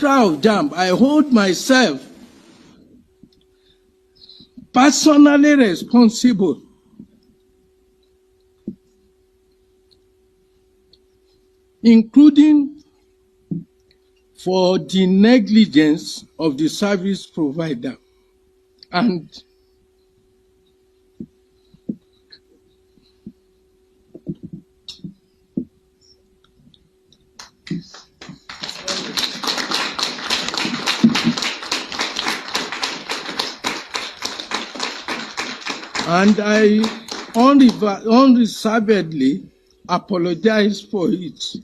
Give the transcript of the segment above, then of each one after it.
registrar of JAMB, I hold myself personally responsible including for the negligence of the service provider and I unreservedly apologize for it.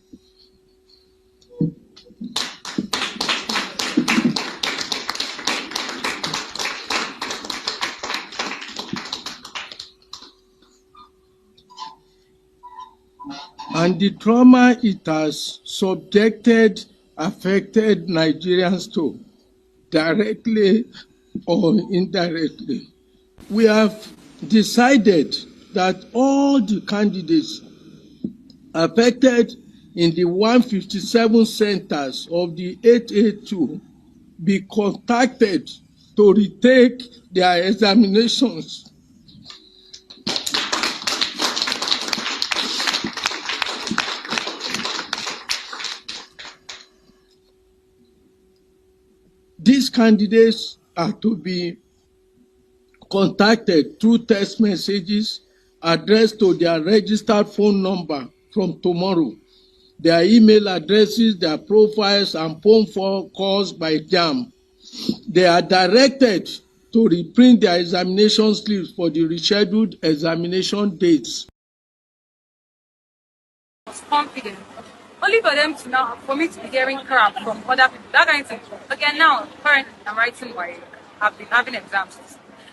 And the trauma it has affected Nigerians to, directly or indirectly. We have decided that all the candidates affected in the 157 centers of the 882 be contacted to retake their examinations. These candidates are to be contacted through text messages addressed to their registered phone number from tomorrow, their email addresses, their profiles, and phone calls by JAMB. They are directed to reprint their examination slips for the rescheduled examination dates. Confident. Only for them to now, for me to be hearing crap from other people, that kind of thing. Again, now, currently, I'm writing Wike. I've been having exams.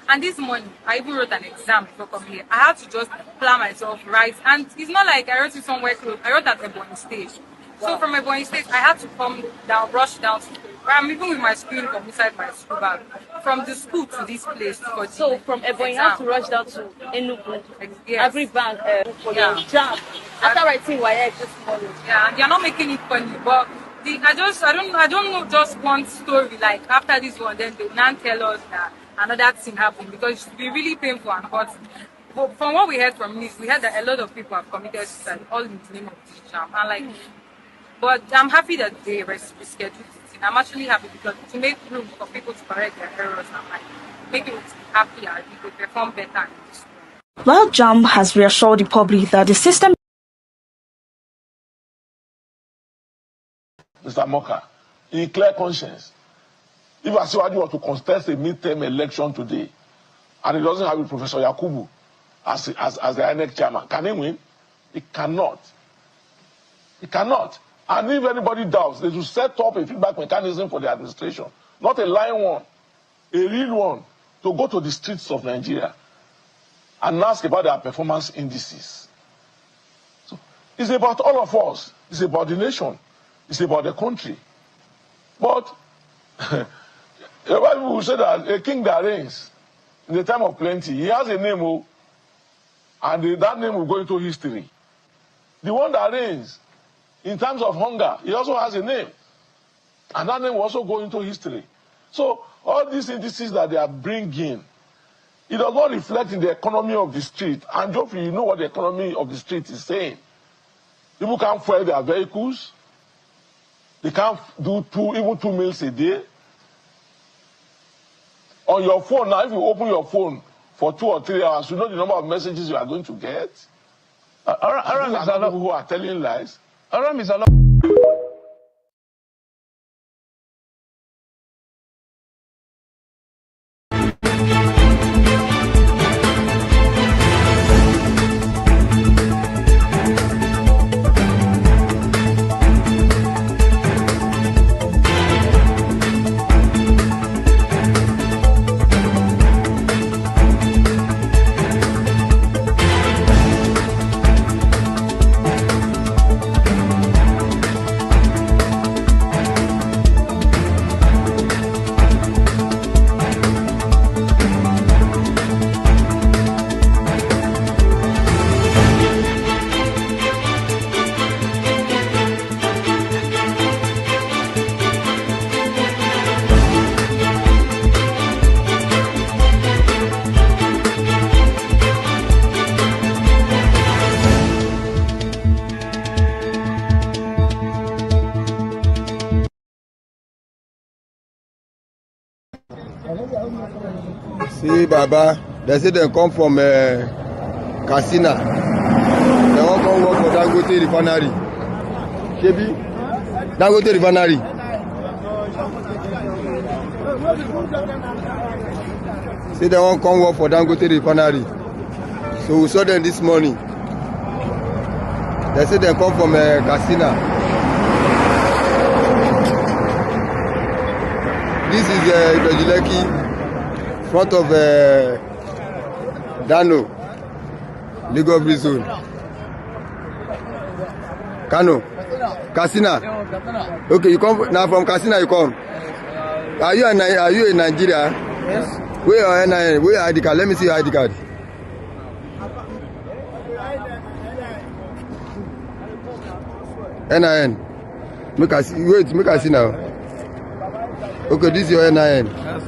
And this morning, I even wrote an exam before coming here. I had to just plan myself right. And it's not like I wrote it somewhere close. I wrote at Ebonyi Stage. So from Ebonyi Stage, I had to come down, rush down to I'm even with my school uniform inside my school bag. From the school to this place. So from Ebonyi, you have to rush down to Enugu, yes. Every bank for your JAMB. After writing Wike this morning. Yeah, and they're not making it funny, but I don't know just one story like after this one, then they'll not tell us that another thing happened because it should be really painful and hot. But from what we heard from this, we heard that a lot of people have committed suicide all in the name of this JAMB. And like, but I'm happy that they rescheduled it. I'm actually happy because to make room for people to correct their errors and like make people happier, they could perform better in this room. While JAMB has reassured the public that the system. Mr. Moka, in clear conscience, if Asiwaju were to contest a midterm election today, and he doesn't have Professor Yakubu as the INEC chairman, can he win? He cannot. He cannot. And if anybody doubts, they should set up a feedback mechanism for the administration, not a lying one, a real one, to go to the streets of Nigeria and ask about their performance indices. So it's about all of us. It's about the nation. It's about the country. But the Bible will say that a king that reigns in the time of plenty, he has a name, and that name will go into history. The one that reigns in times of hunger, he also has a name, and that name will also go into history. So all these indices that they are bringing, it does not reflect in the economy of the street. And Geoffrey, you know what the economy of the street is saying. People can't fuel their vehicles. They can't do even two meals a day. On your phone now, if you open your phone for 2 or 3 hours, you know the number of messages you are going to get. People who are telling lies. See, Baba, they say they come from Casina. They won't come work for Dangote refinery. Shebi? Dangote refinery. Say they won't come work for Dangote refinery. So we saw them this morning. They say they come from Casina. This is Ibejileki, front of Dano, legal free zone. Kano, Casina. Okay, you come now from Casina. You come. Are you in Nigeria? Yes. Where are NIN? Where ID card? Let me see your ID card. NIN. Make I see. Wait, make I see now. Okay, this is your NIN. Yes.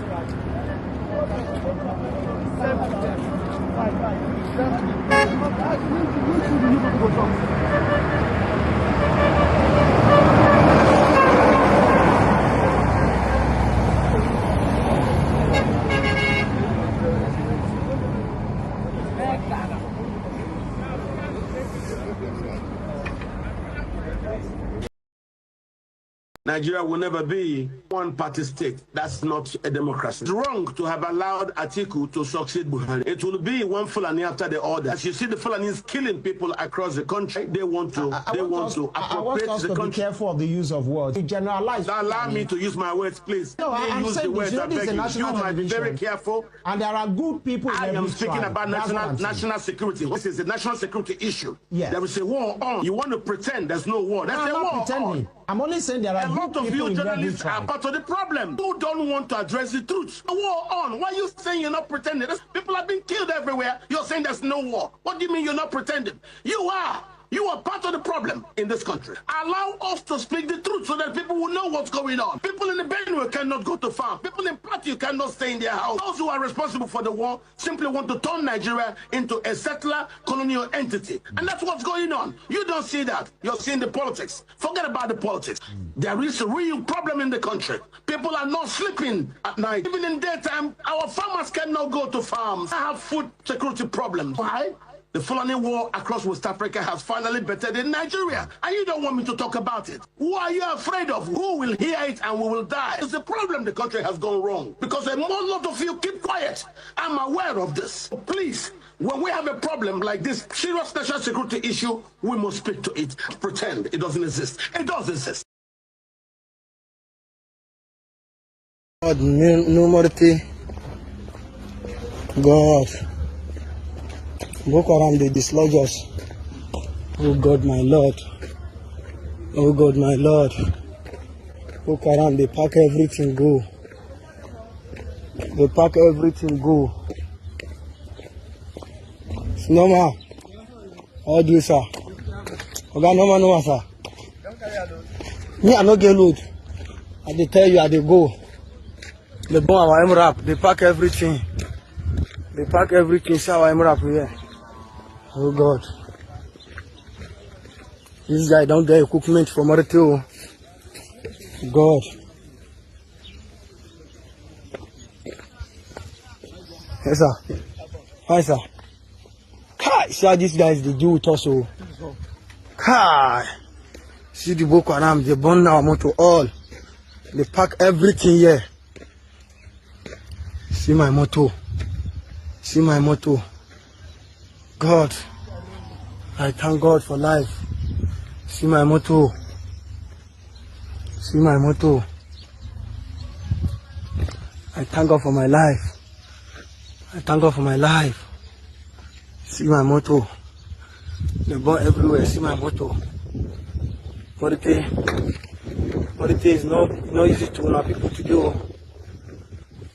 Nigeria will never be one-party state. That's not a democracy. It's wrong to have allowed Atiku to succeed Buhari. It will be one Fulani after the other. As you see, the Fulanis killing people across the country. They want to appropriate the country. Be careful of the use of words. You generalize. Allow me to use my words, please. No, I'm use saying the words. I beg you. You might be very careful. And there are good people. I am speaking about national security. This is a national security issue. Yes. There is a war on. You want to pretend there's no war. That's I'm a not war pretending. on. I'm only saying there are a lot of you journalists are part of the problem. Who don't want to address the truth. A war on. Why are you saying you're not pretending? People have been killed everywhere. You're saying there's no war. What do you mean you're not pretending? You are. You are part of the problem in this country. Allow us to speak the truth so that people will know what's going on. People in the Benue cannot go to farm. People in Plateau cannot stay in their house. Those who are responsible for the war simply want to turn Nigeria into a settler colonial entity. And that's what's going on. You don't see that. You're seeing the politics. Forget about the politics. There is a real problem in the country. People are not sleeping at night. Even in daytime, our farmers cannot go to farms. I have food security problems. Why? The Fulani war across West Africa has finally bettered in Nigeria. And you don't want me to talk about it. Who are you afraid of? Who will hear it and we will die? It's the problem the country has gone wrong. Because a lot of you keep quiet. I'm aware of this. Please, when we have a problem like this serious national security issue, we must speak to it. Pretend it doesn't exist. It does exist. God, no mercy. God. Boko Haram, they dislodge us. Oh God, my Lord. Oh God, my Lord. Boko Haram, they pack everything, go. They pack everything, go. It's normal. How do you, sir? Okay, normal, sir. Me, I no get load. I dey tell you, I dey go. They burn our MRAP. They pack everything. They pack everything, see our MRAP here. Oh God. This guy don't get equipment for Maritio. God. Yes, sir. Hi, sir. Kai, see how these guys they do with us. Oh. Kai. See the Boko Haram, they burn our motor all. They pack everything here. See my motor. See my motor. God, I thank God for life. See my motto. See my motto. I thank God for my life. I thank God for my life. See my motto. They're born everywhere. See my motto. Morite is not easy to know people to do.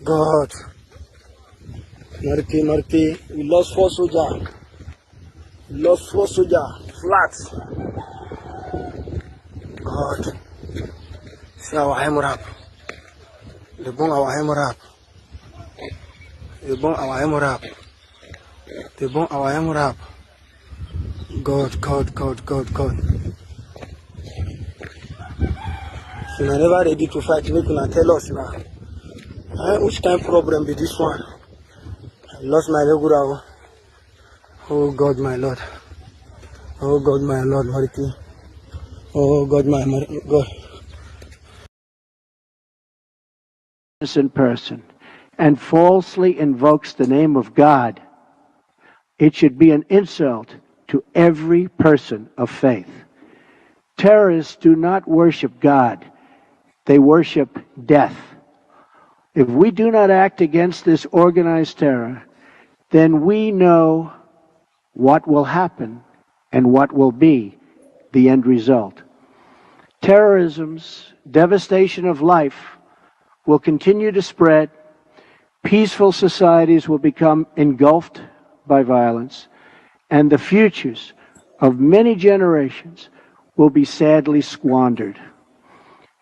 God. Morite. We lost 4 soldiers. We lost 4 soldiers. Flat. God. See our hemorrhage. They burn our hemorrhage. They burn our hemorrhage. They burn our hemorrhage. God. So we're never ready to fight. Make una tell us now. Which kind of problem be this one? lost my Legura. Oh God, my Lord. Oh God, my Lord, Mariki. Oh God, my God. Innocent person and falsely invokes the name of God, it should be an insult to every person of faith. Terrorists do not worship God, they worship death. If we do not act against this organized terror, then we know what will happen and what will be the end result. Terrorism's devastation of life will continue to spread. Peaceful societies will become engulfed by violence, and the futures of many generations will be sadly squandered.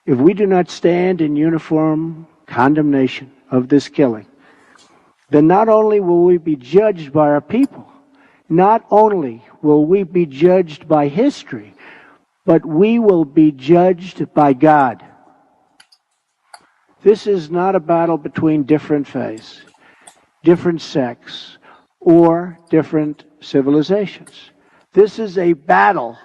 If we do not stand in uniform condemnation of this killing, then not only will we be judged by our people, not only will we be judged by history, but we will be judged by God. This is not a battle between different faiths, different sects, or different civilizations. This is a battle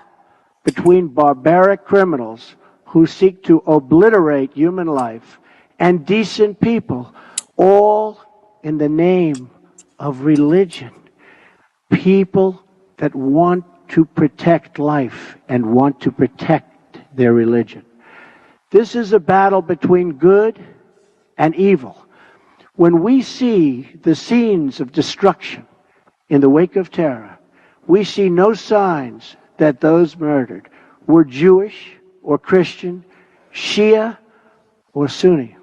between barbaric criminals who seek to obliterate human life and decent people, all in the name of religion. People that want to protect life and want to protect their religion. This is a battle between good and evil. When we see the scenes of destruction in the wake of terror, we see no signs that those murdered were Jewish or Christian, Shia or Sunni.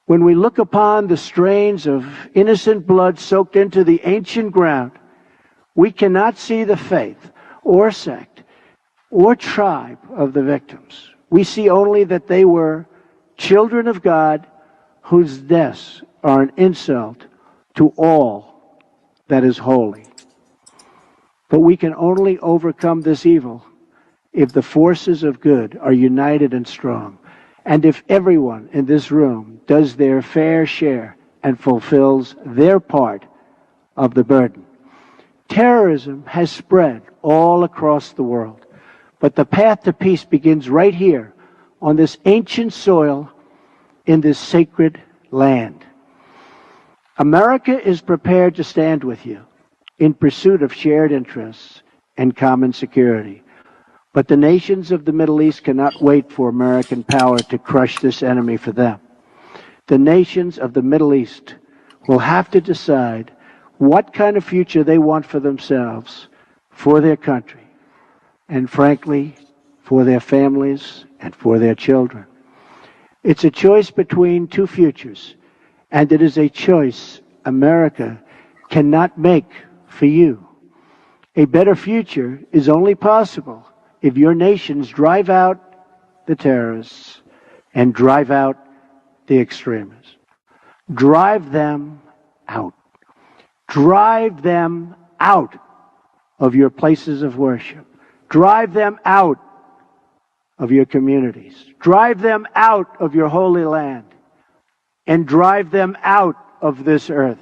When we look upon the strains of innocent blood soaked into the ancient ground, we cannot see the faith or sect or tribe of the victims. We see only that they were children of God whose deaths are an insult to all that is holy. But we can only overcome this evil if the forces of good are united and strong, and if everyone in this room does their fair share and fulfills their part of the burden. Terrorism has spread all across the world, but the path to peace begins right here on this ancient soil in this sacred land. America is prepared to stand with you in pursuit of shared interests and common security. But the nations of the Middle East cannot wait for American power to crush this enemy for them. The nations of the Middle East will have to decide what kind of future they want for themselves, for their country, and frankly, for their families and for their children. It's a choice between two futures, and it is a choice America cannot make for you. A better future is only possible if your nations drive out the terrorists and drive out the extremists. Drive them out. Drive them out of your places of worship. Drive them out of your communities. Drive them out of your holy land. And drive them out of this earth.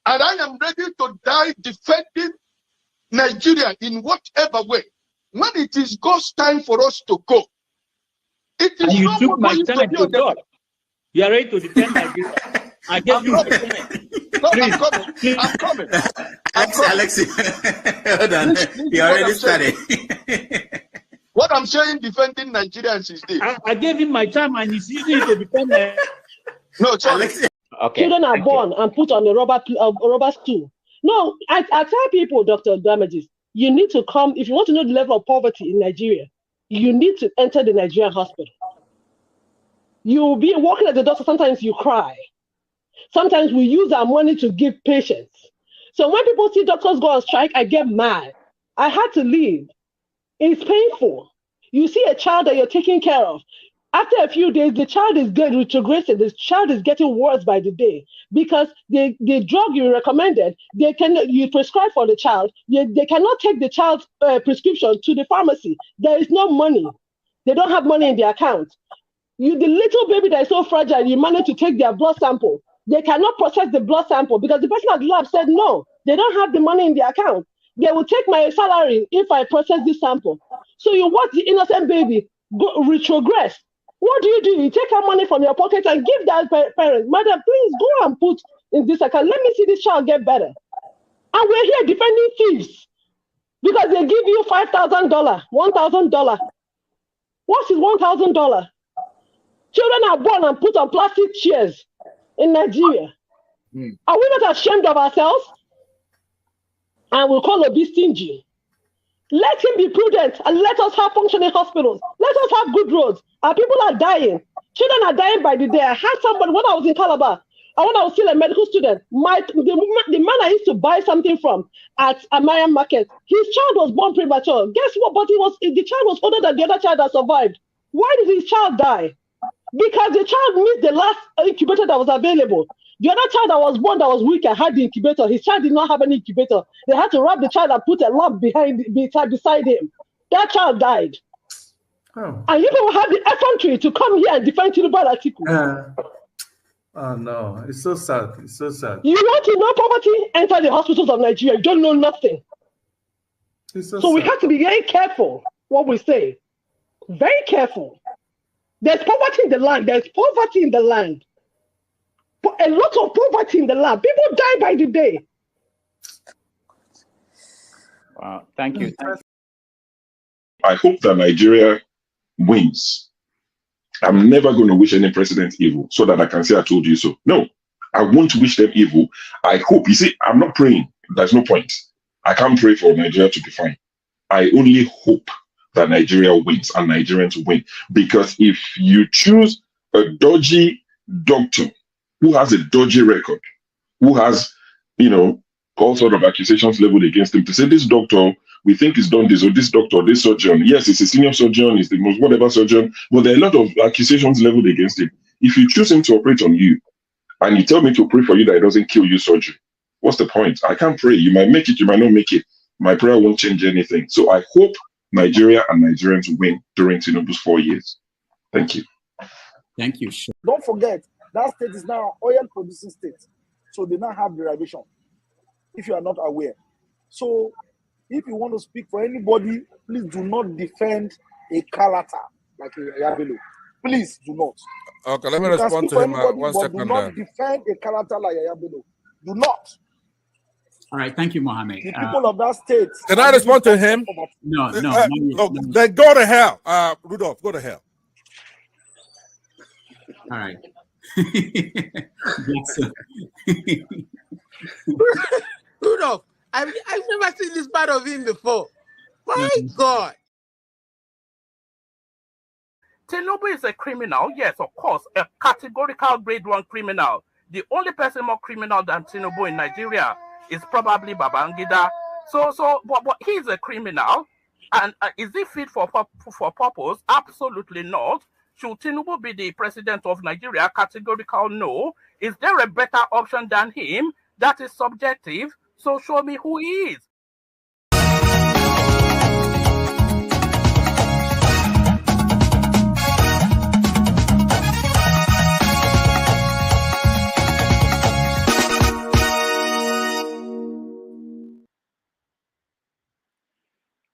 And I am ready to die defending Nigeria in whatever way. When it is God's time for us to go, it is and you no took more my going time to to be God. You are ready to defend Nigeria. I gave you my time. No, Please, I'm coming. please. I'm coming. Alexi, hold on. You already started. What I'm saying, defending Nigerians is this. I gave him my time and he's using it to defend Nigeria. No, sorry. Okay. Children are born and put on a rubber stool. No, I tell people, Dr. Damages, you need to come, if you want to know the level of poverty in Nigeria, you need to enter the Nigerian hospital. You'll be walking at the doctor, sometimes you cry. Sometimes we use our money to give patients. So when people see doctors go on strike, I get mad. I had to leave. It's painful. You see a child that you're taking care of. After a few days, the child is getting retrogressing. The child is getting worse by the day because the drug you recommended, you prescribe for the child, they cannot take the child's prescription to the pharmacy. There is no money. They don't have money in their account. The little baby that is so fragile, you manage to take their blood sample. They cannot process the blood sample because the person at the lab said no, they don't have the money in their account. They will take my salary if I process this sample. So you watch the innocent baby go retrogress. What do? You take our money from your pocket and give that parent, madam, please go and put in this account. Let me see this child get better. And we're here defending thieves because they give you $5,000, $1,000. What is $1,000? Children are born and put on plastic chairs in Nigeria. Are we not ashamed of ourselves? And we'll call Obi stingy. Let him be prudent and let us have functioning hospitals. Let us have good roads. Our people are dying. Children are dying by the day. I had somebody when I was in Calabar, and when I was still a medical student, the man I used to buy something from at Amarian Market, his child was born premature. Guess what? But the child was older than the other child that survived. Why did his child die? Because the child missed the last incubator that was available. The other child that was born that was weak and had the incubator, his child did not have any incubator. They had to wrap the child and put a lamp beside him. That child died. Oh. And you people have the effrontery to come here and defend Tinubu Atiku. Oh no, it's so sad. It's so sad. You want to know poverty? Enter the hospitals of Nigeria. You don't know nothing. So we have to be very careful what we say. Very careful. There's poverty in the land. There's poverty in the land. A lot of poverty in the land. People die by the day. Wow, thank you. I hope that Nigeria wins. I'm never going to wish any president evil so that I can say I told you so. No, I won't wish them evil. I hope. You see, I'm not praying. There's no point. I can't pray for Nigeria to be fine. I only hope that Nigeria wins and Nigerians win. Because if you choose a dodgy doctor who has a dodgy record, who has, all sort of accusations leveled against him, to say this doctor, we think he's done this, or this doctor, this surgeon, yes, he's a senior surgeon, he's the most whatever surgeon, but there are a lot of accusations leveled against him. If you choose him to operate on you, and you tell me to pray for you that it doesn't kill you surgery, what's the point? I can't pray. You might make it, you might not make it. My prayer won't change anything. So I hope Nigeria and Nigerians win during Tinubu's 4 years. Thank you. Thank you. Don't forget, that state is now an oil producing state. So they now have derivation, if you are not aware. So if you want to speak for anybody, please do not defend a Kalata like a Yabelo. Please do not. Okay, let me respond to him. 1 second. Do not defend a Kalata like a Yabelo. Do not. All right, thank you, Mohammed. The people of that state. Can I respond to him? No. Then go to hell. Rudolph, go to hell. All right. Rudolph, I've never seen this part of him before. My God. Tinubu is a criminal, yes, of course, a categorical grade 1 criminal. The only person more criminal than Tinubu in Nigeria is probably Babangida. But he's a criminal, and is he fit for purpose? Absolutely not. Should Tinubu be the president of Nigeria? Categorical no. Is there a better option than him? That is subjective. So show me who he is.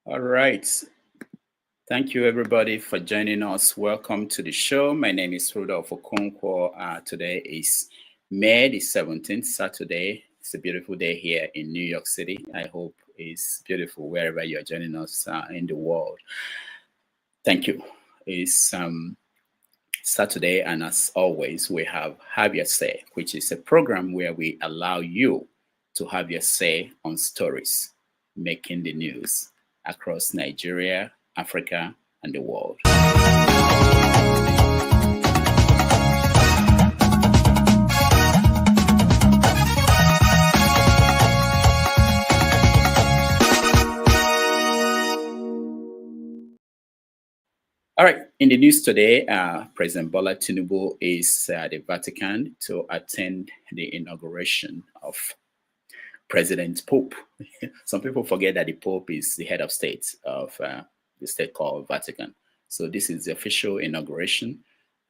All right. Thank you, everybody, for joining us. Welcome to the show. My name is Rudolph Okonkwo. Today is May the 17th, Saturday. It's a beautiful day here in New York City. I hope it's beautiful wherever you're joining us in the world. Thank you. It's Saturday, and as always, we have Your Say, which is a program where we allow you to have your say on stories making the news across Nigeria, Africa, and the world. All right, in the news today, President Bola Tinubu is at the Vatican to attend the inauguration of President Pope. Some people forget that the Pope is the head of state of the state called Vatican. So this is the official inauguration,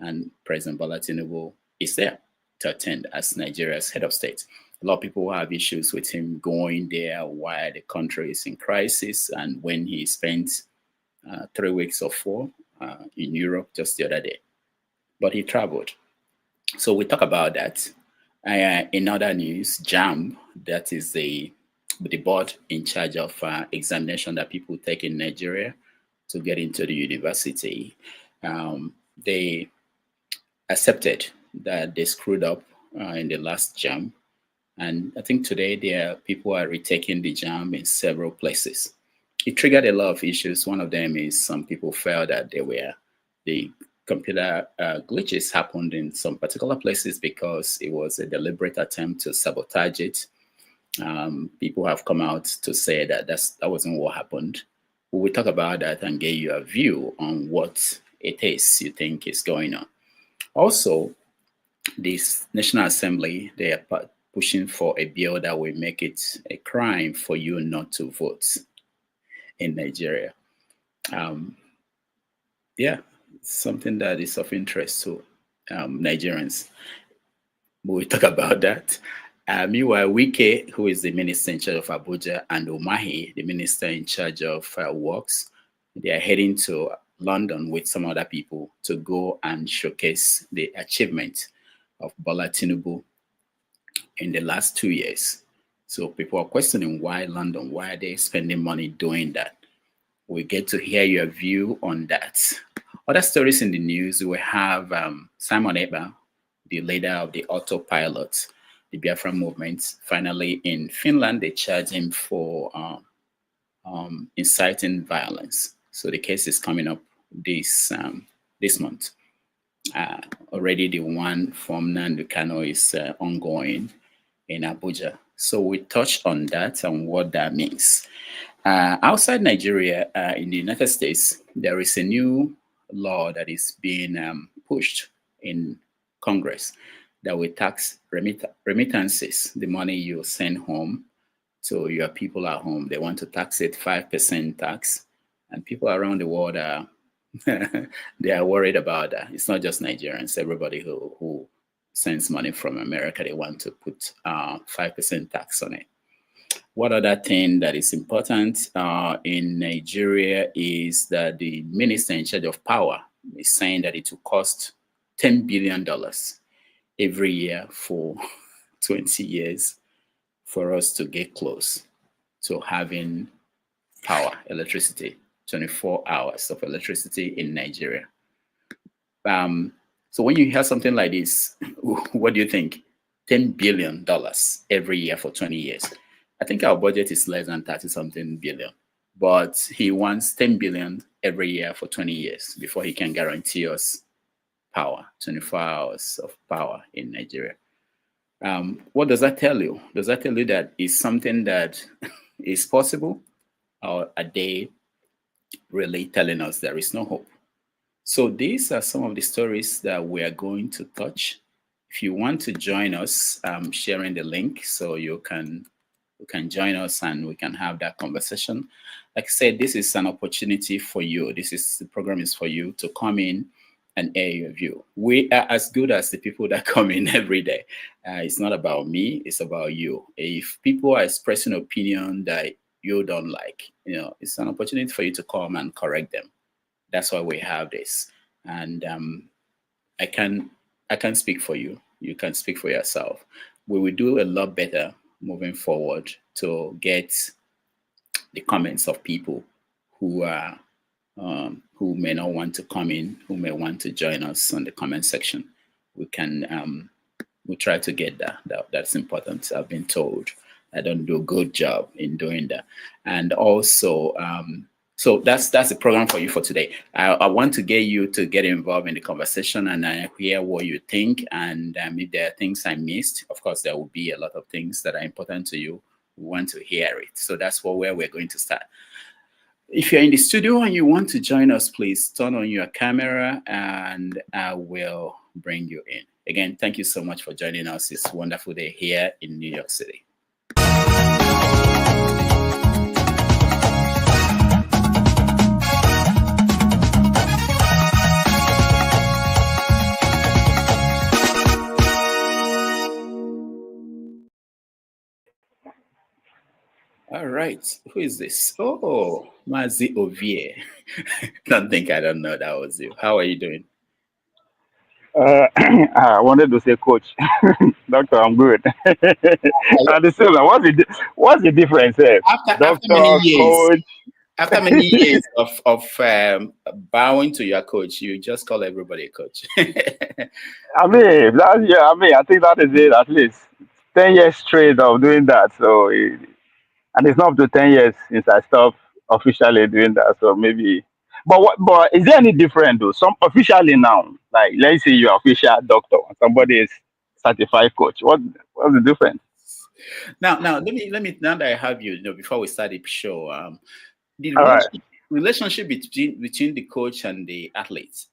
and President Bola Tinubu is there to attend as Nigeria's head of state. A lot of people have issues with him going there while the country is in crisis, and when he spent 3 weeks or 4 in Europe just the other day. But he traveled. So we talk about that. In other news, JAMB, that is the board in charge of examination that people take in Nigeria to get into the university, they accepted that they screwed up in the last JAMB. And I think today people are retaking the JAMB in several places. It triggered a lot of issues. One of them is some people felt that the computer glitches happened in some particular places because it was a deliberate attempt to sabotage it. People have come out to say that that wasn't what happened. We will talk about that and get you a view on what it is you think is going on. Also, this National Assembly, they are pushing for a bill that will make it a crime for you not to vote in Nigeria. Yeah, something that is of interest to Nigerians. We'll talk about that. Meanwhile, Wike, who is the minister in charge of Abuja, and Umahi, the minister in charge of works, they are heading to London with some other people to go and showcase the achievement of Bola Tinubu in the last 2 years. So people are questioning why London, why are they spending money doing that? We get to hear your view on that. Other stories in the news, we have Simon Ekpa, the leader of the autopilot, the Biafra movement. Finally, in Finland, they charge him for inciting violence. So the case is coming up this month. Already the one from Nandu Kano is ongoing in Abuja. So we touched on that and what that means. Outside Nigeria, in the United States, there is a new law that is being pushed in Congress that will tax remittances, the money you send home to your people at home. They want to tax it 5% tax, and people around the world are they are worried about that. It's not just Nigerians. Everybody who sends money from America, they want to put 5% tax on it. What other thing that is important in Nigeria is that the minister in charge of power is saying that it will cost $10 billion every year for 20 years for us to get close to having power, electricity, 24 hours of electricity in Nigeria. So when you hear something like this, what do you think? $10 billion every year for 20 years. I think our budget is less than 30-something billion, but he wants 10 billion every year for 20 years before he can guarantee us power, 24 hours of power in Nigeria. What does that tell you? Does that tell you that it's something that is possible, or are they really telling us there is no hope? So these are some of the stories that we are going to touch. If you want to join us, I'm sharing the link so you can join us and we can have that conversation. Like I said, this is an opportunity for you. The program is for you to come in and air your view. We are as good as the people that come in every day. It's not about me, it's about you. If people are expressing opinion that you don't like, it's an opportunity for you to come and correct them. That's why we have this. And I can speak for you. You can speak for yourself. We will do a lot better moving forward to get the comments of people who are who may not want to come in, who may want to join us on the comment section. We can we try to get that. That's important. I've been told I don't do a good job in doing that. And also, so that's the program for you for today. I want to get you to get involved in the conversation and hear what you think. And if there are things I missed, of course, there will be a lot of things that are important to you. We want to hear it. So that's where we're going to start. If you're in the studio and you want to join us, please turn on your camera and I will bring you in. Again, thank you so much for joining us. It's a wonderful day here in New York City. All right, who is this? Oh, Mazi Ovie. Don't think I don't know that was you. How are you doing? I wanted to say, Coach, Doctor, I'm good. At the same time, what's the difference, After many Doctor, years, Coach? after many years of bowing to your coach, you just call everybody a coach. I mean, I think that is it. At least 10 years straight of doing that. So, and it's not up to 10 years since I stopped officially doing that. So maybe, but is there any different though? Some officially now, like let's say you're official doctor, and somebody is certified coach. What's the difference? Now, let me. Now that I have you, before we start the show, the All right. relationship between the coach and the athletes,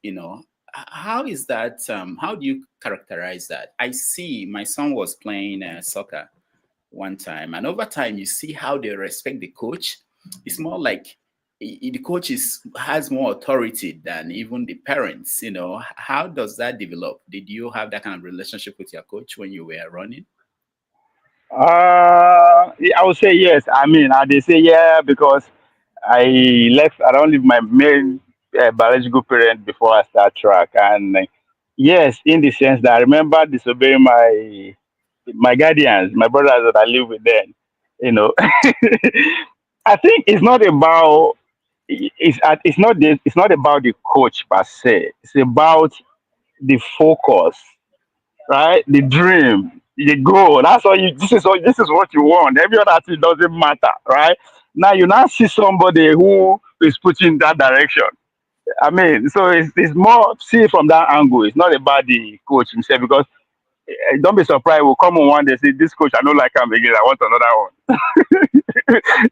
how is that? How do you characterize that? I see my son was playing soccer one time, and over time you see how they respect the coach. It's more like the coach has more authority than even the parents. How does that develop? Did you have that kind of relationship with your coach when you were running? I would say yes. I mean, they say yeah because I don't leave my main biological parent before I start track, and yes, in the sense that I remember disobeying my guardians, my brothers that I live with then. You know, I think it's not about it's not about the coach per se. It's about the focus, right? The dream, the goal. That's all you. This is what you want. Every other thing doesn't matter, right? Now you now see somebody who is pushing that direction. I mean, so it's more see it from that angle. It's not about the coach himself because don't be surprised. We'll come on one day say this coach I don't like him again. I want another one.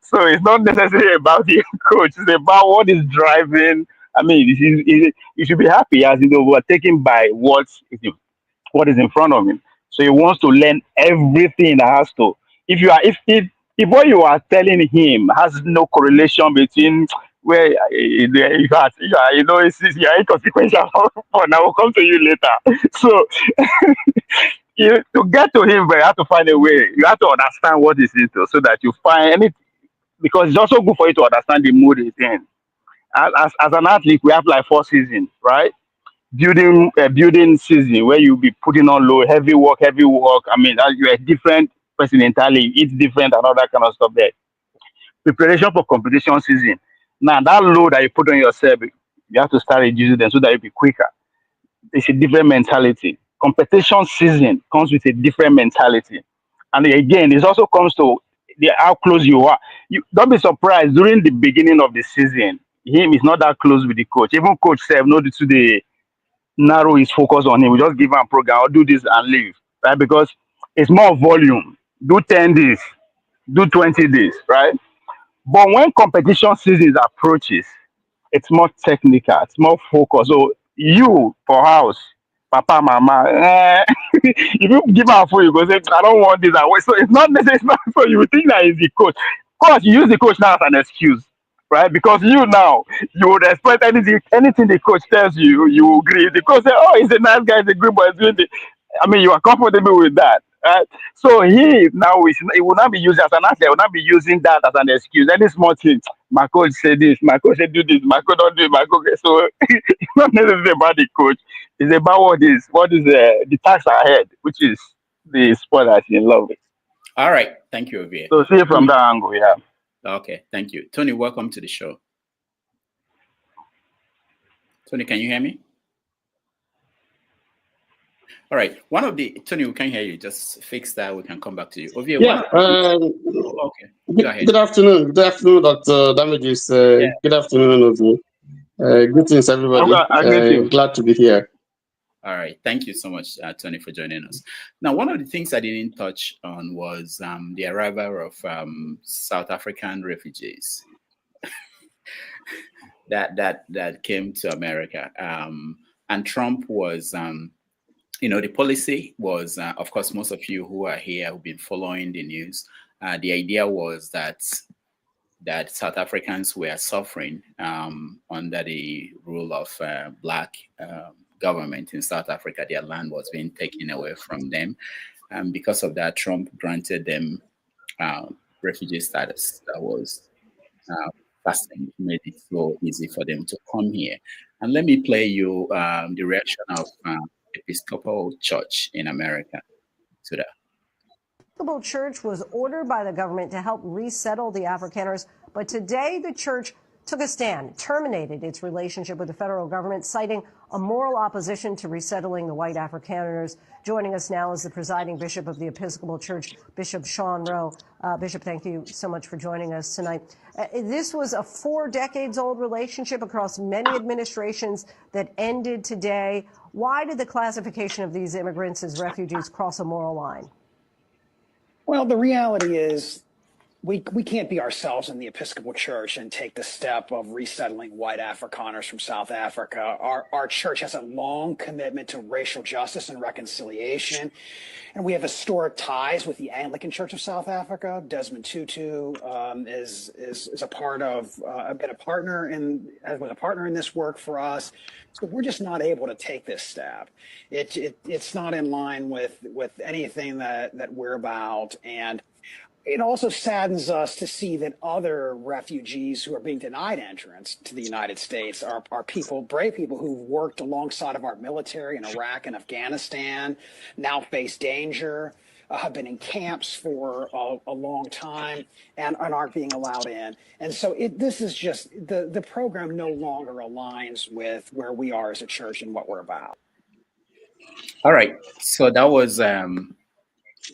So it's not necessarily about the coach. It's about what is driving. I mean, you should be happy as we're taken by what is in front of him. So he wants to learn everything that has to. If you are, if what you are telling him has no correlation between where you're inconsequential. For now, we'll come to you later. So to get to him, but you have to find a way. You have to understand what he's into, so that you find anything. Because it's also good for you to understand the mood he's in. As an athlete, we have like 4 seasons, right? Building season where you'll be putting on low heavy work. I mean, you're a different person entirely. It's different and all that kind of stuff there. Preparation for competition season. Now that load that you put on yourself, you have to start reducing them so that you'll be quicker. It's a different mentality. Competition season comes with a different mentality. And again, it also comes to how close you are. You don't be surprised during the beginning of the season. Him is not that close with the coach. Even coach said no to the narrow his focus on him. We just give him a program or do this and leave, right? Because it's more volume. Do 10 days, do 20 days, right? But when competition season approaches, it's more technical, it's more focused. So you for house, papa, mama, if you give her a phone, you go say, I don't want this. So it's not necessary. It's not, so you would think that is the coach. Of course, you use the coach now as an excuse, right? Because you would expect anything the coach tells you, you agree. The coach say, oh, he's a nice guy, he's a good boy, he's doing the. I mean, you are comfortable with that, right? So he will not be using as an athlete, will not be using that as an excuse. Any small thing, my coach said this, my coach said do this, my coach don't do it, my coach. So it's not necessarily about the coach. It's about what is the task ahead, which is the sport that he's in love with. All right, thank you, Ovie. So see it from that angle, yeah. Okay, thank you. Tony, welcome to the show. Tony, can you hear me? All right. Tony, we can hear you. Just fix that. We can come back to you. Ovie, yeah. Okay. Go ahead. Good afternoon. Good afternoon, Dr. Damages. Good afternoon, Ovie. Greetings, everybody. Glad to be here. All right. Thank you so much, Tony, for joining us. Now, one of the things I didn't touch on was the arrival of South African refugees. that came to America. And Trump was, the policy was, of course, most of you who are here have been following the news. The idea was that South Africans were suffering under the rule of black government in South Africa. Their land was being taken away from them. And because of that, Trump granted them refugee status. That was fascinating, made it so easy for them to come here. And let me play you the reaction of Episcopal Church in America to that. The Episcopal Church was ordered by the government to help resettle the Afrikaners, but today the church took a stand, terminated its relationship with the federal government, citing a moral opposition to resettling the white Afrikaners. Joining us now is the presiding bishop of the Episcopal Church, Bishop Sean Rowe. Bishop, thank you so much for joining us tonight. This was a 4 decades old relationship across many administrations that ended today. Why did the classification of these immigrants as refugees cross a moral line? Well, the reality is we can't be ourselves in the Episcopal Church and take the step of resettling white Afrikaners from South Africa. Our church has a long commitment to racial justice and reconciliation, and we have historic ties with the Anglican Church of South Africa. Desmond Tutu is a part of, been a partner in this work for us. So we're just not able to take this step. It's not in line with anything that we're about. And it also saddens us to see that other refugees who are being denied entrance to the United States are people, brave people who've worked alongside of our military in Iraq and Afghanistan, now face danger, have been in camps for a long time and aren't being allowed in. And so this is just, the program no longer aligns with where we are as a church and what we're about. All right, so that was,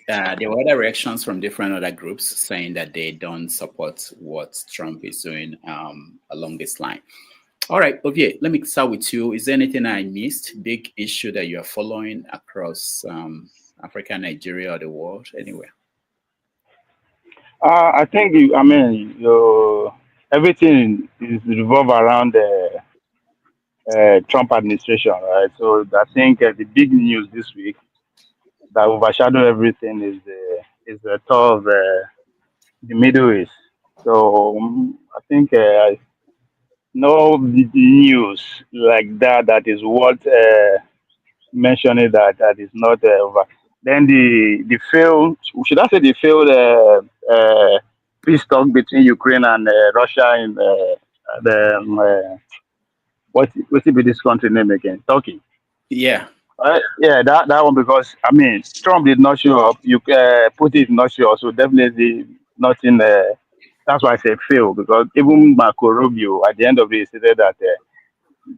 there were other reactions from different other groups saying that they don't support what Trump is doing along this line. All right, Ovie, let me start with you. Is there anything I missed? Big issue that you are following across Africa, Nigeria, or the world, anywhere? I think, everything is revolve around the Trump administration, right? So I think the big news this week that overshadow everything is the tour of the Middle East. So I think no news like that is worth mentioning that is not over. Then the failed, should I say the failed peace talk between Ukraine and Russia in what's it be this country name again? Turkey. Yeah. Yeah, that one, because Trump did not show up. Putin did not show up, so definitely nothing. That's why I say fail, because even Marco Rubio at the end of it said that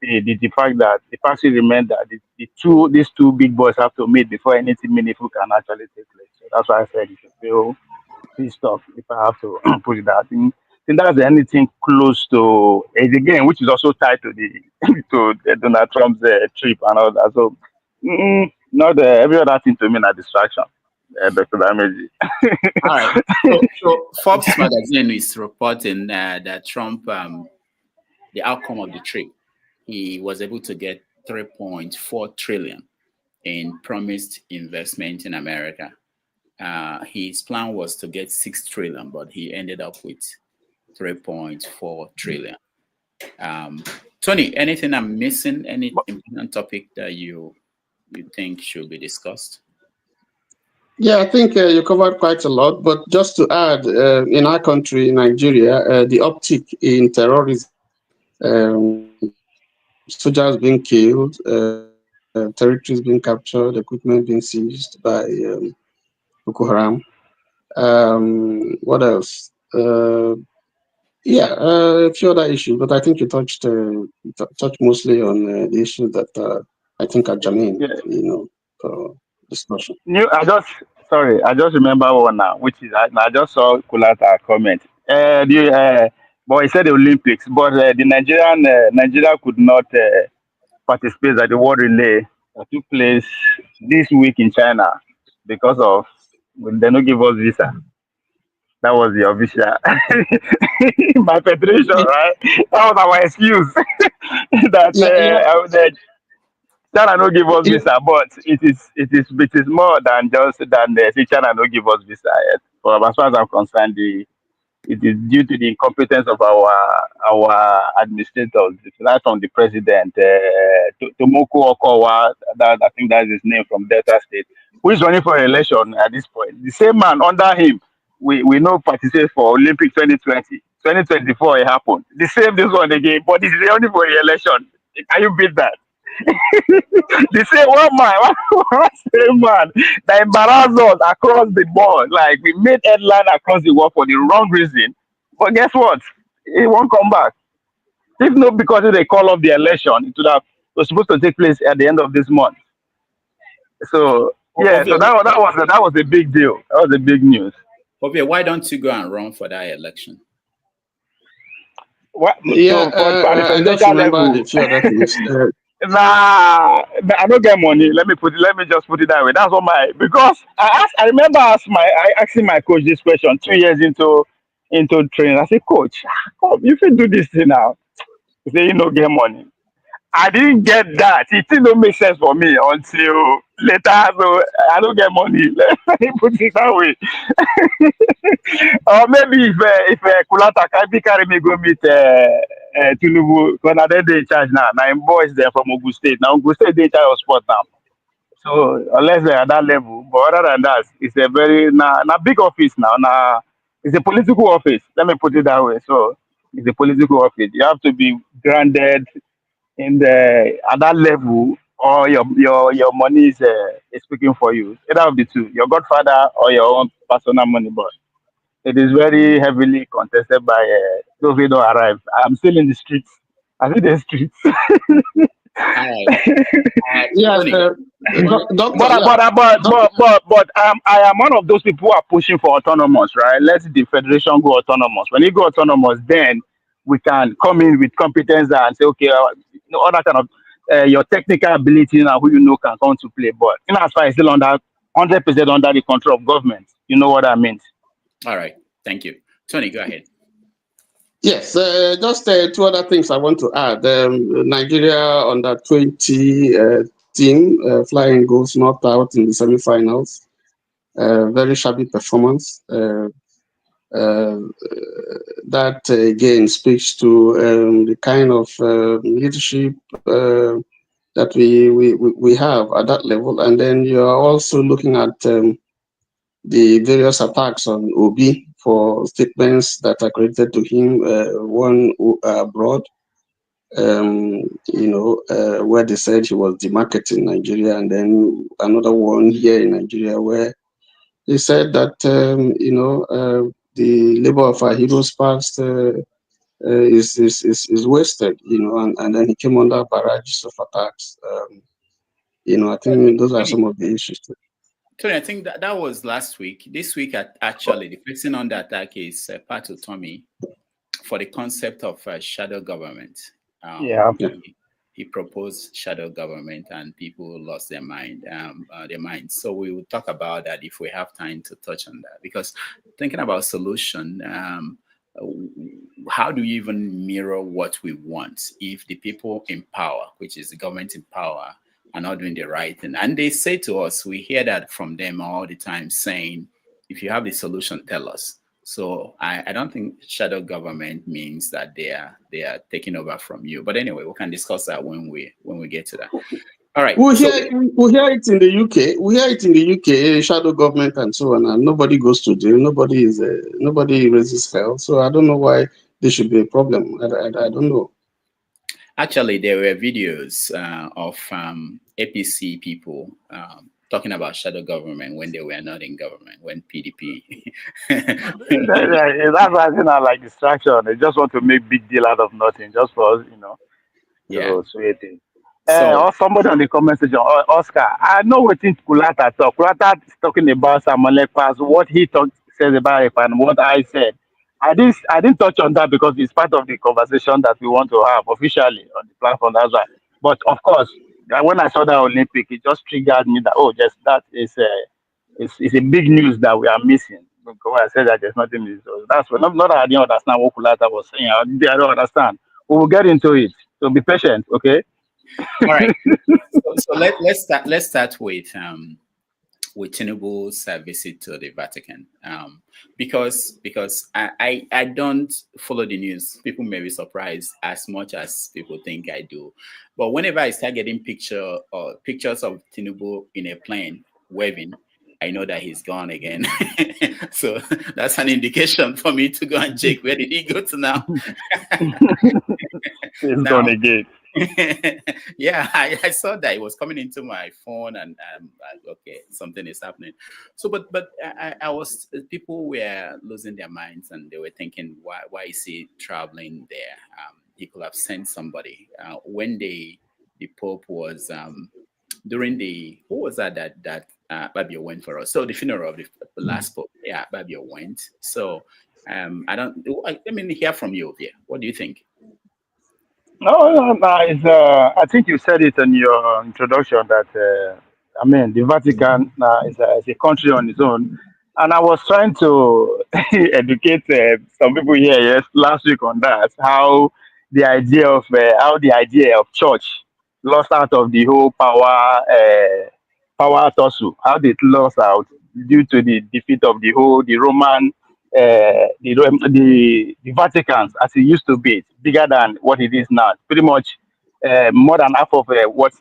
the fact still remains that these two big boys have to meet before anything meaningful can actually take place. So that's why I said it's a fail peace talk, if I have to put it that. I think that's anything close to it again, which is also tied to the Donald Trump's trip and all that. So not every other thing to me a distraction. Dr. Dameji. All right. So Forbes magazine is reporting that Trump, the outcome of the trip, he was able to get 3.4 trillion in promised investment in America. His plan was to get 6 trillion, but he ended up with 3.4 trillion. Tony, anything I'm missing? Any important topic that you think should be discussed? Yeah, I think you covered quite a lot. But just to add, in our country, Nigeria, the uptick in terrorism, soldiers being killed, territories being captured, equipment being seized by Boko Haram. What else? A few other issues, but I think you touched mostly on the issues that I think are germane, for discussion. I just remember one now, which is I just saw Kulata comment. But he said the Olympics, but the Nigeria could not participate at the World Relay that took place this week in China because of they don't give us visa. That was the official my federation, right? That was our excuse that China no give us visa, but it is more than just than say China no give us visa yet. For as far as I'm concerned, it is due to the incompetence of our administrators, right from the president, Tomoko Okowa, that I think that's his name from Delta State, who is running for election at this point. The same man under him, we know participate for Olympic 2020, 2024 it happened. The same this one again, but it's only for the election. Can you beat that? The same one same man that embarrassed us across the board. Like we made headline across the world for the wrong reason. But guess what? It won't come back. If not because they call off the election, it was supposed to take place at the end of this month. So yeah, so that was a big deal. That was a big news. Okay, why don't you go and run for that election? What? Yeah, So I just remember a few other things. Nah, I don't get money. Let me just put it that way. That's what because I remember asking my coach this question 2 years into training. I said, Coach, come, you can do this thing now. He said, you don't get money. I didn't get that. It still don't make sense for me until later. So I don't get money. Let me put it that way. Or maybe if Kulata can carry me go meet Tinubu, because they in charge now. Now I'm boys there from Ogun State. Now Ogun State they in charge of sport now. So unless they're at that level, but other than that, it's a very big office now. Now it's a political office. Let me put it that way. So it's a political office. You have to be grounded at that level, or your money is speaking for you. Either of the two, your godfather or your own personal money. But it is very heavily contested by those who don't arrive. I'm still in the streets. I'm in the streets. But I am one of those people who are pushing for autonomous, right? Let the federation go autonomous. When you go autonomous, then we can come in with competence and say, okay, other kind of your technical ability now, who can come to play. But as far as still under 100% under the control of government, you know what I mean. All right, thank you, Tony. Go ahead. Yes, just two other things I want to add. Nigeria under 20 team flying goals knocked out in the semi-finals. Very shabby performance. That again speaks to the kind of leadership that we have at that level. And then you are also looking at the various attacks on Obi for statements that are credited to him, one abroad, where they said he was demarketing Nigeria, and then another one here in Nigeria where he said that, the labor of our heroes past is wasted, and then he came under barrages of attacks. I think those are some of the issues. Tony, I think that was last week. This week, actually, the person under attack is Pato Tommy for the concept of shadow government. He proposed shadow government, and people lost their mind. So we will talk about that if we have time to touch on that. Because thinking about solution, how do you even mirror what we want if the people in power, which is the government in power, are not doing the right thing? And they say to us, we hear that from them all the time, saying, if you have the solution, tell us. So I don't think shadow government means that they are taking over from you. But anyway, we can discuss that when we get to that. All right. We hear it in the UK. We hear it in the UK, shadow government and so on, and nobody goes to jail. Nobody raises hell. So I don't know why this should be a problem. I don't know. Actually, there were videos of APC people talking about shadow government when they were not in government, when PDP. That's why I think I like distraction. They just want to make big deal out of nothing, just for us, to sweet it. Or somebody on the comment section, Oscar, I know what Kulata talk. Kulata is talking about Samonekpas, what he says about it and what I said. I didn't touch on that because it's part of the conversation that we want to have officially on the platform. That's why. But of course, when I saw that Olympic, it just triggered me that that is a big news that we are missing. because I said that there's nothing. So that's what, not that I didn't understand what Kulata was saying. I don't understand. We will get into it. So be patient, okay? All right. So let's start with Tinubu's visit to the Vatican, because I don't follow the news. People may be surprised as much as people think I do, but whenever I start getting pictures of Tinubu in a plane waving, I know that he's gone again. So that's an indication for me to go and check where did he go to now. He's gone again. Yeah, I saw that it was coming into my phone, and okay, something is happening. So, but I was, people were losing their minds, and they were thinking, why is he traveling there? He could have sent somebody. When the Pope was during the, who was that Bayo went for us? So the funeral of the last Pope, yeah, Bayo went. So let me hear from you here. What do you think? No, I think you said it in your introduction that the Vatican is a country on its own, and I was trying to educate some people here last week on that, how the idea of church lost out of the whole power tussle, how they lost out due to the defeat of the Roman, the Vatican as it used to be. It's bigger than what it is now. Pretty much more than half of what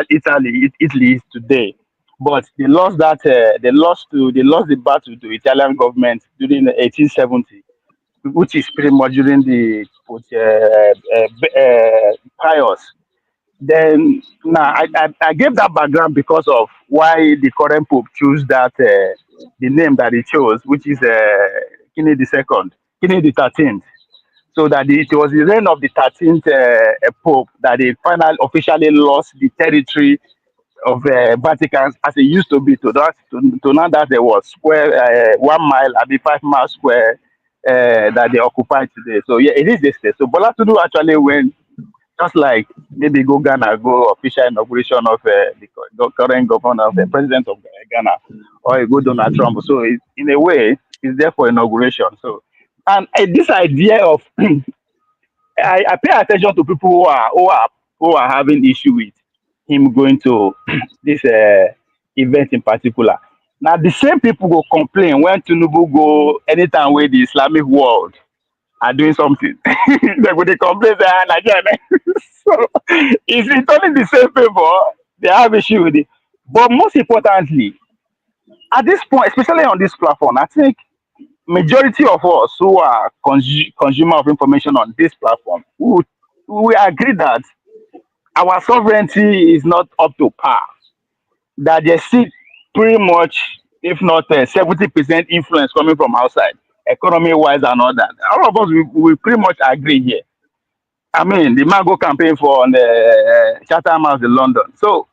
Italy is today. But they lost that. They lost the battle to Italian government during the 1870, which is pretty much during the Pius. Then now I gave that background because of why the current pope chose that the name that he chose, which is Kini the second, Kini the 13th. So that it was the reign of the 13th pope that they finally officially lost the territory of Vatican as it used to be, to now that there was square 1 mile at the 5 mile square that they occupy today. So yeah, it is this state. So Bola Tinubu actually went, just like maybe go Ghana, go official inauguration of the current governor of the president of Ghana, or a go Donald Trump. So in a way, it's there for inauguration. So, and this idea of I pay attention to people who are having issue with him going to this event in particular. Now the same people will complain when Tinubu go anytime where the Islamic world are doing something. They would complain that Nigeria. So it's only the same people they have issue with it. But most importantly, at this point, especially on this platform, I think majority of us who are consumer of information on this platform, we agree that our sovereignty is not up to par. That there's still pretty much, if not 70% influence coming from outside, economy wise and all that. All of us we pretty much agree here. I mean, the Mango campaign for the Chatham House in London. So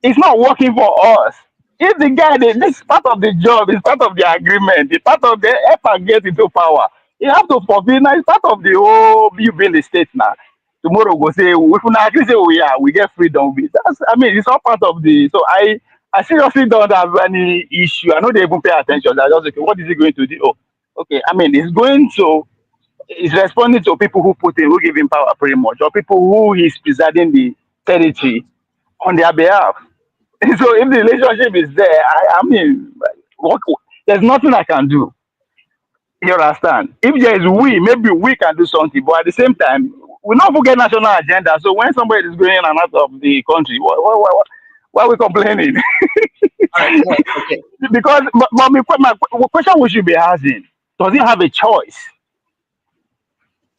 it's not working for us. If the guy, this is part of the job, it's part of the agreement, it's part of the effort get into power. You have to fulfill. Now it's part of the whole you being the state now. Tomorrow go say if we agree say we get freedom. It's all part of the. So I seriously don't have any issue. I know they even pay attention. I just okay, what is he going to do? Oh, okay. It's responding to people who give him power pretty much, or people who he's presiding the territory on their behalf. So if the relationship is there, there's nothing I can do. You understand? If there is maybe we can do something, but at the same time, we not forget national agenda. So when somebody is going in and out of the country, why are we complaining? Okay. Because my question we should be asking: does he have a choice?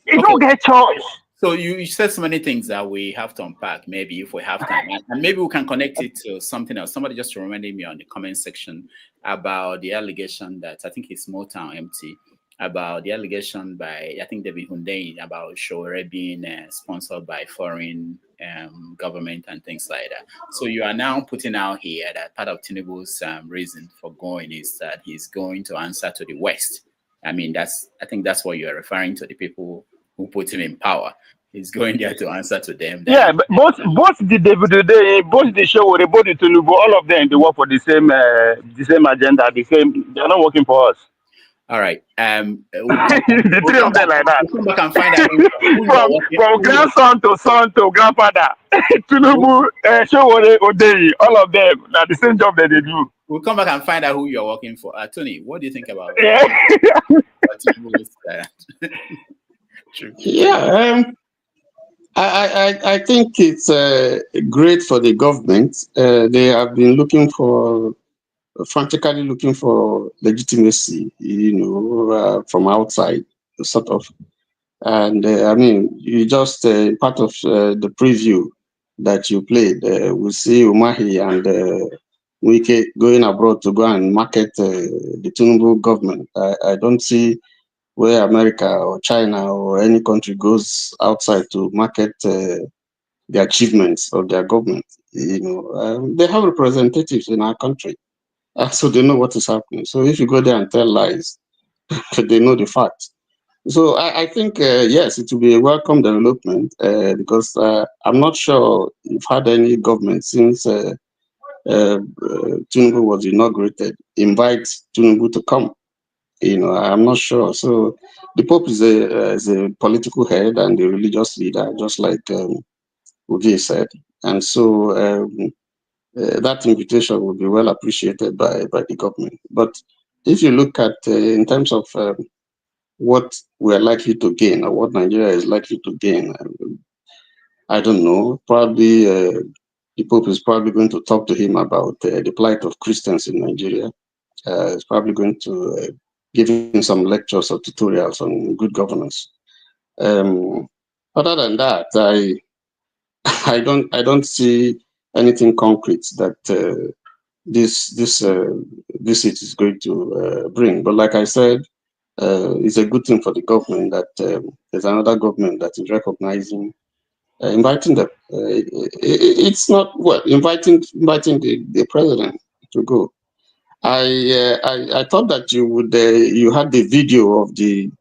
He don't get choice. So you said so many things that we have to unpack, maybe if we have time. And maybe we can connect it to something else. Somebody just reminded me on the comment section about the allegation that I think it's Motown MT, about the allegation by, I think, David Hundein about Shore being sponsored by foreign government and things like that. So you are now putting out here that part of Tinubu's reason for going is that he's going to answer to the West. I think that's what you are referring to, the people who put him in power. He's going there to answer to them. Yeah, but both the show with both the Tinubu, all of them they work for the same agenda, the same. They're not working for us. All right. The three of them like that. We'll come back and find out from grandson to son to grandfather. Tinubu, Showore, Odeyi, all of them, now the same job that they do. We'll come back and find out who you're working for. Tony, what do you think about Yeah, I think it's great for the government. They have been frantically looking for legitimacy, from outside, sort of. And I mean, you just part of the preview that you played. We see Umahi and Wike going abroad to go and market the Tinubu government. I don't see where America or China or any country goes outside to market the achievements of their government. They have representatives in our country, so they know what is happening. So if you go there and tell lies, they know the facts. So I think, yes, it will be a welcome development because I'm not sure you've had any government since Tinubu was inaugurated invite Tinubu to come. I'm not sure. So the Pope is a political head and a religious leader, just like Ugi said. And so that invitation would be well appreciated by the government. But if you look at in terms of what we're likely to gain or what Nigeria is likely to gain, I don't know. Probably the Pope is probably going to talk to him about the plight of Christians in Nigeria. He's probably going to give him some lectures or tutorials on good governance. Other than that, I don't see anything concrete that this visit is going to bring. But like I said, it's a good thing for the government that there's another government that is recognizing, inviting them. It's not inviting the president to go. I thought that you had the video of the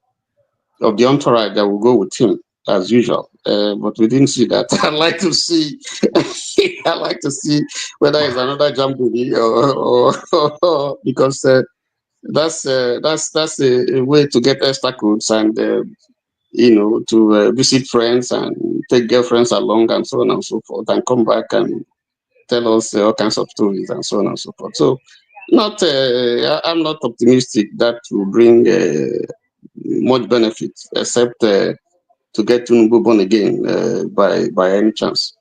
entourage that will go with him as usual, but we didn't see that. I'd like to see. I'd like to see whether it's another jamboree or because that's a way to get extra codes and to visit friends and take girlfriends along and so on and so forth and come back and tell us all kinds of stories and so on and so forth. So I'm not optimistic that will bring much benefit except to get Tinubu born again by any chance.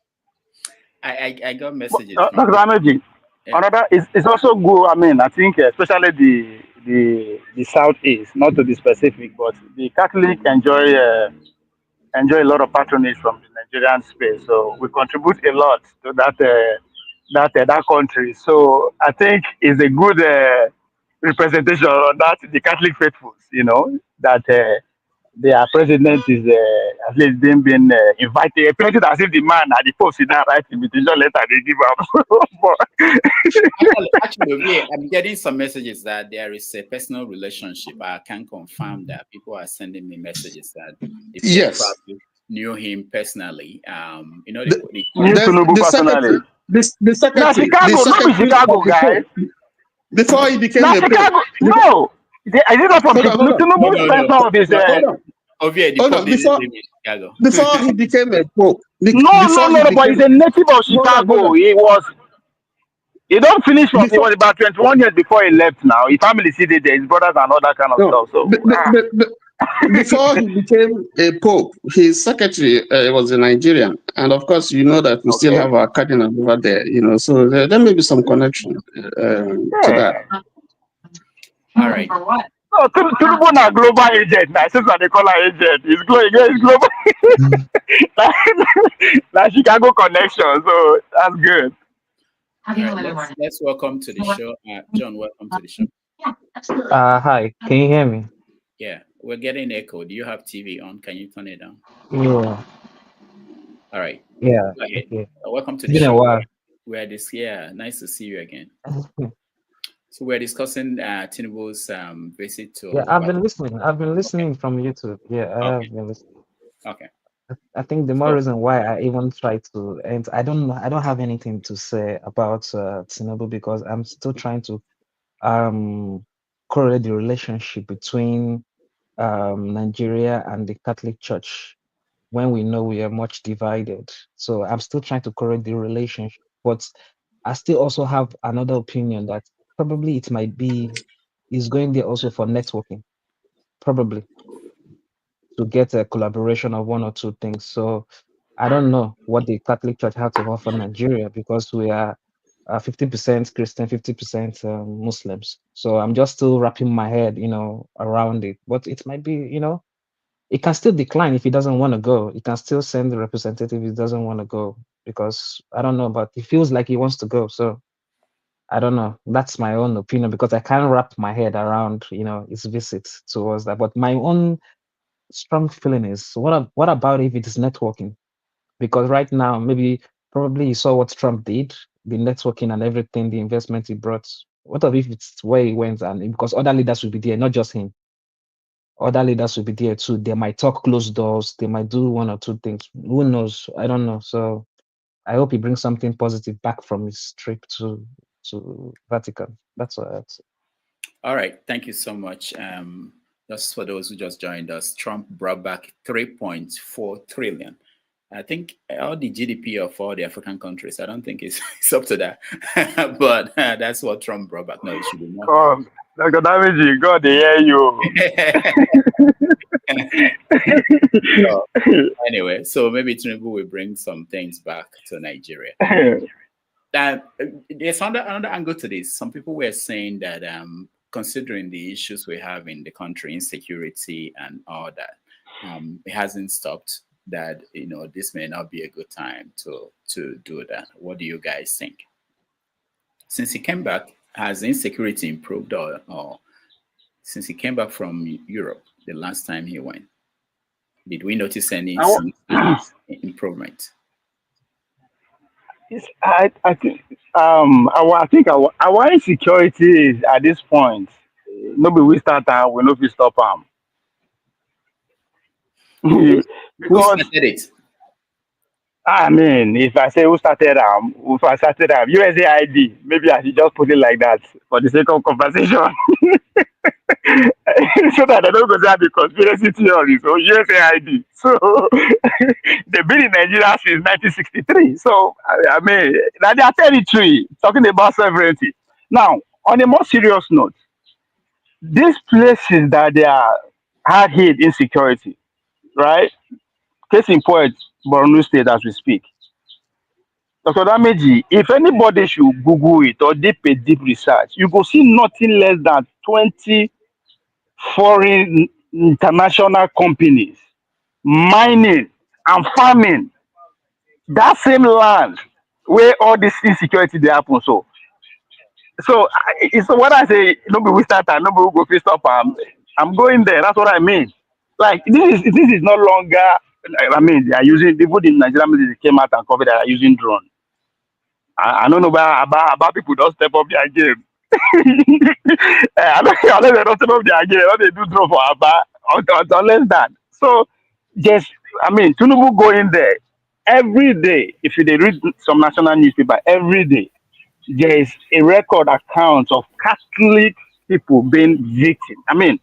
I got messages. Dr. Ameji, another it's also good. I mean, I think especially the Southeast, not to be specific, but the Catholic enjoy a lot of patronage from the Nigerian space. So we contribute a lot to that country. So I think it's a good representation of that the Catholic faithfuls. That their president is at least being invited, painted as if the man at the post in that right invitation letter they give up. actually, I'm getting some messages that there is a personal relationship. I can confirm that people are sending me messages that yes, probably knew him personally. The secretary, Chicago guy. Before he became a Chicago. No. I did not from before he became a pope. No, but he's a native of Chicago. He don't finish from he was about 21 years before he left now. His family seated there, his brothers and all that kind of stuff. So before he became a pope, his secretary was a Nigerian. And of course, you know that we still have our cardinal over there, so there may be some connection to that. All right. No, Tinubu na global agent. Now, since they call her agent, he's global. Like Chicago connection, so that's good. Right, let's welcome to the show. John, welcome to the show. Hi, can you hear me? Yeah, we're getting echo. Do you have TV on? Can you turn it down? Yeah. All right. Yeah. Okay. Welcome to the It's been show. a while. Nice to see you again. So we're discussing Tinubu's visit to. Yeah, I've been listening from YouTube. Yeah, I have been listening. Okay. I think the more reason why I even try to, and I don't have anything to say about Tinubu because I'm still trying to um correlate the relationship between Nigeria and the Catholic Church when we know we are much divided. So I'm still trying to correct the relationship, but I still also have another opinion that probably it might be is going there also for networking, probably to get a collaboration of one or two things. So I don't know what the Catholic Church has to offer Nigeria because we are 50% Christian, 50% Muslims. So I'm just still wrapping my head, around it. But it might be, it can still decline if he doesn't want to go. He can still send the representative if he doesn't want to go because I don't know, but he feels like he wants to go. So I don't know. That's my own opinion because I can't wrap my head around, his visit towards that. But my own strong feeling is what about if it is networking? Because right now, probably you saw what Trump did, the networking and everything, the investment he brought. What if it's where he went and because other leaders will be there, not just him. Other leaders will be there too. They might talk closed doors. They might do one or two things. Who knows? I don't know. So I hope he brings something positive back from his trip to Vatican. That's what I'd say. All right. Thank you so much. Just for those who just joined us, Trump brought back 3.4 trillion. I think all the GDP of all the African countries, I don't think it's up to that. But that's what Trump brought back. No, it should be more. Oh, Dr. Damage, God, they hear you. So, anyway, so maybe Tinubu will bring some things back to Nigeria. That there's another angle to this. Some people were saying that considering the issues we have in the country, insecurity and all that, it hasn't stopped. That this may not be a good time to do that. What do you guys think? Since he came back, has insecurity improved or since he came back from Europe the last time he went? Did we notice any improvement? I think our insecurity is at this point. Nobody will start and we no fit stop them. Who started it? I mean, if I say if I started USAID, maybe I should just put it like that for the sake of conversation. So that I don't go down the conspiracy theory. So USAID. So they've been in Nigeria since 1963. So I mean, that they are territory talking about sovereignty. Now, on a more serious note, these places that they are hard hit insecurity, right? Case in point, Borno State as we speak. Dr. Dameji, if anybody should Google it or deep a deep research, you go see nothing less than 20 foreign international companies mining and farming that same land where all this insecurity they happen. So it's what I say. Nobody will start and nobody will go stop. I'm going there. That's what I mean. Like this is no longer. I mean, they are using people in Nigeria. They came out and covered. They are using drone. I don't know about people don't step up their game. I don't they don't step up their game. They do drone for Abba unless that. So just I mean, Tinubu going there every day. If you read some national newspaper every day, there is a record account of Catholic people being victim. I mean,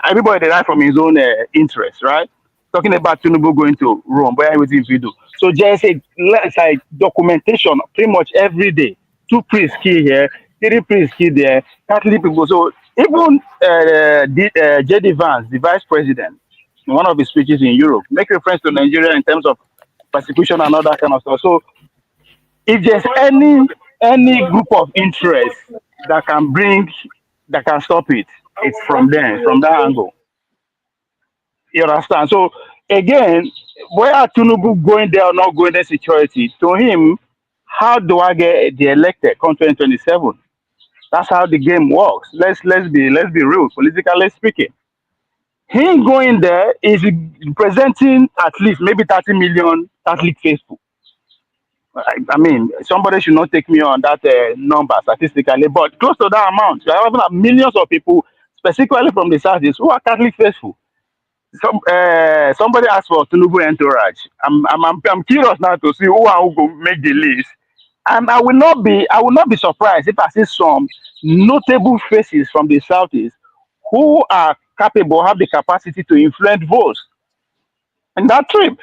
everybody derive from his own interest, right? Talking about Tinubu going to Rome, where everything we do. So there's it's like documentation pretty much every day. 2 priests key here, 3 priests key there, Catholic people. So even J.D. Vance, the vice president, in one of his speeches in Europe, make reference to Nigeria in terms of persecution and all that kind of stuff. So if there's any group of interest that can stop it, it's from there, from that angle. You understand? So again, whether Tinubu going there or not going there, security to him, how do I get the elected come 2027? That's how the game works. Let's be real, politically speaking. Him going there is presenting at least maybe 30 million Catholic faithful. I mean, somebody should not take me on that number statistically, but close to that amount. You are having millions of people, specifically from the southeast, who are Catholic faithful. Somebody asked for Tinubu entourage. I'm curious now to see who will make the list. And I will not be surprised if I see some notable faces from the southeast who are capable, have the capacity to influence votes in that trip.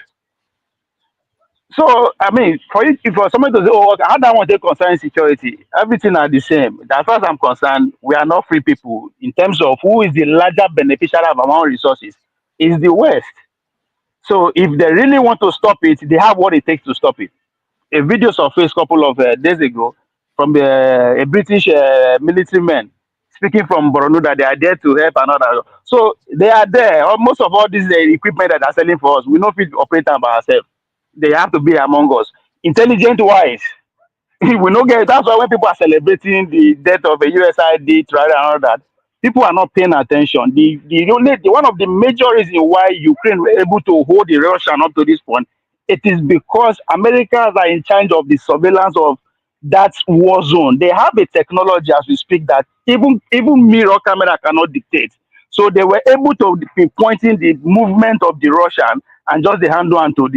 So I mean, for somebody to say, "Oh, okay, how that one take concern security?" Everything are the same. As far as I'm concerned, we are not free people in terms of who is the larger beneficiary of our own resources. Is the West. So if they really want to stop it, they have what it takes to stop it. A video surfaced a couple of days ago from a British military man speaking from Borno that they are there to help another. So they are there. Most of all this equipment that they are selling for us, we don't fit operate them by ourselves. They have to be among us. Intelligent wise, we no get. That's why when people are celebrating the death of a USID trial and all that, people are not paying attention. One of the major reasons why Ukraine were able to hold the Russian up to this point, it is because Americans are in charge of the surveillance of that war zone. They have a technology as we speak that even mirror camera cannot dictate. So they were able to be pointing the movement of the Russian and just the hand on to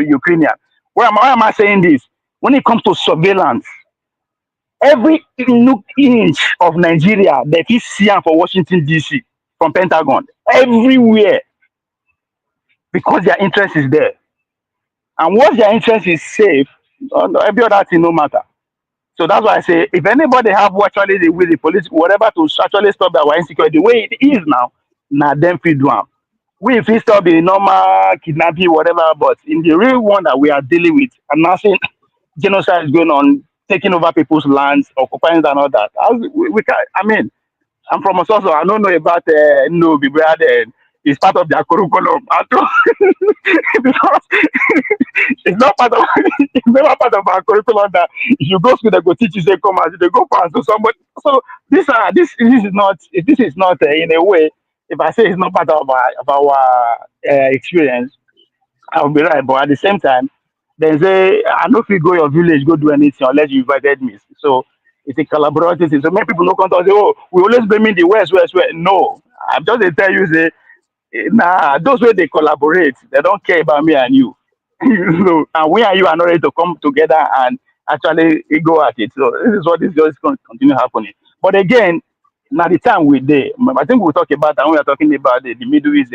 Ukrainian. Why am I saying this? When it comes to surveillance, every inch of Nigeria, they can see am for Washington DC from Pentagon everywhere because their interest is there. And once their interest is safe, every other thing no matter. So that's why I say if anybody have actually the with the police, whatever to actually stop our insecurity the way it is now them fit do am. We fit stop the normal kidnapping, whatever, but in the real one that we are dealing with, and nothing genocide is going on, taking over people's lands, occupying and all that. We can, I mean, I'm from Ososo. I don't know about no, but it's part of their curriculum. Because it's not part of it's never part of our curriculum that if you go school they go teach you say come as they go pass to somebody. So this is not in a way. If I say it's not part of our experience, I will be right. But at the same time, they say I know if you go your village, go do anything unless you invited me. So it's a collaborative thing. So many people don't come to say, oh, we always blame in the West. No, I'm just dey tell you say, nah, those way they collaborate, they don't care about me and you. You know, and we and you are not ready to come together and actually go at it. So this is what is just going to continue happening. But again, now the time we there, I think we'll talk about that when we are talking about the Middle East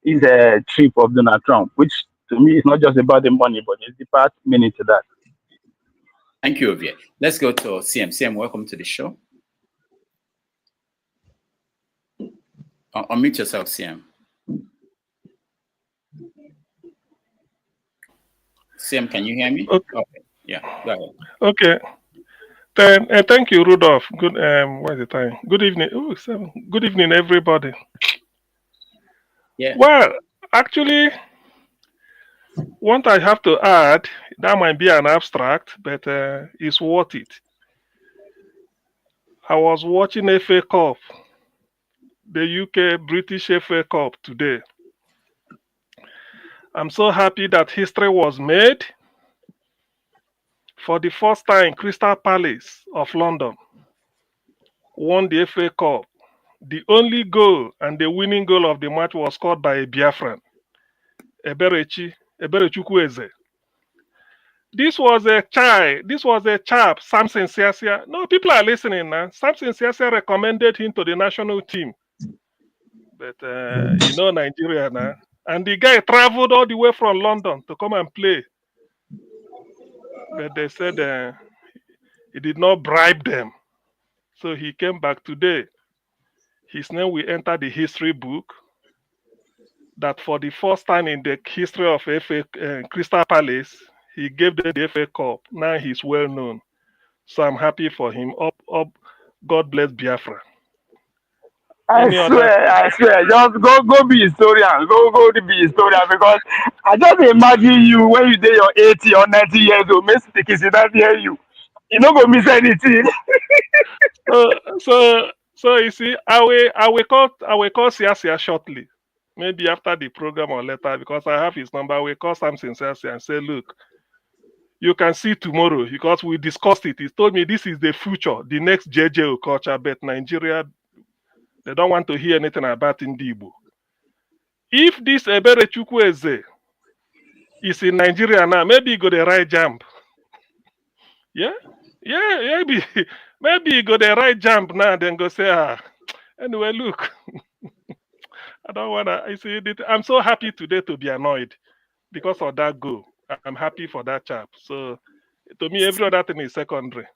is a trip of Donald Trump, which to me is not just about the money, but it's the part meaning to that. Thank you, Ovie. Let's go to CM. CM, welcome to the show. Unmute yourself, CM. CM, can you hear me? Okay. Yeah, go ahead. Okay. Then thank you, Rudolph. Good. What is the time? Good evening. Oh, 7. Good evening, everybody. Yeah. Well, actually, what I have to add, that might be an abstract, but it's worth it. I was watching FA Cup, the UK British FA Cup today. I'm so happy that history was made. For the first time, Crystal Palace of London won the FA Cup. The only goal and the winning goal of the match was scored by a Biafran, Eberechukwu. This was a chap, Samson Siasia. No, people are listening now. Samson Siasia recommended him to the national team. But you know Nigeria now. And the guy traveled all the way from London to come and play. But they said he did not bribe them. So he came back today. His name will enter the history book. That for the first time in the history of Crystal Palace, he gave them the FA Cup. Now he's well known. So I'm happy for him. Up. God bless Biafra. I swear, just go be historian. Go be historian because I just imagine you when you did your 80 or 90 years old, Miss Sticky, that hear you. You not gonna miss anything. So you see, I will call Siasia shortly. Maybe after the program or later, because I have his number. I will call Samson Siasia and say, look, you can see tomorrow because we discussed it. He told me this is the future, the next JJ culture, but Nigeria, they don't want to hear anything about Ndibo. if this Ebere Chukwueze is in Nigeria now, maybe he go the right JAMB. Yeah, yeah, maybe he go the right JAMB now, then go say, anyway, look, I don't wanna. I see it. I'm so happy today to be annoyed because of that goal. I'm happy for that chap. So to me, every other thing is secondary.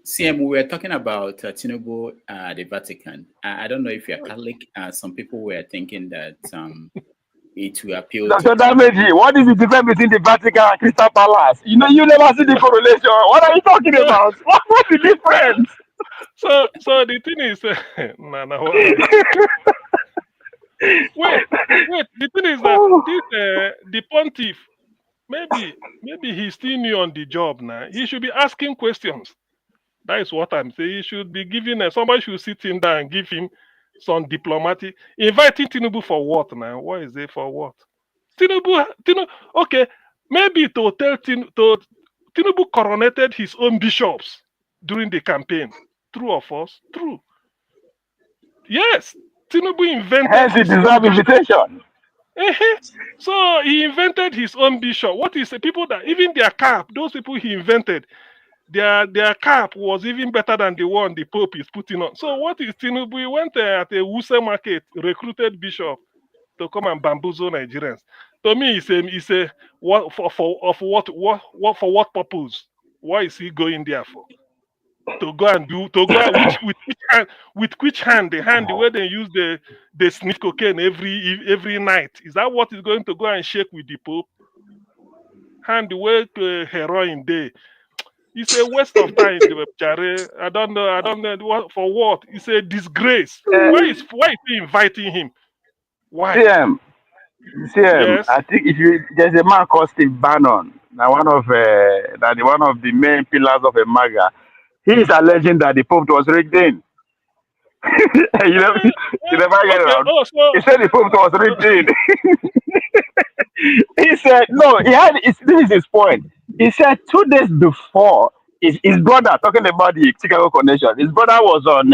CM, we were talking about Tinubu, the Vatican. I don't know if you're Catholic. Some people were thinking that it will appeal Dr. to. Dameji, what is the difference between the Vatican and Crystal Palace? You know, you never see the correlation. What are you talking about? What's the difference? So the thing is, wait. The thing is that this the pontiff, maybe he's still new on the job now. He should be asking questions. That is what I'm saying. He should be giving somebody should sit him down and give him some diplomatic. Inviting Tinubu for what now? What is it for what? Tinubu. Okay, maybe to tell Tinubu coronated his own bishops during the campaign. True or false? True. Yes, Tinubu invented. Hence, he deserves invitation. So he invented his own bishop. What is the people that even their cap? Those people he invented. Their cap was even better than the one the Pope is putting on. So what is Tinubu? He went at a Wuse market, recruited bishop to come and bamboozle Nigerians. To me, it's a what for what purpose? Why is he going there for? To go and with which hand? The hand the way they use the sniff cocaine every night. Is that what he's going to go and shake with the Pope? Hand the way heroin day. It's a waste of time, Jare. I don't know for what. It's a disgrace. Why is he inviting him? Why? CM, Yes. I think there's a man called Steve Bannon, now one of the main pillars of a MAGA. He is alleging that the Pope was rigged in. you never get around. He said the Pope was rigged in. He said no. This is his point. He said 2 days before his brother, talking about the Chicago connection, his brother was on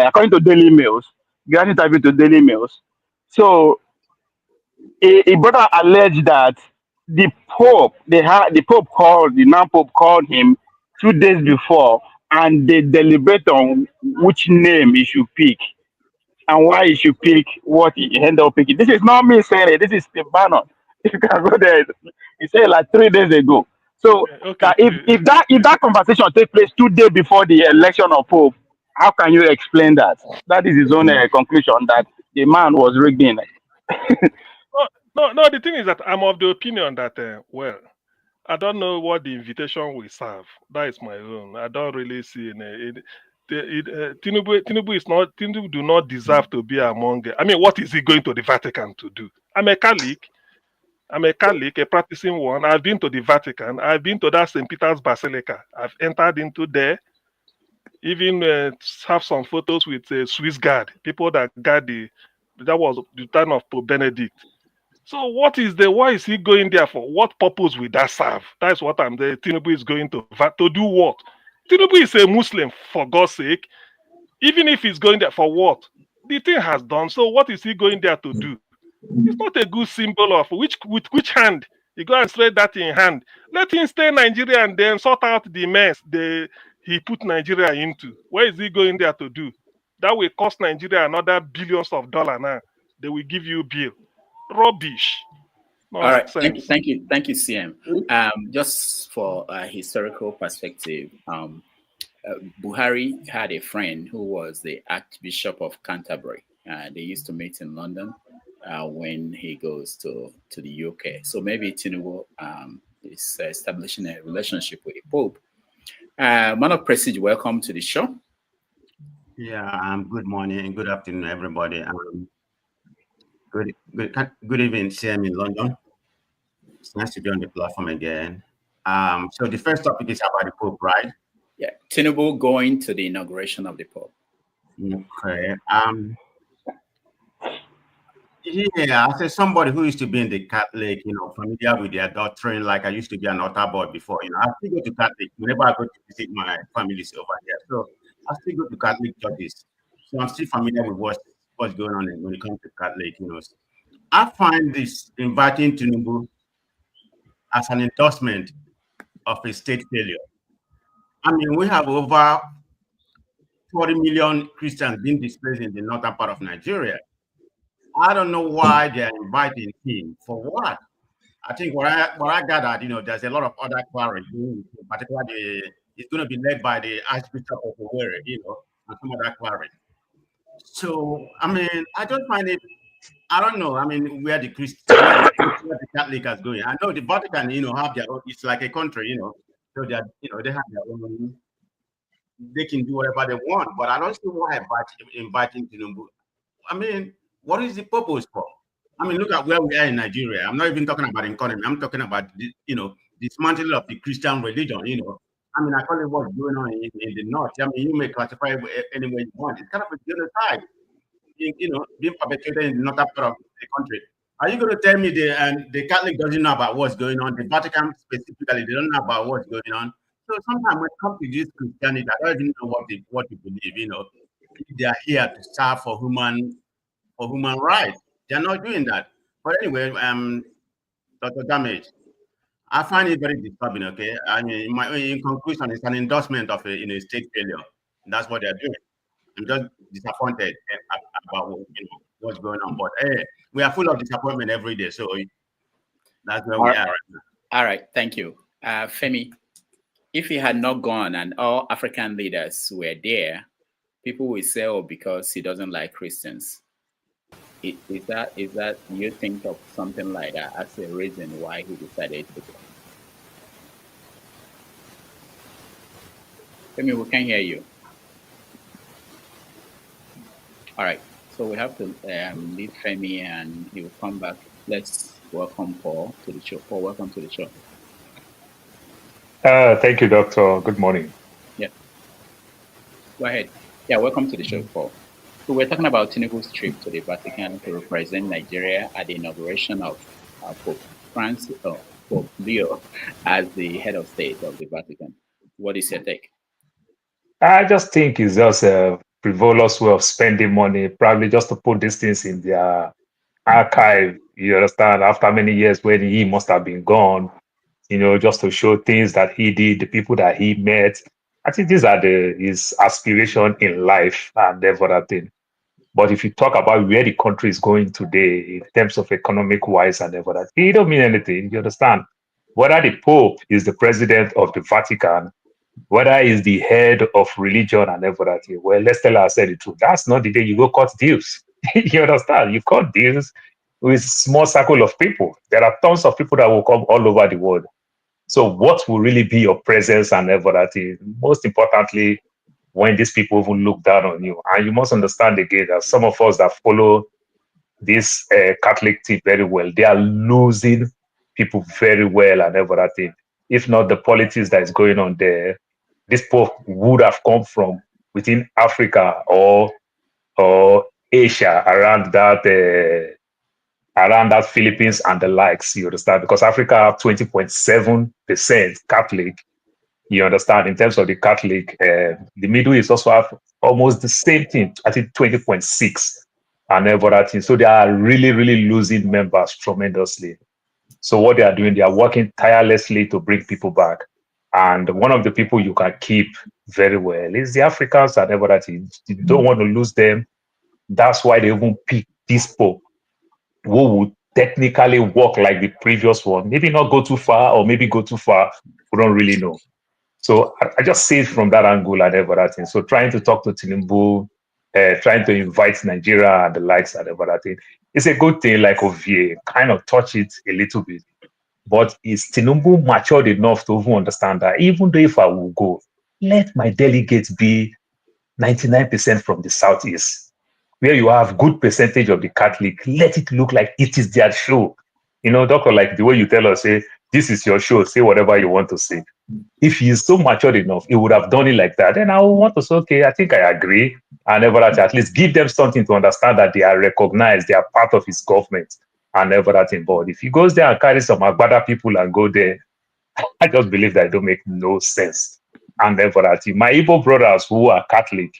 according to Daily Mails, granted interview to Daily Mails. So a brother alleged that the Pope, the non-Pope called him 2 days before, and they deliberate on which name he should pick and why he should pick what he ended up picking. This is not me saying it. This is Steve Bannon. You can go there. He said it like 3 days ago. So that if that conversation take place 2 days before the election of Pope, how can you explain that? That is his own conclusion that the man was rigged in. No. The thing is that I'm of the opinion that I don't know what the invitation will serve. That is my own. I don't really see Tinubu do not deserve to be among. I mean, what is he going to the Vatican to do? I'm a Catholic, a practicing one. I've been to the Vatican. I've been to that St. Peter's Basilica. I've entered into there. Even have some photos with Swiss guard, people that guard that was the time of Pope Benedict. So why is he going there for? What purpose will that serve? That's what I'm there. Tinubu is going to do what? Tinubu is a Muslim, for God's sake. Even if he's going there for what? The thing has done. So what is he going there to do? It's not a good symbol of with which hand? He go and straight that in hand. Let him stay in Nigeria and then sort out the mess he put Nigeria into. Where is he going there to do? That will cost Nigeria another billions of dollars now. They will give you a bill. Rubbish. All right. Thank you, CM. Just for a historical perspective, Buhari had a friend who was the Archbishop of Canterbury. They used to meet in London when he goes to the UK. So maybe Tinubu is establishing a relationship with the Pope. Man of Prestige, welcome to the show. Yeah, good morning and good afternoon, everybody. Good evening, CM in London. It's nice to be on the platform again. So the first topic is about the Pope, right? Yeah, Tinubu going to the inauguration of the Pope. Okay. Yeah, as somebody who used to be in the Catholic, familiar with their doctrine, like I used to be an altar boy before, I still go to Catholic whenever I go to visit my families over here. So I still go to Catholic churches. So I'm still familiar with what what's going on when it comes to Catholic. I find this inviting Tinubu as an endorsement of a state failure. I mean, we have over 40 million Christians being displaced in the northern part of Nigeria. I don't know why they're inviting him. For what? I think what I gathered, there's a lot of other quarries, particularly it's going to be led by the Archbishop of Owerri, and some other quarries. So, I mean, I just find it, I don't know, I mean, where the Catholic is going. I know the Vatican, have their own, it's like a country, so they have their own, they can do whatever they want, but I don't see why inviting Tinubu. I mean, what is the purpose for? I mean, look at where we are in Nigeria. I'm not even talking about economy. I'm talking about, dismantling of the Christian religion, I mean, I call it what's going on in the north. I mean, you may classify it any way you want. It's kind of a genocide, being perpetrated in the northern part of the country. Are you going to tell me the Catholic doesn't know about what's going on? The Vatican specifically, they don't know about what's going on. So sometimes when it comes to this Christianity, I don't even know what they believe. They are here to serve for human rights. They're not doing that. But anyway, Dr. Damage, I find it very disturbing. Okay, I mean, in conclusion, it's an endorsement of a state failure. That's what they're doing. I'm just disappointed about what's going on. But hey, we are full of disappointment every day. So that's where we are right now. All right, thank you, Femi. If he had not gone and all African leaders were there, people will say, "Oh, because he doesn't like Christians." Is that you think of something like that as a reason why he decided to go? Femi, we can hear you. All right, so we have to leave Femi and he will come back. Let's welcome Paul to the show. Paul, welcome to the show. Thank you, Doctor. Good morning. Yeah. Go ahead. Yeah, welcome to the show, Paul. So we're talking about Tinubu's trip to the Vatican to represent Nigeria at the inauguration of Pope Leo as the head of state of the Vatican. What is your take? I just think it's just a frivolous way of spending money, probably just to put these things in their archive. You understand? After many years when he must have been gone, just to show things that he did, the people that he met. I think these are his aspiration in life and everything. But if you talk about where the country is going today in terms of economic wise and everything, it don't mean anything. You understand? Whether the Pope is the president of the Vatican, whether he's the head of religion and everything, well, let's tell ourselves the truth. That's not the day you go cut deals. You understand? You cut deals with small circle of people. There are tons of people that will come all over the world. So what will really be your presence and everything? Most importantly, when these people even look down on you. And you must understand again that some of us that follow this Catholic thing very well, they are losing people very well and everything. If not the politics that is going on there, this Pope would have come from within Africa or Asia around that Philippines and the likes, you understand? Because Africa have 20.7% Catholic. You understand, in terms of the Catholic, the Middle East also have almost the same thing, I think 20.6 and everything. So they are really, really losing members tremendously. So what they are doing, they are working tirelessly to bring people back. And one of the people you can keep very well is the Africans and everything. You don't want to lose them. That's why they even pick this Pope, who would technically work like the previous one. Maybe not go too far or maybe go too far. We don't really know. So I just see it from that angle and everything. So trying to talk to Tinubu, trying to invite Nigeria and the likes and everything, it's a good thing, like Ovie, kind of touch it a little bit. But is Tinubu matured enough to even understand that even though if I will go, let my delegates be 99% from the Southeast, where you have good percentage of the Catholic, let it look like it is their show. Doctor, like the way you tell us, say, this is your show, say whatever you want to say. If he is so matured enough, he would have done it like that. Then I would want to say, okay, I think I agree. And at least give them something to understand that they are recognized, they are part of his government and everything. But if he goes there and carries some Agbada people and go there, I just believe that it don't make no sense. And everything. My Igbo brothers who are Catholic,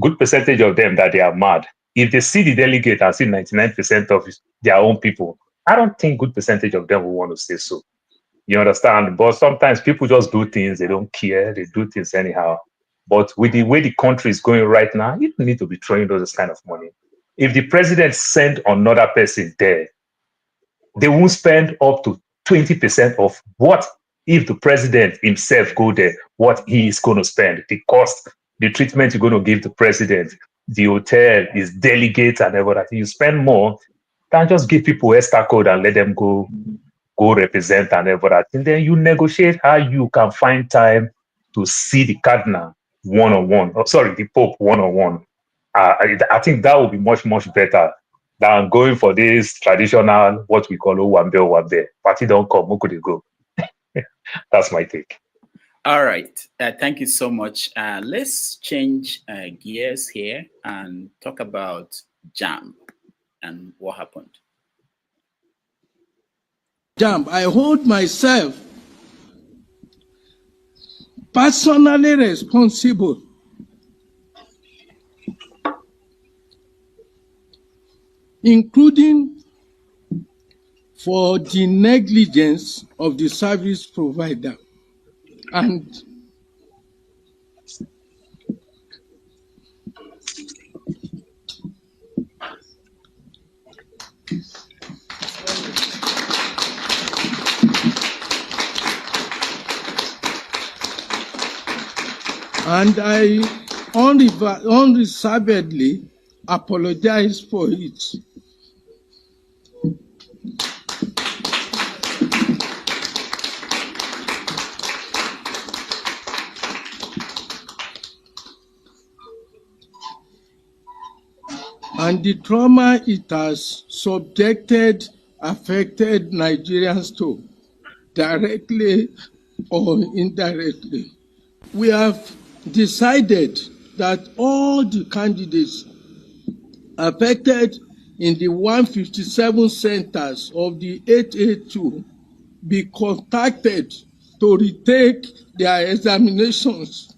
good percentage of them that they are mad. if they see the delegate and see 99% of their own people, I don't think good percentage of them will want to say so. You understand? But sometimes people just do things, they don't care, they do things anyhow. But with the way the country is going right now, you don't need to be throwing those kind of money. If the president sent another person there, they won't spend up to 20% of what if the president himself go there, what he is going to spend, the cost, the treatment you're going to give the president, the hotel, his delegates and everything. You spend more than just give people extra code and let them go represent and everything. Then you negotiate how you can find time to see the cardinal one-on-one. Oh, sorry, the Pope one-on-one. I think that would be much, much better than going for this traditional, what we call Owambe. Party don't come, who could it go? That's my take. All right. Thank you so much. Let's change gears here and talk about JAMB and what happened. JAMB, I hold myself personally responsible including for the negligence of the service provider and I unreservedly apologize for it. And the trauma it has affected Nigerians to, directly or indirectly. We have decided that all the candidates affected in the 157 centers of the 882 be contacted to retake their examinations.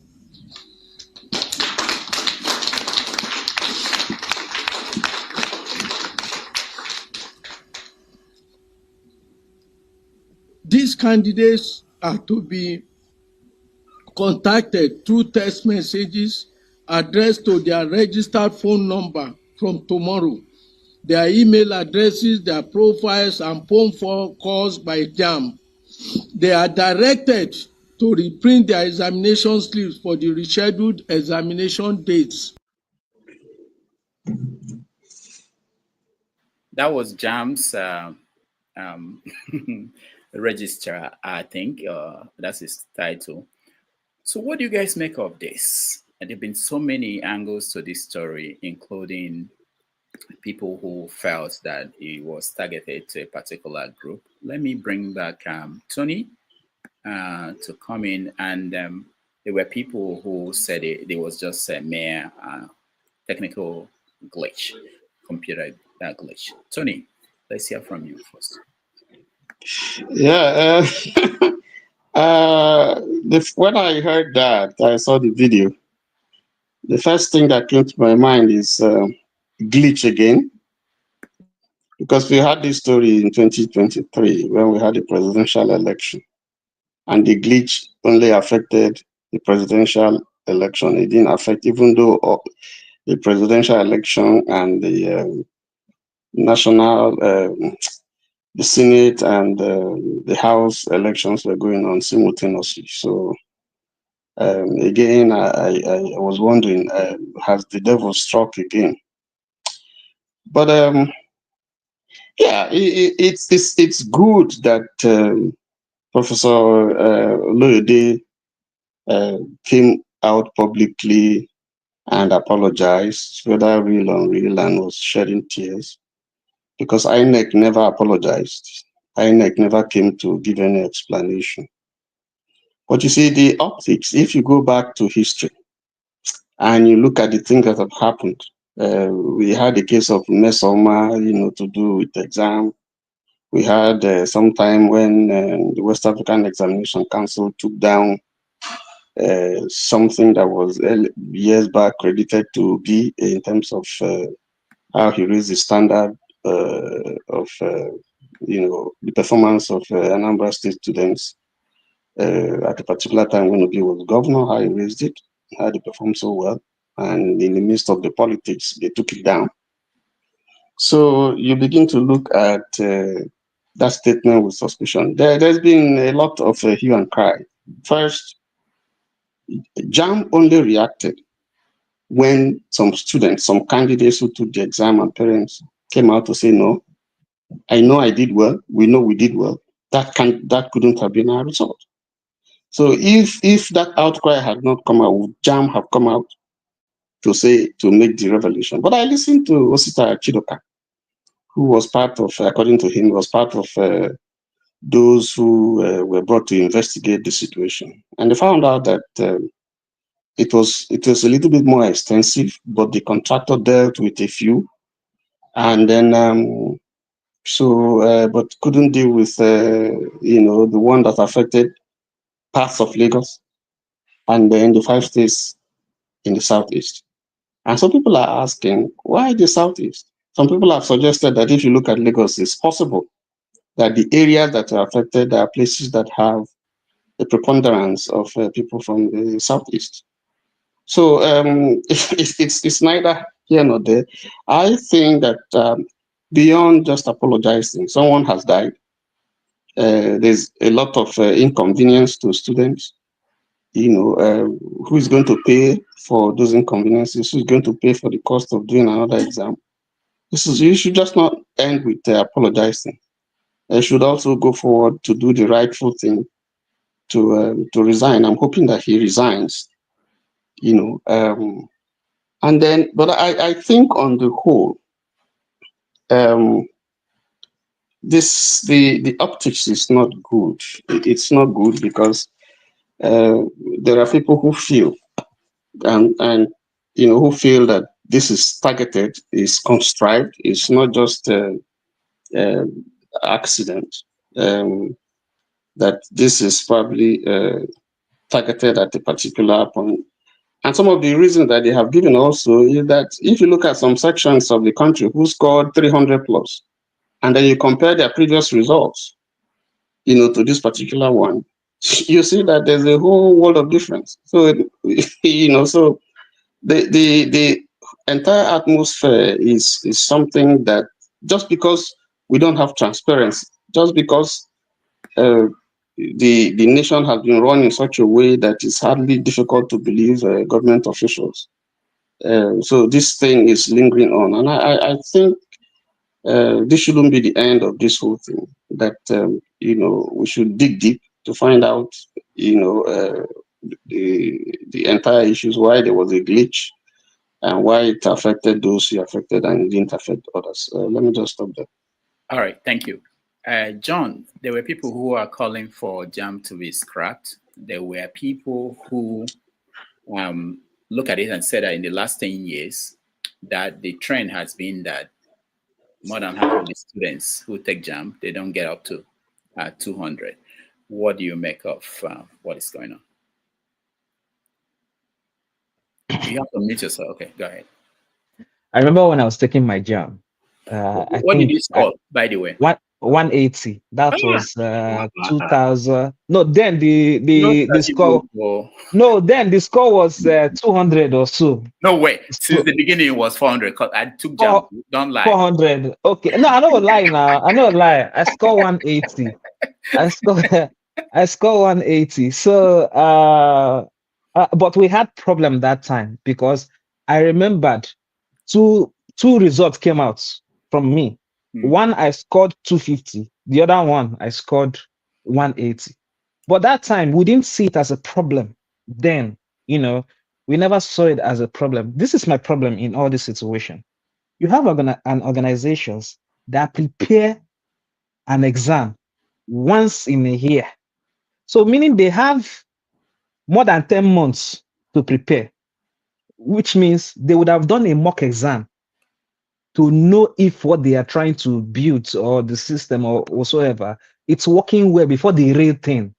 These candidates are to be contacted through text messages addressed to their registered phone number from tomorrow, their email addresses, their profiles, and phone calls by JAMB. They are directed to reprint their examination slips for the rescheduled examination dates. That was JAMB's registrar, I think. That's his title. So what do you guys make of this? And there have been so many angles to this story, including people who felt that it was targeted to a particular group. Let me bring back Tony to come in. And there were people who said it was just a mere technical glitch, computer glitch. Tony, let's hear from you first. Yeah. When I heard that, I saw the video. The first thing that came to my mind is glitch again, because we had this story in 2023 when we had the presidential election, and the glitch only affected the presidential election. It didn't affect, even though the presidential election and the national, the Senate and the House elections were going on simultaneously. So again, I was wondering, has the devil struck again? But yeah, it's good that Professor Loyode came out publicly and apologized, whether real or unreal, and was shedding tears, because INEC never apologized. INEC never came to give any explanation. But you see, the optics, if you go back to history and you look at the things that have happened, we had a case of Mesoma, to do with the exam. We had some time when the West African Examination Council took down something that was years back credited to be in terms of how he raised the standard of the performance of Anambra State students at a particular time when Obi was governor, how he raised it, how they performed so well. And in the midst of the politics, they took it down. So you begin to look at that statement with suspicion. There's been a lot of hue and cry. First, JAMB only reacted when some students, some candidates who took the exam and parents came out to say, no, I know I did well, we know we did well. That couldn't have been our result. So if that outcry had not come out, would JAMB have come out to make the revelation? But I listened to Osita Chidoka, who was part of, according to him, was part of those who were brought to investigate the situation. And they found out that it was a little bit more extensive, but the contractor dealt with a few, and then but couldn't deal with the one that affected parts of Lagos and then the 5 states in the southeast. And some people are asking, why the southeast? Some people have suggested that if you look at Lagos, it's possible that the areas that are affected are places that have the preponderance of people from the southeast. So it's neither here nor there. I think that beyond just apologizing, someone has died. There's a lot of inconvenience to students. Who is going to pay for those inconveniences? Who is going to pay for the cost of doing another exam? You should just not end with apologizing. You should also go forward to do the rightful thing to resign. I'm hoping that he resigns. And then, but I think on the whole, the optics is not good. It's not good because there are people who feel and who feel that this is targeted, is contrived, it's not just accident. That this is probably targeted at a particular point. And some of the reasons that they have given also is that if you look at some sections of the country who scored 300 plus, and then you compare their previous results, to this particular one, you see that there's a whole world of difference. So, so the entire atmosphere is something that just because we don't have transparency, just because the nation has been run in such a way that it's hardly difficult to believe government officials. So this thing is lingering on, and I think this shouldn't be the end of this whole thing. That we should dig deep to find out, the entire issues, why there was a glitch, and why it affected those who affected and it didn't affect others. Let me just stop there. All right, thank you. John, there were people who are calling for JAMB to be scrapped. There were people who look at it and said that in the last 10 years, that the trend has been that more than half of the students who take JAMB, they don't get up to 200. What do you make of what is going on? You have to mute yourself. Okay, go ahead. I remember when I was taking my JAMB. What did you score, by the way? 180. That was 2000. No, then the score. No, then the score was 200 or so. No way. Since the beginning, it was 400. I took JAMB. Don't lie. 400. Okay. No, I don't lie now. I don't lie. I score 180. I score 180. So, but we had problem that time because I remembered two results came out from me. One I scored 250, the other one I scored 180. But that time we didn't see it as a problem. Then, we never saw it as a problem. This is my problem in all this situation. You have an organizations that prepare an exam once in a year. So meaning they have more than 10 months to prepare, which means they would have done a mock exam to know if what they are trying to build or the system or whatsoever, it's working well before the real thing.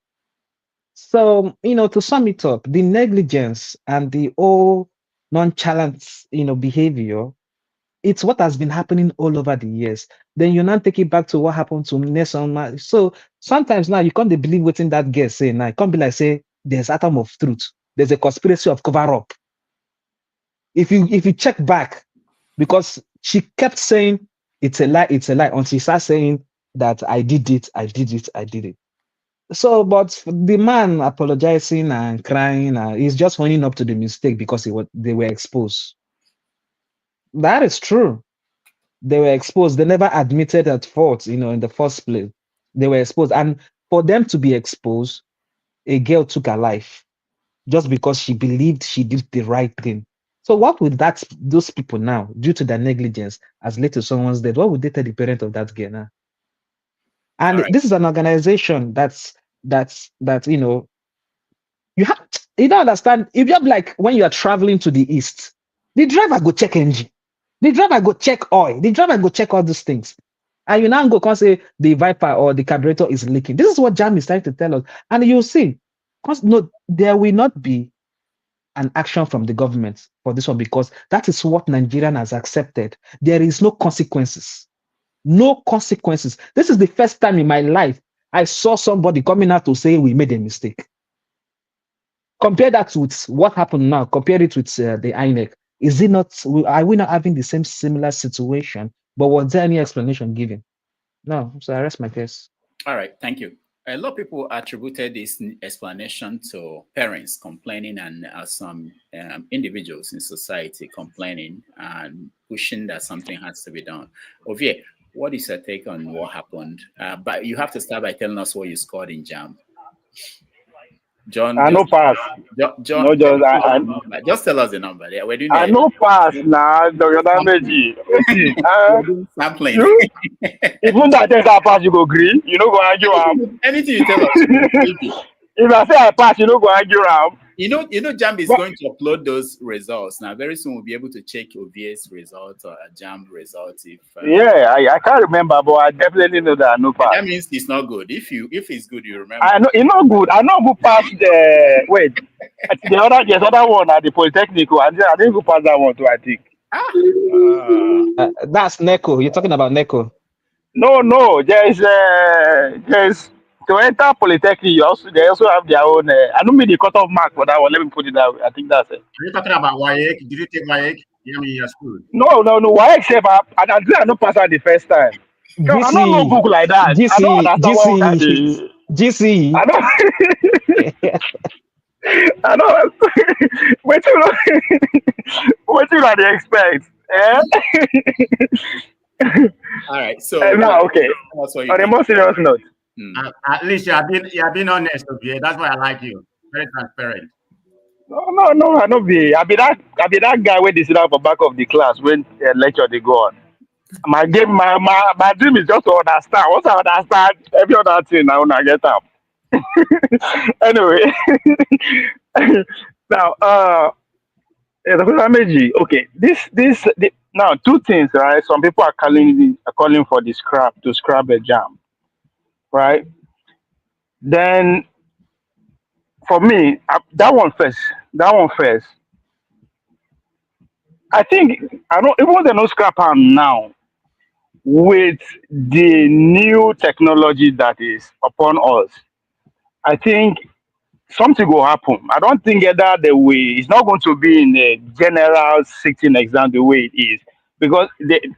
So, to sum it up, the negligence and the all nonchalant, behavior, it's what has been happening all over the years. Then you now take it back to what happened to Nelson Mandela. So sometimes now you can't believe what in that girl say. Now it can't be like say there's atom of truth. There's a conspiracy of cover up. If you check back, because she kept saying it's a lie until she started saying that I did it. So, but the man apologizing and crying, he's just owning up to the mistake because they were exposed. That is true. They were exposed. They never admitted at fault, in the first place. They were exposed. And for them to be exposed, a girl took her life just because she believed she did the right thing. So what would those people now, due to their negligence, as late as someone's dead, what would they tell the parent of that girl now? And this is an organization you don't understand. If you're like when you are traveling to the east, the driver go check engine, the driver go check oil, the driver go check all these things. And you now go say the Viper or the carburetor is leaking. This is what JAMB is trying to tell us. And you'll see, because there will not be an action from the government for this one, because that is what Nigerian has accepted. There is no consequences. No consequences. This is the first time in my life I saw somebody coming out to say we made a mistake. Compare that with what happened now. Compare it with the INEC. Is it not? Are we not having the same similar situation? But was there any explanation given? No. So I rest my case. All right. Thank you. A lot of people attributed this explanation to parents complaining and some individuals in society complaining and pushing that something has to be done. Ovie, what is your take on what happened? But you have to start by telling us what you scored in JAMB. John, I no pass. John, no, just tell us the number. Yeah, we're doing. I no pass now. Dr. Dameji. Sampling. Even that test I pass, you go green. You know go argue. Anything you tell us. If I say I pass, you know go argue. You know, JAMB is going to upload those results now. Very soon we'll be able to check Ovie's results or JAMB results. If I can't remember, but I definitely know that I no pass. That means it's not good. If it's good, you remember. I know it's not good. I know who passed the there's other one at the Polytechnic. I didn't go pass that one too, I think. That's NECO. You're talking about NECO. No. There's to enter Polytechnic, they also have their own. I don't mean the cutoff mark for that one. Let me put it that way. I think that's it. Are you talking about Wike? Did you take Wike? In your school? No. Wike said I don't pass out the first time. No, I don't know book like that. GC. I know. What do they expect? All right. So now, okay. On a more serious note. At least you have been honest, okay? That's why I like you. Very transparent. No, I don't be. I be that guy where they sit down for back of the class when lecture they go on. My dream is just to understand. Once I understand every other thing, I wanna get up. Anyway, now okay. This now two things, right? Some people are calling for the scrap a JAMB. Right, then for me, that one first. I think I don't even they no scrap am now with the new technology that is upon us. I think something will happen. I don't think that the way it's not going to be in a general sitting exam the way it is, because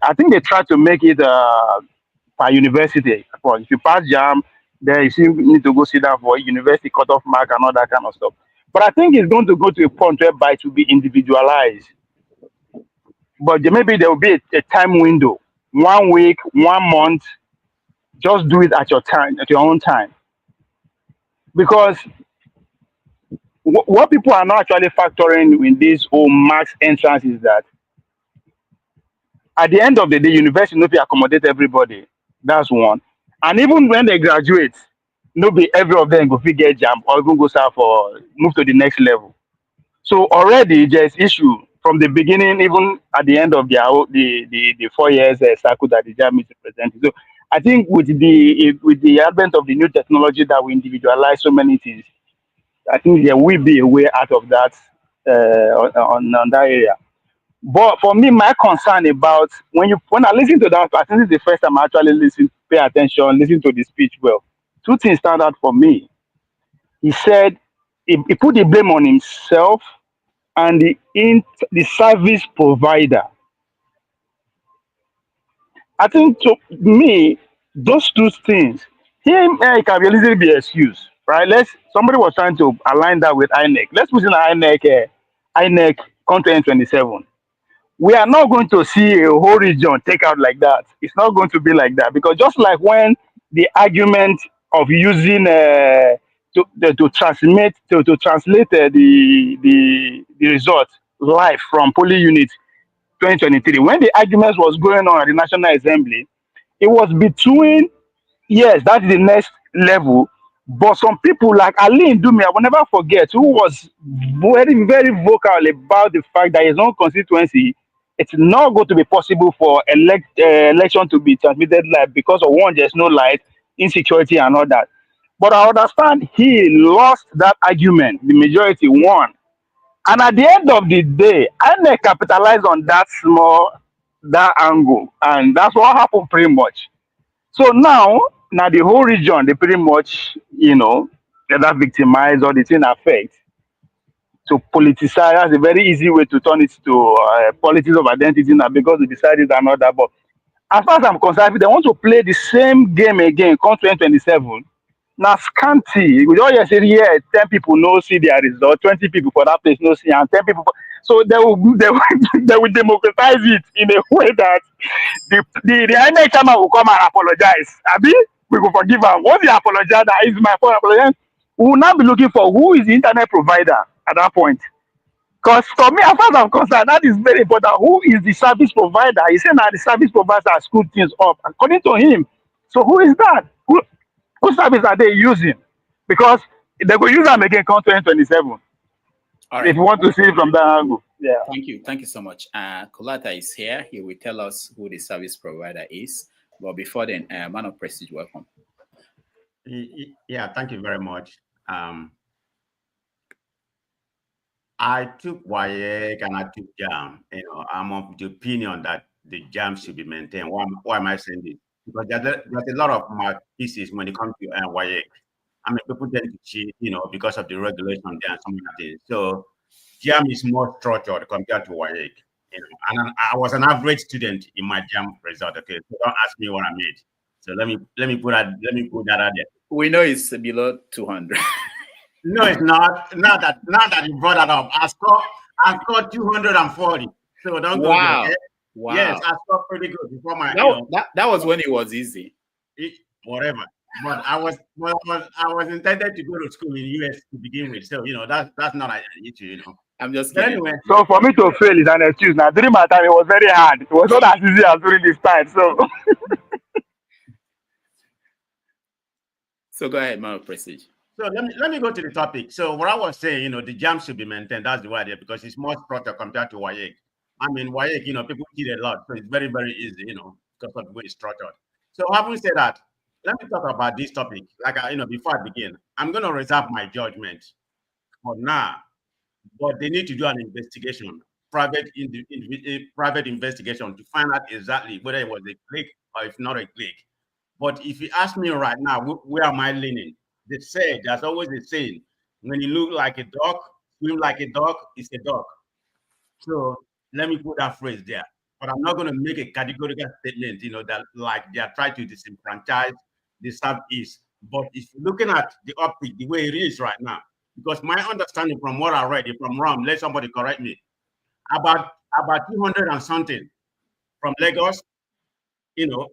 I think they try to make it per university. Of course, if you pass JAMB, then you still need to go sit down for university cutoff mark and all that kind of stuff. But I think it's going to go to a point whereby it will be individualized. But maybe there will be a time window, 1 week, 1 month. Just do it at your time, at your own time. Because what people are not actually factoring in this whole max entrance is that at the end of the day, university not be accommodate everybody. That's one. And even when they graduate, not be every of them go get JAMB or even go start for move to the next level. So already there's issue from the beginning, even at the end of the 4 years cycle that the JAMB is representing. So I think with the advent of the new technology that we individualize so many things, I think there will be a way out of that on that area. But for me, my concern about when I listen to that, I think it's the first time I actually pay attention, listen to the speech. Well, two things stand out for me. He said he put the blame on himself and the service provider. I think to me, those two things, him can really be excused, right? Somebody was trying to align that with INEC. Let's put in INEC content 27. We are not going to see a whole region take out like that. It's not going to be like that because just like when the argument of using to translate the result live from polling unit 2023, when the arguments was going on at the National Assembly, it was between, yes, that's the next level. But some people like Ali Ndumi, I will never forget, who was very, very vocal about the fact that his own constituency, it's not going to be possible for election to be transmitted live because of one, there's no light, insecurity and all that. But I understand he lost that argument. The majority won. And at the end of the day, I capitalized on that angle. And that's what happened pretty much. So now the whole region, they pretty much, either victimize or the thing affect. To politicize, that's a very easy way to turn it to politics of identity now because they decided another. But as far as I'm concerned, if they want to play the same game again, come 2027, now scanty. We don't just say, yeah, 10 people no see their result, 20 people for that place no see, and 10 people. So they will they will democratize it in a way that the INEC chairman will come and apologize. Abi, we will forgive him. Once he apologize, that is my fault. Apologize. We will now be looking for who is the internet provider at that point. Because for me, as far as I'm concerned, that is very important. Who is the service provider? He said that the service provider screwed things up, according to him. So who is that? Whose service are they using? Because they will use them again come 2027. All right. If you want to see it from that angle. Yeah. Thank you so much. Kolata is here. He will tell us who the service provider is. But before then, man of prestige, welcome. Yeah, thank you very much. I took Wike and I took JAMB. I'm of the opinion that the JAMB should be maintained. Why am I saying this? Because there's a lot of my pieces when it comes to Wike. I mean, people tend to cheat, because of the regulation there and some of the things. So JAMB is more structured compared to Wike. And I was an average student in my JAMB result. Okay, so don't ask me what I made. So let me put that out there. We know it's below 200. No, it's not. Not that you brought that up. I scored 240. So don't go there. Okay? Wow. Yes, I scored pretty good before my. That was when it was easy. Whatever. But I was intended to go to school in the US to begin with. So that's not an issue. I'm just kidding. Anyway. So for me to fail is an excuse. Now during my time it was very hard. It was not as easy as during this time. So go ahead, man of prestige. So let me go to the topic. So what I was saying, the JAMB should be maintained. That's the idea because it's more structured compared to Wike. I mean, Wike, people cheat a lot, so it's very, very easy, because of the way it's structured. So having said that, let me talk about this topic. Like, before I begin, I'm going to reserve my judgment for now, but they need to do an investigation, private investigation to find out exactly whether it was a click or if not a click. But if you ask me right now, where am I leaning? They say, there's always a saying, when you look like a dog, swim like a dog, it's a dog. So let me put that phrase there. But I'm not going to make a categorical statement, that like they are trying to disenfranchise the Southeast. But if you're looking at the optic, the way it is right now, because my understanding from what I read, if I'm wrong, let somebody correct me, about 200 and something from Lagos, fell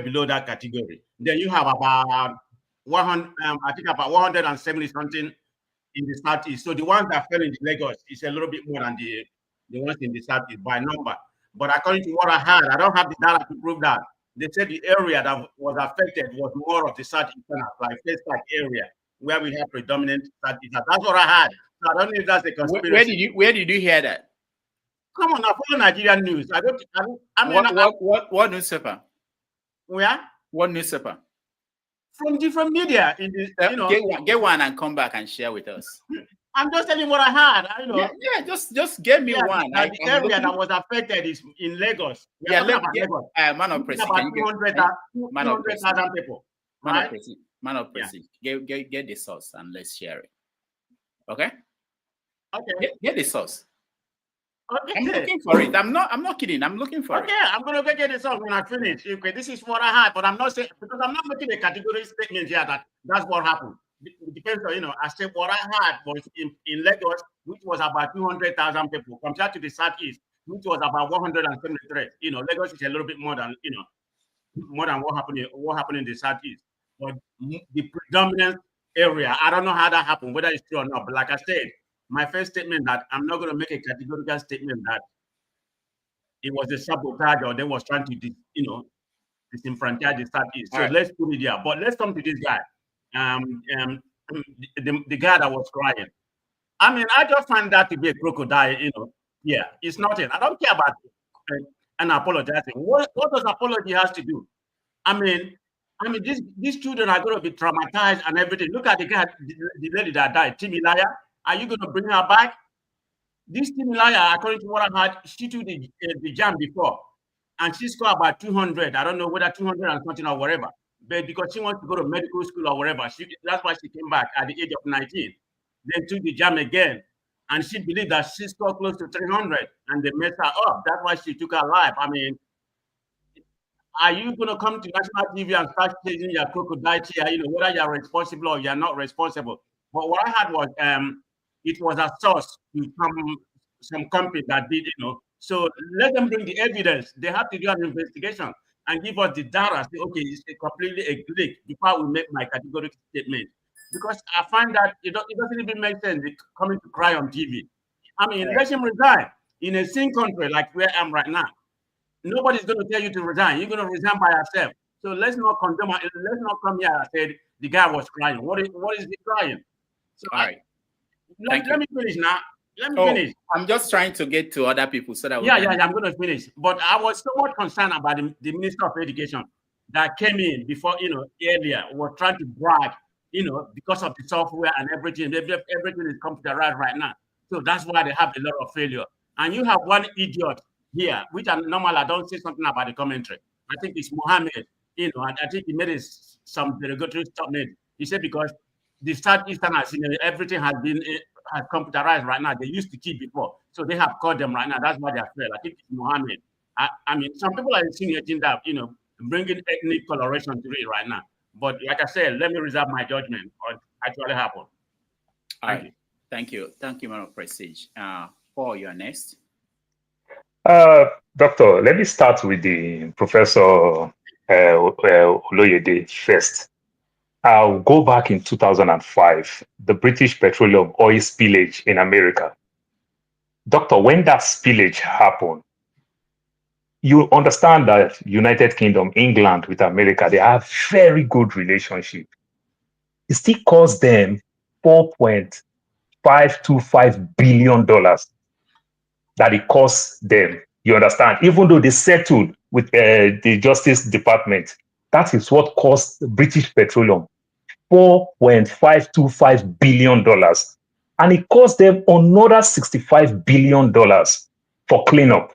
below that category. Then you have about 100, I think about 170 something in the Southeast. So the ones that fell in the Lagos is a little bit more than the ones in the Southeast by number. But according to what I heard, I don't have the data to prove that. They said the area that was affected was more of the Southeastern, like Face-like area, where we have predominant Southeast. That's what I heard. So I don't know if that's a conspiracy. Where did you hear that? Come on, I follow Nigerian news. What newspaper? Where? What newspaper? From different media. Get one and come back and share with us. I'm just telling what I had. I know. Yeah, just give me one. The area that was affected is in Lagos. We are talking about Lagos. Man of President, about 200,000 people. Right? Man of President, get the source and let's share it. Okay. Okay. Get the source. Okay. I'm looking for it. I'm not kidding. I'm looking for it. Okay, I'm gonna go get the source when I finish. Okay, this is what I had, but I'm not saying because I'm not making a category statement here that that's what happened. It depends on, I said what I had was in Lagos, which was about 200,000 people, compared to the Southeast, which was about 173. Lagos is a little bit more than what happened in the Southeast. But the predominant area, I don't know how that happened, whether it's true or not. But like I said, my first statement that I'm not going to make a categorical statement that it was a sabotage or they was trying to, disenfranchise the Southeast. So let's put it there. But let's come to this guy. The guy that was crying. I mean, I just find that to be a crocodile, Yeah, it's nothing. I don't care about and apologizing. What does apology has to do? I mean, these children are going to be traumatized and everything. Look at the guy, the lady that died, Timilaya. Are you going to bring her back? This Timilaya, according to what I heard, she took the JAMB before, and she scored about 200. I don't know whether 200 and something or whatever. But because she wants to go to medical school or whatever, that's why she came back at the age of 19. Then took the JAMB again. And she believed that she scored close to 300 and they messed her up. That's why she took her life. I mean, are you going to come to national TV and start chasing your crocodile chair, whether you're responsible or you're not responsible? But what I had was, it was a source to some company that did, So let them bring the evidence. They have to do an investigation and give us the data. Say, okay, it's completely a glitch before we make my categorical statement. Because I find that it doesn't even make sense coming to cry on TV. I mean, let him resign in a same country like where I am right now. Nobody's going to tell you to resign. You're going to resign by yourself. So let's not condemn. Let's not come here and say the guy was crying. What is he crying? So all right. Let me finish now. Let me finish. I'm just trying to get to other people so that I'm going to finish. But I was somewhat concerned about the Minister of Education that came in before, earlier, was trying to brag, because of the software and everything. Everything is computerized right now. So that's why they have a lot of failure. And you have one idiot here, which I don't say something about the commentary. I think it's Mohammed, and I think he made some derogatory statement. He said because the Southeasterners, everything has computerized right now. They used to keep before, so they have caught them right now. That's why they are failed. I think it's Mohammed. I mean, some people are insinuating that bringing ethnic coloration to it right now. But like I said, let me reserve my judgment on what actually happened. Thank you, man of Prestige. Paul, you are next. Doctor, let me start with the Professor Oloyede first. I'll go back in 2005, the British petroleum oil spillage in America. Doctor, when that spillage happened, you understand that United Kingdom, England with America, they have very good relationship. It still cost them $4.525 billion that it cost them. You understand? Even though they settled with the Justice Department, that is what cost British Petroleum $4.525 billion. And it cost them another $65 billion for cleanup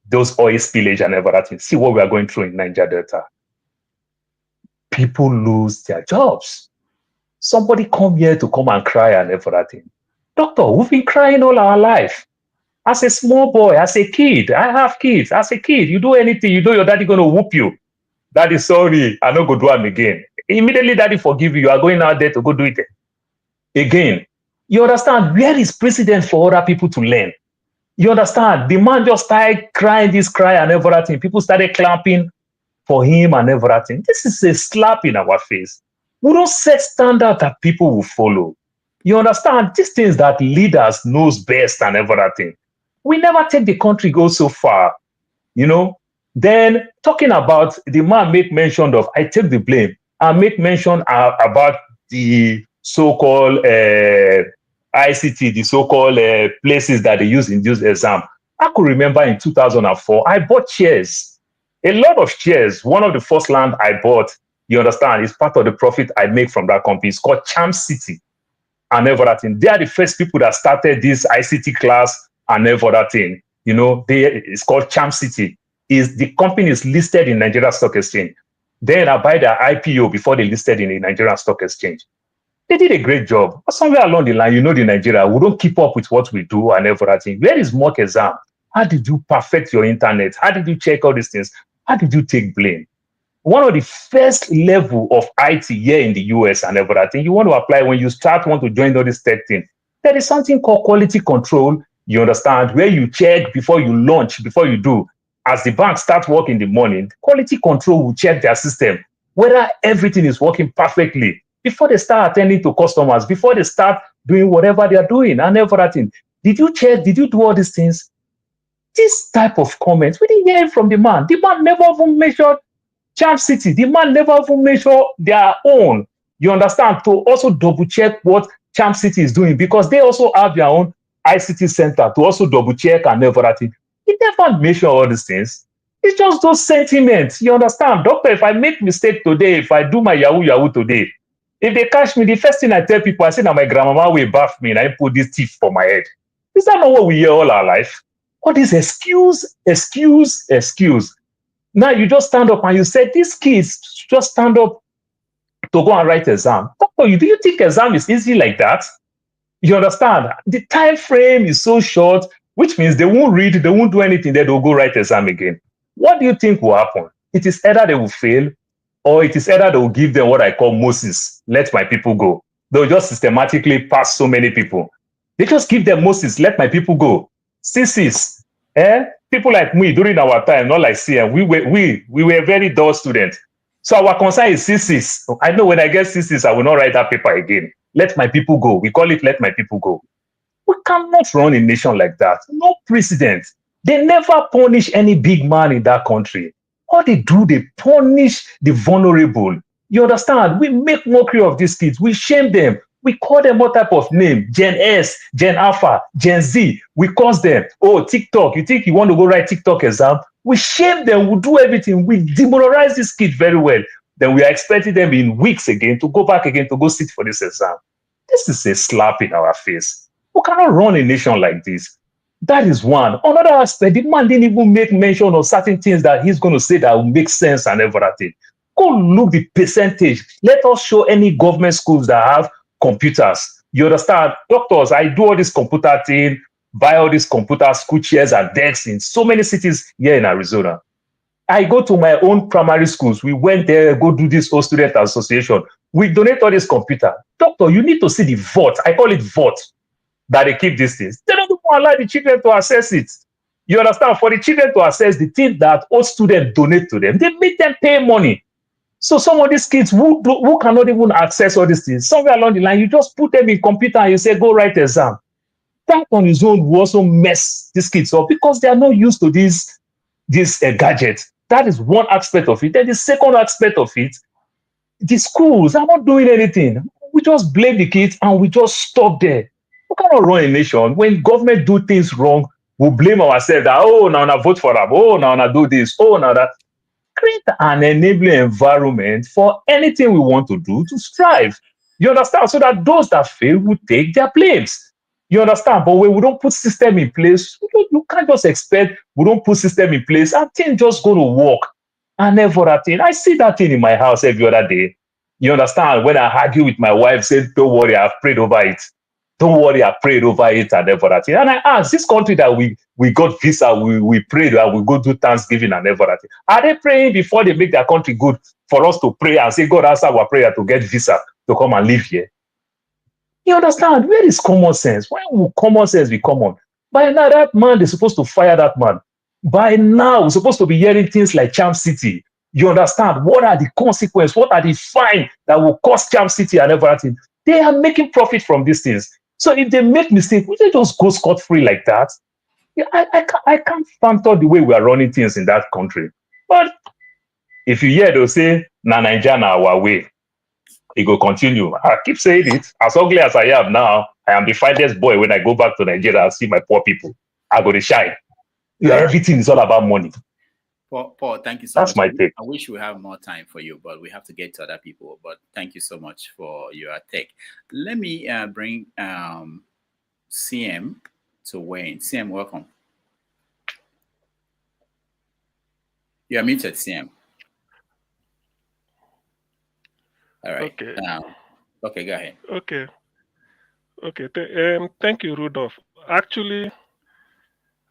those oil spillage and everything. See what we are going through in Niger Delta. People lose their jobs. Somebody come here to come and cry and everything. Doctor, we've been crying all our life. As a small boy, as a kid, I have kids. As a kid, you do anything, you know your daddy going to whoop you. Daddy, sorry, I don't go do them again. Immediately, daddy forgive you. You are going out there to go do it again. You understand? Where is precedent for other people to learn? You understand? The man just started crying this cry and everything. People started clapping for him and everything. This is a slap in our face. We don't set standard that people will follow. You understand? These things that leaders knows best and everything. We never take the country go so far, Then talking about the man make mention of, I take the blame. I make mention about the so-called ICT, the so-called places that they use in this exam. I could remember in 2004, I bought chairs, a lot of chairs. One of the first land I bought, you understand, is part of the profit I make from that company. It's called Champ City. and everything. They are the first people that started this ICT class and everything. You know, it's called JAMB City. The company is listed in Nigeria Stock Exchange. Then I buy their IPO before they listed in the Nigerian Stock Exchange. They did a great job. But somewhere along the line, you know, the Nigeria, we don't keep up with what we do and everything. Where is mock exam? How did you perfect your internet? How did you check all these things? How did you take blame? One of the first level of IT here in the US and everything, you want to apply when you want to join all this tech thing. There is something called quality control, you understand, where you check before you launch, before you do. As the bank starts work in the morning, quality control will check their system, whether everything is working perfectly before they start attending to customers, before they start doing whatever they are doing and everything. Did you check? Did you do all these things? This type of comments, we didn't hear it from the man. The man never even measured JAMB City. The man never even measured their own, you understand, to also double check what JAMB City is doing, because they also have their own ICT center to also double check and everything. He never measure all these things. It's just those sentiments, you understand? Doctor, if I make mistake today, if I do my yahoo today, if they catch me, the first thing I tell people, I say, now my grandmama will bath me and I put this teeth for my head. Is that not what we hear all our life? What is excuse? Now you just stand up and you say, these kids just stand up to go and write exam. Doctor, do you think exam is easy like that? You understand? The time frame is so short, which means they won't read, they won't do anything, they'll go write exam again. What do you think will happen? It is either they will fail, or it is either they will give them what I call Moses, let my people go. They'll just systematically pass so many people. They just give them Moses, let my people go. CCs, people like me during our time, not like CM, we were very dull students. So our concern is CCs. I know when I get CCs, I will not write that paper again. Let my people go. We call it let my people go. We cannot run a nation like that. No precedent. They never punish any big man in that country. All they do, they punish the vulnerable. You understand? We make mockery of these kids. We shame them. We call them all type of name. Gen S, Gen Alpha, Gen Z. We curse them. Oh, TikTok. You think you want to go write TikTok exam? We shame them. We do everything. We demoralize these kids very well. Then we are expecting them in weeks again to go back again to go sit for this exam. This is a slap in our face. We cannot run a nation like this. That is one. Another aspect, the man didn't even make mention of certain things that he's going to say that will make sense and everything. Go look the percentage. Let us show any government schools that have computers. You understand? Doctors, I do all this computer thing, buy all these computer school chairs and desks in so many cities here in Arizona. I go to my own primary schools. We went there, go do this whole student association. We donate all this computer. Doctor, you need to see the vote. I call it vote. That they keep these things. They don't even allow the children to access it. You understand? For the children to access the thing that all students donate to them, they make them pay money. So some of these kids who cannot even access all these things, somewhere along the line, you just put them in computer and you say, go write exam. That on its own will also mess these kids up because they are not used to this gadget. That is one aspect of it. Then the second aspect of it, the schools are not doing anything. We just blame the kids and we just stop there. We cannot run a nation. When government do things wrong, we blame ourselves that, oh, now I vote for them. Oh, now I do this. Oh, now that. Create an enabling environment for anything we want to do to strive. You understand? So that those that fail will take their blames. You understand? But when we don't put system in place, you can't just expect we don't put system in place and things just go to work. And never that thing. I see that thing in my house every other day. You understand? When I argue with my wife, say, don't worry, I've prayed over it. Don't worry, I prayed over it and everything. And I asked, this country that we got visa, we prayed and we go do Thanksgiving and everything. Are they praying before they make their country good for us to pray and say, God, answer our prayer to get visa to come and live here? You understand? Where is common sense? When will common sense be common? By now, that man, they're supposed to fire that man. By now, we're supposed to be hearing things like JAMB City. You understand? What are the consequences? What are the fines that will cost JAMB City and everything? They are making profit from these things. So if they make mistakes, will they just go scot-free like that? Yeah, I can't phantom the way we are running things in that country. But if you hear they'll say, na Nigeria na our way, it will continue. I keep saying it. As ugly as I am now, I am the finest boy when I go back to Nigeria and see my poor people. I go to shine. Yeah, everything is all about money. Paul, thank you so That's much. my take. I wish we have more time for you, but we have to get to other people. But thank you so much for your take. Let me bring CM to Wayne. CM, welcome. You are muted, CM. All right. Okay. Okay, go ahead. Okay. Okay. Thank you, Rudolph. Actually,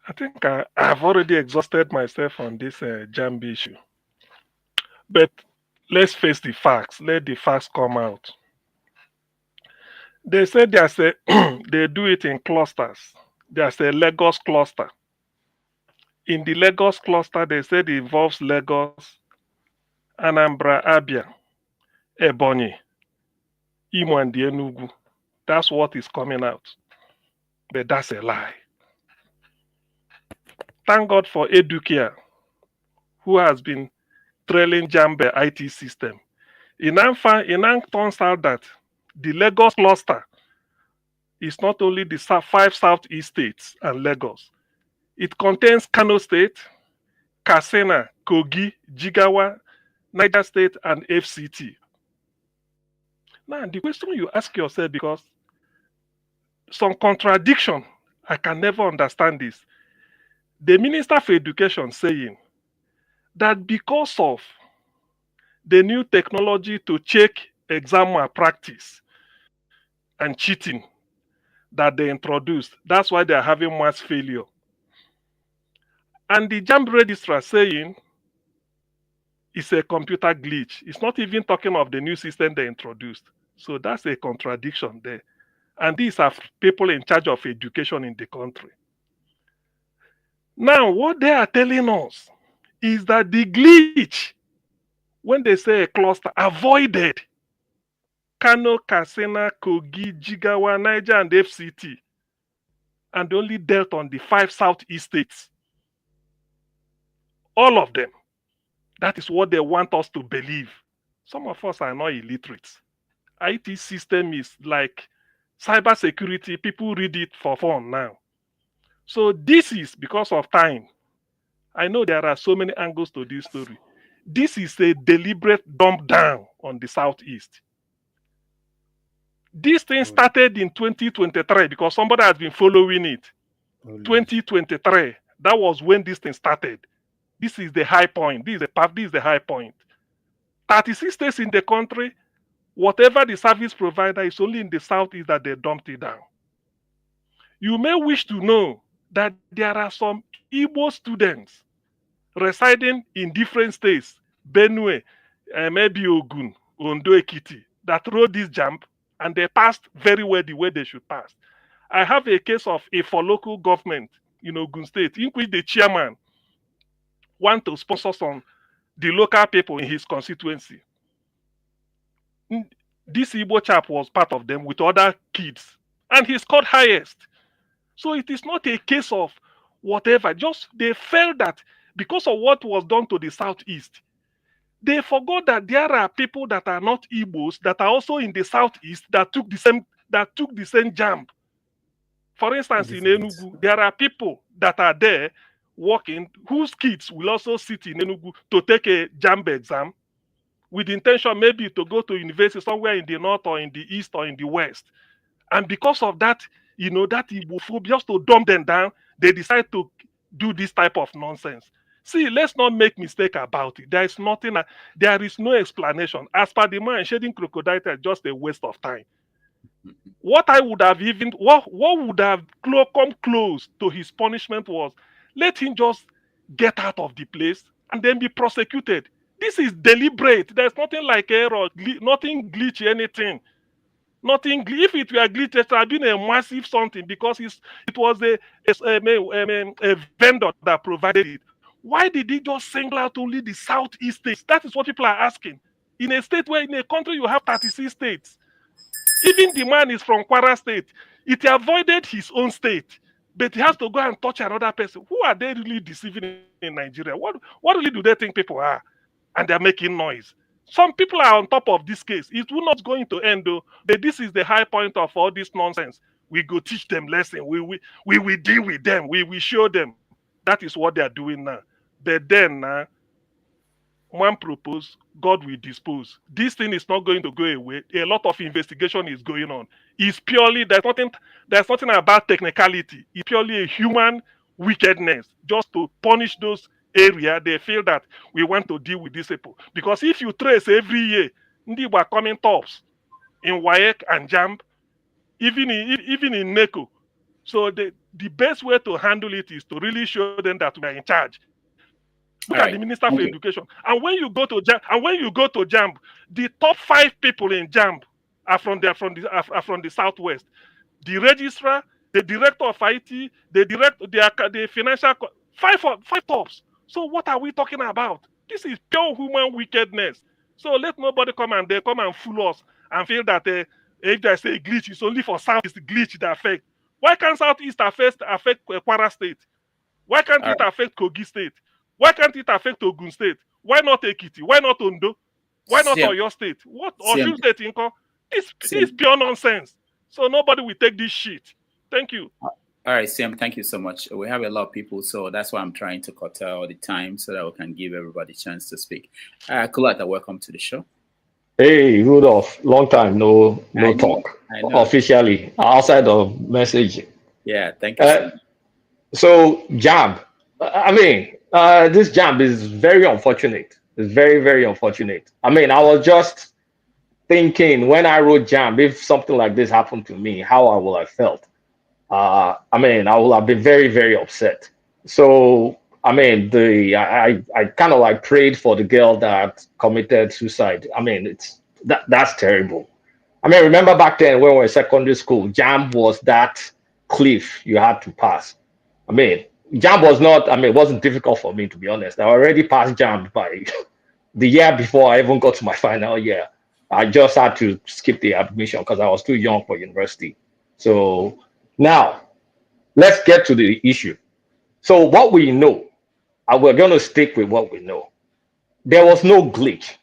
I think I've already exhausted myself on this JAMB issue. But let's face the facts. Let the facts come out. They said there's a they do it in clusters. There's a Lagos cluster. In the Lagos cluster, they said it involves Lagos, Anambra, Abia, Ebonyi, Imo, and Enugu. That's what is coming out. But that's a lie. Thank God for Educare, who has been trailing JAMB IT system. In Anfa turns out that the Lagos cluster is not only the 5 southeast states and Lagos. It contains Kano State, Katsina, Kogi, Jigawa, Niger State, and FCT. Now, the question you ask yourself, because some contradiction, I can never understand this. The Minister for Education saying that because of the new technology to check exam malpractice and cheating that they introduced, that's why they are having mass failure. And the JAMB registrar saying it's a computer glitch. It's not even talking of the new system they introduced. So that's a contradiction there. And these are people in charge of education in the country. Now, what they are telling us is that the glitch, when they say a cluster, avoided Kano, Katsina, Kogi, Jigawa, Niger, and FCT, and only dealt on the 5 southeast states. All of them. That is what they want us to believe. Some of us are not illiterate. IT system is like cybersecurity. People read it for fun now. So this is because of time. I know there are so many angles to this story. This is a deliberate dump down on the southeast. This thing started in 2023 because somebody has been following it. 2023. That was when this thing started. This is the high point. This is the high point. 36 states in the country, whatever the service provider is only in the southeast that they dumped it down. You may wish to know that there are some Igbo students residing in different states, Benue, maybe Ogun, Ondo, Ekiti, that wrote this JAMB and they passed very well the way they should pass. I have a case of a for local government in Ogun State in which the chairman want to sponsor the local people in his constituency. This Igbo chap was part of them with other kids, and he scored highest. So it is not a case of whatever. Just they felt that because of what was done to the southeast, they forgot that there are people that are not Igbos that are also in the southeast that took the same JAMB. For instance, in Enugu, there are people that are there working whose kids will also sit in Enugu to take a JAMB exam with the intention maybe to go to university somewhere in the north or in the east or in the west. And because of that, that Igbophobia, just to dump them down, they decide to do this type of nonsense. See, let's not make mistake about it. There is nothing, there is no explanation. As per the man, shedding crocodile is just a waste of time. What I would have what would have come close to his punishment was let him just get out of the place and then be prosecuted. This is deliberate. There's nothing like error, nothing glitchy, anything. Nothing. If it were glitch, it had been a massive something because it was a vendor that provided it. Why did he just single out only the southeast states? That is what people are asking. In a state where in a country you have 36 states. Even the man is from Kwara State. It avoided his own state, but he has to go and touch another person. Who are they really deceiving in Nigeria? What really do they think people are? And they're making noise. Some people are on top of this case. It will not going to end though. But this is the high point of all this nonsense. We go teach them lesson. We will deal with them. We will show them. That is what they are doing now. But then man propose, God will dispose. This thing is not going to go away. A lot of investigation is going on. It's purely there's nothing about technicality. It's purely a human wickedness, just to punish those areas they feel that we want to deal with these people. Because if you trace every year, they were coming tops in Wike and JAMB, even in NECO. So the best way to handle it is to really show them that we are in charge. Look at the Minister for Education. And when you go to JAMB, the top 5 people in JAMB are from the Southwest. The registrar, the director of IT, the financial, five tops. So what are we talking about? This is pure human wickedness. So let nobody come and fool us and feel that if there's a glitch, it's only for Southeast glitch that affect. Why can't Southeast affect Kwara State? Why can't it affect Kogi State? Why can't it affect Ogun State? Why not Ekiti? Why not Ondo? Why not Oyo State? What Osun State Inco? It's pure nonsense. So nobody will take this shit. Thank you. All right, Sam, thank you so much. We have a lot of people, so that's why I'm trying to cut all the time so that we can give everybody a chance to speak. Kulata, welcome to the show. Hey, Rudolph, long time no talk officially outside of messaging. Yeah, thank you. So JAMB, I mean, this JAMB is very unfortunate. It's very, very unfortunate. I mean, I was just thinking when I wrote JAMB, if something like this happened to me, how I would have felt. I mean, I would have been very, very upset. So, I mean, I kind of like prayed for the girl that committed suicide. I mean, that's terrible. I mean, remember back then when we were in secondary school, JAMB was that cliff you had to pass. I mean, JAMB was not, I mean, it wasn't difficult for me, to be honest. I already passed JAMB by the year before I even got to my final year. I just had to skip the admission because I was too young for university. So now, let's get to the issue. So what we know, and we're going to stick with what we know. There was no glitch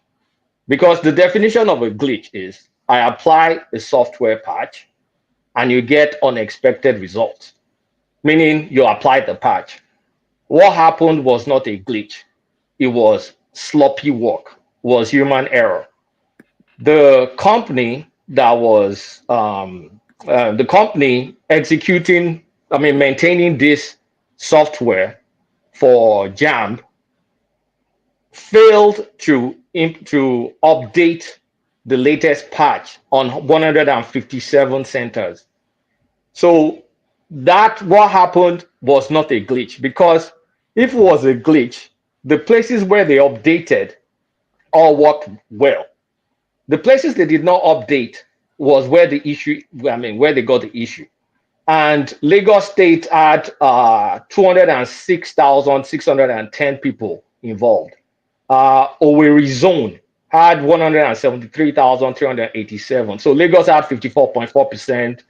because the definition of a glitch is I apply a software patch and you get unexpected results, meaning you applied the patch. What happened was not a glitch. It was sloppy work, was human error. The company that was the company executing, I mean, maintaining this software for JAMB failed to update the latest patch on 157 centers. So what happened was not a glitch, because if it was a glitch, the places where they updated all worked well. The places they did not update was where the issue, I mean, where they got the issue. And Lagos State had 206,610 people involved. Owerri Zone had 173,387. So Lagos had 54.4%.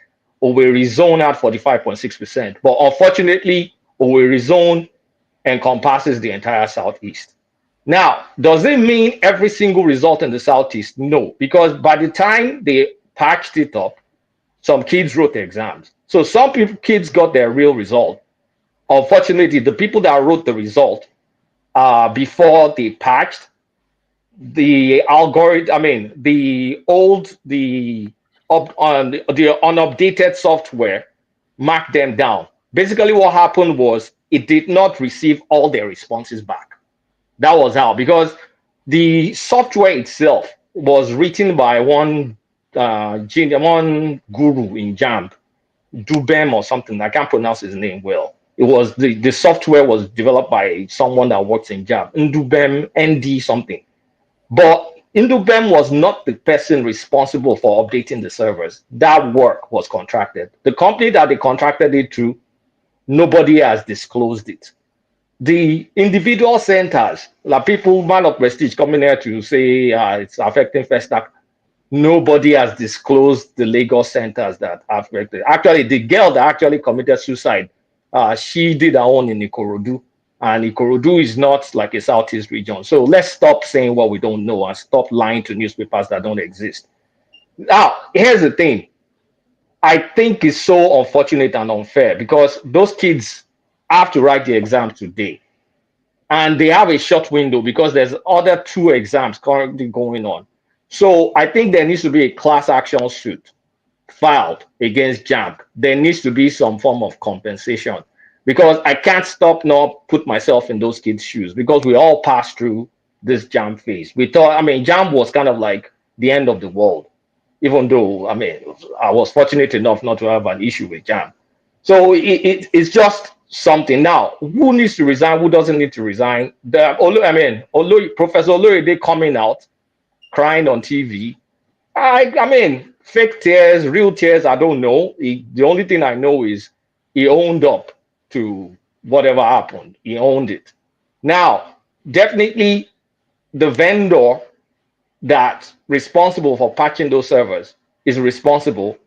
Owerri Zone had 45.6%. But unfortunately, Owerri Zone encompasses the entire Southeast. Now, does it mean every single result in the Southeast? No, because by the time they patched it up, some kids wrote the exams. So some kids got their real result. Unfortunately, the people that wrote the result before they patched, the algorithm, I mean, the unupdated software marked them down. Basically, what happened was it did not receive all their responses back. That was how, because the software itself was written by one guru in JAMB, Dubem or something. I can't pronounce his name well. It was the software was developed by someone that works in JAMB, Ndubem ND something. But Ndubem was not the person responsible for updating the servers. That work was contracted. The company that they contracted it to, nobody has disclosed it. The individual centers, like people, man of prestige, coming here to say it's affecting Festac, nobody has disclosed the Lagos centers that are affected. Actually, the girl that actually committed suicide, she did her own in Ikorodu, and Ikorodu is not like a Southeast region. So let's stop saying what we don't know and stop lying to newspapers that don't exist. Now, here's the thing. I think it's so unfortunate and unfair because those kids have to write the exam today. and they have a short window because there's other 2 exams currently going on. So I think there needs to be a class action suit filed against JAMB. There needs to be some form of compensation, because I can't stop nor put myself in those kids' shoes, because we all passed through this JAMB phase. We thought, I mean, JAMB was kind of like the end of the world, even though, I mean, I was fortunate enough not to have an issue with JAMB. So it's just something. Now, who needs to resign? Who doesn't need to resign? Although Professor Oloride coming out, crying on TV, I mean, fake tears, real tears, I don't know. The only thing I know is he owned up to whatever happened. He owned it. Now, definitely the vendor that's responsible for patching those servers is responsible.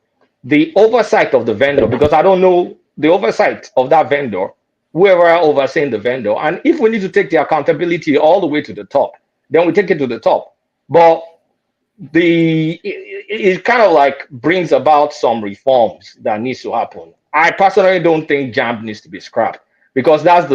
The oversight of the vendor, because I don't know the oversight of that vendor, whoever overseeing the vendor. And if we need to take the accountability all the way to the top, then we take it to the top. But it kind of like brings about some reforms that needs to happen. I personally don't think JAMB needs to be scrapped, because that's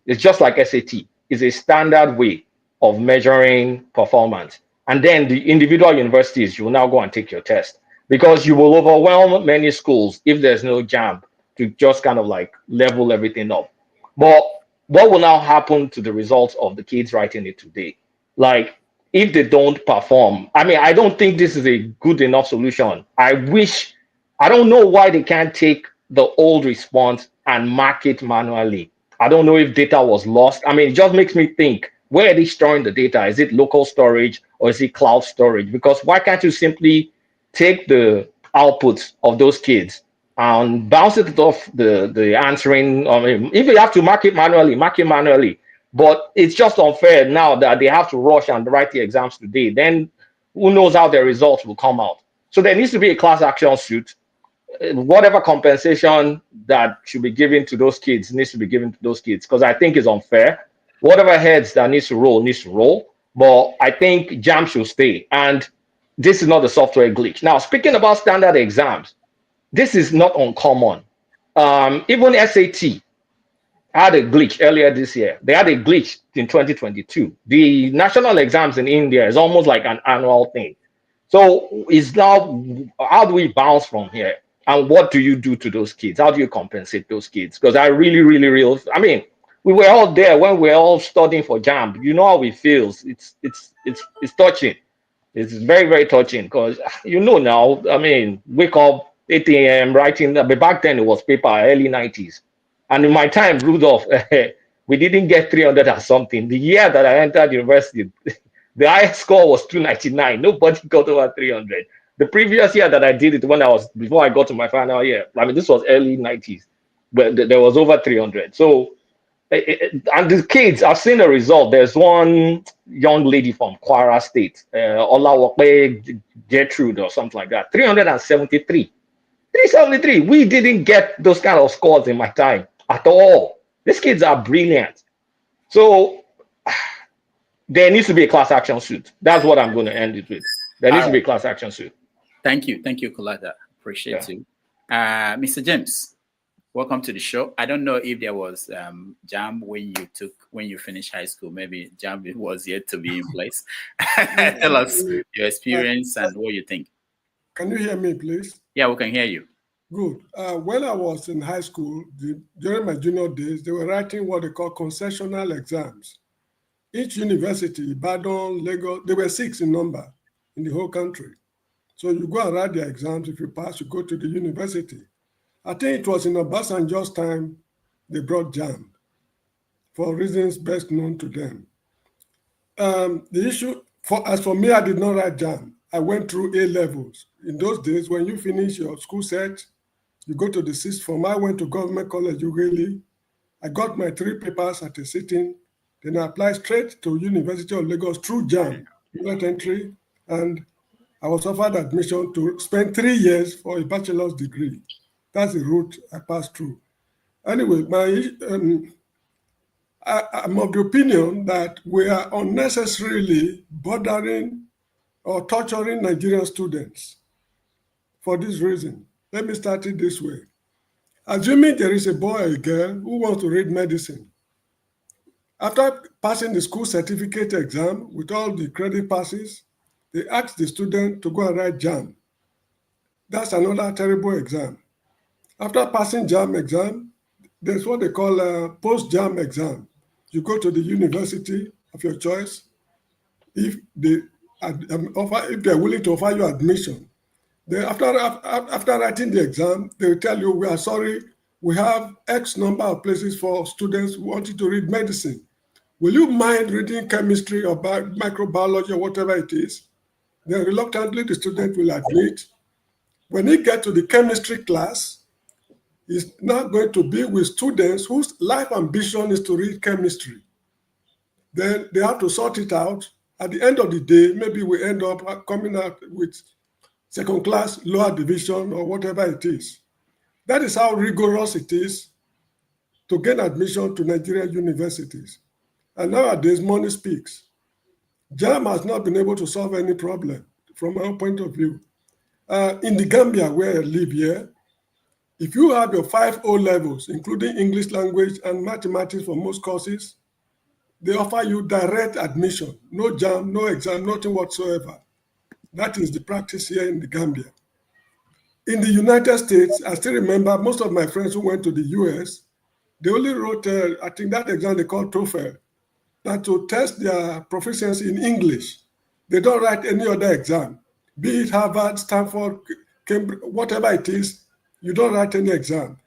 it's just like SAT. It's a standard way of measuring performance. And then the individual universities, you will now go and take your test, because you will overwhelm many schools if there's no JAMB to just kind of like level everything up. But what will now happen to the results of the kids writing it today? Like, if they don't perform, I mean, I don't think this is a good enough solution. I don't know why they can't take the old response and mark it manually. I don't know if data was lost. I mean, it just makes me think, where are they storing the data? Is it local storage or is it cloud storage? Because why can't you simply take the outputs of those kids and bounce it off the answering? I mean, if you have to mark it manually, mark it manually. But it's just unfair now that they have to rush and write the exams today. Then who knows how their results will come out. So there needs to be a class action suit. Whatever compensation that should be given to those kids needs to be given to those kids, because I think it's unfair. Whatever heads that needs to roll. But I think JAMB should stay. And this is not a software glitch. Now, speaking about standard exams, this is not uncommon. Even SAT had a glitch earlier this year. They had a glitch in 2022. The national exams in India is almost like an annual thing. So it's now, how do we bounce from here? And what do you do to those kids? How do you compensate those kids? Because I really, I mean, we were all there when we were all studying for JAMB. You know how it feels. It's touching. It's very, very touching, because you know now, I mean, wake up 8 a.m. writing. But back then it was paper, early 90s. And in my time, Rudolph, we didn't get 300 or something. The year that I entered university, the highest score was 299. Nobody got over 300. The previous year that I did it, before I got to my final year, I mean, this was early 90s, but there was over 300. So, and the kids, I've seen the result. There's one young lady from Kwara State, Olawope Gertrude or something like that, 373. 373. We didn't get those kind of scores in my time at all. These kids are brilliant. So there needs to be a class action suit. That's what I'm going to end it with. There needs to be a class action suit. Thank you, Kolada. Appreciate you. Mr. James, welcome to the show. I don't know if there was JAMB when you finished high school. Maybe JAMB was yet to be in place. Tell us your experience and what you think. Can you hear me, please? Yeah, we can hear you. Good. When I was in high school, during my junior days, they were writing what they call concessional exams. Each university, Ibadan, Lagos, there were 6 in number in the whole country. So you go and write the exams. If you pass, you go to the university. I think it was in Obasanjo's time they brought JAMB for reasons best known to them. The issue, as for me, I did not write JAMB. I went through A levels. In those days, when you finish your school set, you go to the 6th form. I went to Government College, Ughelli. I got my 3 papers at a sitting. Then I applied straight to University of Lagos through JAMB, direct entry, and I was offered admission to spend 3 years for a bachelor's degree. That's the route I passed through. Anyway, I'm of the opinion that we are unnecessarily bothering or torturing Nigerian students for this reason. Let me start it this way. Assuming there is a boy or a girl who wants to read medicine, After passing the school certificate exam with all the credit passes, they ask the student to go and write JAMB. That's another terrible exam. After passing JAMB exam, there's what they call a post-JAMB exam. You go to the university of your choice. If they're willing to offer you admission, then after writing the exam, they will tell you, we are sorry, we have X number of places for students who wanted to read medicine. Will you mind reading chemistry or microbiology or whatever it is? Then reluctantly, the student will admit. When he gets to the chemistry class, he's now going to be with students whose life ambition is to read chemistry. Then they have to sort it out. At the end of the day, maybe we end up coming out with second class, lower division, or whatever it is. That is how rigorous it is to gain admission to Nigerian universities. And nowadays, money speaks. JAMB has not been able to solve any problem from our point of view. In the Gambia, where I live here, if you have your 5 O levels, including English language and mathematics for most courses, they offer you direct admission, no JAMB, no exam, nothing whatsoever. That is the practice here in the Gambia. In the United States, I still remember most of my friends who went to the US, they only wrote, I think that exam they call TOEFL, that to test their proficiency in English. They don't write any other exam, be it Harvard, Stanford, Cambridge, whatever it is, you don't write any exam.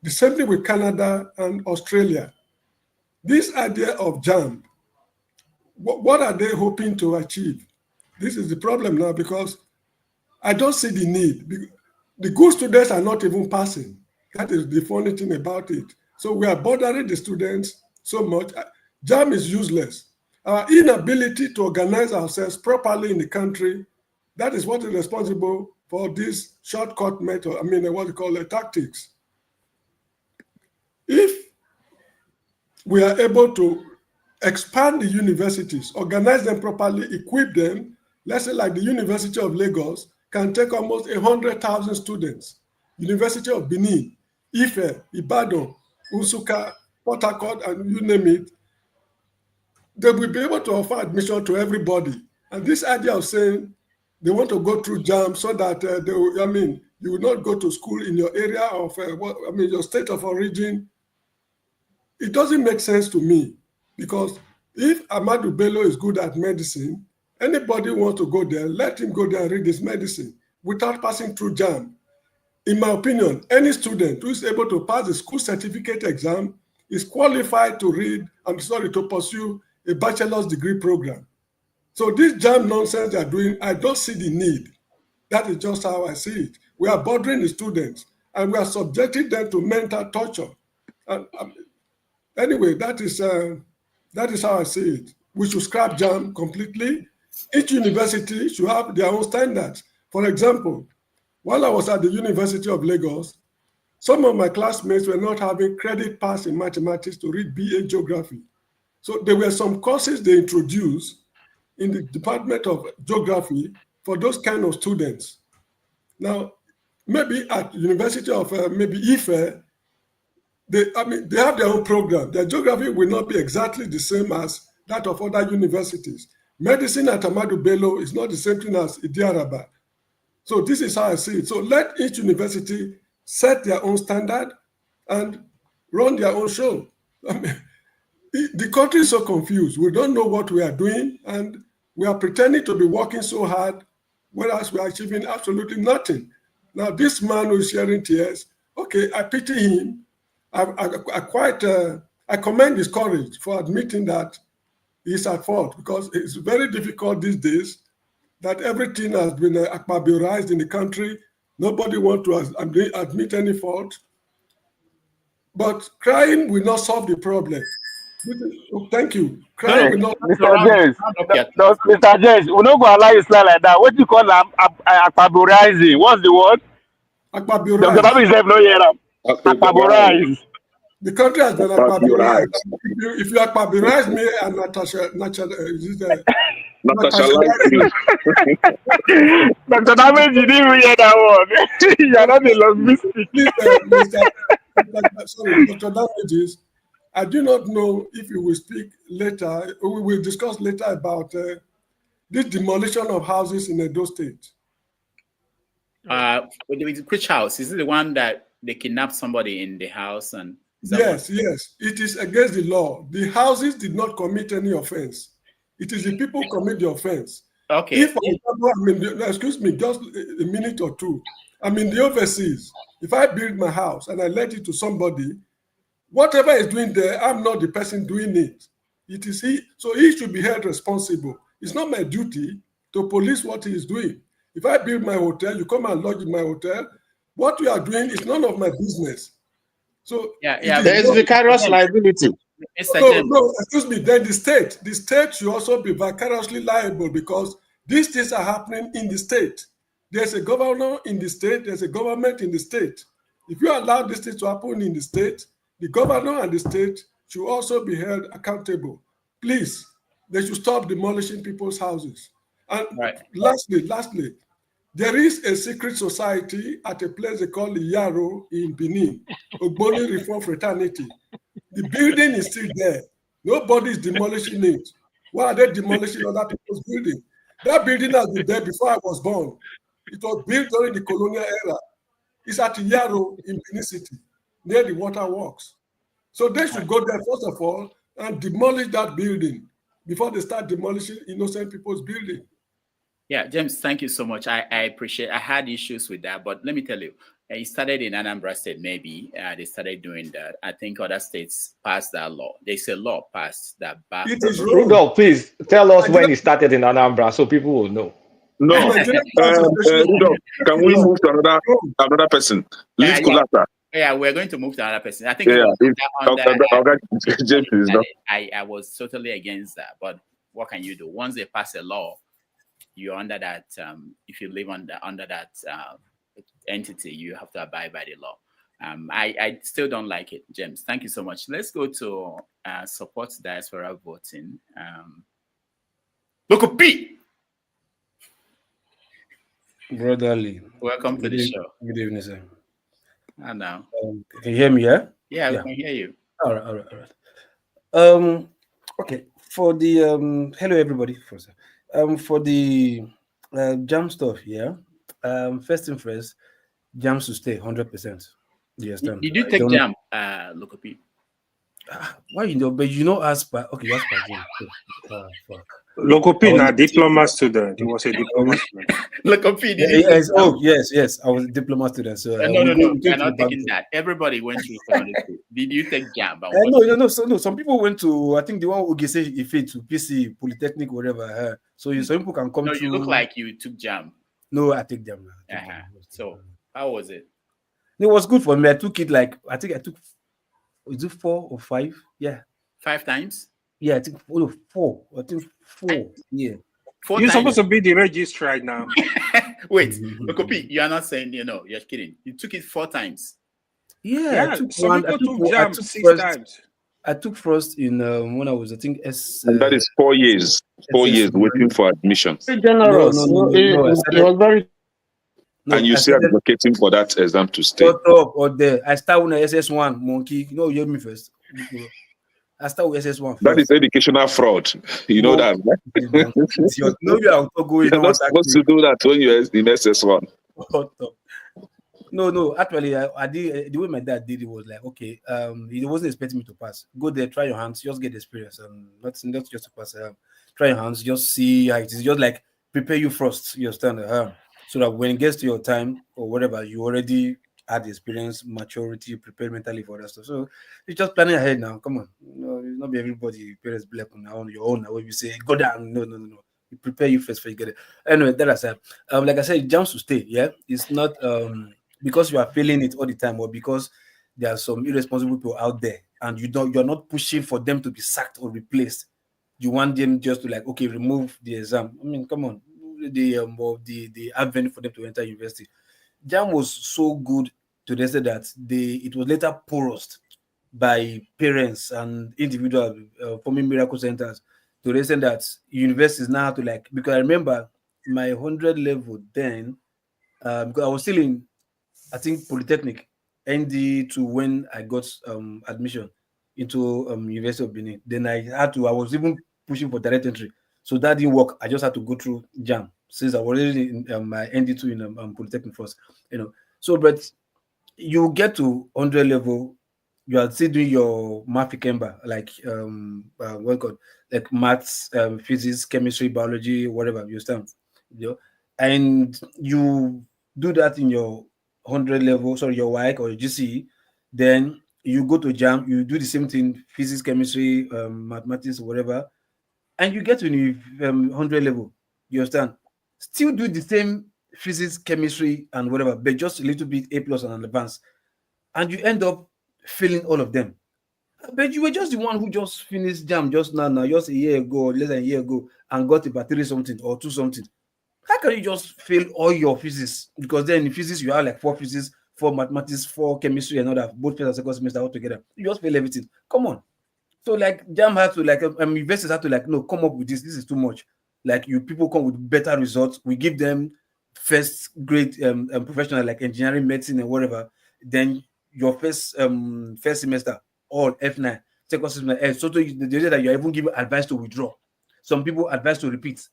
The same thing with Canada and Australia. This idea of JAMB, what are they hoping to achieve? This is the problem now, because I don't see the need. The good students are not even passing. That is the funny thing about it. So we are bothering the students so much. JAMB is useless. Our inability to organize ourselves properly in the country, that is what is responsible for this shortcut method, what you call tactics. If we are able to expand the universities, organize them properly, equip them, let's say like the University of Lagos can take almost 100,000 students. University of Benin, Ife, Ibadan, Usuka, Port Harcourt, and you name it, they will be able to offer admission to everybody. And this idea of saying they want to go through JAMB so that you will not go to school in your area of your state of origin, it doesn't make sense to me, because if Ahmadu Bello is good at medicine, anybody who wants to go there, let him go there and read his medicine without passing through JAMB. In my opinion, any student who is able to pass the school certificate exam is qualified to pursue a bachelor's degree program. So this JAMB nonsense they are doing, I don't see the need. That is just how I see it. We are bothering the students and we are subjecting them to mental torture. And anyway, that is how I see it. We should scrap JAMB completely. Each university should have their own standards. For example, while I was at the University of Lagos, some of my classmates were not having credit pass in mathematics to read BA Geography. So there were some courses they introduced in the Department of Geography for those kind of students. Now, maybe at University of Ife, they have their own program. Their geography will not be exactly the same as that of other universities. Medicine at Ahmadu Bello is not the same thing as Idiaraba. So this is how I see it. So let each university set their own standard and run their own show. The country is so confused. We don't know what we are doing, and we are pretending to be working so hard, whereas we are achieving absolutely nothing. Now, this man who is sharing tears, okay, I pity him. I commend his courage for admitting that he's at fault, because it's very difficult these days that everything has been akbabiorized in the country. Nobody wants to admit any fault. But crying will not solve the problem. Thank you. Crying will not Mr. James, Mr. James, we don't go allow you slide like that. What do you call akbabiorizing? What's the word? Akbabiorized. Dr. Babi no hear them. Akbabiorized. The country has been akbabiorized. If you akbabiorized me and Natasha Dr. Damage, you didn't hear that one. You are not a linguistic. Sorry, Dr. Damages, I do not know if you will speak later, or we will discuss later about this demolition of houses in Edo State. Which house? Is it the one that they kidnapped somebody in the house? And yes, it is against the law. The houses did not commit any offense. It is the people commit the offense. Okay. If, for example, excuse me, just a minute or two. I'm in the overseas. If I build my house and I let it to somebody, whatever is doing there, I'm not the person doing it. It is he, so he should be held responsible. It's not my duty to police what he is doing. If I build my hotel, you come and lodge in my hotel, what you are doing is none of my business. So there is vicarious liability. No, excuse me. Then the state should also be vicariously liable because these things are happening in the state. There's a governor in the state. There's a government in the state. If you allow this thing to happen in the state, the governor and the state should also be held accountable. Please, they should stop demolishing people's houses. And lastly, there is a secret society at a place they call Yaro in Benin, Ogboni Reform Fraternity. The building is still there. Nobody is demolishing it. Why are they demolishing other people's building? That building has been there before I was born. It was built during the colonial era. It's at Yaro in Benin City, near the waterworks. So they should go there, first of all, and demolish that building before they start demolishing innocent people's building. Yeah, James, thank you so much. I appreciate. I had issues with that, but let me tell you, it started in Anambra State. Maybe they started doing that. I think other states passed that law. There's a law passed that. Rudolph, please tell us when it started in Anambra so people will know. No, Rudolph, can we move to another person? Leave Kulata. Yeah, we're going to move to another person. I think I was totally against that. But what can you do? Once they pass a law, you're under that. If you live under that entity, you have to abide by the law. I still don't like it, James. Thank you so much. Let's go to support diaspora voting. Look P. Brotherly. Welcome to the show. Good evening, sir. And now. Can you hear me, yeah? Yeah, we can hear you. All right. Okay. For the hello everybody. For the JAMB stuff, yeah. First thing first, JAMB to stay 100%. You understand? Did you take JAMB, Lokopi? Why you know? But you know, as per okay, as per fuck. Lokopi, a diploma student. He was a diploma student. Lokopi, yes. Oh, yes. I was a diploma student. So no. You're not taking that. Everybody went to secondary school. Did you take JAMB? No. Some people went to. I think the one Ogese Ife to PC Polytechnic, whatever. So some people can come. No, to... you look like you took JAMB. No, I take JAMB. So how was it? It was good for me. I took it like I think I took. Is it 4 or 5? Yeah. 5 times? Yeah, I think 4. I think 4. Yeah. 4 You're supposed to be the registrar right now. Wait, Lokopi, you are not saying you're kidding. You took it 4 times. Yeah, I took some people took JAMB 6 times. I took first in when I was, I think, and that is 4 years. 4 years waiting for admission. Generous. No, it was very. And you still advocating for that exam to stay. Shut up or there. I start with SS1, monkey. You hear me first. I start with SS1 first. That is educational fraud. You know that, right? You're not supposed to do that when you're in SS1. No. Actually, I did the way my dad did it was like, okay, he wasn't expecting me to pass. Go there, try your hands, just get the experience, and not just to pass. Try your hands, just see how it is. Just like prepare you first. You understand? So that when it gets to your time or whatever, you already had the experience, maturity, prepared mentally for that stuff. So you're just planning ahead now. Come on, it's not be everybody parents black on your own. When you say go down, no. You prepare you first before you get it. Anyway, that aside, like I said, JAMB to stay. Yeah, it's not because you are feeling it all the time, or because there are some irresponsible people out there, and you're not pushing for them to be sacked or replaced. You want them just to like, okay, remove the exam. I mean, come on. The avenue for them to enter university. JAMB was so good to the extent that it was later porous by parents and individuals forming miracle centers to the extent that universities now have to like, because I remember my 100 level then, because I was still in, I think, Polytechnic, ND to when I got admission. into University of Benin. Then I was even pushing for direct entry. So that didn't work. I just had to go through JAMB since I was already in my ND2 in Polytechnic first. So but you get to 100 level, you are still doing your math like what called like maths, physics, chemistry, biology, whatever you understand, and you do that in your 100 level, sorry, your Wike or your GCE, then you go to JAMB, you do the same thing, physics, chemistry, mathematics, whatever, and you get to the 100 level, you understand, still do the same physics, chemistry, and whatever, but just a little bit A+ and advanced, and you end up failing all of them. But you were just the one who just finished JAMB just now, just a year ago, or less than a year ago, and got about 3 something or 2 something. How can you just fail all your physics? Because then in physics, you have like 4 physics, 4 mathematics, 4 chemistry, and all that, both first and second semester all together. You just fail everything. Come on. So like JAMB had to investors had to no, come up with this. This is too much. Like you people come with better results. We give them first grade professional like engineering, medicine, and whatever. Then your first semester all F9, second semester F. So the idea that you're even given advice to withdraw. Some people advise to repeat.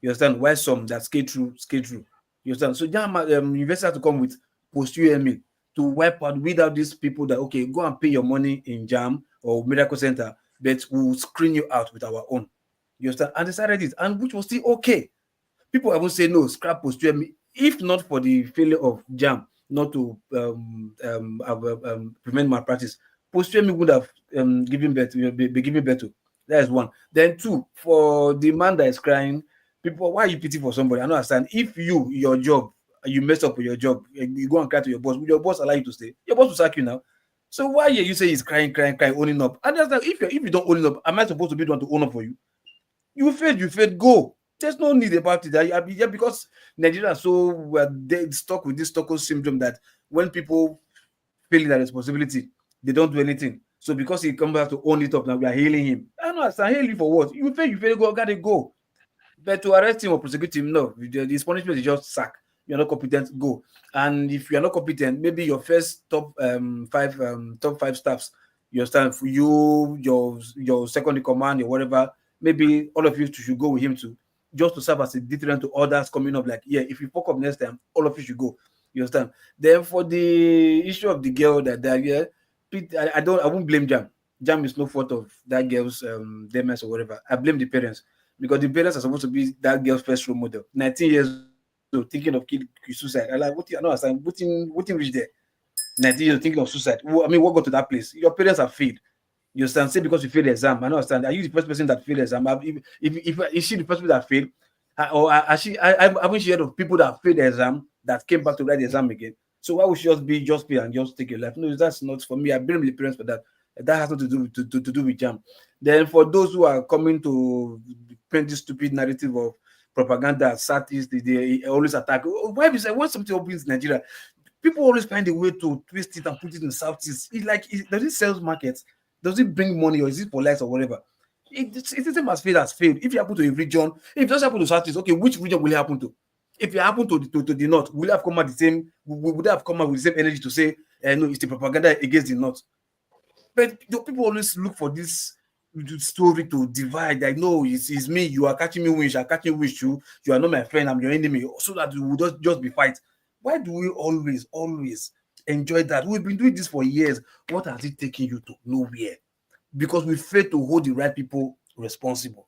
You understand? Why some that skate through. You understand? So JAMB investors have to come with post-UME to wipe out without these people that okay, go and pay your money in JAMB or Miracle Center, but we'll screen you out with our own. You understand? And decided it, and which was still okay. People haven't say no, scrap post-UME. If not for the failure of JAMB not to prevent malpractice, post-UME would have given birth, be given birth to. That is one. Then 2, for the man that is crying, people, why are you pity for somebody? I don't understand. If your job, you mess up with your job, you go and cry to your boss, will your boss allow you to stay? Your boss will sack you now. So why you say he's crying, owning up? And that's like, if you don't own up, am I supposed to be the one to own up for you? You failed, go. There's no need about it. Yeah, because Nigeria are so they stuck with this Stockholm syndrome that when people feel that responsibility, they don't do anything. So because he comes back to own it up, now we are hailing him. I don't understand. Hail you for what? You fail, go, gotta go. But to arrest him or prosecute him, no. This punishment is just sack. You're not competent, go. And if you're not competent, maybe your first top 5 staffs, you stand for you, your second in command, or whatever. Maybe all of you should go with him too, just to serve as a deterrent to others coming up. Like, yeah, if you fuck up next time, all of you should go. You understand? Then for the issue of the girl I won't blame JAMB. JAMB is no fault of that girl's demise or whatever. I blame the parents, because the parents are supposed to be that girl's first role model. 19 years old, thinking of killing suicide. I like, what reached there? 19 years old, thinking of suicide. I mean, what got to that place? Your parents are failed. You understand? Say because you failed the exam. I don't understand. Are you the first person that failed the exam? If is she the first person that failed? Or haven't she heard of people that failed the exam that came back to write the exam again? So why would she just pay and just take your life? No, that's not for me. I blame the parents for that. That has nothing to do with JAMB. Then for those who are coming to paint this stupid narrative of propaganda, Southeast, they always attack. Why is that when something opens in Nigeria, people always find a way to twist it and put it in Southeast? Does it sell markets? Does it bring money, or is it for likes or whatever? It isn't as failed. If you happen to a region, if it doesn't happen to Southeast, okay, which region will it happen to? If it happen to the North, will it have come out the same? Would have come out with the same energy to say, no, it's the propaganda against the North? But people always look for this story to divide. Like, no, it's me. You are catching me wish. I'm catching wish you. You are not my friend. I'm your enemy. So that we would just be fight. Why do we always enjoy that? We've been doing this for years. What has it taken you to? Nowhere. Because we fail to hold the right people responsible.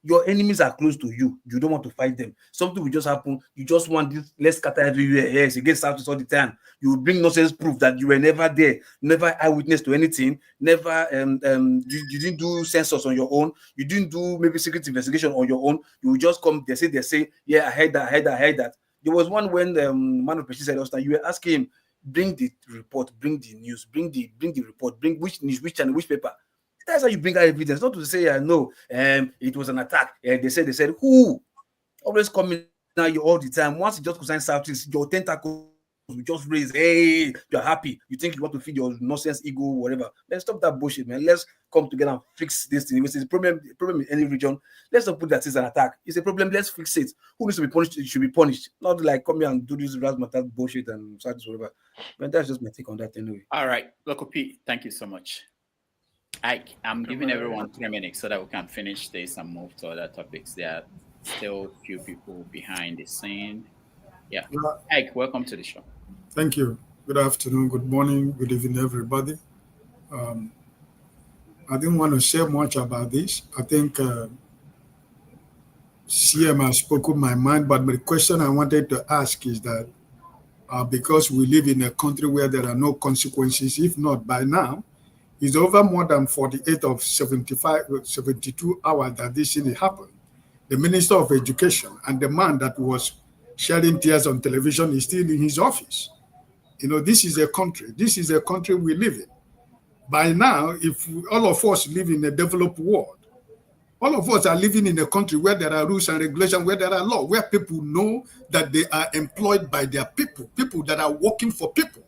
Your enemies are close to you. You don't want to fight them. Something will just happen. You just want this, let's scatter everywhere. Yes, against South all the time. You will bring nonsense proof that you were never there, never eyewitness to anything, never you didn't do census on your own, you didn't do maybe secret investigation on your own. You will just come, they say, yeah, I heard that. There was one when man of Precision said last time, you were asking him, bring the report, bring the news, bring the report, bring which news, which channel, which paper. That's how you bring out evidence, not to say, no, it was an attack. They said, who? Always coming now you all the time. Once you just consign Southeast, your tentacles will just raise. Hey, you're happy. You think you want to feed your nonsense ego, whatever. Let's stop that bullshit, man. Let's come together and fix this thing. If it's a problem in any region, let's not put that as an attack. It's a problem, let's fix it. Who needs to be punished? It should be punished. Not like come here and do this razzmatazz bullshit and Southeast, whatever. But that's just my take on that anyway. All right, Local P, thank you so much. I'm giving everyone 3 minutes so that we can finish this and move to other topics. There are still few people behind the scene. Yeah. Ike, welcome to the show. Thank you. Good afternoon, good morning, good evening, everybody. I didn't want to share much about this. I think CM has spoken my mind, but the question I wanted to ask is that because we live in a country where there are no consequences, if not by now, it's over more than 48 of 72 hours that this thing happened. The Minister of Education and the man that was shedding tears on television is still in his office. You know, this is a country we live in. By now, if all of us live in a developed world, all of us are living in a country where there are rules and regulations, where there are laws, where people know that they are employed by their people that are working for people.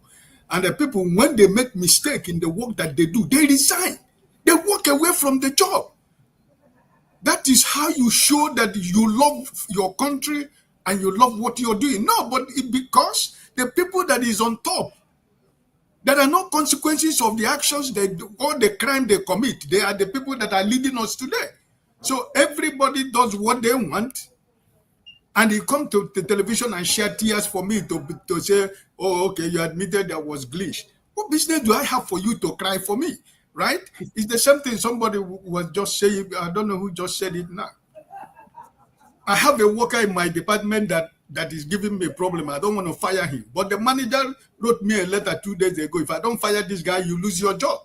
And the people, when they make mistake in the work that they do, they resign. They walk away from the job. That is how you show that you love your country and you love what you're doing. No, but because the people that is on top, there are no consequences of the actions they do or the crime they commit. They are the people that are leading us today. So everybody does what they want. And he come to the television and shed tears for me to say, oh, okay, you admitted there was glitch. What business do I have for you to cry for me, right? It's the same thing somebody was just saying. I don't know who just said it now. I have a worker in my department that is giving me a problem. I don't want to fire him. But the manager wrote me a letter 2 days ago. If I don't fire this guy, you lose your job.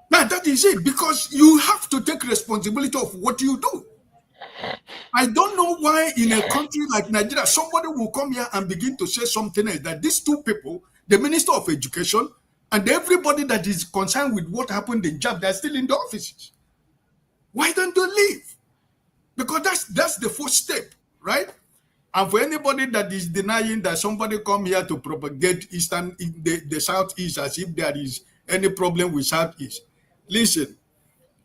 Now, that is it, because you have to take responsibility of what you do. I don't know why in a country like Nigeria, somebody will come here and begin to say something else, that these two people, the Minister of Education and everybody that is concerned with what happened in JAMB, they're still in the offices. Why don't they leave? Because that's the first step, right? And for anybody that is denying that somebody come here to propagate the Southeast as if there is any problem with Southeast, listen,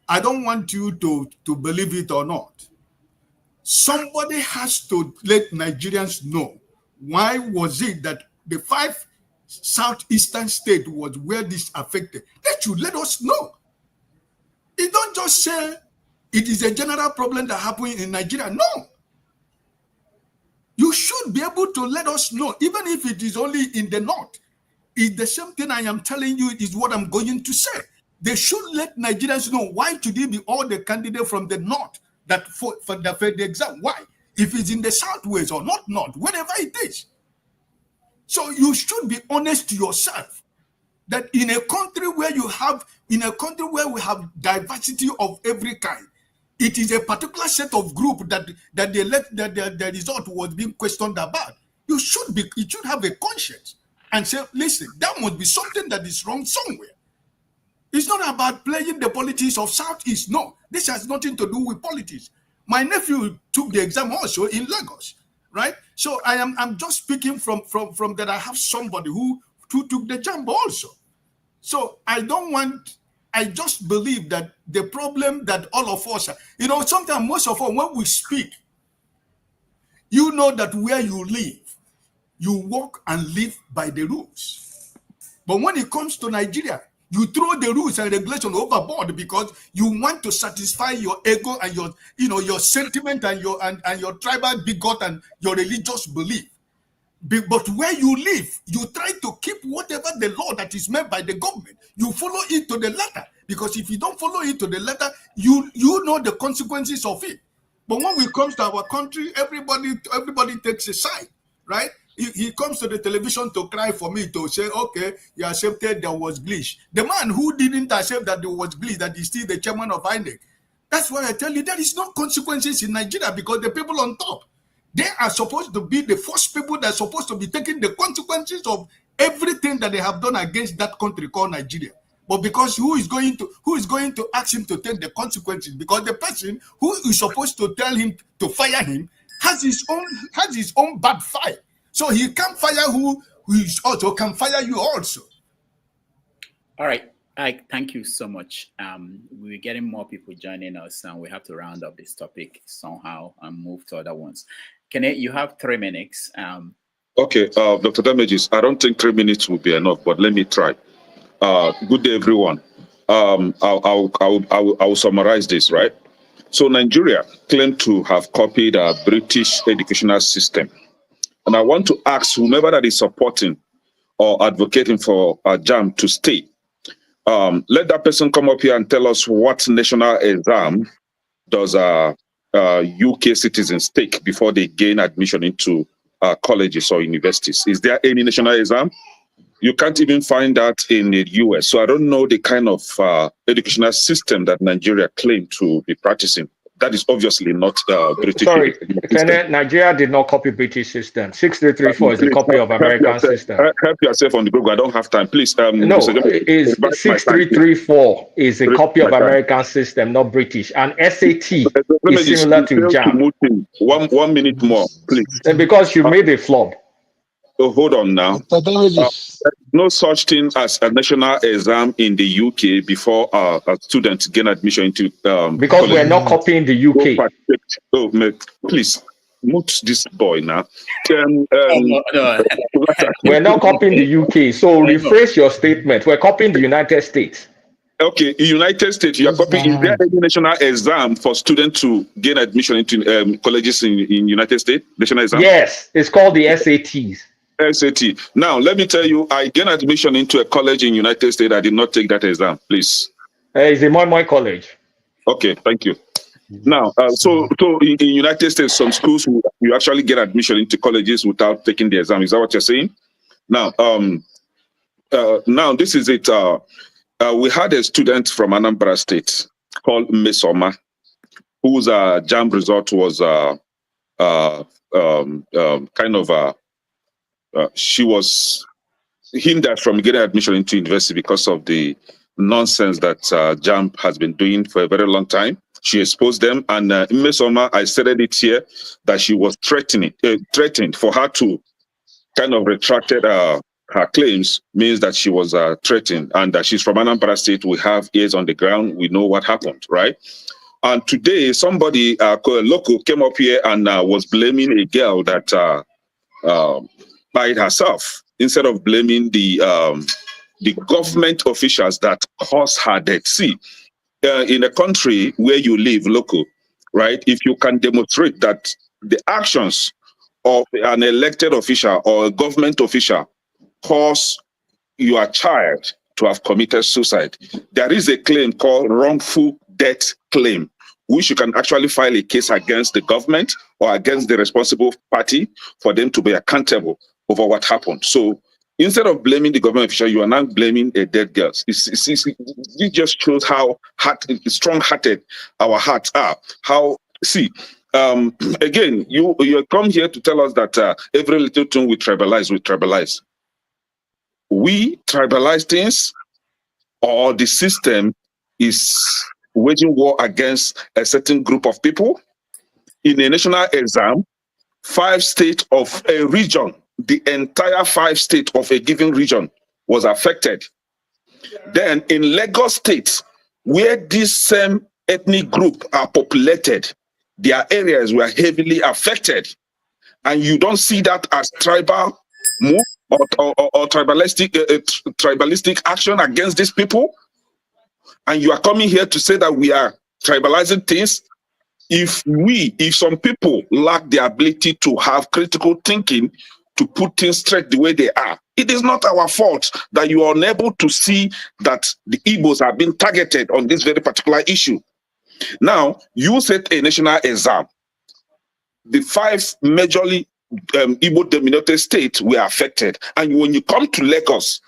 I don't want you to believe it or not. Somebody has to let Nigerians know why was it that the 5 southeastern states was where this affected. They should let us know. It don't just say it is a general problem that happened in Nigeria. No. You should be able to let us know, even if it is only in the north. It's the same thing I am telling you is what I'm going to say. They should let Nigerians know why should it be all the candidates from the north that for the exam. Why? If it's in the southwest or not, whatever it is. So you should be honest to yourself that in a country where we have diversity of every kind, it is a particular set of group that the result was being questioned about. You should have a conscience and say, listen, that must be something that is wrong somewhere. It's not about playing the politics of Southeast. No, this has nothing to do with politics. My nephew took the exam also in Lagos, right? So I'm just speaking from that. I have somebody who took the JAMB also. So I just believe that the problem that all of us, sometimes most of us, when we speak, you know that where you live, you walk and live by the rules. But when it comes to Nigeria, you throw the rules and regulations overboard because you want to satisfy your ego and your sentiment and your tribal bigot and your religious belief. But where you live, you try to keep whatever the law that is made by the government. You follow it to the letter, because if you don't follow it to the letter, you know the consequences of it. But when it comes to our country, everybody takes a side, right? He comes to the television to cry for me to say, okay, you accepted there was glitch. The man who didn't accept that there was glitch, that is still the chairman of INEC. That's why I tell you there is no consequences in Nigeria, because the people on top, they are supposed to be the first people that are supposed to be taking the consequences of everything that they have done against that country called Nigeria. But because who is going to ask him to take the consequences? Because the person who is supposed to tell him to fire him has his own bad fire. So he can fire who is also can fire you also. All right. Thank you so much. We're getting more people joining us, and we have to round up this topic somehow and move to other ones. Kenneth, you have 3 minutes. Okay, Dr. Damages, I don't think 3 minutes will be enough, but let me try. Good day, everyone. I'll summarize this, right? So Nigeria claimed to have copied a British educational system. And I want to ask whomever that is supporting or advocating for JAMB to stay, let that person come up here and tell us what national exam does UK citizens take before they gain admission into colleges or universities. Is there any national exam? You can't even find that in the US. So I don't know the kind of educational system that Nigeria claimed to be practicing. That is obviously not British. Sorry, Nigeria did not copy British system. 6334 is a copy of American system. Help yourself on the Google. I don't have time. Please. No, is 6334 is a copy of American system, not British. And SAT is similar to JAMB. 1 minute more, please. And because you made a flop. So hold on now. There's no such thing as a national exam in the UK before a student gain admission into because college. We're not copying the UK. Oh, please mute this boy now. We're not copying the UK. So rephrase your statement. We're copying the United States. Okay, United States, you are copying. Is there any national exam for students to gain admission into colleges in United States? National exam? Yes, it's called the SATs. SAT. Now, let me tell you, I gained admission into a college in United States. I did not take that exam, please. It's a Moi college. Okay, thank you. Now, so in United States, some schools you actually get admission into colleges without taking the exam. Is that what you're saying? Now, now this is it. We had a student from Anambra State called Mesoma, whose JAMB result was kind of she was hindered from getting admission into university because of the nonsense that JAMB has been doing for a very long time. She exposed them, and in Mesoma, I stated it here that she was threatened for her to kind of retracted her claims means that she was threatened, and that she's from Anambra State. We have ears on the ground. We know what happened, right? And today, somebody local came up here and was blaming a girl that by herself, instead of blaming the government officials that caused her death. See, in a country where you live, local, right? If you can demonstrate that the actions of an elected official or a government official cause your child to have committed suicide, there is a claim called wrongful death claim, which you can actually file a case against the government or against the responsible party for them to be accountable over what happened. So instead of blaming the government official, you are now blaming a dead girl. It just shows how strong-hearted our hearts are. How, see, again, you come here to tell us that every little thing we tribalize. We tribalize things, or the system is waging war against a certain group of people. In a national exam, 5 states of a region, the entire 5 states of a given region was affected. Then in Lagos State, where this same ethnic group are populated, their areas were heavily affected. And you don't see that as tribal move or tribalistic action against these people. And you are coming here to say that we are tribalizing things. If some people lack the ability to have critical thinking, to put things straight the way they are, it is not our fault that you are unable to see that the Igbos are being targeted on this very particular issue. Now, you set a national exam. The 5 majorly Igbo-dominated states were affected. And when you come to Lagos,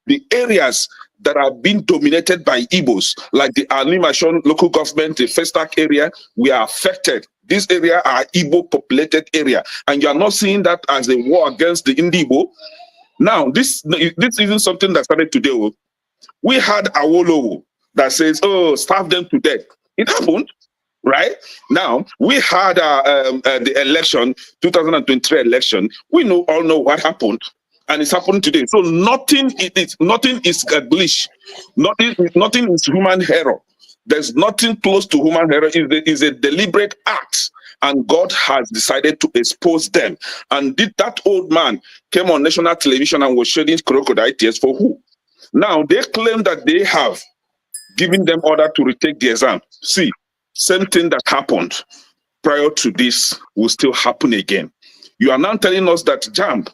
the areas that are being dominated by Igbos, like the Animation local government, the Festac area, we are affected. This area are Igbo populated area, and you are not seeing that as a war against the Igbo. Now, this isn't something that started today. We had Awolowo that says, "Oh, starve them to death." It happened, right? Now we had the election, 2023 election. We all know what happened. And it's happening today. So nothing is a glitch. Nothing is human error. There's nothing close to human error. It is a deliberate act. And God has decided to expose them. And that old man came on national television and was shedding crocodile tears for who? Now they claim that they have given them order to retake the exam. See, same thing that happened prior to this will still happen again. You are now telling us that JAMB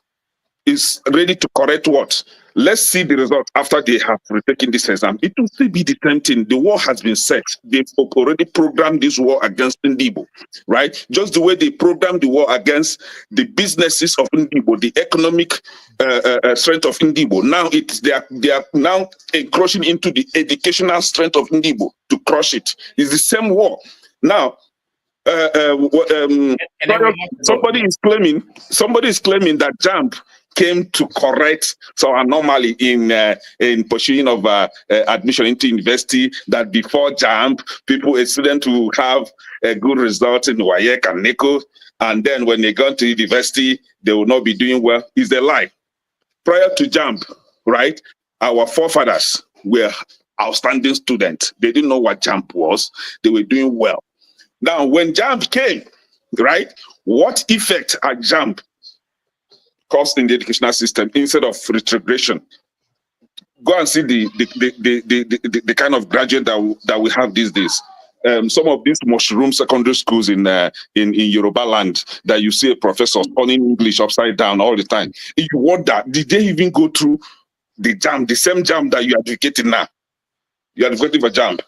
is ready to correct what? Let's see the result after they have retaken this exam. It will still be the same thing. The war has been set. They've already programmed this war against Ndibo, right? Just the way they programmed the war against the businesses of Ndibo, the economic strength of Ndibo. Now they are now encroaching into the educational strength of Ndibo to crush it. It's the same war. Now, somebody is claiming that JAMB came to correct some anomaly in pursuing of admission into university, that before JAMB, students will have a good result in Wike and NECO, and then when they go to university, they will not be doing well. Is a lie. Prior to JAMB, right, our forefathers were outstanding students. They didn't know what JAMB was. They were doing well. Now, when JAMB came, right, what effect had JAMB caused in the educational system instead of retrogression? Go and see the kind of graduate that we have these days. Some of these mushroom secondary schools in Yoruba land that you see a professor turning English upside down all the time. You wonder, did they even go through the JAMB, the same JAMB that you are advocating now? You are advocating for JAMB.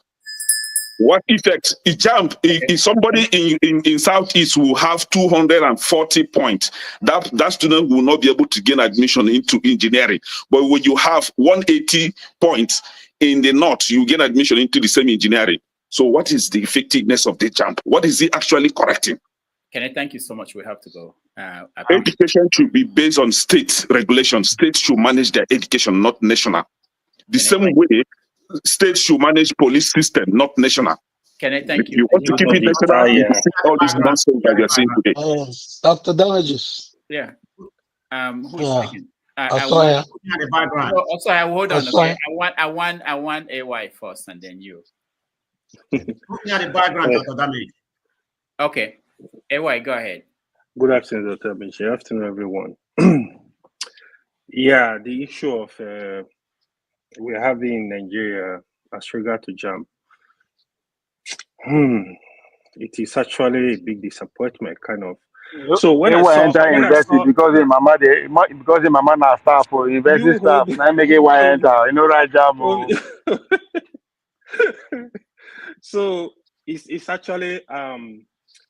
What effect? If somebody in Southeast will have 240 points, that student will not be able to gain admission into engineering. But when you have 180 points in the North, you gain admission into the same engineering. So what is the effectiveness of the JAMB? What is it actually correcting? Can I thank you so much? We have to go. Education should be based on state regulation. States should manage their education, not national. The same way states should manage police system, not national. Can I thank you? You want to keep it national, you see all this nonsense that you're saying today. Dr. Damages. Yeah. Who's speaking? Sorry, hold on. Okay. I want AY first, and then you. Looking at the background, Dr. Damage. Okay. AY, go ahead. Good afternoon, Dr. Damage. Good afternoon, everyone. Yeah, the issue of we're having in Nigeria as regard to JAMB. It is actually a big disappointment, kind of. So when I enter university because the mama now staff for university staff, and I make it why enter, right JAMB. So it's actually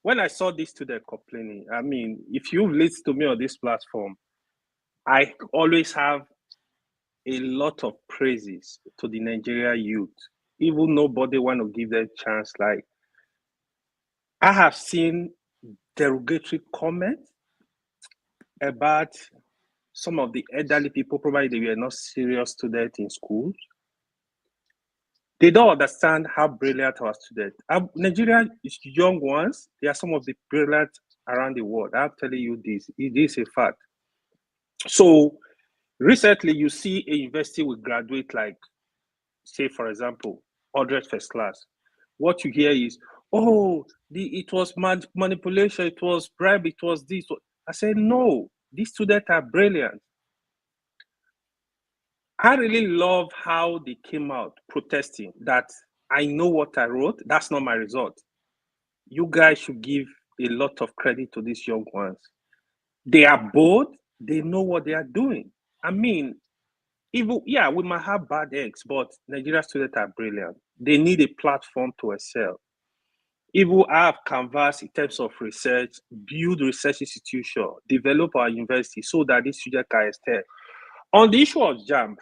when I saw this student complaining, I mean, if you've listened to me on this platform, I always have a lot of praises to the Nigeria youth. Even nobody want to give them chance. Like, I have seen derogatory comments about some of the elderly people, probably they were not serious students in schools. They don't understand how brilliant our students. Nigeria is young ones. They are some of the brilliant around the world. I'm telling you this. It is a fact. So recently, you see a university will graduate like, say, for example, 100 first class. What you hear is, oh, it was manipulation, it was bribe, it was this. I said, no, these students are brilliant. I really love how they came out protesting that I know what I wrote, that's not my result. You guys should give a lot of credit to these young ones. They are bold, they know what they are doing. I mean, even, yeah, we might have bad eggs, but Nigerian students are brilliant. They need a platform to excel. Even have canvas in terms of research, build research institution, develop our university so that these students can excel. On the issue of JAMB,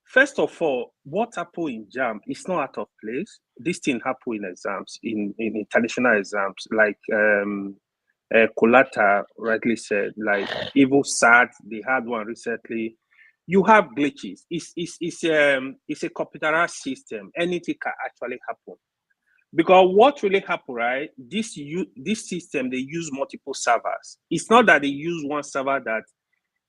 first of all, what happened in JAMB is not out of place. This thing happened in exams, in international exams, like Kolata rightly said, like Evo SAT, they had one recently. You have glitches. It's a computerized system. Anything can actually happen. Because what really happened, right? This system, they use multiple servers. It's not that they use one server that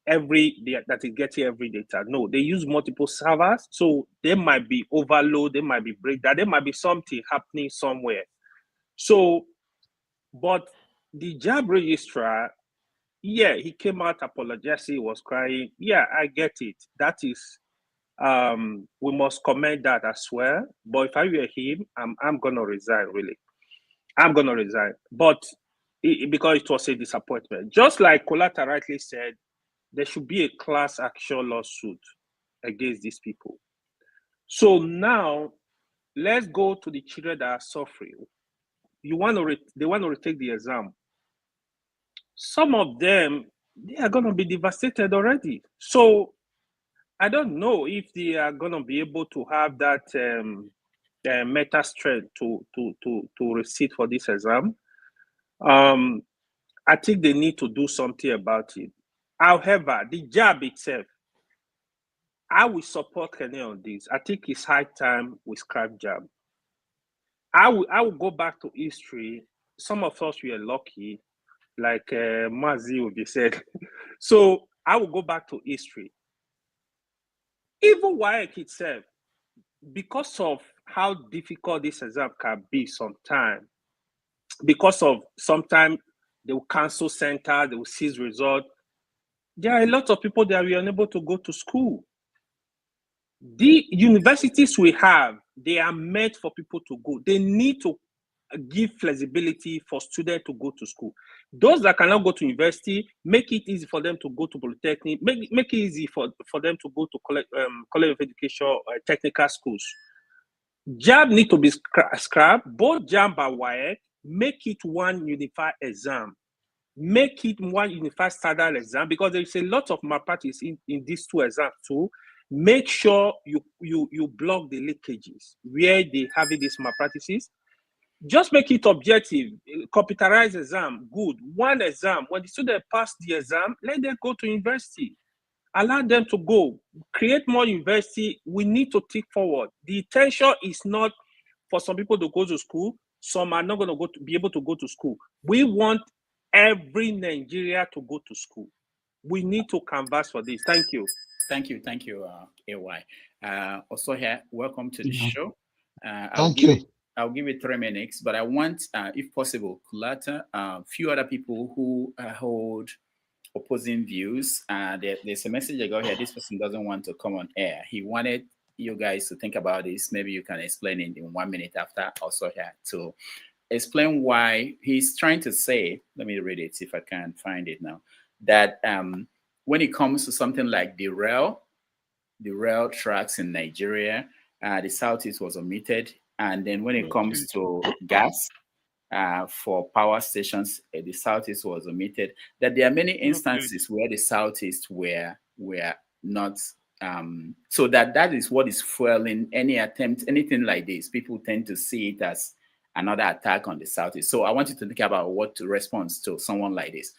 is getting every data. No, they use multiple servers. So there might be overload, there might be breakdown, there might be something happening somewhere. So, but the JAMB registrar, yeah, he came out apologizing, he was crying. Yeah, I get it. That is We must commend that as well. But if I were him, I'm gonna resign. Really, I'm gonna resign. But because it was a disappointment, just like Kolata rightly said, there should be a class action lawsuit against these people. So now, let's go to the children that are suffering. They want to retake the exam. Some of them, they are going to be devastated already. So I don't know if they are going to be able to have that mental strength to recite for this exam. I think they need to do something about it. However, the JAMB itself, I will support Kenny on this. I think it's high time we scrap JAMB. I will go back to history. Some of us were lucky, like Mazi would be said. So I will go back to history. Even Wike itself, because of how difficult this exam can be sometimes, because of sometimes they will cancel center, they will cease result. There are a lot of people that were unable to go to school. The universities we have, they are meant for people to go. They need to give flexibility for students to go to school. Those that cannot go to university, make it easy for them to go to polytechnic, make it easy for them to go to college of education, technical schools. JAMB need to be scrapped, both JAMB and WIEC, make it one unified exam. Make it one unified standard exam, because there is a lot of malpractice in these two exams too. Make sure you block the leakages where they having these malpractices. Just make it objective. Computerized exam, good. One exam. When the student pass the exam, let them go to university. Allow them to go. Create more university. We need to take forward. The intention is not for some people to go to school. Some are not going to be able to go to school. We want every Nigeria to go to school. We need to canvass for this. Thank you. Thank you, AY. Also here, welcome to the show. Thank you. I'll give it 3 minutes, but I want, if possible, Kulata, a few other people who hold opposing views. There's a message I got here. This person doesn't want to come on air. He wanted you guys to think about this. Maybe you can explain it in 1 minute after. Also here to explain why he's trying to say, let me read it, see if I can find it now, that when it comes to something like the rail tracks in Nigeria, the Southeast was omitted. And then when it comes to gas for power stations, the Southeast was omitted. That there are many instances where the Southeast were not. So that is what is fueling any attempt, anything like this. People tend to see it as another attack on the Southeast. So I want you to think about what to respond to someone like this.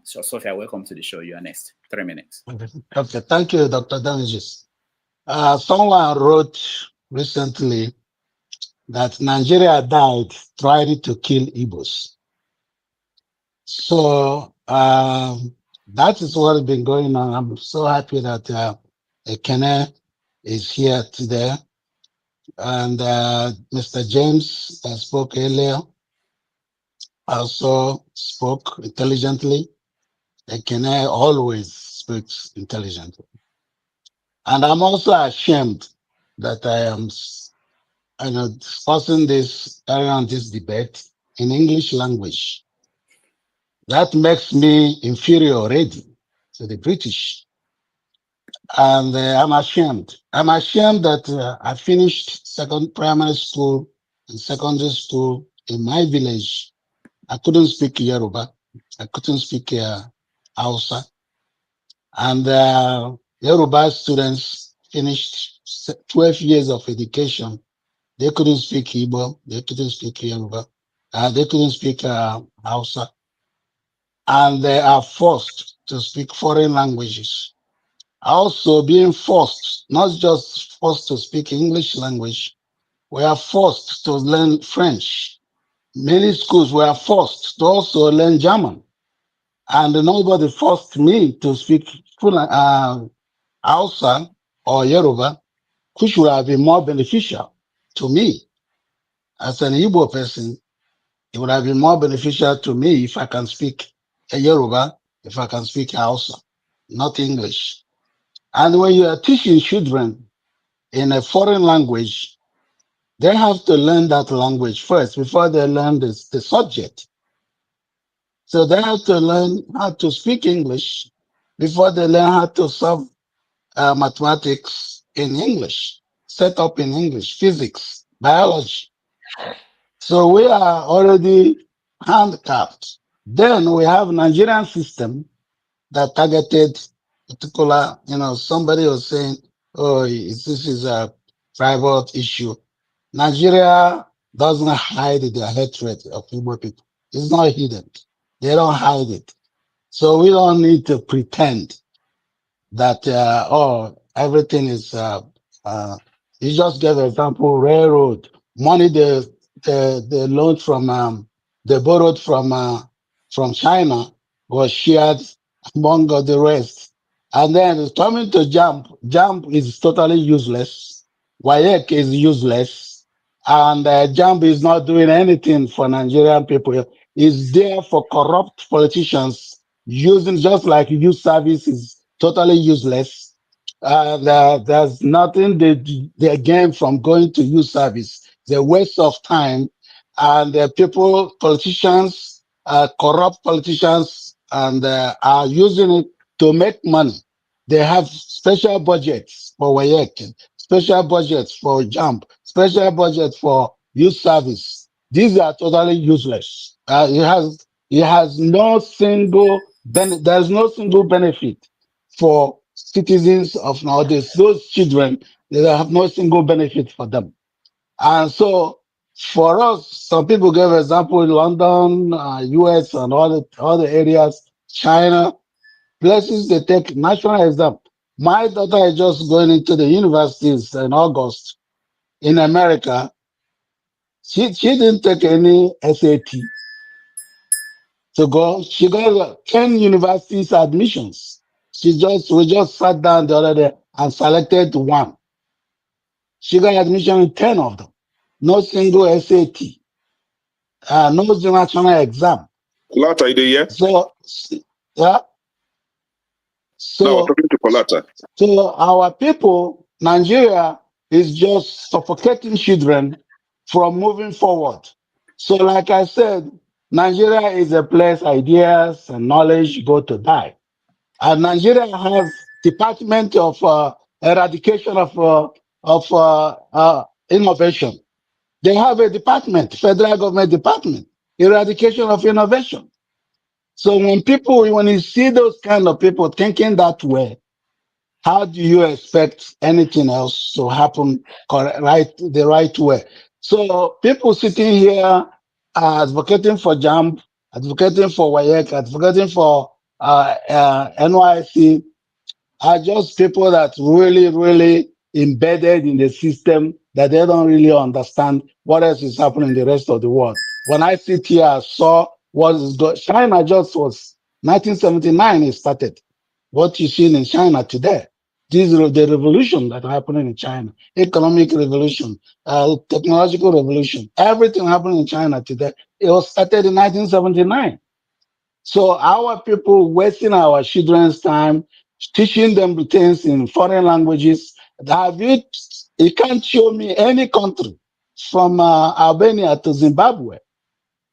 So Sophia, welcome to the show. You are next. 3 minutes. Okay, thank you, Dr. Damages. Someone wrote recently that Nigeria died trying to kill Igbos. So that is what has been going on. I'm so happy that Ekene is here today. And Mr. James that spoke earlier also spoke intelligently. Ekene always speaks intelligently. And I'm also ashamed that I am discussing this around this debate in English language. That makes me inferior already to the British. And I'm ashamed. I'm ashamed that I finished primary school and secondary school in my village. I couldn't speak Yoruba. I couldn't speak Hausa. And Yoruba students finished 12 years of education. They couldn't speak Igbo. They couldn't speak Yoruba. They couldn't speak Hausa. And they are forced to speak foreign languages. Also being forced, not just forced to speak English language, we are forced to learn French. Many schools were forced to also learn German. And nobody forced me to speak Hausa or Yoruba, which would have been more beneficial to me. As an Igbo person, it would have been more beneficial to me if I can speak Yoruba, if I can speak Hausa, not English. And when you are teaching children in a foreign language, they have to learn that language first before they learn the subject. So they have to learn how to speak English before they learn how to solve mathematics in English, set up in English, physics, biology. So we are already handicapped. Then we have Nigerian system that targeted particular, somebody was saying, oh, this is a private issue. Nigeria doesn't hide their hatred of Igbo people. It's not hidden. They don't hide it. So we don't need to pretend that, everything is, you just gave an example, railroad, money they loaned they borrowed from China was shared among the rest. And then it's coming to JAMB. JAMB is totally useless. Wike is useless. And JAMB is not doing anything for Nigerian people. It's there for corrupt politicians using, just like youth service is totally useless. There's nothing they gain from going to youth service. It's a waste of time. And politicians, corrupt politicians, and are using it to make money. They have special budgets for WAEC, special budgets for JAMB, special budget for youth service. These are totally useless. It has no single there's no single benefit for citizens of nowadays. Those children, they have no single benefit for them. And so for us, some people gave example London, US, and all the areas, China, places they take national exam. My daughter is just going into the universities in August in America. She didn't take any SAT to go. She got 10 universities admissions. We just sat down the other day and selected one. She got admission in 10 of them. No single SAT. No national exam. Colata, are you there? So, yeah. No, I'm talking to Colata. So our people, Nigeria, is just suffocating children from moving forward. So like I said, Nigeria is a place ideas and knowledge go to die. And Nigeria has Department of Eradication of Innovation. They have a department, federal government department, eradication of innovation. So when you see those kind of people thinking that way, how do you expect anything else to happen the right way? So people sitting here advocating for JAMB, advocating for WAEC, advocating for NYC are just people that really, really embedded in the system that they don't really understand what else is happening in the rest of the world. When I sit here, I saw what is going. China just was 1979 it started. What you see in China today, this is the revolution that happening in China, economic revolution, technological revolution, everything happening in China today. It was started in 1979. So our people wasting our children's time, teaching them things in foreign languages. You can't show me any country from Albania to Zimbabwe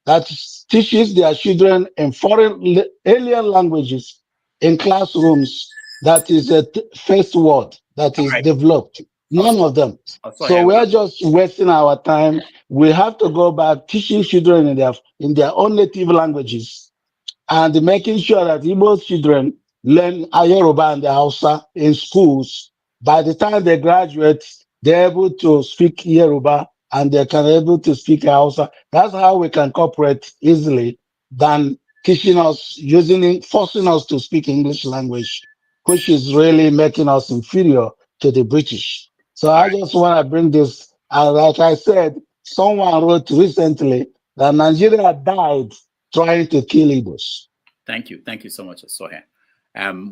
that teaches their children in foreign alien languages in classrooms that is a first word that is developed. None of them. So we are just wasting our time. We have to go back teaching children in their own native languages and making sure that Igbo children learn Yoruba and the Hausa in schools. By the time they graduate, they're able to speak Yoruba and they can able to speak Hausa. That's how we can cooperate easily than teaching us, forcing us to speak English language, which is really making us inferior to the British. So I just want to bring this, like I said, someone wrote recently that Nigeria died trying to kill Igbos. Thank you so much, Sohe.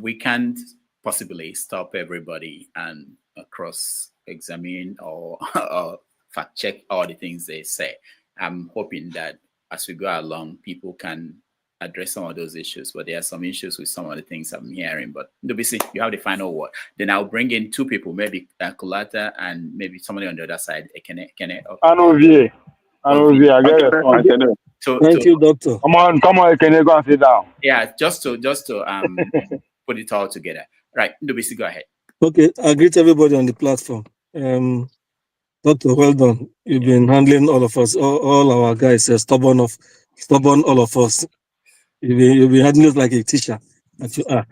We can't possibly stop everybody and cross-examine or fact-check all the things they say. I'm hoping that as we go along, people can address some of those issues, but there are some issues with some of the things I'm hearing. But WC, you have the final word. Then I'll bring in two people, maybe Kulata and maybe somebody on the other side. Can I Anovier, I get it. Thank you, Doctor. Come on, can you go and sit down? Yeah, just to put it all together. Right, WC, go ahead. Okay, I greet everybody on the platform. Doctor, well done. You've been handling all of us, all our guys, stubborn all of us. You've been handling us like a teacher that you are.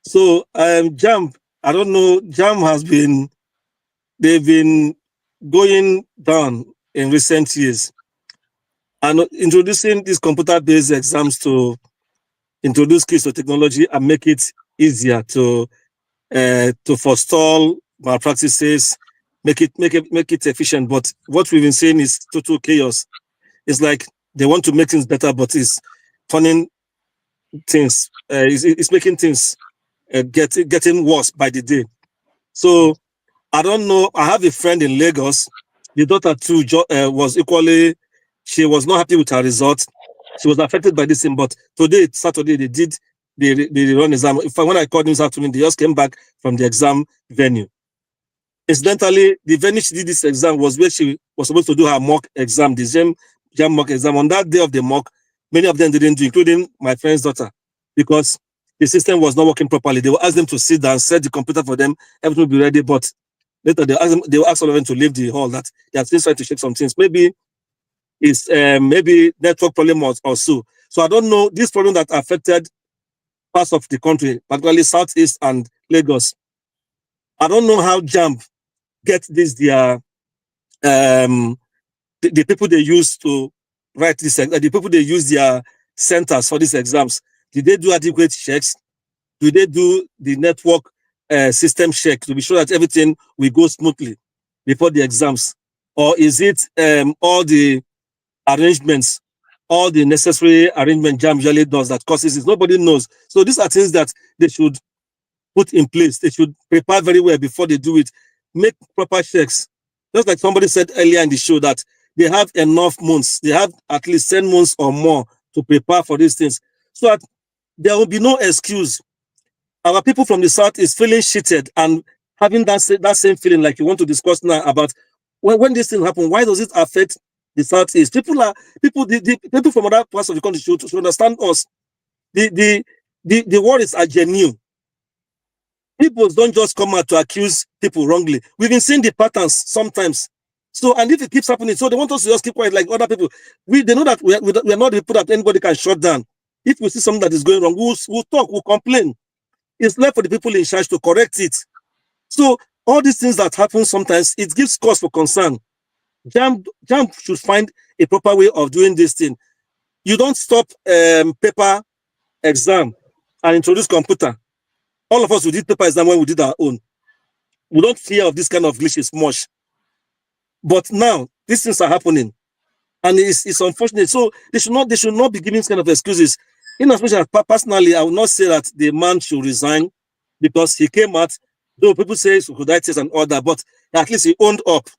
So JAMB, I don't know, JAMB they've been going down in recent years. And introducing these computer-based exams to introduce kids to technology and make it easier to forestall malpractices, make it efficient. But what we've been saying is total chaos. It's like they want to make things better, but it's turning things, it's making things getting worse by the day. So I don't know. I have a friend in Lagos. The daughter too was equally. She was not happy with her results. She was affected by this thing. But today, Saturday, they run exam. When I called this afternoon, they just came back from the exam venue. Incidentally, the venue she did this exam was where she was supposed to do her mock exam, the JAMB mock exam. On that day of the mock, many of them didn't do, including my friend's daughter, because the system was not working properly. They will ask them to sit down, set the computer for them, everything will be ready. But later they will ask all of them to leave the hall. That they are still trying to check some things. Maybe it's maybe network problem or so. So I don't know this problem that affected parts of the country, particularly Southeast and Lagos. I don't know how JAMB get this the people they use to write this, the people they use their centers for these exams. Did they do adequate checks? Do they do the network system check to be sure that everything will go smoothly before the exams? Or is it all the arrangements, all the necessary arrangement JAMB usually does that causes it? Nobody knows. So these are things that they should put in place. They should prepare very well before they do it. Make proper checks. Just like somebody said earlier in the show that they have enough months. They have at least 10 months or more to prepare for these things. So that there will be no excuse. Our people from the South is feeling cheated and having that same feeling like you want to discuss now about when this thing happen, why does it affect the Southeast? People from other parts of the country should understand us. The worries are genuine. People don't just come out to accuse people wrongly. We've been seeing the patterns sometimes. So, and if it keeps happening, so they want us to just keep quiet like other people. They know that we are not the people that anybody can shut down. If we see something that is going wrong, we'll talk, we'll complain. It's left for the people in charge to correct it. So all these things that happen sometimes, it gives cause for concern. JAMB should find a proper way of doing this thing. You don't stop paper exam and introduce computer. All of us, we did paper exam when we did our own. We don't fear of this kind of glitches much. But now, these things are happening. And it's unfortunate. So they should not be giving this kind of excuses. In as much as personally, I would not say that the man should resign because he came out, though people say suiciditis and all that, but at least he owned up.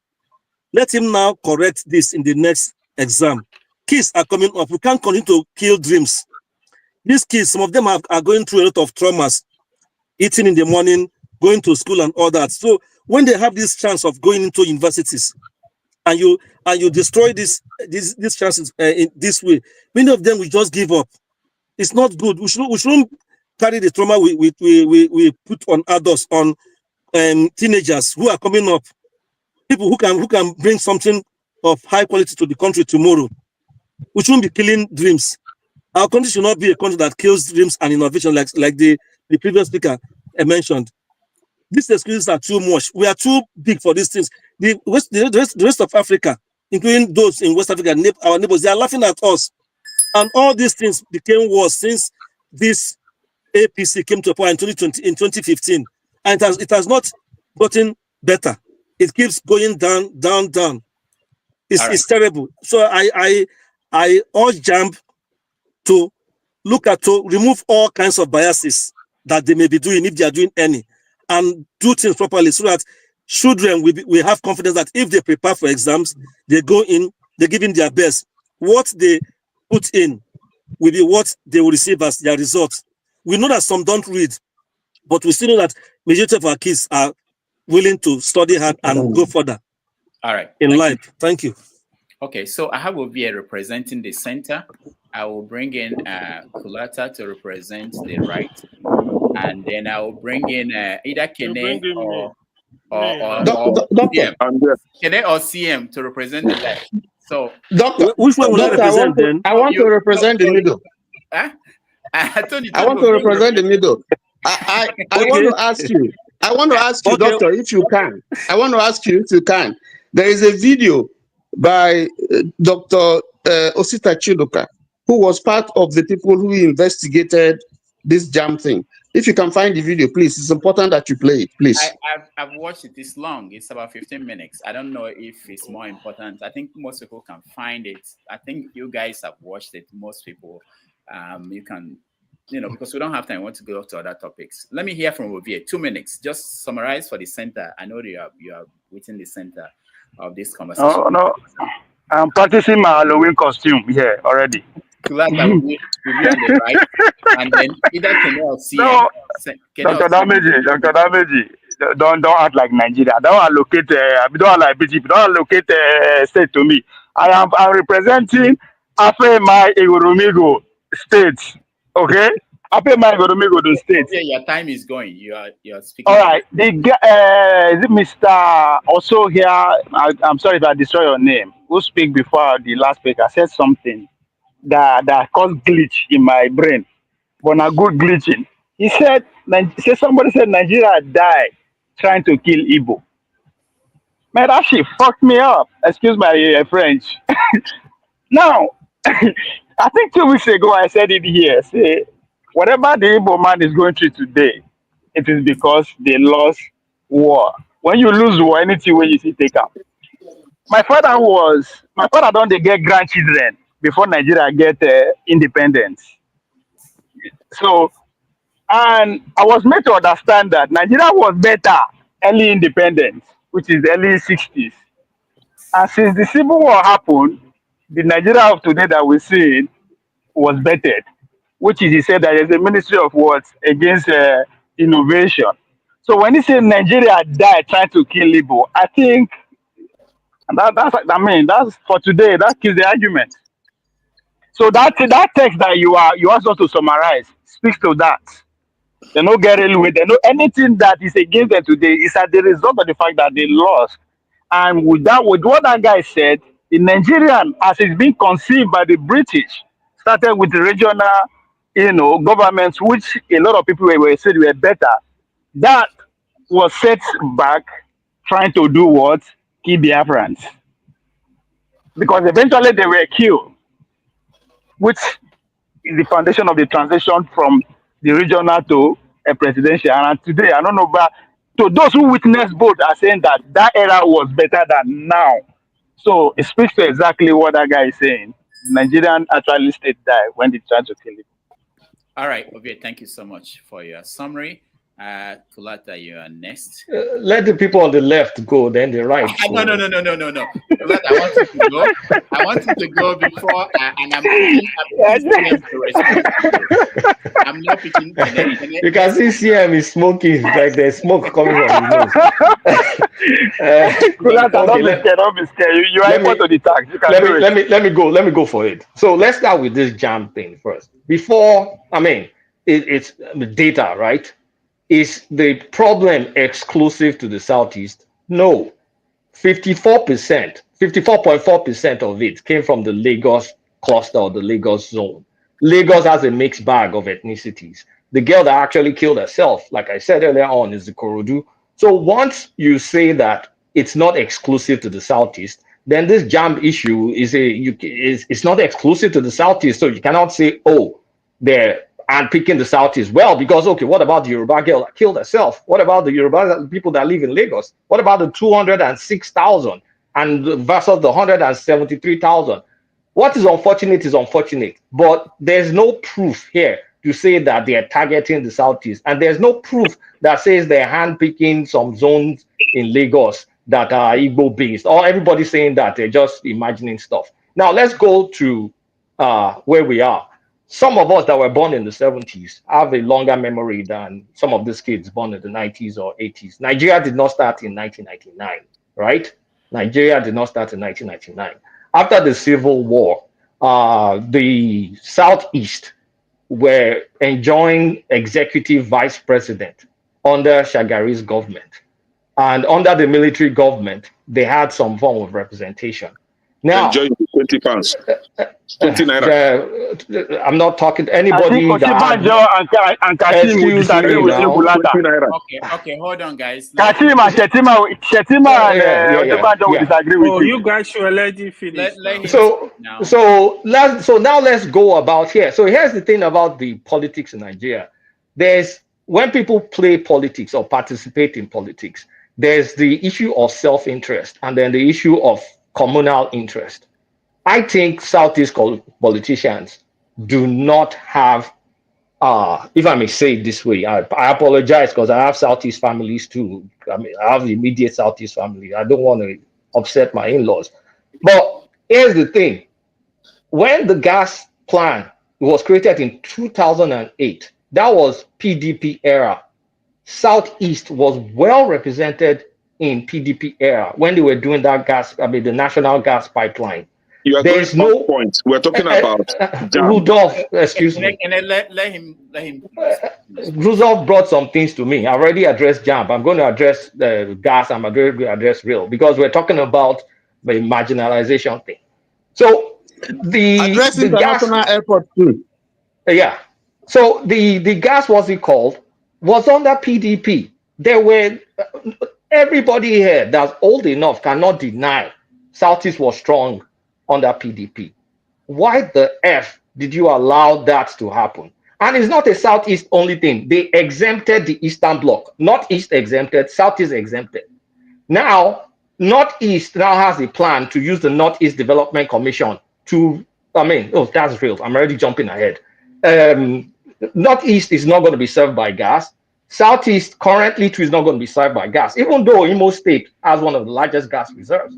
Let him now correct this in the next exam. Kids are coming up. We can't continue to kill dreams. These kids, some of them are going through a lot of traumas, eating in the morning, going to school and all that. So when they have this chance of going into universities and you destroy these chances in this way, many of them will just give up. It's not good. We shouldn't carry the trauma we put on adults, on teenagers who are coming up. People who can bring something of high quality to the country tomorrow. We shouldn't be killing dreams. Our country should not be a country that kills dreams and innovation like the previous speaker mentioned. These excuses are too much. We are too big for these things. The rest of Africa, including those in West Africa, our neighbors, they are laughing at us. And all these things became worse since this APC came to power in 2015. And it has not gotten better. It keeps going down. It's terrible. So I urge JAMB to remove all kinds of biases that they may be doing, if they are doing any, and do things properly so that children will have confidence that if they prepare for exams, they go in, they give in their best. What they put in, will be what they will receive as their results. We know that some don't read, but we still know that majority of our kids are willing to study hard and go further. All right. In life. Thank you. Okay, so I have Ovie representing the center. I will bring in Kulata to represent the right, and then I will bring in either Kene or Doctor, Kene or CM to represent the left. So, Doctor, which one will I represent then? I want to represent the middle. Huh? I want to represent the middle. I want to ask you. I want to ask you, Doctor, if you can. I want to ask you if you can. There is a video by Dr. Osita Chiluka, who was part of the people who investigated this JAMB thing. If you can find the video, please. It's important that you play it, please. I've watched it. It's long. It's about 15 minutes. I don't know if it's more important. I think most people can find it. I think you guys have watched it. Most people, you can, because we don't have time. We want to go to other topics. Let me hear from Ovie. 2 minutes. Just summarize for the center. I know you are within the center of this conversation. Oh, no. I'm practicing my Halloween costume here already. Kulata will be on the right, and then either Kene or CM. No, Dr. Dameji, don't act like Nigeria. Don't allocate. Don't allocate BGP. Don't allocate state to me. I'm representing Afema Igoromigo State. Okay, Afema Igoromigo the state. Yeah, your time is going. You are speaking. All right, is it Mr. Also here? I'm sorry if I destroy your name. Who speak before the last speaker said something that caused glitch in my brain, but not good glitching. He said somebody said Nigeria died trying to kill Igbo. Man, that shit fucked me up. Excuse my French. Now, I think 2 weeks ago I said it here. Say, whatever the Igbo man is going through today, it is because they lost war. When you lose war, anything when you see take out. My father don't they get grandchildren before Nigeria get independence. So, and I was made to understand that Nigeria was better early independence, which is early 60s. And since the Civil War happened, the Nigeria of today that we see was bettered, which is he said that there's a ministry of what against innovation. So when he said Nigeria died trying to kill Igbo, I think that's for today. That kills the argument. So that text that you asked us to summarize speaks to that. They don't get away. They know anything that is against them today is as the result of the fact that they lost. And with what that guy said, the Nigerian, as it's been conceived by the British, started with the regional, governments, which a lot of people were said were better. That was set back, trying to do what? Kill Biafrans. Because eventually they were killed, which is the foundation of the transition from the regional to a presidential. And today, I don't know, but to those who witnessed both are saying that era was better than now. So it speaks to exactly what that guy is saying. Nigerian actually state died when they tried to kill him. All right, Ovie, thank you so much for your summary. Kulata, you are next. Let the people on the left go, then the right. No. Kulata, I want you to go before, and I'm picking to respond. I'm not picking. You can see CM is smoking, like there's smoke coming from his nose. Kulata, don't be scared. You are equal to the tax. Let me go for it. So let's start with this JAMB thing first. Before, it's data, right? Is the problem exclusive to the Southeast? No. 54.4% of it came from the Lagos cluster or the Lagos zone. Lagos has a mixed bag of ethnicities. The girl that actually killed herself, like I said earlier on, is the Korodu. So once you say that it's not exclusive to the Southeast, then this JAMB issue it's not exclusive to the Southeast. So you cannot say, oh, they're picking the Southeast. Well, because, okay, what about the Yoruba girl that killed herself? What about the Yoruba people that live in Lagos? What about the 206,000 and versus the 173,000? What is unfortunate, but there's no proof here to say that they are targeting the Southeast. And there's no proof that says they're handpicking some zones in Lagos that are Igbo based, or everybody saying that they're just imagining stuff. Now let's go to where we are. some of us that were born in the 70s have a longer memory than some of these kids born in the 90s or 80s. Nigeria did not start in 1999, right? Nigeria did not start in 1999. After the Civil War, the Southeast were enjoying executive vice president under Shagari's government. And under the military government, they had some form of representation. Now, enjoy 20 pounds. 20 naira. I'm not talking to anybody Osinbajo and Kashim will disagree with Ebulata. Okay, hold on, guys. Kashim and Shetima and Osinbajo will disagree with you. You guys should let him finish. So now let's go about here. So here's the thing about the politics in Nigeria. There's when people play politics or participate in politics, there's the issue of self-interest and then the issue of communal interest. I think Southeast politicians do not have, if I may say it this way, I apologize because I have Southeast families too. I mean, I have immediate Southeast family. I don't want to upset my in-laws. But here's the thing. When the gas plan was created in 2008, that was PDP era. Southeast was well represented in PDP era when they were doing that gas, the national gas pipeline. You are There's going no point. We're talking about Rudolph, excuse me. Let him. Rudolph brought some things to me. I already addressed JAMB. I'm going to address the gas. I'm going to address real because we're talking about the marginalization thing. So address international airport too. Yeah. So the gas, what's it called, was under PDP. There were everybody here that's old enough cannot deny Southeast was strong under PDP. Why the F did you allow that to happen? And it's not a Southeast only thing. They exempted the Eastern Bloc. Northeast exempted, Southeast exempted. Now, Northeast now has a plan to use the Northeast Development Commission to, that's real. I'm already jumping ahead. Northeast is not going to be served by gas. Southeast currently too is not going to be served by gas, even though Imo State has one of the largest gas reserves.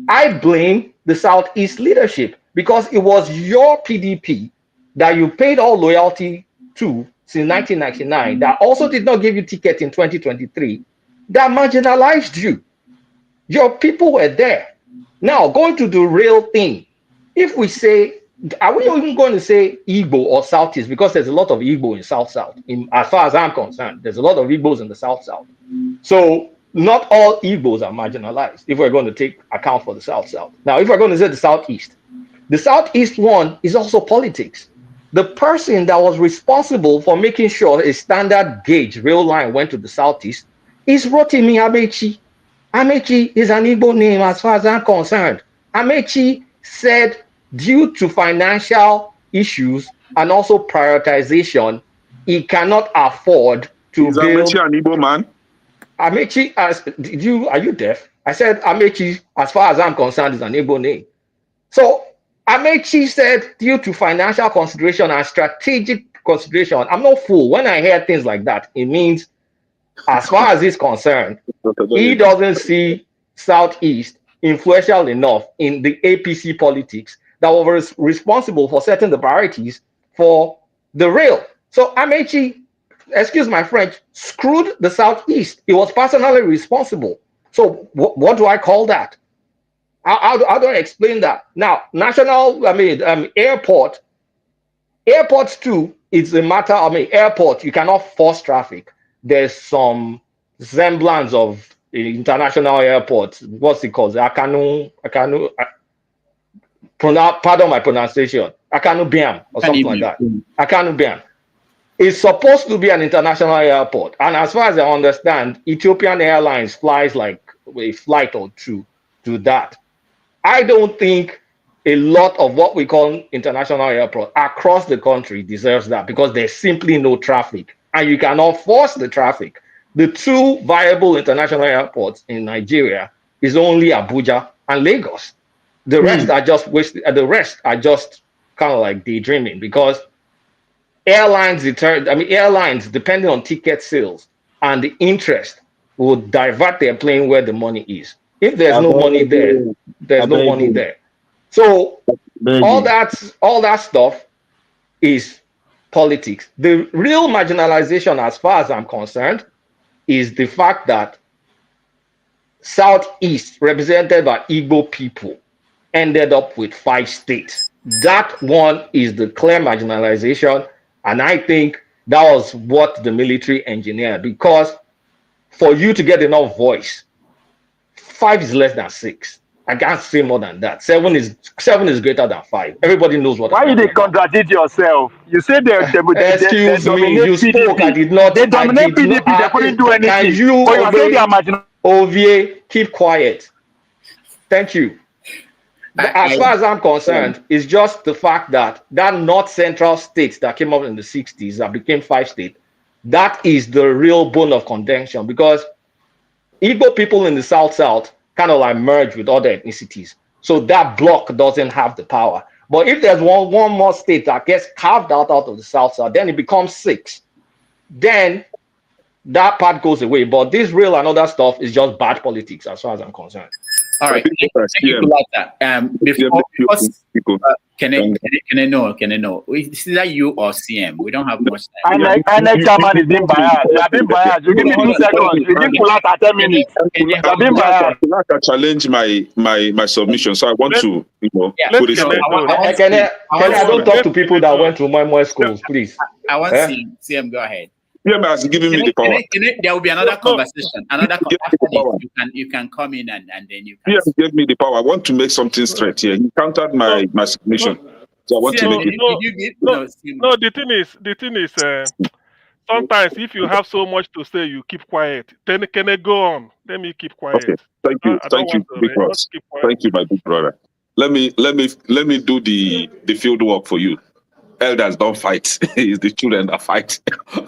I blame the Southeast leadership because it was your PDP that you paid all loyalty to since 1999 that also did not give you ticket in 2023 that marginalized you. Your people were there. Now, going to the real thing, if we say, are we even going to say Igbo or Southeast? Because there's a lot of Igbo in South-South. As far as I'm concerned, there's a lot of Igbos in the South-South. So not all Igbos are marginalized if we're going to take account for the South-South. Now, if we're going to say the Southeast one is also politics. The person that was responsible for making sure a standard gauge rail line went to the Southeast is Rotimi Amechi. Amechi is an Igbo name as far as I'm concerned. Amechi said due to financial issues and also prioritization, he cannot afford to build. Is Amechi an Igbo man? Amechi, are you deaf? I said Amechi, as far as I'm concerned, is an Igbo name. So Amechi said due to financial consideration and strategic consideration, I'm not fool. When I hear things like that, it means as far as he's concerned, he doesn't see Southeast influential enough in the APC politics that was responsible for setting the priorities for the rail. So Amechi, excuse my French, screwed the Southeast. He was personally responsible. So what do I call that? How do I explain that? Now, airports too, it's a matter, airport, you cannot force traffic. There's some semblance of international airports. What's it called? Pardon my pronunciation. Akanu Biam or something like that. Akanu Biam. It's supposed to be an international airport. And as far as I understand, Ethiopian Airlines flies like a flight or two to that. I don't think a lot of what we call international airport across the country deserves that because there's simply no traffic and you cannot force the traffic. The two viable international airports in Nigeria is only Abuja and Lagos. The rest are just wasted. The rest are just kind of like daydreaming because airlines, depending on ticket sales and the interest, will divert their plane where the money is. If there's no money there, there's no money there. So all that stuff is politics. The real marginalization, as far as I'm concerned, is the fact that Southeast, represented by Igbo people, ended up with 5 states. That one is the clear marginalization, and I think that was what the military engineered, because for you to get enough voice, 5 is less than 6. I can't say more than that. 7 is greater than 5. Everybody knows what. Why you they contradict yourself? You say they excuse me. You spoke. PDP. I did not. They dominate PDP. They couldn't do anything. Can you, but you are saying they are marginal. Ovie, keep quiet. Thank you. As far as I'm concerned, it's just the fact that North Central states that came up in the 60s that became 5 states, that is the real bone of contention, because Igbo people in the South kind of like merge with other ethnicities. So that block doesn't have the power. But if there's one more state that gets carved out of the South, then it becomes 6. Then that part goes away. But this real and other stuff is just bad politics as far as I'm concerned. All right. Thank you for that. Can I know? Is that you or CM? We don't have much time. Annex chairman is being biased. You are being biased. You give me 2 seconds. You give Kulata 10 minutes. You are being biased. I challenge my submission, so I want to, put it. I don't talk to people that went to my schools, please. I want CM. Go ahead. Yeah, has given me the power. There will be another conversation. After this, you can come in and then you can. Yeah, give me the power. I want to make something straight here. He countered my submission, so I want to make it. No, the thing is, sometimes if you have so much to say, you keep quiet. Then can I go on? Let me keep quiet. Okay. Thank you, big boss. Thank you, my big brother. Let me do the field work for you. Elders don't fight. It's the children that fight.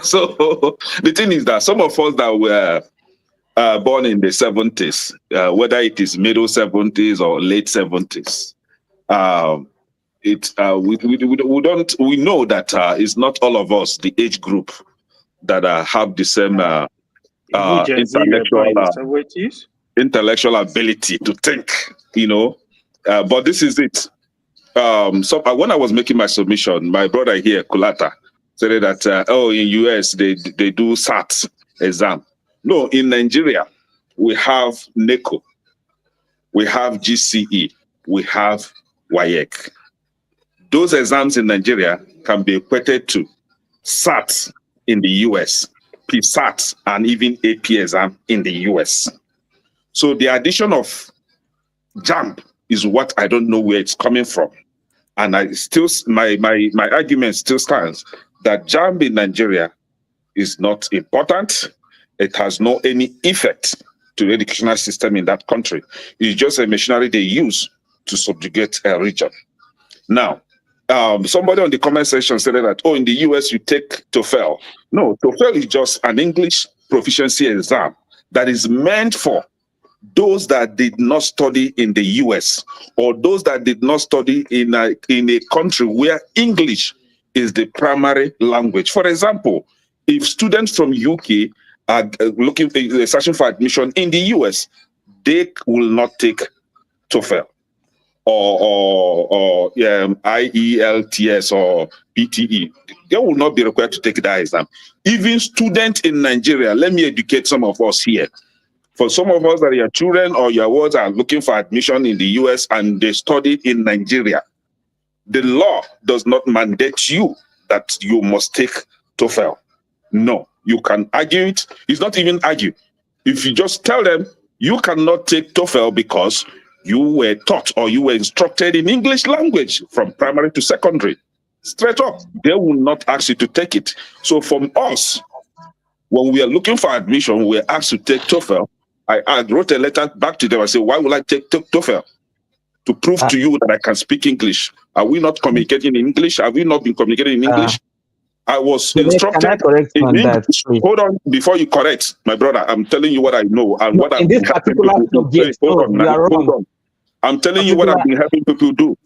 So the thing is that some of us that were born in the 70s, whether it is middle 70s or late 70s, we know that it's not all of us, the age group, that have the same intellectual ability to think, but this is it. So when I was making my submission, my brother here, Kulata, said that in US they do SAT exam. No, in Nigeria we have NECO, we have GCE, we have Wike. Those exams in Nigeria can be equated to SAT in the US, PSAT, and even AP exam in the US. So the addition of JAMB is what I don't know where it's coming from. And I still, my argument still stands that JAMB in Nigeria is not important. It has no any effect to the educational system in that country. It's just a machinery they use to subjugate a region. Now, somebody on the comment section said that, in the US you take TOEFL. No, TOEFL is just an English proficiency exam that is meant for those that did not study in the US, or those that did not study in a country where English is the primary language. For example, if students from UK are searching for admission in the US, they will not take TOEFL or IELTS or PTE. They will not be required to take that exam. Even students in Nigeria, let me educate some of us here. For some of us that your children or your wards are looking for admission in the US and they study in Nigeria, the law does not mandate you that you must take TOEFL. No, you can argue it. It's not even argue. If you just tell them you cannot take TOEFL because you were taught or you were instructed in English language from primary to secondary, straight up, they will not ask you to take it. So from us, when we are looking for admission, we're asked to take TOEFL. I wrote a letter back to them. I said, why would I take TOEFL? To prove to you that I can speak English. Are we not communicating in English? Have we not been communicating in English? I was instructed in English. Hold on, before you correct, my brother, I'm telling you what I know and what I've been helping people do. Hold on. I'm telling you what I've been helping people do.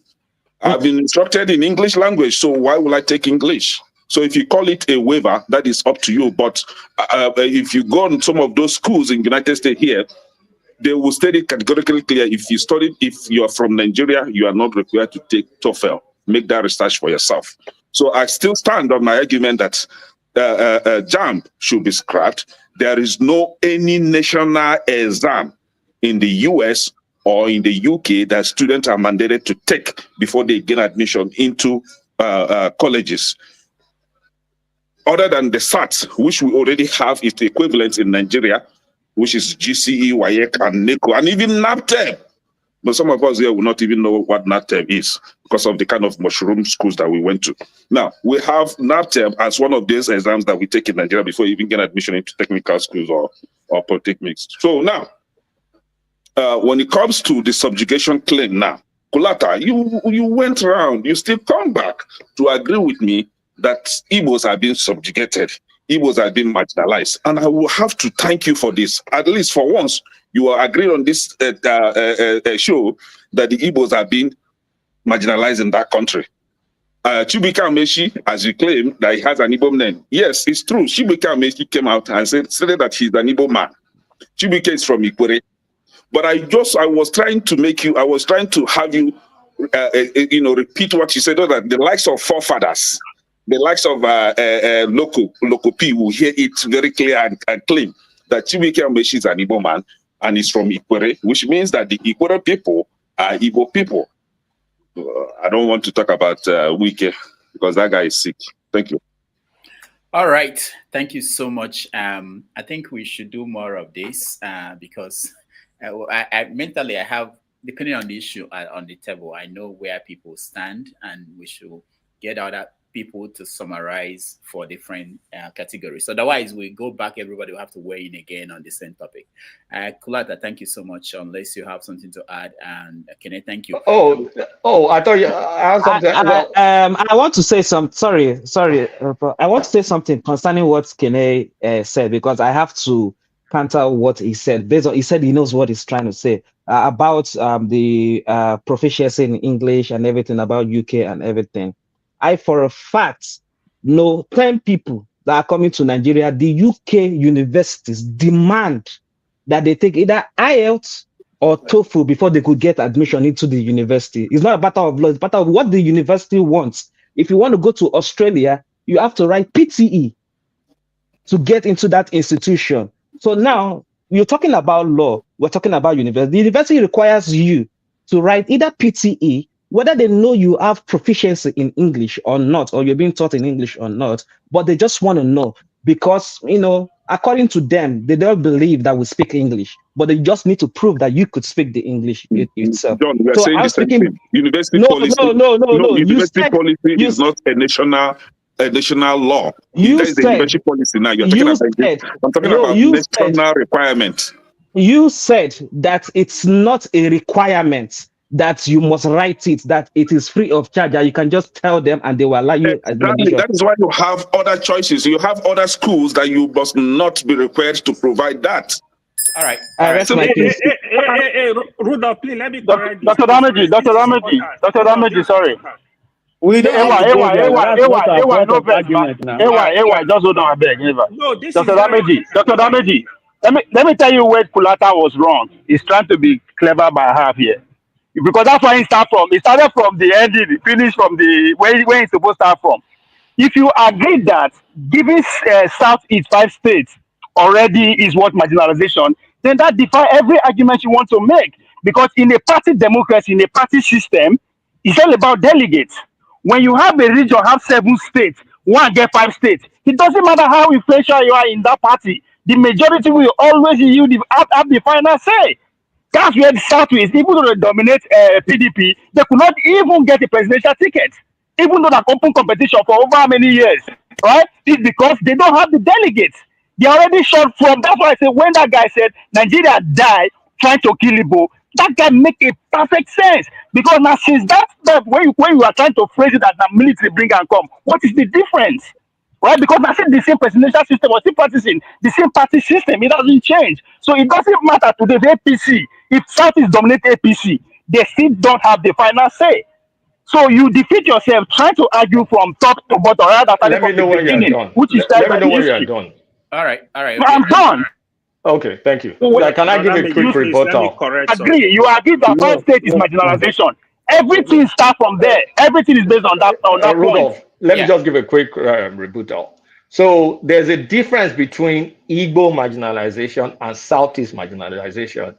I've been instructed in English language, so why will I take English? So if you call it a waiver, that is up to you. But if you go on some of those schools in the United States here, they will state it categorically clear. If you are from Nigeria, you are not required to take TOEFL. Make that research for yourself. So I still stand on my argument that JAMB should be scrapped. There is no any national exam in the US or in the UK that students are mandated to take before they gain admission into colleges. Other than the SAT, which we already have its equivalent in Nigeria, which is GCE, Wike, and NECO, and even NAPTEP. But some of us here will not even know what NAPTEP is because of the kind of mushroom schools that we went to. Now, we have NAPTEP as one of those exams that we take in Nigeria before you even get admission into technical schools or polytechnics. So now, when it comes to the subjugation claim now, Kulata, you went around, you still come back to agree with me that Igbos are being subjugated, Igbos are being marginalized. And I will have to thank you for this. At least for once, you are agreeing on this show that the Igbos are being marginalized in that country. Chibuike Amechi, as you claim, that he has an Igbo name. Yes, it's true. Chibuike Amechi came out and said that he's an Igbo man. Chibuike is from Ikwere. But I was trying to have you, repeat what you said, that the likes of forefathers, the likes of local people will hear it very clear and claim that Chibuike Amechi is an Igbo man and is from Ikwere, which means that the Ikwere people are Igbo people. I don't want to talk about Wike because that guy is sick. Thank you. All right. Thank you so much. I think we should do more of this because I mentally, I have, depending on the issue on the table, I know where people stand, and we should get other people to summarize for different categories. Otherwise, we go back, everybody will have to weigh in again on the same topic. Kulata, thank you so much. Unless you have something to add, and Kenneth, thank you. I thought you had something. I want to say some. Sorry. I want to say something concerning what Kenneth said, because I have to counter what he said. Based on, he said he knows what he's trying to say about the proficiency in English and everything about UK and everything. I, for a fact, know 10 people that are coming to Nigeria. The UK universities demand that they take either IELTS or TOEFL before they could get admission into the university. It's not a matter of law, it's a matter of what the university wants. If you want to go to Australia, you have to write PTE to get into that institution. So now you're talking about law, we're talking about university. The university requires you to write either PTE, whether they know you have proficiency in English or not, or you're being taught in English or not, but they just want to know because, according to them, they don't believe that we speak English, but they just need to prove that you could speak the English itself. John, we are saying the same thing. University policy. No. University policy is not a national law. You that is the university policy now. I'm talking about national requirement. You said that it's not a requirement that you must write it, that it is free of charge, that you can just tell them and they will allow you. Exactly. That is why you have other choices. You have other schools that you must not be required to provide that. All right. Hey, Rudolph, please let me correct Dr. Damaji, sorry. AY, just hold on, I beg. No, this Dr. Damaji, let me tell you where Kulata was wrong. He's trying to be clever by half here. Because that's where he started from. He started from the ending, finished from the where he's supposed to start from. If you agree that giving Southeast 5 states already is what marginalization, then that defies every argument you want to make. Because in a party democracy, in a party system, it's all about delegates. When you have a region, have 7 states, one get 5 states, it doesn't matter how influential you are in that party. The majority will always have the final say. That's where the Southwest, even though they dominate PDP, they could not even get a presidential ticket, even though they're open competition for over how many years, right? It's because they don't have the delegates. They already shot from. That's why I said when that guy said Nigeria died trying to kill Igbo, that guy make a perfect sense. Because now since that when you are trying to phrase it as the military bring and come, what is the difference? Right? Because I said the same presidential system was still practicing the same party system. It doesn't change. So it doesn't matter to the APC. If South is dominate APC, they still don't have the final say. So you defeat yourself trying to argue from top to bottom. Let me know when you're done. Let me know when you're done. All right. No, I'm done. Okay, thank you. Can I give a quick rebuttal? Agree. You agree that 5 states is marginalization. Everything starts from there. Everything is based on that point. let me just give a quick rebuttal. So there's a difference between Igbo marginalization and Southeast marginalization.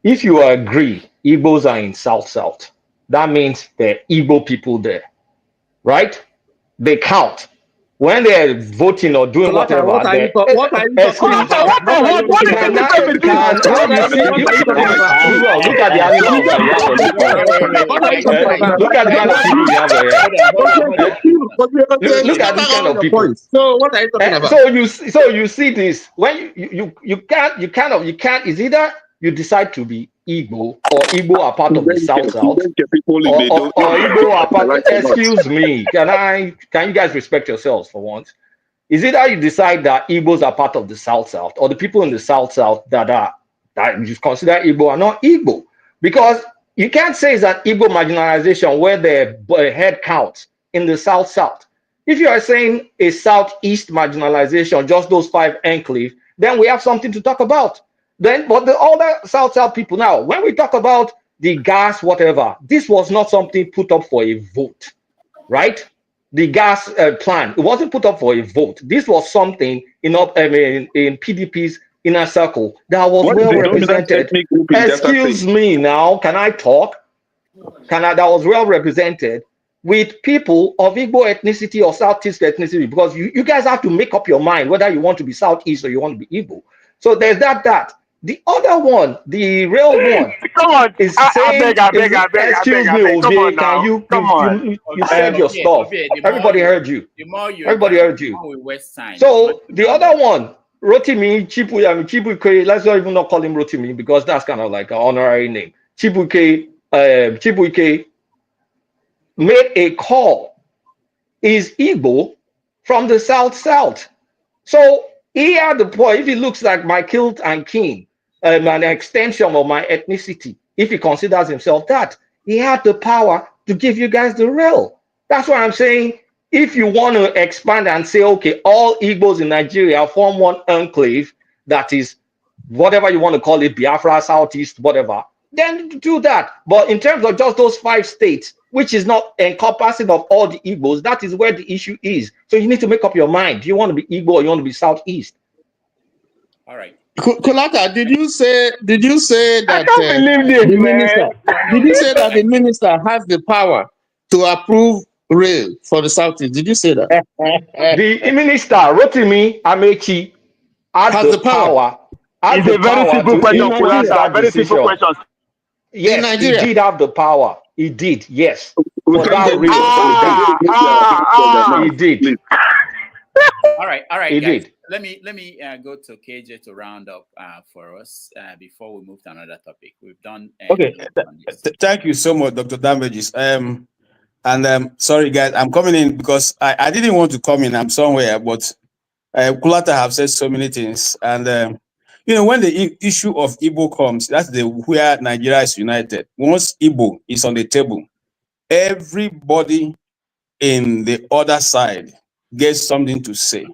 If you agree Igbos are in South-South, that means there are Igbo people there, right? They count. When they're voting or doing whatever, what are you they talking about? excuse. What are you talking about? Can you see? Look at the animals that you have on this planet. Look at the kind of people you have here. Look at this kind of people. So what are you talking about? So you see this when you can't. Is either you decide to be Igbo or Igbo are part of the South, or Igbo are part. Excuse me. Can you guys respect yourselves for once? Is either you decide that Igbos are part of the South, or the people in the South that you consider Igbo are not Igbo, because you can't say it's an Igbo marginalization where the head counts in the South. If you are saying a Southeast marginalization, just those 5 enclaves, then we have something to talk about. But the other South people now, when we talk about the gas, whatever, this was not something put up for a vote, right? The gas plan, it wasn't put up for a vote. This was something in PDP's inner circle that was well represented. Excuse me now, can I talk? That was well represented with people of Igbo ethnicity or Southeast ethnicity, because you guys have to make up your mind whether you want to be Southeast or you want to be Igbo. So there's that. The other one, the real one, come on, is saying, excuse me, Ovie, can you said your stuff. Everybody heard you. Everybody heard you. So the other one, Rotimi, Chibuike, let's not even not call him Rotimi because that's kind of like an honorary name. Chibuike made a call. Is Igbo from the South. So he had the point. If he looks like my kilt and king, an extension of my ethnicity, if he considers himself that, he had the power to give you guys the rail. That's what I'm saying. If you want to expand and say, okay, all Igbos in Nigeria form one enclave, that is whatever you want to call it, Biafra, Southeast, whatever, then do that. But in terms of just those 5 states, which is not encompassing of all the Igbos, that is where the issue is. So you need to make up your mind. Do you want to be Igbo or you want to be Southeast? All right. Kulaka, did you say that I can't believe this, the man. minister? Did you say that the minister has the power to approve rail for the Southeast? Did you say that? The minister, Rotimi Amechi, has the power. It's a very simple question, Kulaka. Very simple question. Yes, he did have the power. He did, yes. We For can't that get reason, he did. All right, He guys. did. Let me go to KJ to round up for us before we move to another topic. We've done. Okay, thank you so much, Dr. Damages. Sorry guys, I'm coming in because I didn't want to come in. I'm somewhere, but Kulata have said so many things, and when the issue of Igbo comes, that's where Nigeria is united. Once Igbo is on the table, everybody in the other side gets something to say.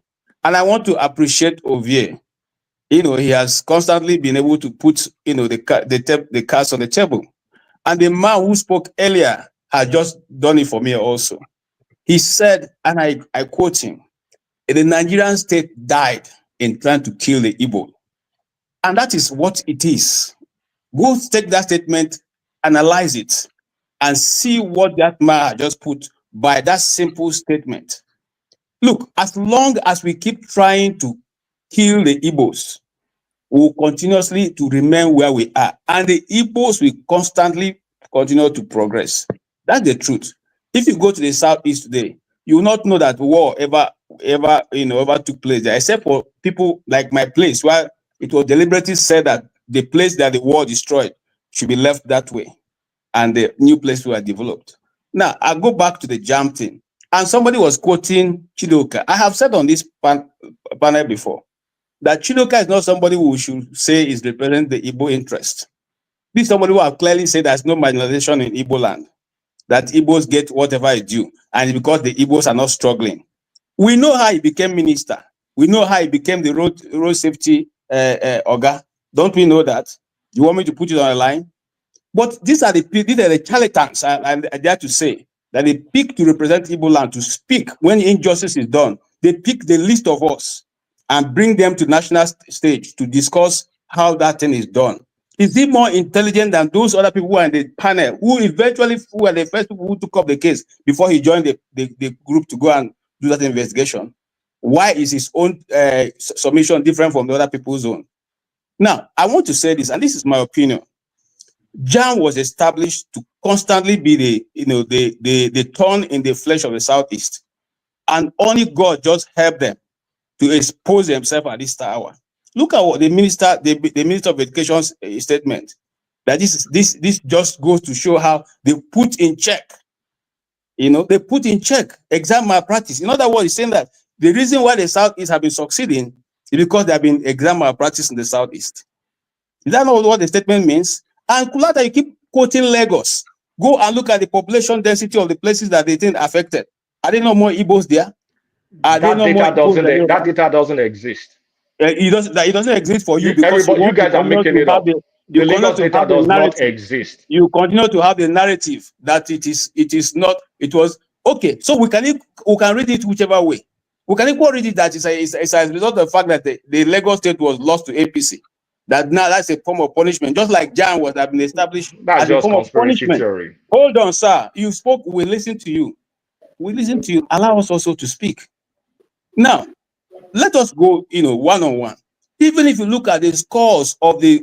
And I want to appreciate Ovie. He has constantly been able to put, the cards on the table. And the man who spoke earlier has just done it for me also. He said, and I quote him, the Nigerian state died in trying to kill the Igbo. And that is what it is. Go take that statement, analyze it, and see what that man had just put by that simple statement. Look, as long as we keep trying to kill the Igbos, we'll continuously to remain where we are. And the Igbos will constantly continue to progress. That's the truth. If you go to the Southeast today, you will not know that war ever took place there, except for people like my place, where it was deliberately said that the place that the war destroyed should be left that way, and the new place were developed. Now, I'll go back to the JAMB thing. And somebody was quoting Chidoka. I have said on this panel before that Chidoka is not somebody who should say is representing the Igbo interest. This is somebody who have clearly said there's no marginalization in Igbo land, that Igbos get whatever is due, and it's because the Igbos are not struggling. We know how he became minister. We know how he became the road safety Oga. Don't we know that? You want me to put it on a line? But these are the charlatans, I dare to say, that they pick to represent Igbo land to speak when injustice is done. They pick the list of us and bring them to national stage to discuss how that thing is done. Is he more intelligent than those other people who are in the panel, who eventually were the first people who took up the case before he joined the group to go and do that investigation? Why is his own submission different from the other people's own? Now, I want to say this, and this is my opinion. JAMB was established to constantly be the thorn in the flesh of the Southeast, and only God just helped them to expose themselves at this hour. Look at what the Minister of Education's statement. That this just goes to show how they put in check. They put in check exam malpractice. In other words, he's saying that the reason why the Southeast have been succeeding is because there have been exam malpractice in the Southeast. Is that not what the statement means? And Kulata, you keep quoting Lagos. Go and look at the population density of the places that they think affected. Are there no more Igbos there? Are there no more Igbos there? That data doesn't exist. It doesn't exist for you because you guys are making it up. The Lagos data does not exist. You continue to have the narrative that it is not. It was okay. So we can read it whichever way. We can equally read it that it's as a result of the fact that the Lagos state was lost to APC. That now that's a form of punishment, just like JAMB was been established as a form of punishment. Theory. Hold on, sir. You spoke. We listen to you. We listen to you. Allow us also to speak. Now, let us go, one-on-one. Even if you look at the scores of the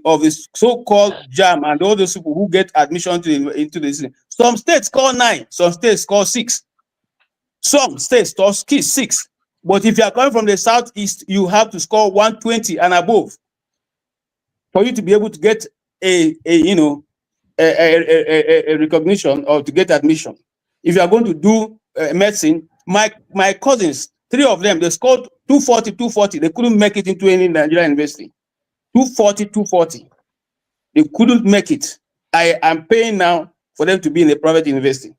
so-called JAMB and all those people who get admission into this, some states score 9, some states score 6, some states score 6. But if you are coming from the Southeast, you have to score 120 and above for you to be able to get a recognition or to get admission. If you are going to do medicine, my cousins, 3 of them, they scored 240. They couldn't make it into any Nigerian university. 240. They couldn't make it. I am paying now for them to be in a private university.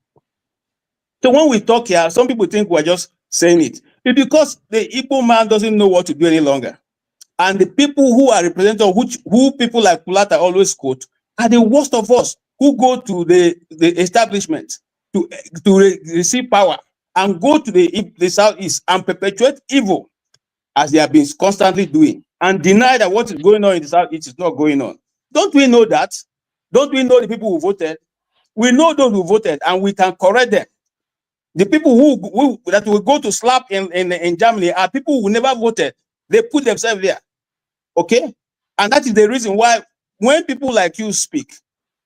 So when we talk here, some people think we're just saying it. It's because the Igbo man doesn't know what to do any longer. And the people who are represented, who people like Kulata always quote, are the worst of us who go to the establishment to receive power and go to the Southeast and perpetuate evil as they have been constantly doing and deny that what is going on in the Southeast is not going on. Don't we know that? Don't we know the people who voted? We know those who voted and we can correct them. The people who that will go to slap in Germany are people who never voted. They put themselves there. Okay? And that is the reason why when people like you speak,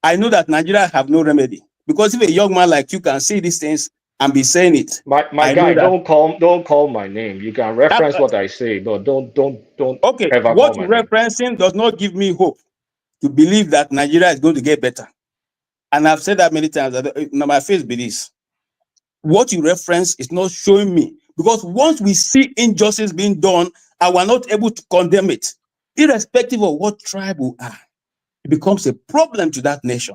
I know that Nigeria have no remedy. Because if a young man like you can see these things and be saying it, my guy, don't call my name. You can reference what I say, but don't okay. Ever What call you're my name. referencing does not give me hope to believe that Nigeria is going to get better. And I've said that many times. That my face be this. What you reference is not showing me, because once we see injustice being done and we're not able to condemn it, irrespective of what tribe we are, it becomes a problem to that nation.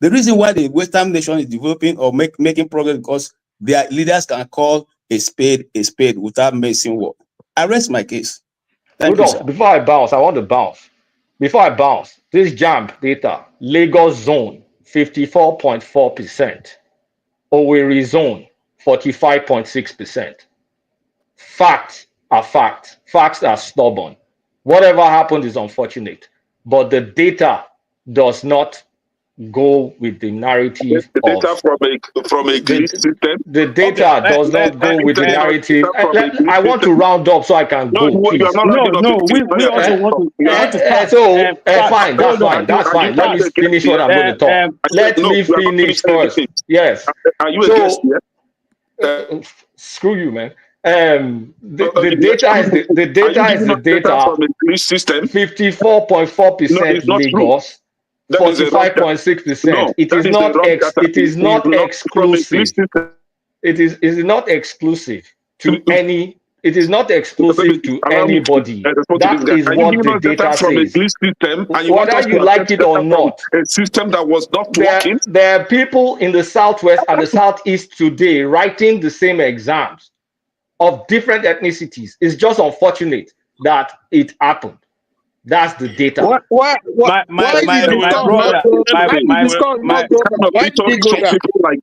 The reason why the Western nation is developing or making progress because their leaders can call a spade without messing word. I rest my case. Thank you, sir. Before I bounce, I want to bounce. Before I bounce, this JAMB data, Lagos zone, 54.4%. Owerri zone, 45.6%. Facts are facts. Facts are stubborn. Whatever happened is unfortunate. But the data does not go with the narrative the data from a glitch system. The data does not go with the narrative. I want to round up so I can go, please. We also want to. Fine, that's fine. Let me finish what I'm going to talk. Let me finish first. Yes. Are you a guest here? Screw you, man. The data is the data from a glitch system. 54.4% Lagos. 45.6%. It is not exclusive. It is not exclusive to any. It is not exclusive to anybody. That is what the data says. Whether you like it or not, a system that was not working. There are people in the Southwest and the Southeast today writing the same exams of different ethnicities. It's just unfortunate that it happened. That's the data. Why did the score not go? Why did it go down?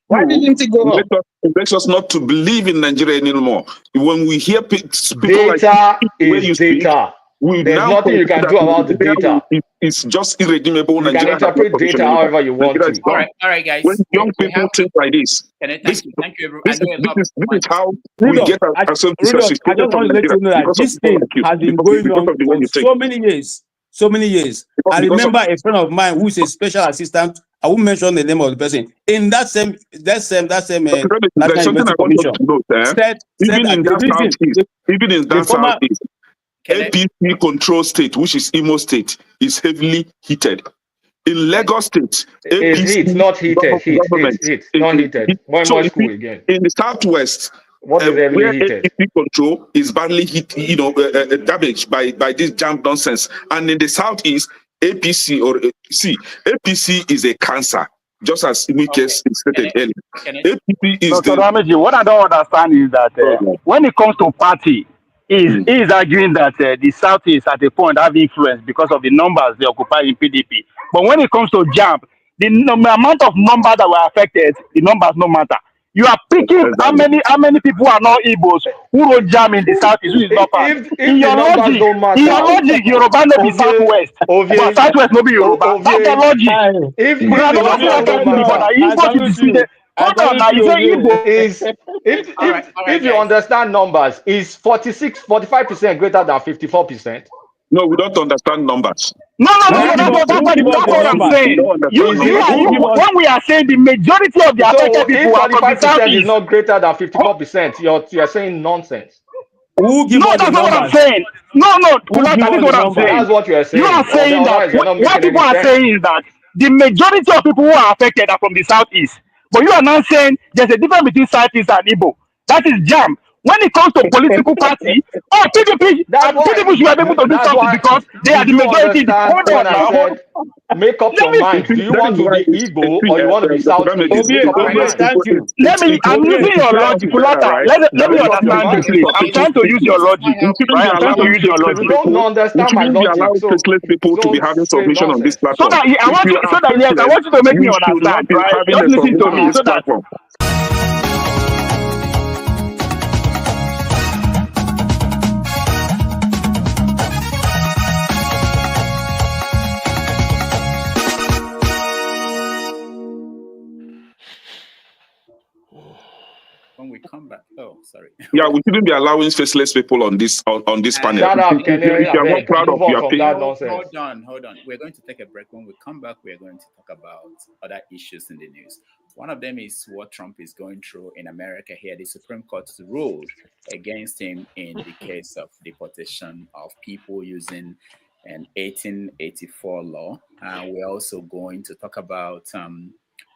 Why didn't it go up? It makes us not to believe in Nigeria anymore. When we hear people data is data. There's nothing you can do about the data. It's just irredeemable. You can interpret data however you want to. All right, guys. When young people think like this, thank you, everyone. this is how we get ourselves I just want to let you know that this thing has been going on for so many years. So many years. I remember a friend of mine who is a special assistant. I won't mention the name of the person. In that same there's something I want you to note. Even in that southeast, APC control state, which is Imo State, is heavily heated. In Lagos State, APC it's not heated. It's not heated. So in the southwest, where APC control is badly hit, damaged by this JAMB nonsense, and in the southeast, APC APC is a cancer, just as Wike stated earlier. APC is what I don't understand is that when it comes to party, he is arguing that the Southeast at a point have influence because of the numbers they occupy in PDP. But when it comes to JAMB, the amount of numbers that were affected, the numbers no matter. You are picking how many people are not Igbos who wrote JAMB in the Southeast, who is not part. In your logic, Yoruba no be Southwest, but Southwest no be Yoruba. That's the logic. If you understand numbers, is 45% greater than 54%? No, we don't understand numbers. No, that's what I'm saying. When we are saying the majority of the affected people are from the Southeast, is not greater than 54%. You're saying nonsense. No, that's not what I'm saying. No, that's what I'm saying. That's what you are saying. You are saying that what people are saying is that the majority of people who are affected are from the Southeast. But you are now saying there's a difference between Southeast and Igbo. That is JAMB. When it comes to political party, PDP should be able to do something because they are the majority. Hold on now. Make up your mind. Do you want to be Igbo or you want to be Southeast? Thank you. I'm using your logic. Let me understand this, please. I'm trying to use your logic. I'm trying to use your logic. You don't understand my logic. So people to be having submission on this platform. I want you to make me understand, right? Just listen to me so that. When we come back, sorry. Yeah, we shouldn't be allowing faceless people on this panel. Shut up, if you're not proud of your opinion. Hold on. We're going to take a break. When we come back, we're going to talk about other issues in the news. One of them is what Trump is going through in America here. The Supreme Court ruled against him in the case of deportation of people using an 1884 law. We're also going to talk about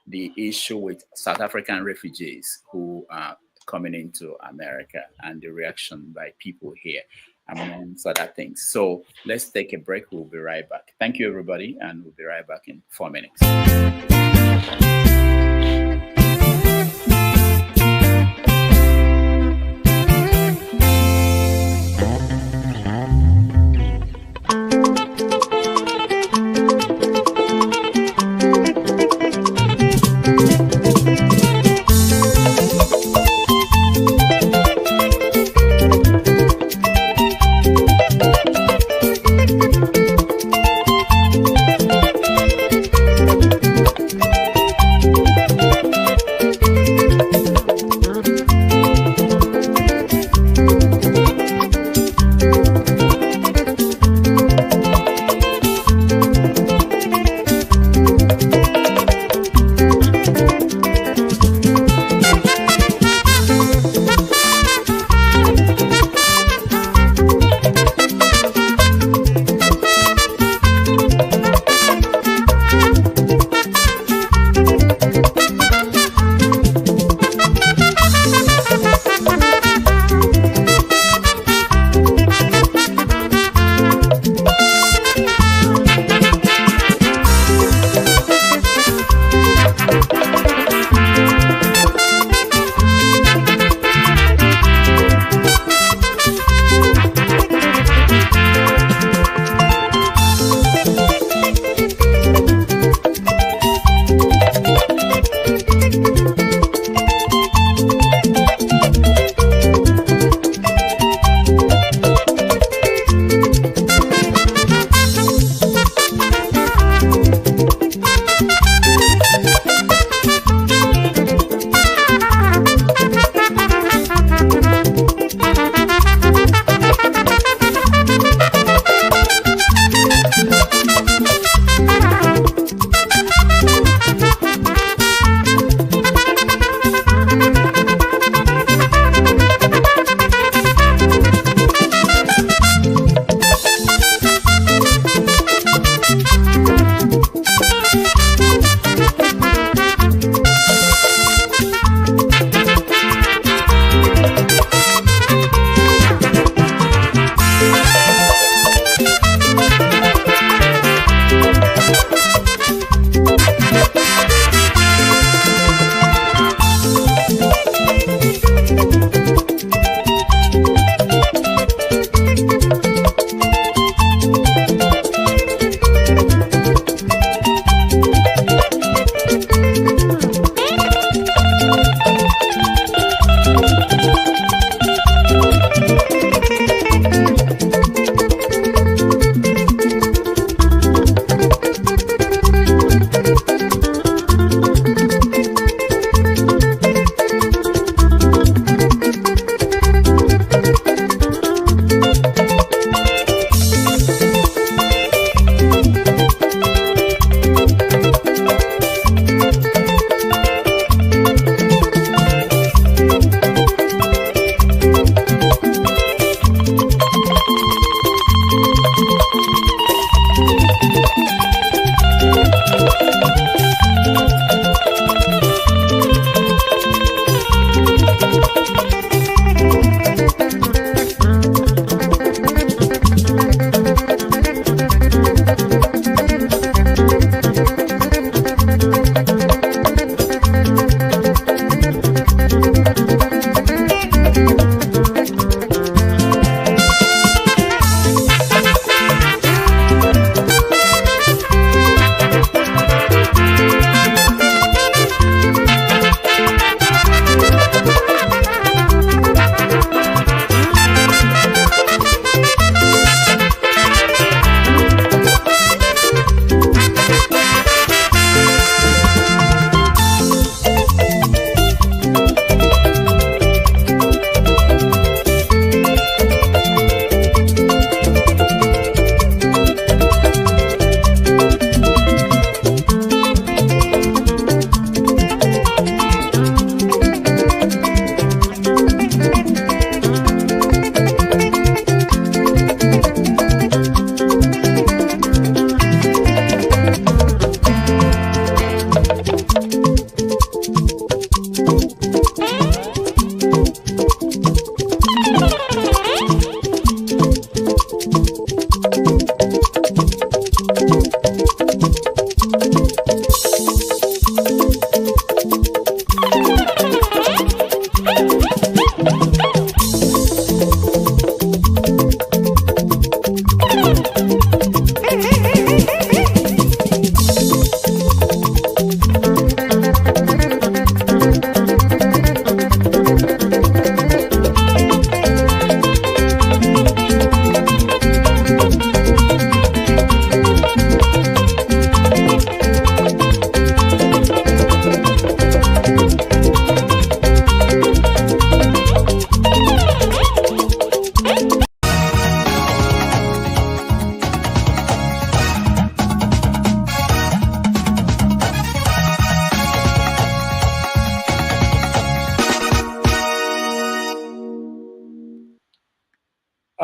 the issue with South African refugees who are coming into America and the reaction by people here, amongst other things. So let's take a break. We'll be right back. Thank you, everybody, and we'll be right back in 4 minutes.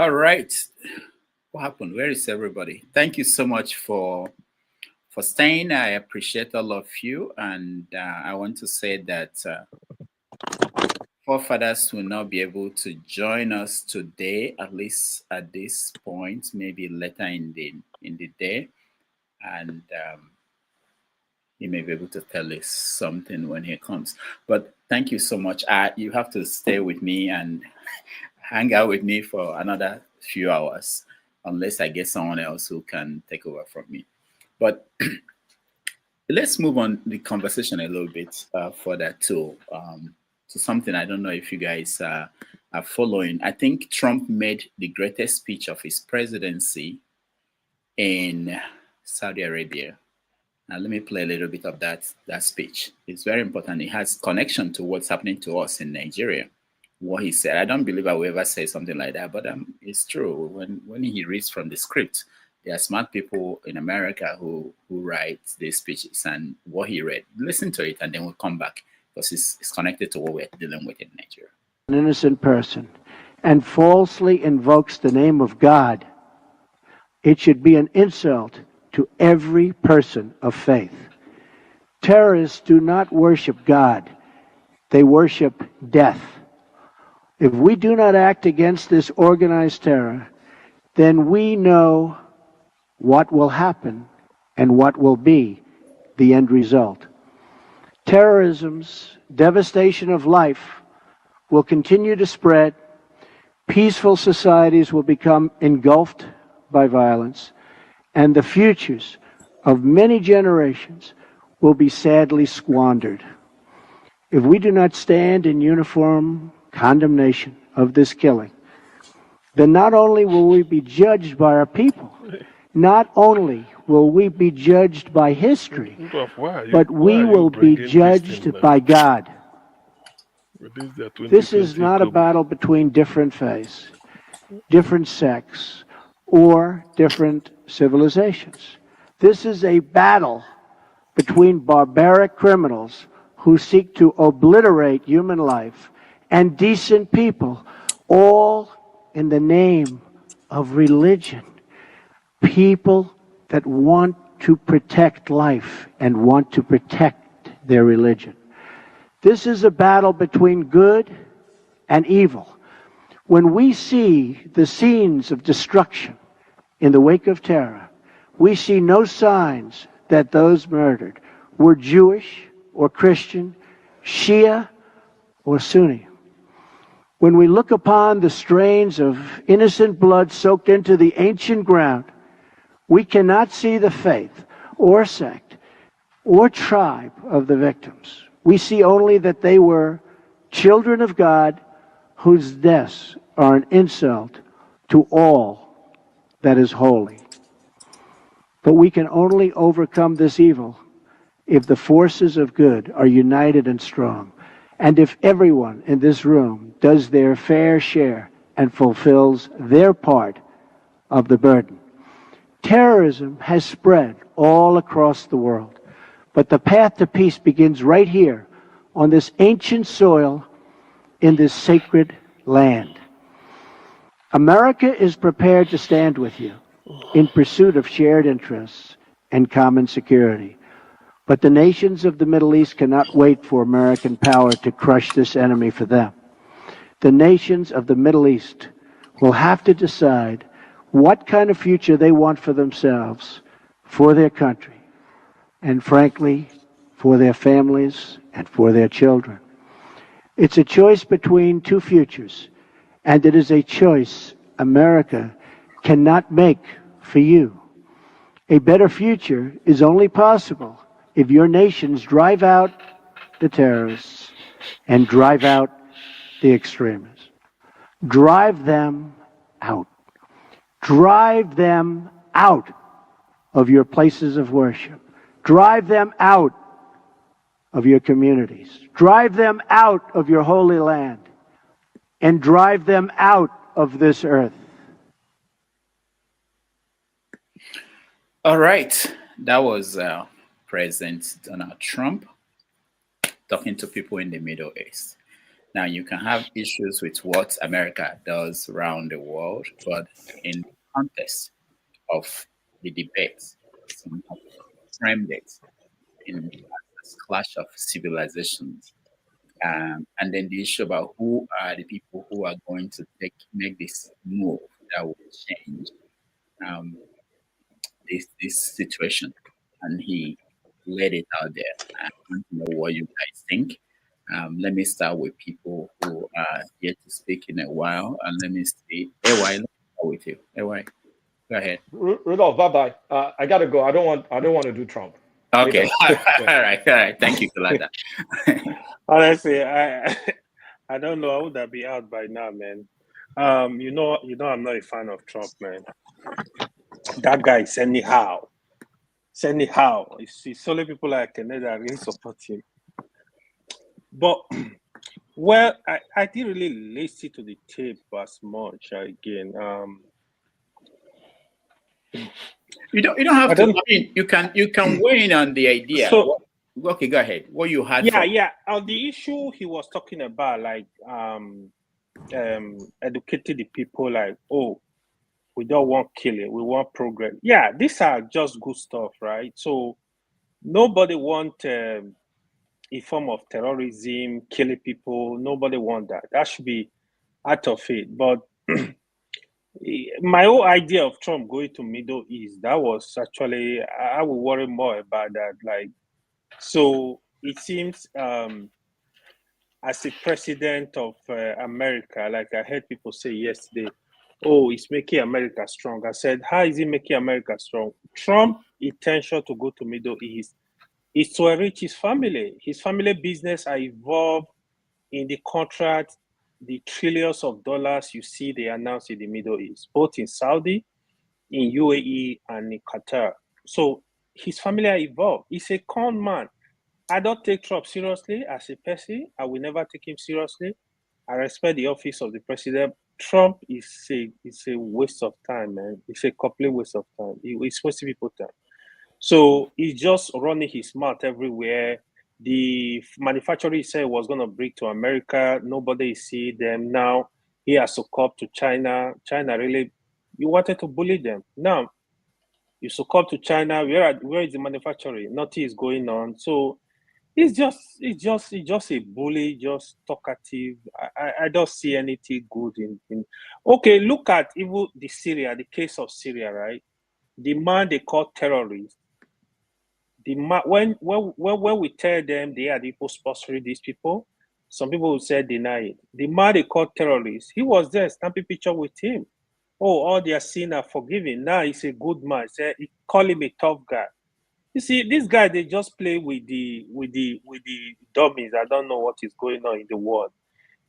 All right. What happened? Where is everybody? Thank you so much for staying. I appreciate all of you, and I want to say that forefathers will not be able to join us today, at least at this point, maybe later in the day, and he may be able to tell us something when he comes. But thank you so much. You have to stay with me and hang out with me for another few hours, unless I get someone else who can take over from me. But let's move on the conversation a little bit further to something I don't know if you guys are following. I think Trump made the greatest speech of his presidency in Saudi Arabia. Now, let me play a little bit of that speech. It's very important. It has connection to what's happening to us in Nigeria. What he said, I don't believe I will ever say something like that, but it's true. When he reads from the script, there are smart people in America who write these speeches, and what he read, listen to it, and then we'll come back, because it's connected to what we're dealing with in Nigeria. An innocent person and falsely invokes the name of God, it should be an insult to every person of faith. Terrorists do not worship God. They worship death. If we do not act against this organized terror, then we know what will happen and what will be the end result. Terrorism's devastation of life will continue to spread. Peaceful societies will become engulfed by violence, and the futures of many generations will be sadly squandered. If we do not stand in uniform condemnation of this killing, then not only will we be judged by our people, not only will we be judged by history, but we will be judged by God. This is not a battle between different faiths, different sects, or different civilizations. This is a battle between barbaric criminals who seek to obliterate human life and decent people, all in the name of religion. People that want to protect life and want to protect their religion. This is a battle between good and evil. When we see the scenes of destruction in the wake of terror, we see no signs that those murdered were Jewish or Christian, Shia or Sunni. When we look upon the strains of innocent blood soaked into the ancient ground, we cannot see the faith or sect or tribe of the victims. We see only that they were children of God whose deaths are an insult to all that is holy. But we can only overcome this evil if the forces of good are united and strong, and if everyone in this room does their fair share and fulfills their part of the burden. Terrorism has spread all across the world, but the path to peace begins right here on this ancient soil in this sacred land. America is prepared to stand with you in pursuit of shared interests and common security. But the nations of the Middle East cannot wait for American power to crush this enemy for them. The nations of the Middle East will have to decide what kind of future they want for themselves, for their country, and frankly, for their families and for their children. It's a choice between two futures, and it is a choice America cannot make for you. A better future is only possible if your nations drive out the terrorists and drive out the extremists. Drive them out. Drive them out of your places of worship. Drive them out of your communities. Drive them out of your holy land. And drive them out of this earth. All right. That was President Donald Trump talking to people in the Middle East. Now, you can have issues with what America does around the world, but in the context of the debate, some have framed it in a clash of civilizations. And then the issue about who are the people who are going to make this move that will change this situation. And he laid it out there. I want to know what you guys think. Let me start with people who are yet to speak in a while, and let me see. AY, let me start with you. AY, go ahead. Rudolph, bye-bye. I gotta go. I don't want to do Trump. Okay. All right. Thank you, Kulata. Honestly, I don't know. I would have been out by now, man. You know, I'm not a fan of Trump, man. That guy is anyhow. It's anyhow. It's only people like Kennedy that really support him. But well, I didn't really listen to the tape as much again. You don't have to. I mean, you can weigh in on the idea. So, okay, go ahead. What you had? Yeah. The issue he was talking about, like educating the people, like, oh, we don't want killing, we want progress. Yeah, these are just good stuff, right? So nobody want a form of terrorism, killing people. Nobody want that. That should be out of it. But my whole idea of Trump going to Middle East, that was actually, I would worry more about that. Like, so it seems as a president of America, like I heard people say yesterday, oh, it's making America strong. I said, how is it making America strong? Trump's intention to go to Middle East is to enrich his family. His family business are involved in the contract, the trillions of dollars you see they announced in the Middle East, both in Saudi, in UAE, and in Qatar. So his family are involved. He's a con man. I don't take Trump seriously as a person. I will never take him seriously. I respect the office of the president. Trump is a waste of time, man. It's a complete waste of time. It's wasting people's time. So he's just running his mouth everywhere. The manufacturer he said was going to bring to America. Nobody see them now. He has succumbed to China. China really, you wanted to bully them. Now you succumb to China. Where is the manufacturing? Nothing is going on. So it's just a bully, just talkative. I don't see anything good in. Okay, look at even the case of Syria, right? The man they call terrorist. The man, when we tell them they are the people sponsoring these people, some people will say deny it. The man they call terrorist, he was there, stamping picture with him. Oh, all their sin are forgiven. Now he's a good man. He call him a tough guy. You see, this guy, they just play with the dummies. I don't know what is going on in the world.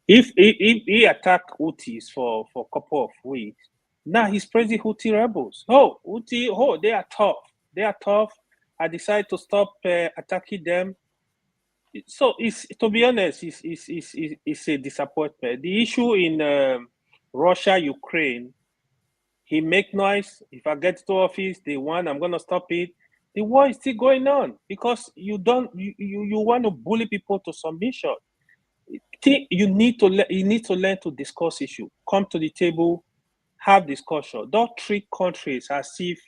If he attack Houthis for a couple of weeks, now he's praising Houthi rebels. Oh, Houthi, they are tough. They are tough. I decided to stop attacking them. So to be honest, it's a disappointment. The issue in Russia, Ukraine, he make noise. If I get to office, they want, I'm gonna stop it. The war is still going on because you want to bully people to submission. You need to learn to discuss issue. Come to the table, have discussion. Don't treat countries as if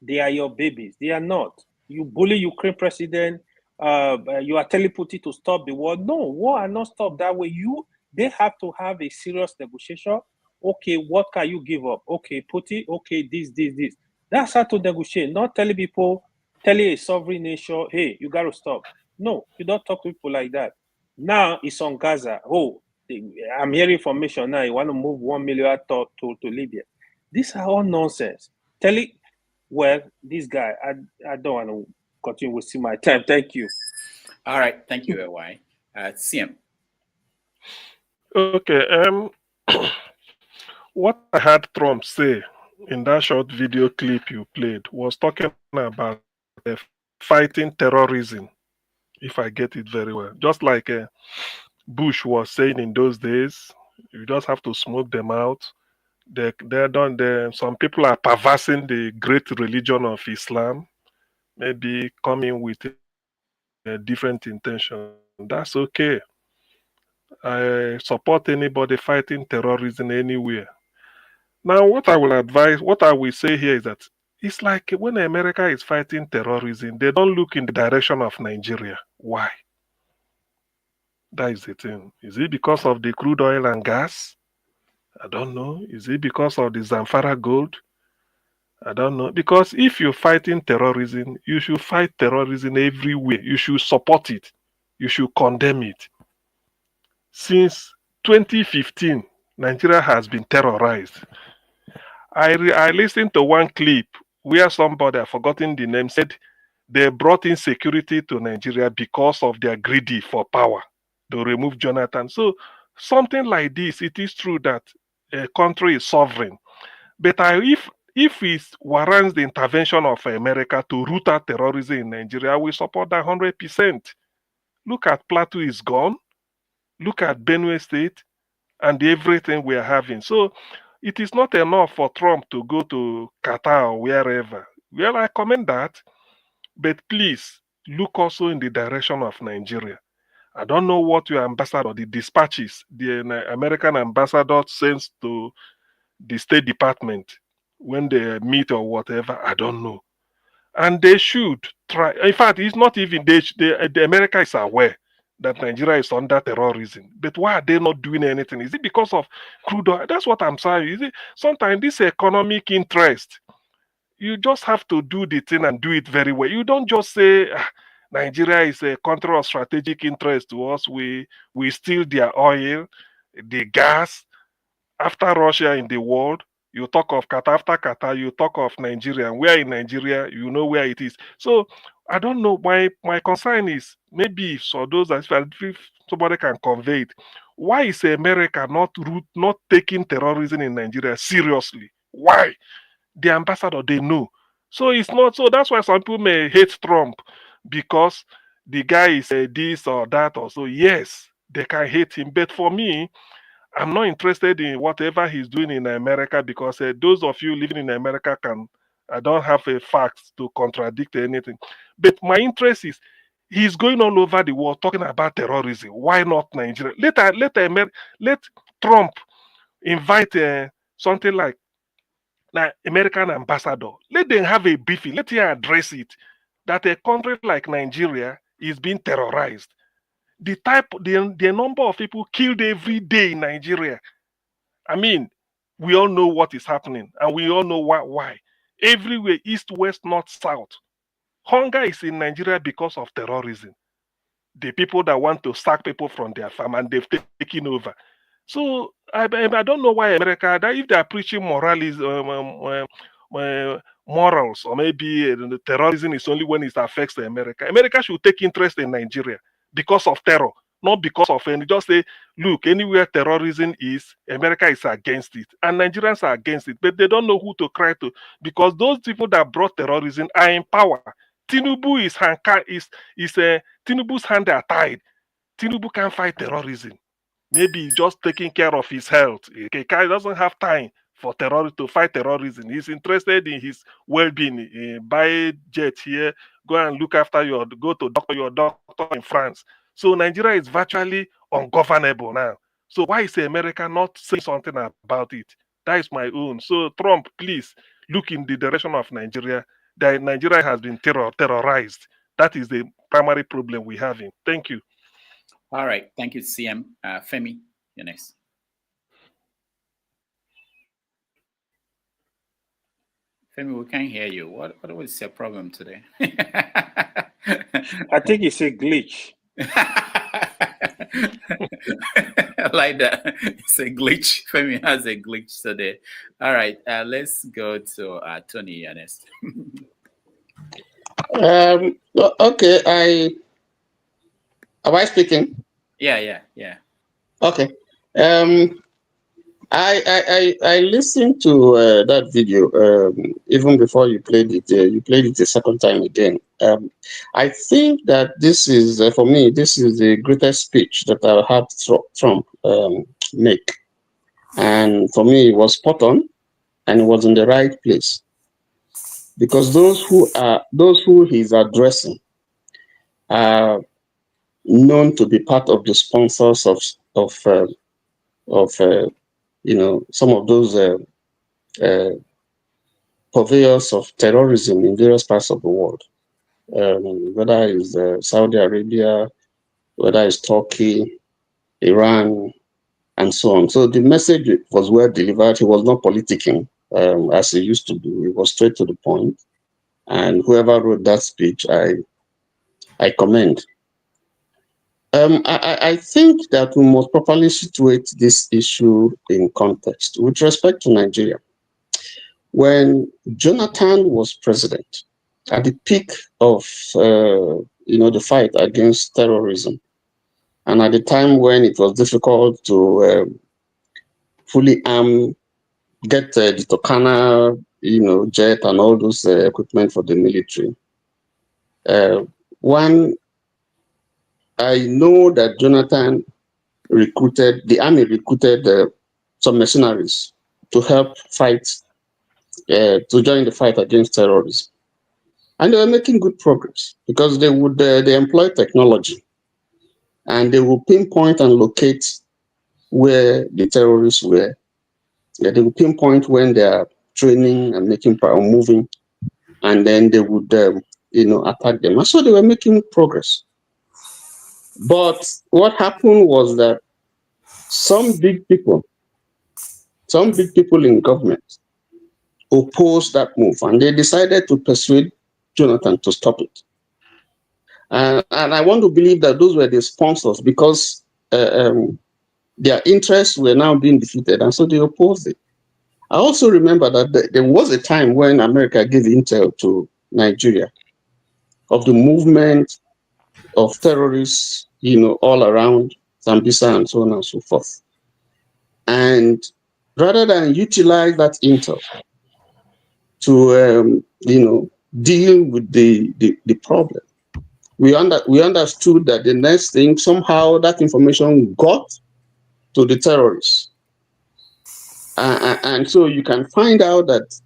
they are your babies. They are not. You bully Ukraine president. You are telling Putin to stop the war. No, war are not stopped that way. They have to have a serious negotiation. Okay, what can you give up? Okay, Putin. Okay, this. That's how to negotiate. Not telling people, telling a sovereign nation, hey, you got to stop. No, you don't talk to people like that. Now it's on Gaza. Oh, I'm hearing information now. You want to move 1 million to Libya. These are all nonsense. Well, this guy, I don't want to continue wasting my time. Thank you. All right. Thank you, AY. CM. Okay. What I heard Trump say in that short video clip you played was talking about fighting terrorism, if I get it very well. Just like Bush was saying in those days, you just have to smoke them out. Some people are perversing the great religion of Islam, maybe coming with a different intention. That's okay. I support anybody fighting terrorism anywhere. Now, what I will say here is that it's like when America is fighting terrorism, they don't look in the direction of Nigeria. Why? That is the thing. Is it because of the crude oil and gas? I don't know. Is it because of the Zamfara gold? I don't know. Because if you're fighting terrorism, you should fight terrorism everywhere. You should support it. You should condemn it. Since 2015, Nigeria has been terrorized. I listened to one clip where somebody, I've forgotten the name, said they brought in security to Nigeria because of their greedy for power. They removed Jonathan. So something like this, it is true that a country is sovereign. But if it warrants the intervention of America to root out terrorism in Nigeria, we support that 100%. Look at Plateau is gone. Look at Benue State and everything we are having. So it is not enough for Trump to go to Qatar or wherever. Well, I commend that. But please look also in the direction of Nigeria. I don't know what your ambassador, the dispatches, the American ambassador sends to the State Department when they meet or whatever. I don't know. And they should try. In fact, it's not even the America is aware that Nigeria is under terrorism. But why are they not doing anything? Is it because of crude oil? That's what I'm saying. Is it sometimes this economic interest? You just have to do the thing and do it very well. You don't just say Nigeria is a country of strategic interest to us. We steal their oil, the gas. After Russia in the world, you talk of Qatar. After Qatar, you talk of Nigeria. And where in Nigeria, you know where it is. So I don't know. My concern is maybe for those that if somebody can convey it. Why is America not taking terrorism in Nigeria seriously? Why? The ambassador, they know. So it's not so. That's why some people may hate Trump because the guy is this or that or so. Yes, they can hate him. But for me, I'm not interested in whatever he's doing in America because those of you living in America I don't have a fact to contradict anything. But my interest is he's going all over the world talking about terrorism. Why not Nigeria? Let Trump invite something like American ambassador. Let them have a briefing. Let him address it. That a country like Nigeria is being terrorized. The number of people killed every day in Nigeria. I mean, we all know what is happening, and we all know why. Everywhere, east, west, north, south. Hunger is in Nigeria because of terrorism. The people that want to sack people from their farm, and they've taken over. So I don't know why America, that if they are preaching morals, or maybe the terrorism is only when it affects America. America should take interest in Nigeria because of terror, not because of any. Just say, look, anywhere terrorism is, America is against it, and Nigerians are against it, but they don't know who to cry to because those people that brought terrorism are in power. Tinubu Tinubu's hands are tied. Tinubu can't fight terrorism. Maybe he's just taking care of his health. He doesn't have time for to fight terrorism. He's interested in his well-being. Buy a jet here, go and look after your doctor in France. So Nigeria is virtually ungovernable now. So why is America not saying something about it? That is my own. So Trump, please look in the direction of Nigeria. That Nigeria has been terrorized. That is the primary problem we have. Thank you. All right. Thank you, CM. Femi, you're next. Femi, we can't hear you. What was your problem today? I think it's a glitch. I like that. It's a glitch. Femi has a glitch today. All right. Let's go to Tony Ernest. Okay. Am I speaking? Yeah. Okay. I listened to that video even before you played it. You played it a second time again. I think that this is, for me, this is the greatest speech that I've had Trump make. And for me, it was spot on, and it was in the right place. Because those who he's addressing are known to be part of the sponsors of some of those purveyors of terrorism in various parts of the world, whether it's Saudi Arabia, whether it's Turkey, Iran, and so on. So the message was well delivered. He was not politicking as he used to do. He was straight to the point. And whoever wrote that speech, I commend. I think that we must properly situate this issue in context. With respect to Nigeria, when Jonathan was president, at the peak of the fight against terrorism, and at the time when it was difficult to fully arm, get the Tokana, jet and all those equipment for the military. I know that Jonathan the army recruited some mercenaries to help fight, to join the fight against terrorism. And they were making good progress because they employ technology and they will pinpoint and locate where the terrorists were. They will pinpoint when they are training and moving, and then they would, attack them. And so they were making progress. But what happened was that some big people in government opposed that move, and they decided to persuade Jonathan to stop it. And I want to believe that those were the sponsors because their interests were now being defeated, and so they opposed it. I also remember that there was a time when America gave intel to Nigeria of the movement of terrorists, all around Sambisa and so on and so forth. And rather than utilize that intel to, deal with the problem, we understood that the next thing, somehow that information got to the terrorists. And so you can find out that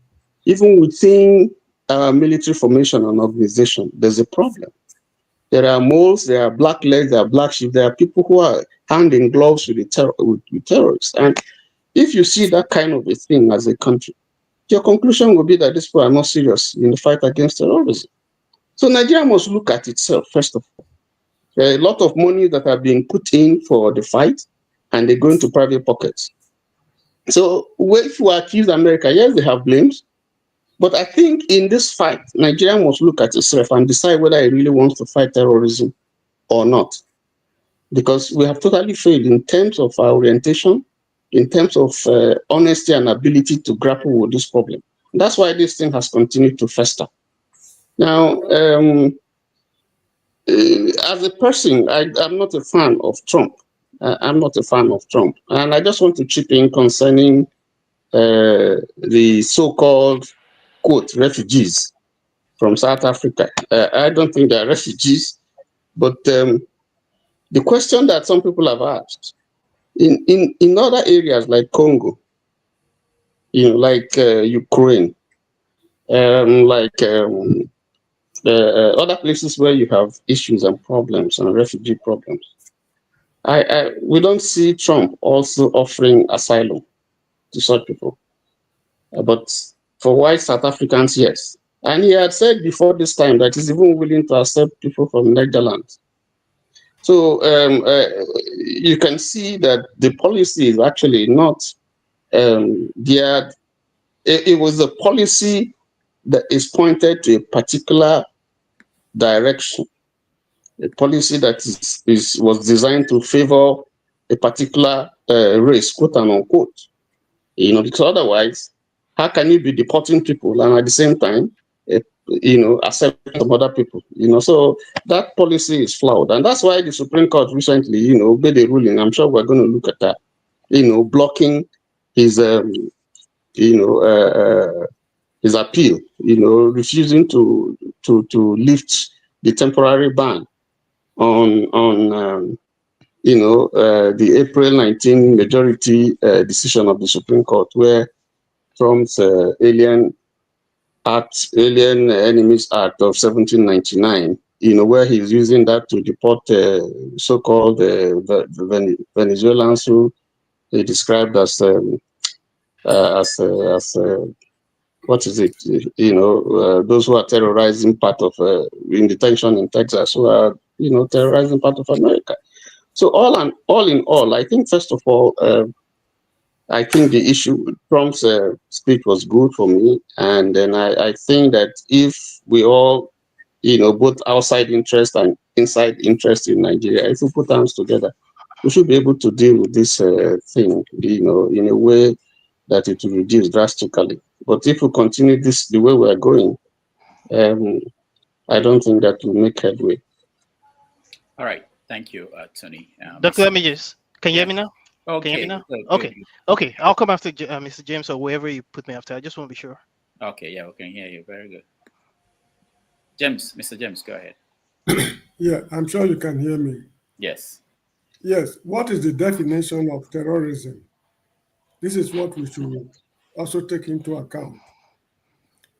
even within our military formation and organization, there's a problem. There are moles, there are black legs, there are black sheep, there are people who are hand in gloves with terrorists. And if you see that kind of a thing as a country, your conclusion will be that these people are not serious in the fight against terrorism. So Nigeria must look at itself, first of all. There are a lot of money that are being put in for the fight, and they go into private pockets. So if we accuse America, yes, they have blames, but I think in this fight, Nigeria must look at itself and decide whether it really wants to fight terrorism or not. Because we have totally failed in terms of our orientation, in terms of honesty and ability to grapple with this problem. That's why this thing has continued to fester. Now, as a person, I'm not a fan of Trump. I'm not a fan of Trump. And I just want to chip in concerning the so-called, quote, refugees from South Africa. I don't think they're refugees, but the question that some people have asked, in other areas like Congo, like Ukraine, like other places where you have issues and problems and refugee problems, we don't see Trump also offering asylum to such people. But for white South Africans, yes. And he had said before this time that he's even willing to accept people from Netherlands. So you can see that the policy is actually not, it was a policy that is pointed to a particular direction, a policy that was designed to favor a particular race, quote and unquote. Because otherwise, how can you be deporting people and at the same time, accept some other people? So that policy is flawed, and that's why the Supreme Court recently, made a ruling. I'm sure we're going to look at that. Blocking his, his appeal. Refusing to lift the temporary ban on the April 19 majority decision of the Supreme Court, where Trump's Alien Enemies Act of 1799 where he's using that to deport so-called Venezuelans who he described as what is it? Those who are terrorizing part of in detention in Texas, who are terrorizing part of America. So all in all, I think first of all, I think the issue Trump's speech was good for me, and then I think that if we all, both outside interest and inside interest in Nigeria, if we put hands together, we should be able to deal with this thing, in a way that it will reduce drastically. But if we continue this the way we are going, I don't think that will make headway. All right, thank you, Tony. Dr. Amijes, can you hear me now? Okay. Can you hear me now? Good, Okay. good. Okay. I'll come after Mr. James or wherever you put me after. I just want to be sure. Okay, yeah, we can hear you. Very good. Mr. James, go ahead. Yeah, I'm sure you can hear me. Yes. Yes. What is the definition of terrorism? This is what we should also take into account.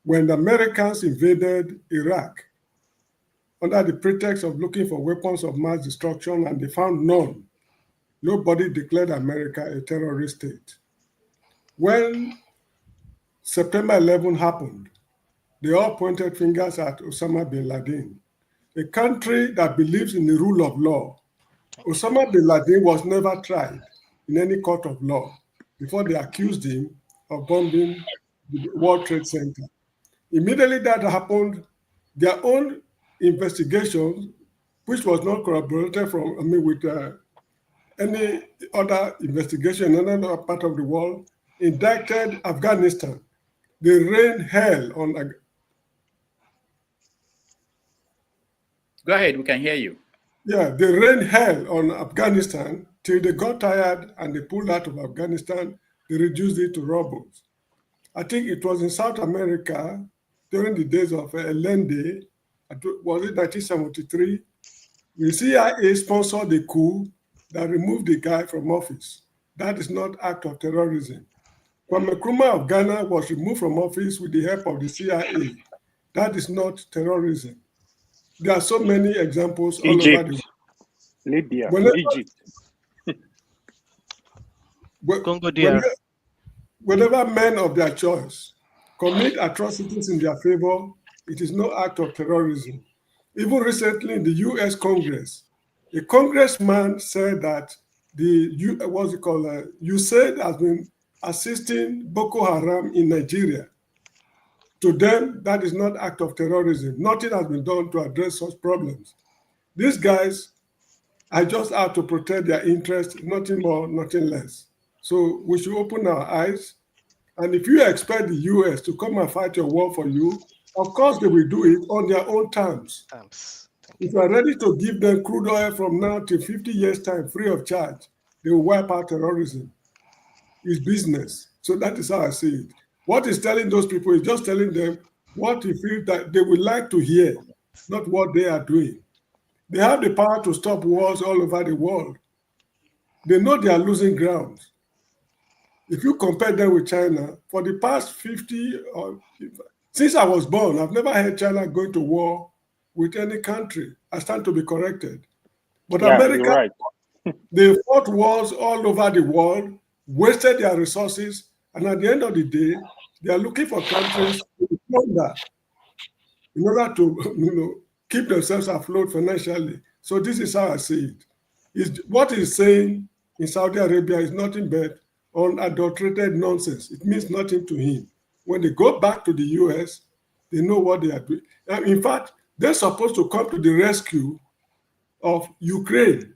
When the Americans invaded Iraq under the pretext of looking for weapons of mass destruction and they found none, nobody declared America a terrorist state. When September 11 happened, they all pointed fingers at Osama bin Laden, a country that believes in the rule of law. Osama bin Laden was never tried in any court of law before they accused him of bombing the World Trade Center. Immediately that happened, their own investigation, which was not corroborated with any other investigation in another part of the world, indicted Afghanistan. They rained hell on. Go ahead, we can hear you. Yeah, they rained hell on Afghanistan till they got tired and they pulled out of Afghanistan. They reduced it to rubble. I think it was in South America during the days of Allende, was it 1973? The CIA sponsored the coup that removed the guy from office. That is not act of terrorism. Kwame Nkrumah of Ghana was removed from office with the help of the CIA. That is not terrorism. There are so many examples all over the world. Libya, Egypt. Congo DR. Whenever men of their choice commit atrocities in their favor, it is no act of terrorism. Even recently in the US Congress, a congressman said that USAID has been assisting Boko Haram in Nigeria. To them, that is not act of terrorism. Nothing has been done to address such problems. These guys are just out to protect their interests, nothing more, nothing less. So we should open our eyes. And if you expect the US to come and fight your war for you, of course they will do it on their own terms. If you are ready to give them crude oil from now to 50 years' time free of charge, they will wipe out terrorism. It's business. So that is how I see it. What he's telling those people is just telling them what he feels that they would like to hear, not what they are doing. They have the power to stop wars all over the world. They know they are losing ground. If you compare them with China, for the past 50 or since I was born, I've never heard China going to war with any country. I stand to be corrected. But Yeah, America, you're right. they fought wars all over the world, wasted their resources, and at the end of the day, they are looking for countries to plunder in order to keep themselves afloat financially. So this is how I see it. What he's saying in Saudi Arabia is nothing but unadulterated nonsense. It means nothing to him. When they go back to the US, they know what they are doing. In fact, they're supposed to come to the rescue of Ukraine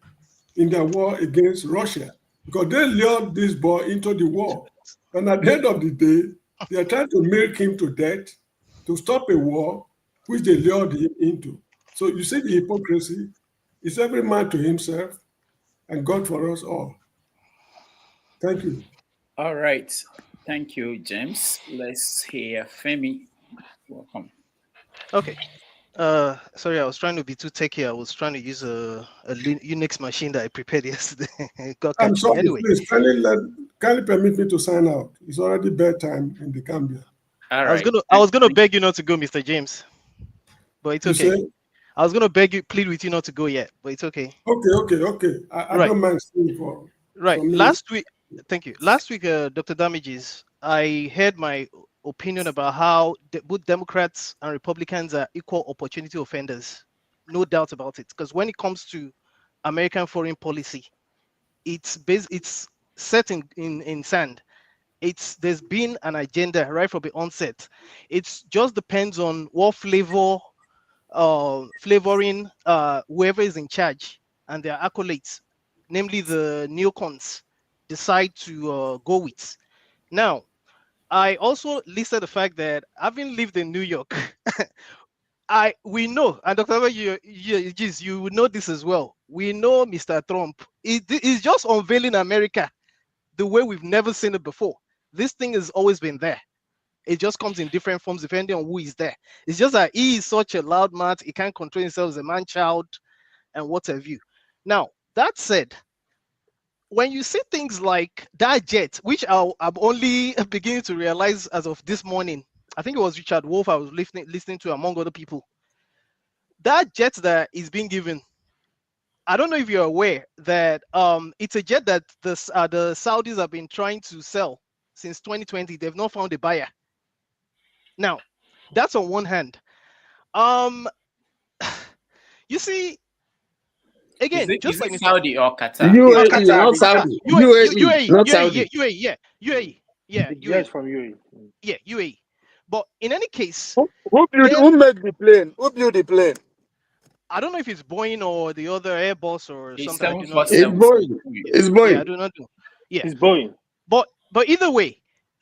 in their war against Russia because they lured this boy into the war. And at the end of the day, they are trying to milk him to death to stop a war which they lured him into. So you see the hypocrisy. It's every man to himself and God for us all. Thank you. All right. Thank you, James. Let's hear Femi. Welcome. Okay. Sorry, I was trying to be too techy. I was trying to use a Unix machine that I prepared yesterday. I'm sorry, anyway. please, can you permit me to sign out? It's already bedtime in the Gambia. All I was gonna beg you not to go, Mr. James, but it's okay. I was gonna beg you, plead with you not to go yet, but it's okay. Okay. I Right. don't mind staying for Right. some minutes. Last week, thank you. Last week, Dr. Damages, I heard my opinion about how both Democrats and Republicans are equal opportunity offenders. No doubt about it. Because when it comes to American foreign policy, it's set in sand. There's been an agenda right from the onset. It just depends on what flavoring whoever is in charge and their acolytes, namely the neocons, decide to go with. Now, I also listed the fact that having lived in New York, we know, and Dr. Abe, you would know this as well. We know Mr. Trump is just unveiling America the way we've never seen it before. This thing has always been there. It just comes in different forms depending on who is there. It's just that he is such a loud man, he can't control himself as a man-child and what have you. Now, that said, when you see things like that jet, which I'm only beginning to realize as of this morning, I think it was Richard Wolff I was listening to among other people. That jet that is being given, I don't know if you're aware that it's a jet that the Saudis have been trying to sell since 2020. They've not found a buyer. Now, that's on one hand. You see, again, Is it Saudi or Qatar? UAE, not Saudi. UAE, not Saudi. UAE, yeah, The jet from UAE. yeah, UAE. But in any case, Who made the plane? Who built the plane? I don't know if it's Boeing or the other Airbus or It's something. I do not know. It's Boeing. It's Boeing. Yeah, I do not know. Yeah, It's Boeing. But either way,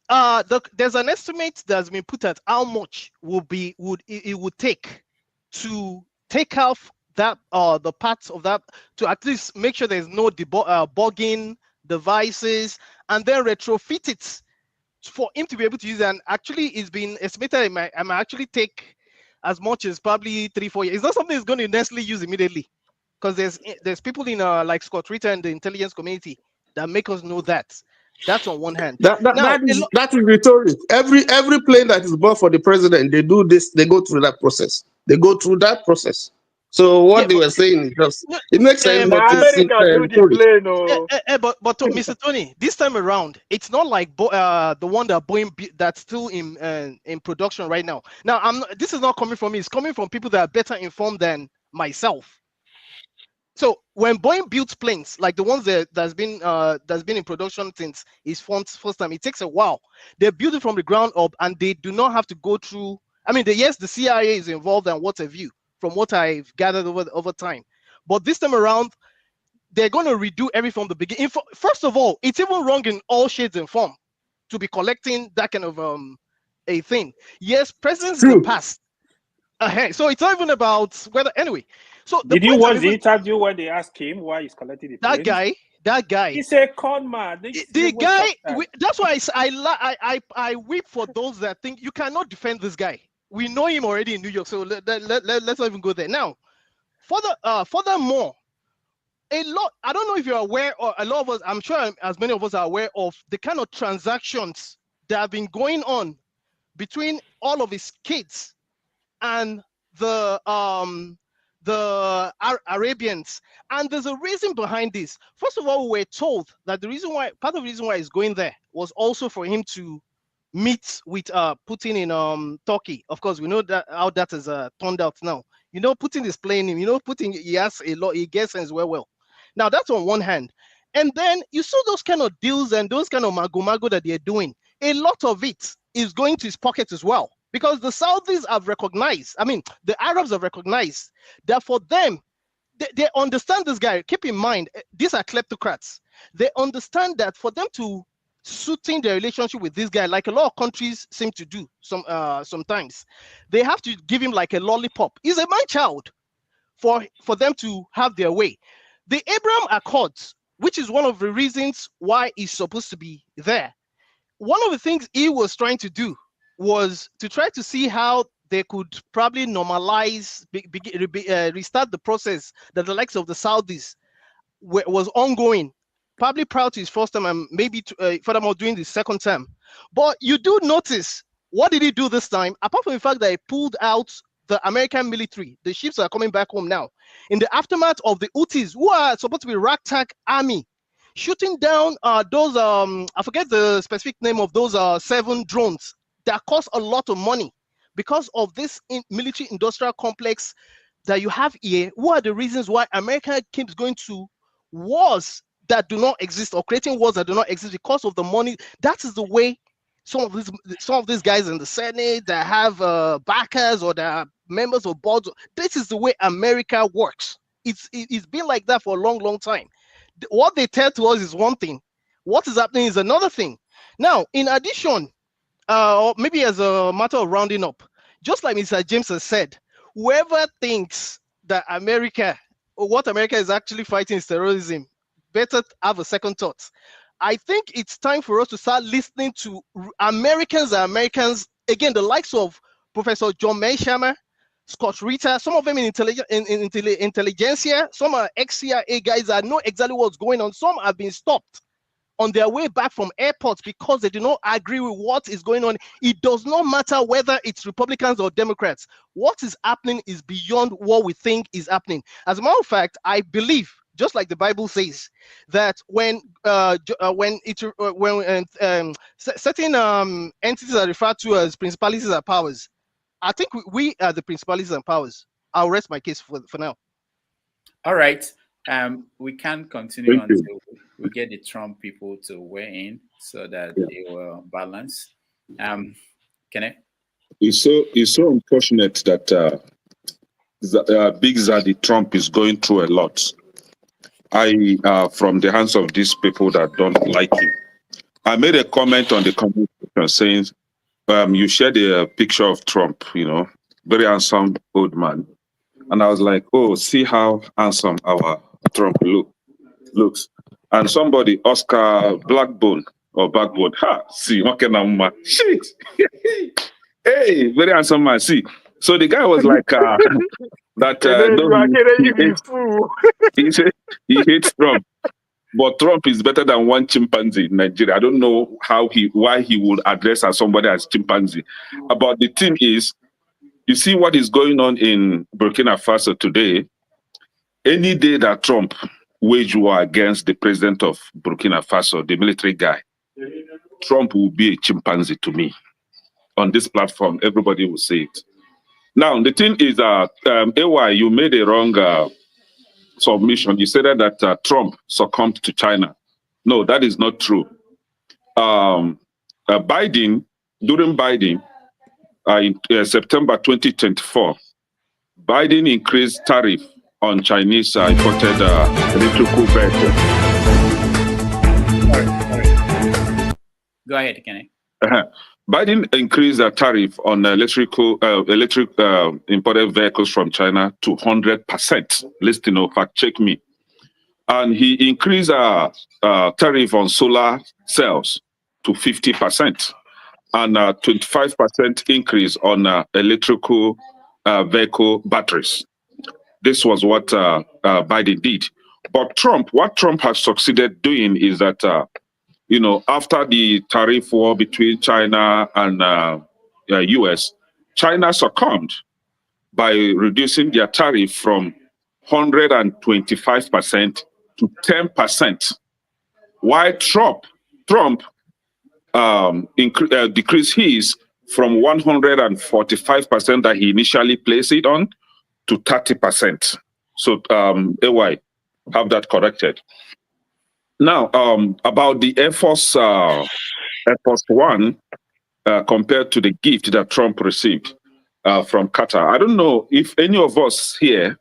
there's an estimate that's been put at how much it would take to take off that the parts of that to at least make sure there's no bugging devices and then retrofit it for him to be able to use it. And actually, it's been estimated it might actually take as much as probably 3-4 years. It's not something that's going to necessarily use immediately, because there's people in like Scott Ritter and the intelligence community that make us know that. That's on one hand. That is rhetoric. Every plane that is bought for the president, they do this. They go through that process. So what they were saying is just it makes sense, but it's rhetoric. But Mr. Tony, this time around, it's not like the one that Boeing that's still in production right now. Now, this is not coming from me. It's coming from people that are better informed than myself. So when Boeing builds planes like the ones that's been in production since its first time, it takes a while. They build it from the ground up, and they do not have to go through. I mean, yes, the CIA is involved and what have you, from what I've gathered over time. But this time around, they're going to redo everything from the beginning. First of all, it's even wrong in all shades and form to be collecting that kind of a thing. Yes, presidents in the past. So it's not even about whether anyway. So did you watch the interview when they asked him why he's collecting the planes? That guy. He's a con man. The guy. That's why I weep for those that think you cannot defend this guy. We know him already in New York, so let's not even go there now. Furthermore, I don't know if you're aware, or a lot of us, I'm sure as many of us are aware of the kind of transactions that have been going on between all of his kids and the Arabians, and there's a reason behind this. First of all, we were told that part of the reason why he's going there was also for him to meet with Putin in Turkey. Of course, we know that how that has turned out now. You know, Putin is playing him. You know, Putin, he has a lot. He gets things well. Now that's on one hand, and then you saw those kind of deals and those kind of mago that they're doing. A lot of it is going to his pocket as well. Because the Saudis have recognized, the Arabs have recognized that for them, they understand this guy. Keep in mind, these are kleptocrats. They understand that for them to suiting their relationship with this guy, like a lot of countries seem to do sometimes, they have to give him like a lollipop. He's a man-child for them to have their way. The Abraham Accords, which is one of the reasons why he's supposed to be there, one of the things he was trying to do was to try to see how they could probably normalize, restart the process that the likes of the Saudis was ongoing, probably prior to his first term and maybe furthermore during the second term. But you do notice, what did he do this time? Apart from the fact that he pulled out the American military. The ships are coming back home now. In the aftermath of the Houthis, who are supposed to be ragtag army, shooting down those, I forget the specific name of those 7 drones that cost a lot of money because of this military industrial complex that you have here. What are the reasons why America keeps going to wars that do not exist, or creating wars that do not exist because of the money? That is the way some of these guys in the Senate that have backers or that are members of boards. This is the way America works. It's been like that for a long time. What they tell to us is one thing. What is happening is another thing. Now, in addition, or maybe as a matter of rounding up, just like Mr. James has said, whoever thinks that America, or what America is actually fighting is terrorism, better have a second thought. I think it's time for us to start listening to Americans, again, the likes of Professor John Mearsheimer, Scott Ritter, some of them in intelligentsia, some are ex-CIA guys that know exactly what's going on. Some have been stopped on their way back from airports because they do not agree with what is going on. It does not matter whether it's Republicans or Democrats. What is happening is beyond what we think is happening. As a matter of fact, I believe, just like the Bible says, that when certain entities are referred to as principalities and powers, I think we are the principalities and powers. I'll rest my case for now. All right. We can continue until we get the Trump people to weigh in so that they will balance. Can I? It's so unfortunate that Big Zaddy Trump is going through a lot. From the hands of these people that don't like him. I made a comment on the comment saying, you shared a picture of Trump, very handsome old man. And I was like, oh, see how handsome our Trump looks. And somebody, Oscar Blackbone or Backbone, see, shit. Hey, very handsome man, see. So the guy was like, he hates Trump. But Trump is better than one chimpanzee in Nigeria. I don't know why he would address somebody as chimpanzee. But the thing is, you see what is going on in Burkina Faso today. Any day that Trump wage war against the president of Burkina Faso, the military guy, Trump will be a chimpanzee to me. On this platform, everybody will say it. Now, the thing is that, AY, you made a wrong submission. You said that Trump succumbed to China. No, that is not true. During Biden, in September 2024, Biden increased tariff on Chinese imported electrical vehicles. Go ahead, Kenny. Biden increased the tariff on electric imported vehicles from China to 100%. Listen, fact check me. And he increased tariff on solar cells to 50% and 25% increase on electrical vehicle batteries. This was what Biden did. But what Trump has succeeded doing is that after the tariff war between China and US, China succumbed by reducing their tariff from 125% to 10%. While Trump decreased his from 145% that he initially placed it on to 30%. So, AY, have that corrected. Now, about the Air Force One compared to the gift that Trump received from Qatar. I don't know if any of us here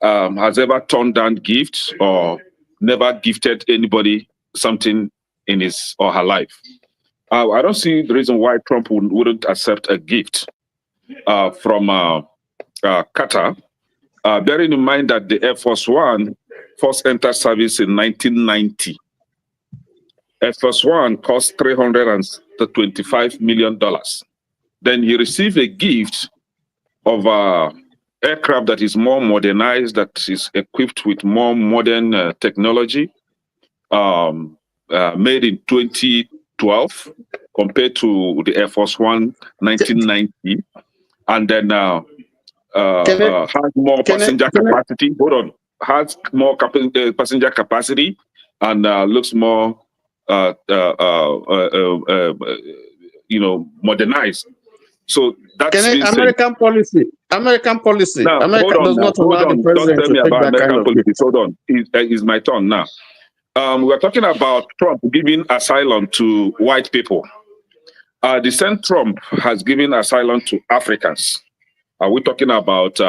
has ever turned down gifts or never gifted anybody something in his or her life. I don't see the reason why Trump wouldn't accept a gift from Qatar, bearing in mind that the Air Force One first entered service in 1990. Air Force One cost $325 million. Then he received a gift of aircraft that is more modernized, that is equipped with more modern technology, made in 2012 compared to the Air Force One 1990. And then has more passenger capacity. Hold on, has more passenger capacity, and looks more, modernized. So that's American policy. American policy. Now, America does not hold allow the on. Don't president tell to me take about that kind American of. politics. Hold on. It's my turn now. We're talking about Trump giving asylum to white people. The same Trump has given asylum to Africans. Are we talking about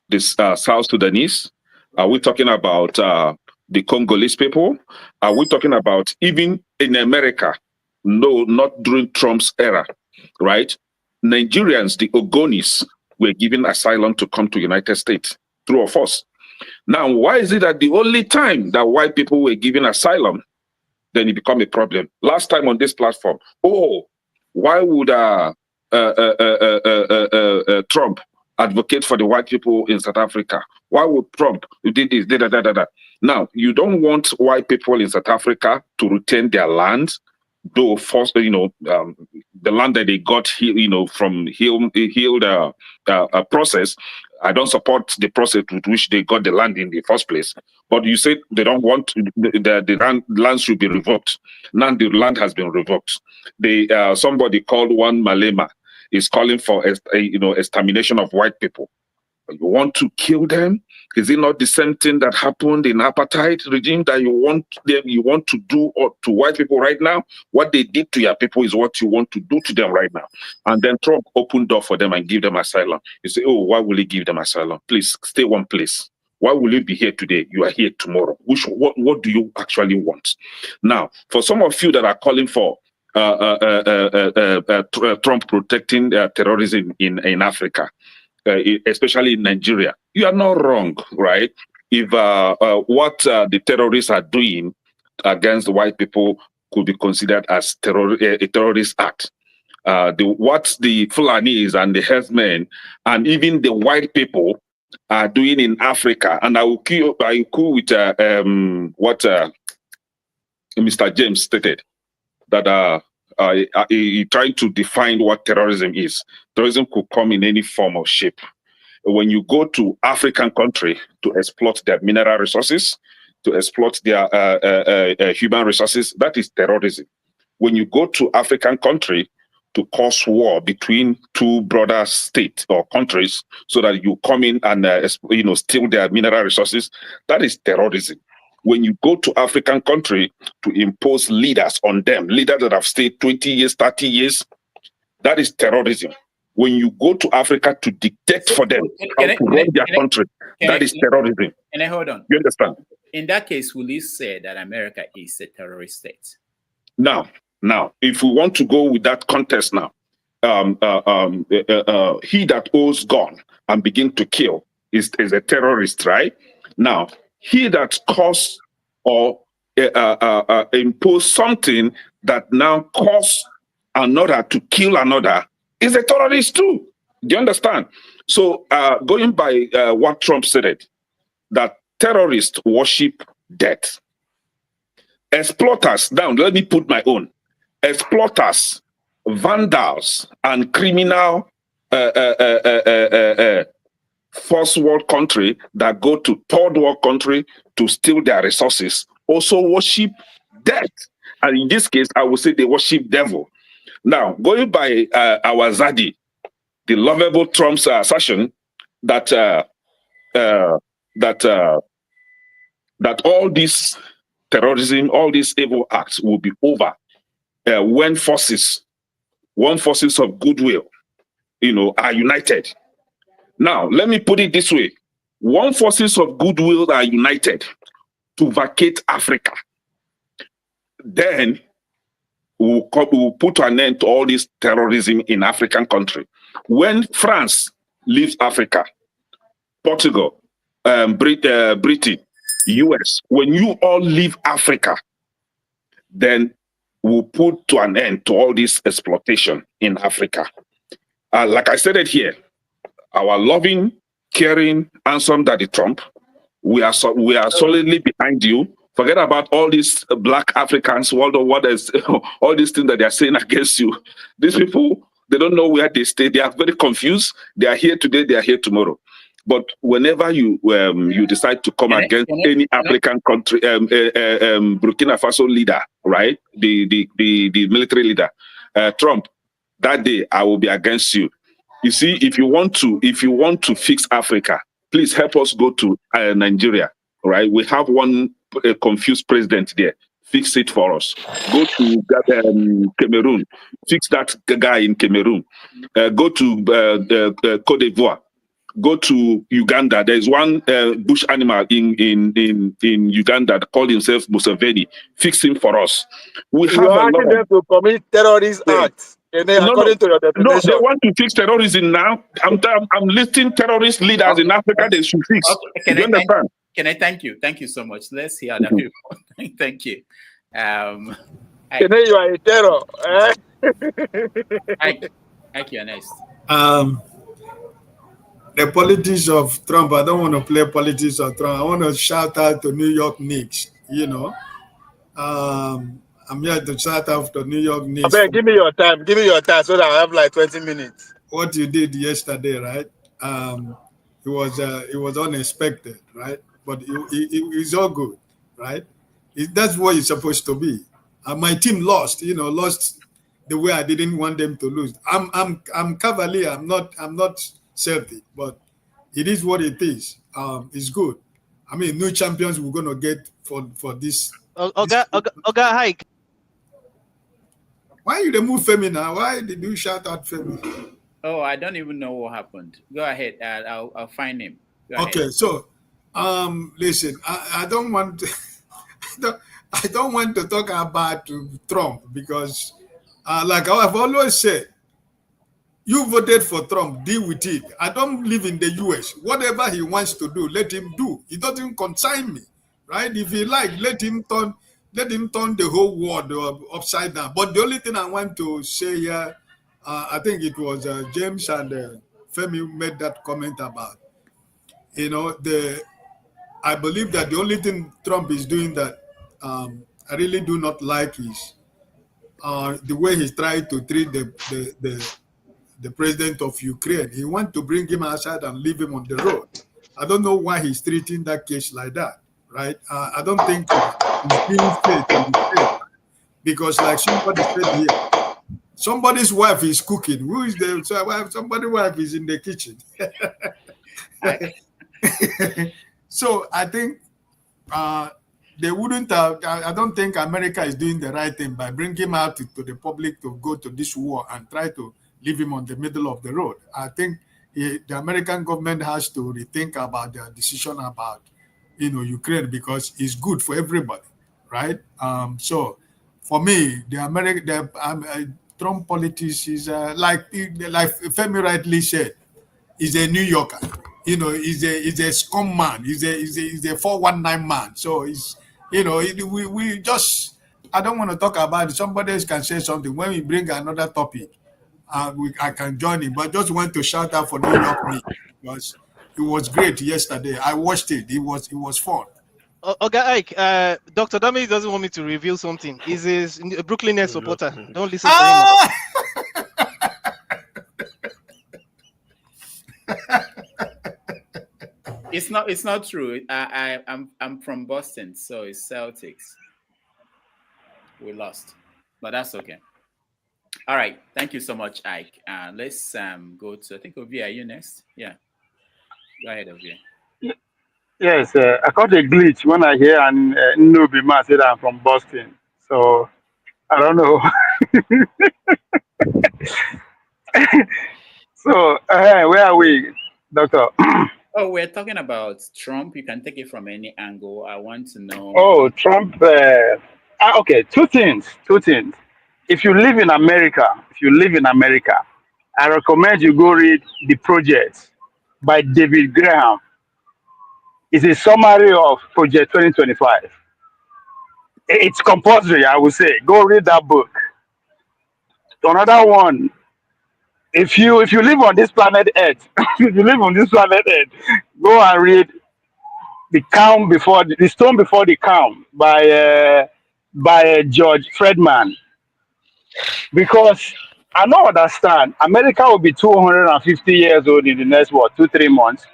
this South Sudanese? Are we talking about the Congolese people? Are we talking about even in America? No, not during Trump's era, right? Nigerians, the Ogonis, were given asylum to come to United States, true or false? Now, why is it that the only time that white people were given asylum, then it become a problem? Last time on this platform, why would Trump advocate for the white people in South Africa? Why would Trump do this? Now, you don't want white people in South Africa to retain their land, though first, the land that they got, from healed process. I don't support the process with which they got the land in the first place. But you said they don't want the land should be revoked. Now the land has been revoked. Somebody called one Malema is calling for extermination of white people. You want to kill them? Is it not the same thing that happened in apartheid regime that you want to do to white people right now? What they did to your people is what you want to do to them right now. And then Trump opened door for them and give them asylum. You say, why will he give them asylum? Please stay one place. Why will you be here today? You are here tomorrow. What do you actually want? Now, for some of you that are calling for Trump protecting terrorism in Africa, especially in Nigeria, you are not wrong, right? If what the terrorists are doing against white people could be considered as a terrorist act. What the Fulanis and the herdsmen and even the white people are doing in Africa, and I will queue with what Mr. James stated, that he trying to define what terrorism is. Terrorism could come in any form or shape. When you go to African country to exploit their mineral resources, to exploit their human resources, that is terrorism. When you go to African country to cause war between two brother states or countries so that you come in and steal their mineral resources, that is terrorism. When you go to African country to impose leaders on them, leaders that have stayed 20 years, 30 years, that is terrorism. When you go to Africa to dictate for them how to run their country, that is terrorism. And hold on. You understand? In that case, will you say that America is a terrorist state? Now, if we want to go with that context now, he that owns gun and begin to kill is a terrorist, right? Now, he that cause or impose something that now cause another to kill another is a terrorist too. Do you understand? So going by what Trump said, that terrorists worship death. Exploiters, now let me put my own. Exploiters, vandals, and criminal first world country that go to third world country to steal their resources also worship death. And in this case, I would say they worship devil. Now, going by our Zadi, the lovable Trump's assertion that that all this terrorism, all these evil acts will be over when forces of goodwill, are united. Now, let me put it this way. When forces of goodwill are united to vacate Africa, then we'll put an end to all this terrorism in African country. When France leaves Africa, Portugal, Britain, US, when you all leave Africa, then we'll put to an end to all this exploitation in Africa. Like I said it here, our loving, caring, handsome Daddy Trump, we are solidly behind you. Forget about all these black Africans, all these things that they are saying against you. These people They don't know where they stay. They are very confused. They are here today. They are here tomorrow. But whenever you decide to come against any African country, Burkina Faso leader, right, the military leader, Trump, that day I will be against you. You see, if you want to fix Africa, please help us go to Nigeria, right? We have one confused president there. Fix it for us. Go to Cameroon. Fix that guy in Cameroon. Go to Cote d'Ivoire. Go to Uganda. There is one bush animal in Uganda that called himself Museveni. Fix him for us. We have You're asking them to commit terrorist acts, and then according to your definition. No, they want to fix terrorism now. I'm listing terrorist leaders in Africa. They should fix. Can you understand? Can I thank you? Thank you so much. Let's hear that report. Thank you. You are a terror. Thank you, next. The politics of Trump, I don't want to play politics of Trump. I want to shout out to New York Knicks, I'm here to shout out to New York Knicks. Give me your time. Give me your time so that I have like 20 minutes. What you did yesterday, right? It was unexpected, right? But it's all good, right? That's what it's supposed to be. My team lost, lost the way I didn't want them to lose. I'm cavalier. I'm not Celtic, but it is what it is. It's good. I mean, new champions we're gonna get for this. Oga Hike. Why you remove Femi now? Why did you shout out Femi? Oh, I don't even know what happened. Go ahead. I'll find him. Okay, so listen, I don't want I don't want to talk about Trump because like I've always said, you voted for Trump, deal with it. I don't live in the US. Whatever he wants to do, let him do. It doesn't concern me, right? If he like, let him turn the whole world upside down. But the only thing I want to say here, I think it was James and Femi made that comment about, I believe that the only thing Trump is doing that I really do not like is the way he's trying to treat the president of Ukraine. He wants to bring him outside and leave him on the road. I don't know why he's treating that case like that, right? I don't think he's being fair to Ukraine because, like somebody said here, somebody's wife is cooking. Who is the wife? Somebody's wife is in the kitchen. So I think they wouldn't have, I don't think America is doing the right thing by bringing him out to the public to go to this war and try to leave him on the middle of the road. I think the American government has to rethink about their decision about, Ukraine because it's good for everybody, right? So for me, the Trump politics is like Femi rightly said, is a New Yorker. He's a scum man. He's a 419 man. So he's, we just, I don't want to talk about it. Somebody else can say something. When we bring another topic, I can join it. But I just want to shout out for New York because it was great yesterday. I watched it. It was fun. Okay, Ike, Dr. Damage doesn't want me to reveal something. He's a Brooklyn Nets supporter. Don't listen to him. It's not true. I'm from Boston, so it's Celtics. We lost, but that's okay. All right, thank you so much, Ike. Let's go to, I think, Ovia, are you next? Yeah, go ahead, Ovia. Yes, I caught a glitch when I hear an Nubi man say that I'm from Boston. So I don't know. So where are we, Doctor? Oh, we're talking about Trump. You can take it from any angle. I want to know. Oh, Trump. Okay, two things. If you live in America, I recommend you go read The Project by David Graham. It's a summary of Project 2025. It's compulsory, I would say. Go read that book. Another one. If you live on this planet Earth, go and read The Stone Before the Calm by George Friedman. Because I don't understand. America will be 250 years old in the next, what, 2, 3 months.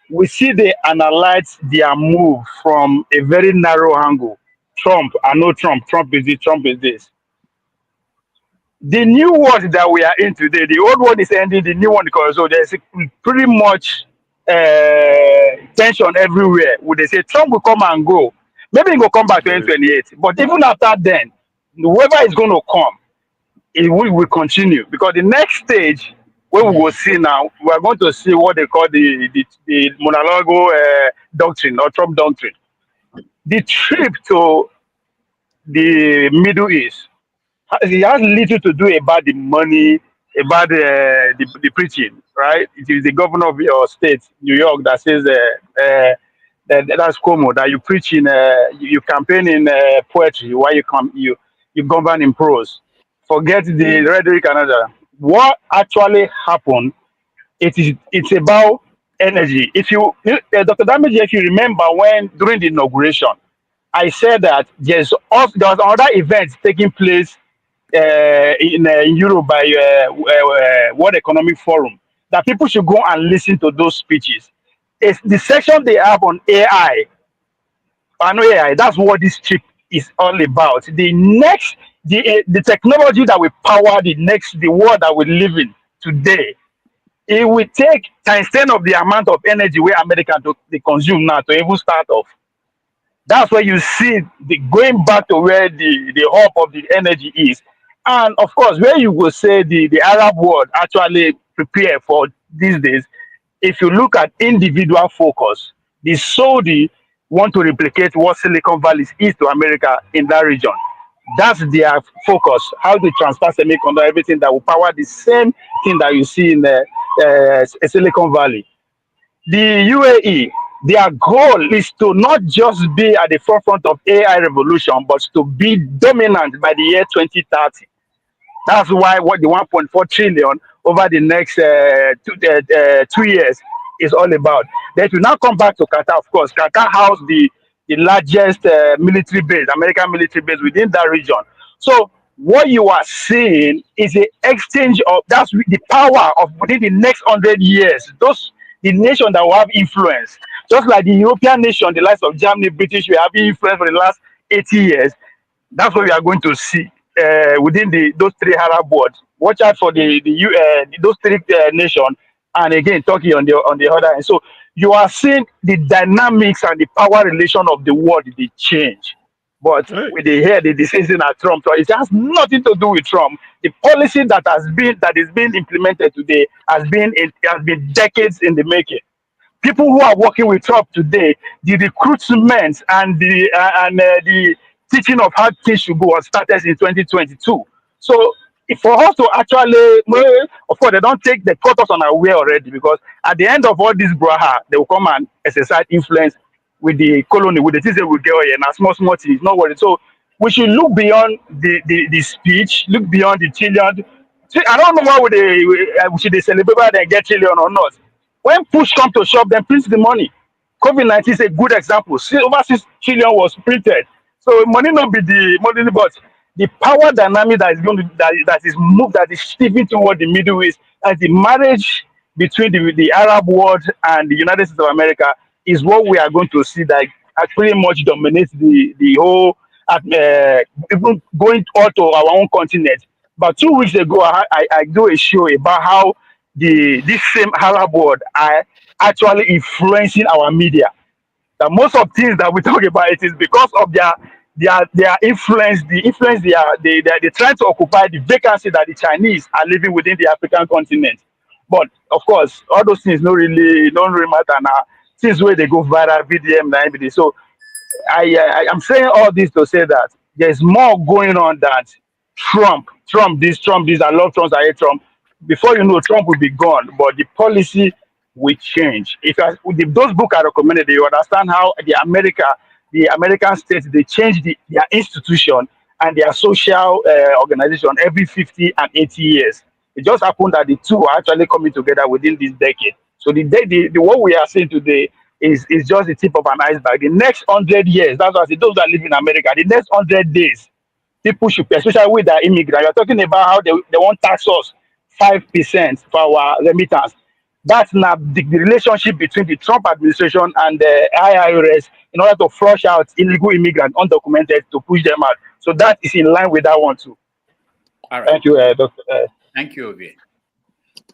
We see they analyze their move from a very narrow angle. Trump, I know Trump. Trump is this, Trump is this. The new world that we are in today, the old one is ending, the new one because so there's pretty much tension everywhere. Would they say Trump will come and go? Maybe he will come back 2028. But even after then, whoever is going to come, it will continue because the next stage where we will see now, we are going to see what they call the monologo doctrine or Trump doctrine. The trip to the Middle East, it has little to do about the money, about the preaching, right? It is the governor of your state, New York, that says that's Como, that you preach in, you campaign in poetry while you govern in prose. Forget the rhetoric and other. What actually happened? It's about energy. If Dr. Damage, if you remember when during the inauguration, I said that there was another event taking place in Europe by World Economic Forum that people should go and listen to those speeches. It's the section they have on AI. I know AI. That's what this chip is all about. The technology that will power the world that we live in today. It will take times 10 of the amount of energy where America they consume now to even start off. That's where you see the going back to where the hub of the energy is. And of course, where you will say the Arab world actually prepare for these days, if you look at individual focus, the Saudi want to replicate what Silicon Valley is to America in that region. That's their focus, how to transfer semiconductor, everything that will power the same thing that you see in Silicon Valley. The UAE, their goal is to not just be at the forefront of AI revolution, but to be dominant by the year 2030. That's why what the 1.4 trillion over the next 2 years is all about. Then if you now come back to Qatar, of course, Qatar house the largest military base, American military base within that region. So what you are seeing is an exchange of that's the power of within the next 100 years. The nation that will have influence, just like the European nation, the likes of Germany, British, will have influence for the last 80 years. That's what we are going to see within those three Arab worlds. Watch out for those three nations, and again Turkey on the other end. So you are seeing the dynamics and the power relation of the world they change. But with the decision at Trump, so it has nothing to do with Trump. The policy that is being implemented today has been decades in the making. People who are working with Trump today, the recruitment and the teaching of how things should go was started in 2022. So for us to actually, of course, they caught us unaware already, because at the end of all this braha, they will come and exercise influence with the colony, with the things that we get here, and small things, not worried. So we should look beyond the speech, look beyond the trillion. See, I don't know why should they celebrate whether they get trillion or not. When push comes to shove, then print the money. COVID-19 is a good example. Over 6 trillion was printed. So money not be the money, but the power dynamic that is going to that is shifting toward the Middle East, as the marriage between the Arab world and the United States of America is what we are going to see that pretty much dominates the whole, even going all to our own continent. But 2 weeks ago, I do a show about how this same Arab world are actually influencing our media. That most of things that we talk about, it is because of their influence, the influence they're trying to occupy the vacancy that the Chinese are living within the African continent. But of course, all those things don't really matter now. Since where they go viral, VDM, and everything. So I'm saying all this to say that there's more going on than Trump this. I love Trump, I hate Trump. Before you know, Trump will be gone, but the policy will change. If those books are recommended, you understand how the American states, they change their institution and their social organization every 50 and 80 years. It just happened that the two are actually coming together within this decade. So the what we are seeing today is just the tip of an iceberg. The next 100 years, that's why I say those that live in America, the next 100 days people should pay, especially with the immigrants. You're talking about how they want tax us 5% for our remittance. That's not the relationship between the Trump administration and the IRS in order to flush out illegal immigrants, undocumented, to push them out. So that is in line with that one too. All right. Thank you, Doctor. Thank you, Obi.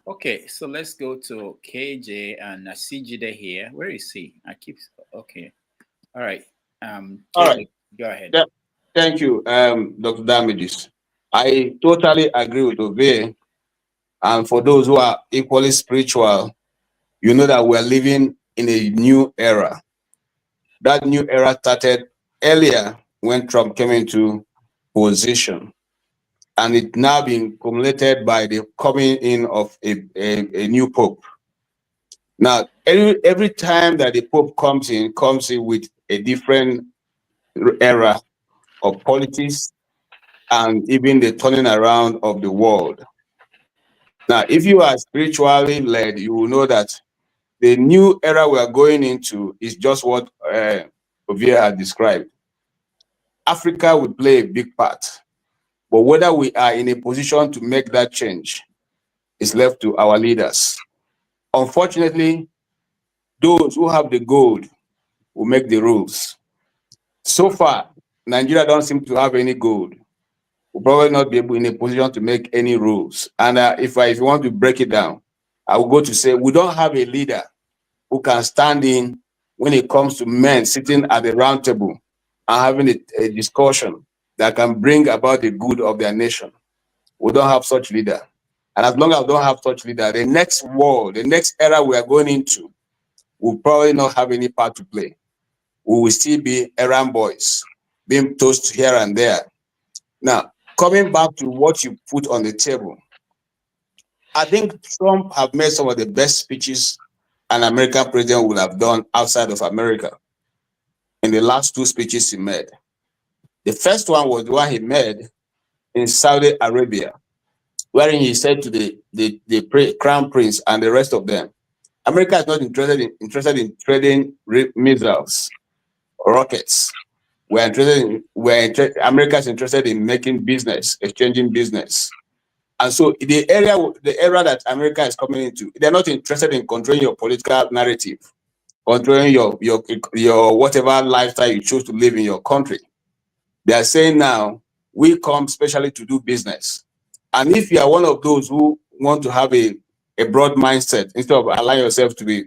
Okay, so let's go to KJ and Asijide here. Where is he? Okay. All right. All KJ, right. go ahead. Yeah. Thank you, Dr. Damages. I totally agree with Obi. And for those who are equally spiritual, you know that we're living in a new era. That new era started earlier when Trump came into position. And it's now been cumulated by the coming in of a new pope. Now, every time that the pope comes in with a different era of politics and even the turning around of the world. Now, if you are spiritually led, you will know that the new era we are going into is just what Ovia had described. Africa will play a big part, but whether we are in a position to make that change is left to our leaders. Unfortunately, those who have the gold will make the rules. So far, Nigeria don't seem to have any gold. We'll probably not be able in a position to make any rules. And if you want to break it down, I will go to say we don't have a leader who can stand in when it comes to men sitting at the round table and having a discussion that can bring about the good of their nation. We don't have such leader. And as long as we don't have such leader, the next world, the next era we are going into, will probably not have any part to play. We will still be errand boys, being tossed here and there. Now, coming back to what you put on the table, I think Trump have made some of the best speeches an American president would have done outside of America in the last two speeches he made. The first one was the one he made in Saudi Arabia, wherein he said to the crown prince and the rest of them, America is not interested in trading missiles or rockets. America is interested in making business, exchanging business. And so the era that America is coming into, they're not interested in controlling your political narrative, controlling your whatever lifestyle you choose to live in your country. They are saying now, we come specially to do business. And if you are one of those who want to have a broad mindset, instead of allowing yourself to be,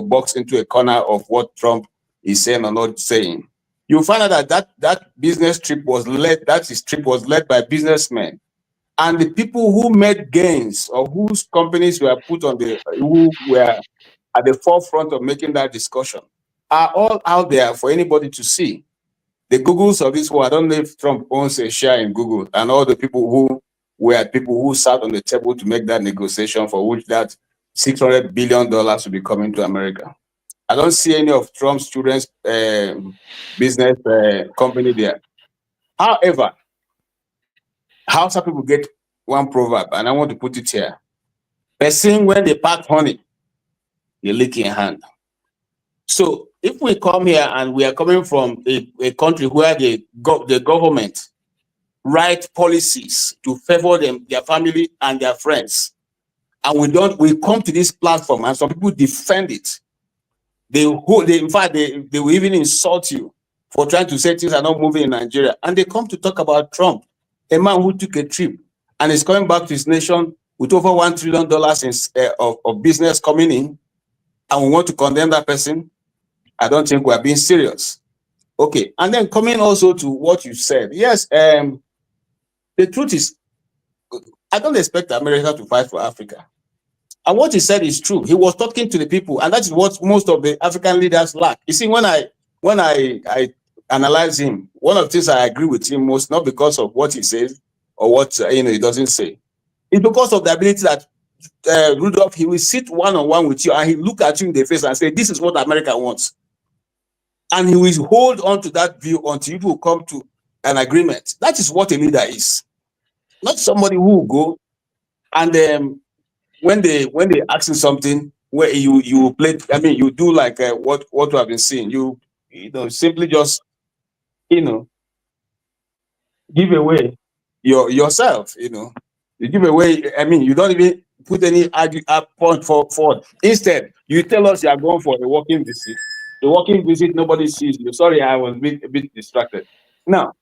boxed into a corner of what Trump is saying or not saying, you find out that business trip was led by businessmen. And the people who made gains or whose companies were who were at the forefront of making that discussion are all out there for anybody to see. The Googles of this world, I don't know if Trump owns a share in Google, and all the people who sat on the table to make that negotiation for which that $600 billion will be coming to America. I don't see any of Trump's children's business company there. However, Hausa people get one proverb, and I want to put it here. Person when they pack honey, they lick in hand. So if we come here and we are coming from a country where the government write policies to favor them, their family and their friends, and we come to this platform and some people defend it. In fact, they will even insult you for trying to say things are not moving in Nigeria. And they come to talk about Trump, a man who took a trip and is coming back to his nation with over $1 trillion of business coming in, and we want to condemn that person. I don't think we're being serious. Okay, and then coming also to what you said. Yes, the truth is, I don't expect America to fight for Africa. And what he said is true. He was talking to the people, and that is what most of the African leaders lack. You see, when I analyze him, one of the things I agree with him most, not because of what he says or what he doesn't say, it's because of the ability that Rudolph, he will sit one-on-one with you and he look at you in the face and say, this is what America wants. And he will hold on to that view until you will come to an agreement. That is what a leader is. Not somebody who will go and when they ask you something, where you play, you do like what we have been seeing. You simply just give away yourself, you know. You give away, I mean, you don't even put any point forward. Instead, you tell us you are going for a walking visit. The walking visit, nobody sees you. Sorry, I was a bit distracted. Now,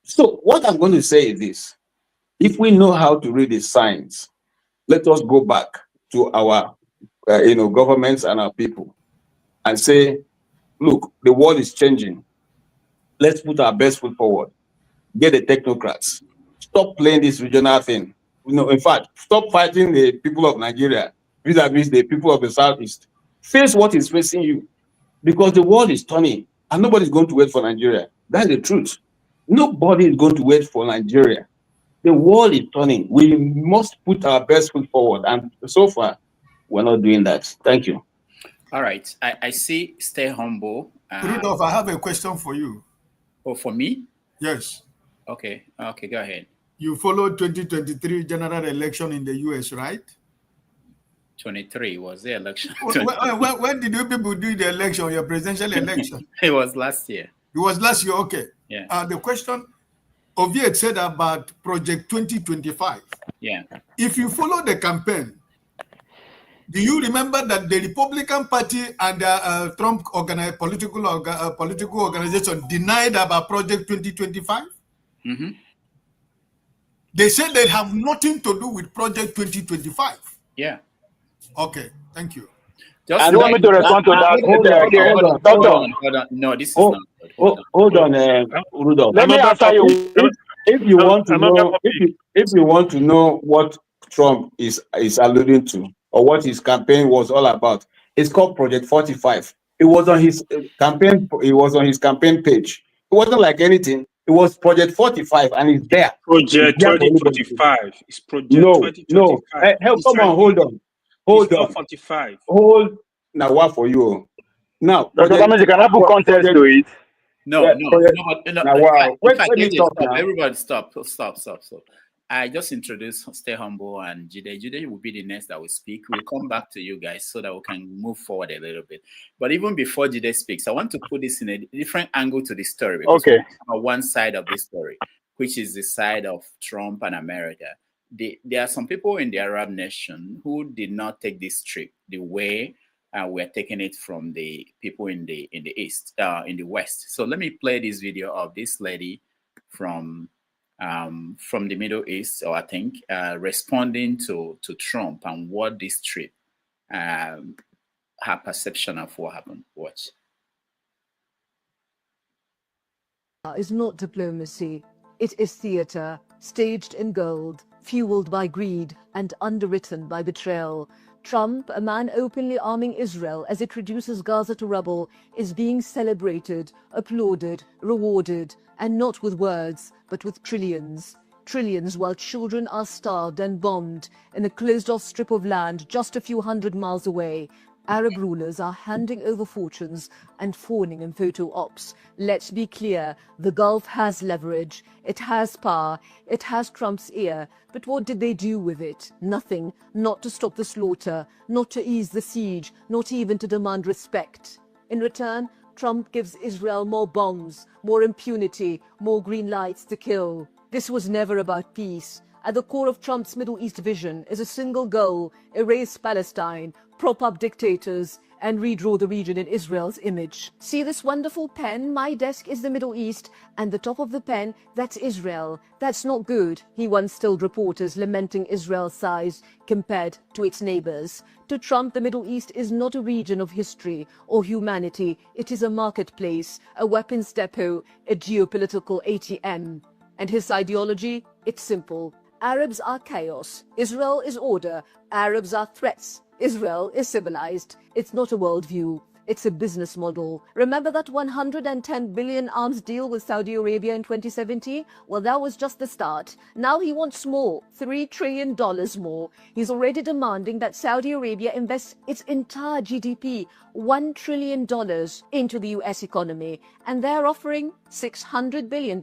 so what I'm going to say is this. If we know how to read the signs, let us go back to our governments and our people and say, look, the world is changing. Let's put our best foot forward. Get the technocrats. Stop playing this regional thing. In fact, stop fighting the people of Nigeria vis-a-vis the people of the Southeast. Face what is facing you, because the world is turning and nobody's going to wait for Nigeria. That's the truth. Nobody is going to wait for Nigeria. The world is turning. We must put our best foot forward. And so far, we're not doing that. Thank you. All right. I see. Stay humble. Rudolph, I have a question for you. Oh, for me? Yes. Okay. Okay, go ahead. You followed 2023 general election in the US, right? 23 was the election. When did you people do the election, your presidential election? It was last year. It was last year, okay. Yeah. The question Ovie said about Project 2025. Yeah. If you follow the campaign, do you remember that the Republican Party and the Trump political organization denied about Project 2025? Mm-hmm. They said they have nothing to do with Project 2025. Yeah. Okay, thank you. You want me to respond to that? Hold on. No, this is not good. Hold on, Rudolph. Let me answer you. If you want to know, if you want to know what Trump is alluding to, or what his campaign was all about, it's called Project 45. It was on his campaign. It was on his campaign page. It wasn't like anything. It was Project 45, and it's there. Project 2025. It's Project 2025. No. Hey, come on, hold on. Hold on. 45. Hold. Now, what for you? Now, Dr. Can I put context to it? No. Now, wow. Everybody, stop. I just introduced Stay Humble and Jide. Jide will be the next that will speak. We'll come back to you guys so that we can move forward a little bit. But even before Jide speaks, I want to put this in a different angle to the story. Because okay. One side of this story, which is the side of Trump and America. There are some people in the Arab nation who did not take this trip the way we're taking it from the people in the East, in the West. So let me play this video of this lady from the Middle East, or I think, responding to Trump and what this trip, her perception of what happened. Watch. Is not diplomacy. It is theater, staged in gold, fueled by greed and underwritten by betrayal. Trump, a man openly arming Israel as it reduces Gaza to rubble, is being celebrated, applauded, rewarded, and not with words, but with trillions. Trillions while children are starved and bombed in a closed-off strip of land just a few hundred miles away. Arab rulers are handing over fortunes and fawning in photo ops. Let's be clear, the Gulf has leverage, it has power, it has Trump's ear. But what did they do with it? Nothing. Not to stop the slaughter, not to ease the siege, not even to demand respect. In return, Trump gives Israel more bombs, more impunity, more green lights to kill. This was never about peace. At the core of Trump's Middle East vision is a single goal: erase Palestine, prop up dictators, and redraw the region in Israel's image. See this wonderful pen? My desk is the Middle East, and the top of the pen, that's Israel. That's not good, he once told reporters, lamenting Israel's size compared to its neighbors. To Trump, the Middle East is not a region of history or humanity. It is a marketplace, a weapons depot, a geopolitical ATM. And his ideology? It's simple. Arabs are chaos. Israel is order. Arabs are threats. Israel is civilized. It's not a worldview. It's a business model. Remember that 110 billion arms deal with Saudi Arabia in 2017? Well, that was just the start. Now he wants more, $3 trillion more. He's already demanding that Saudi Arabia invests its entire GDP, $1 trillion, into the US economy. And they're offering $600 billion.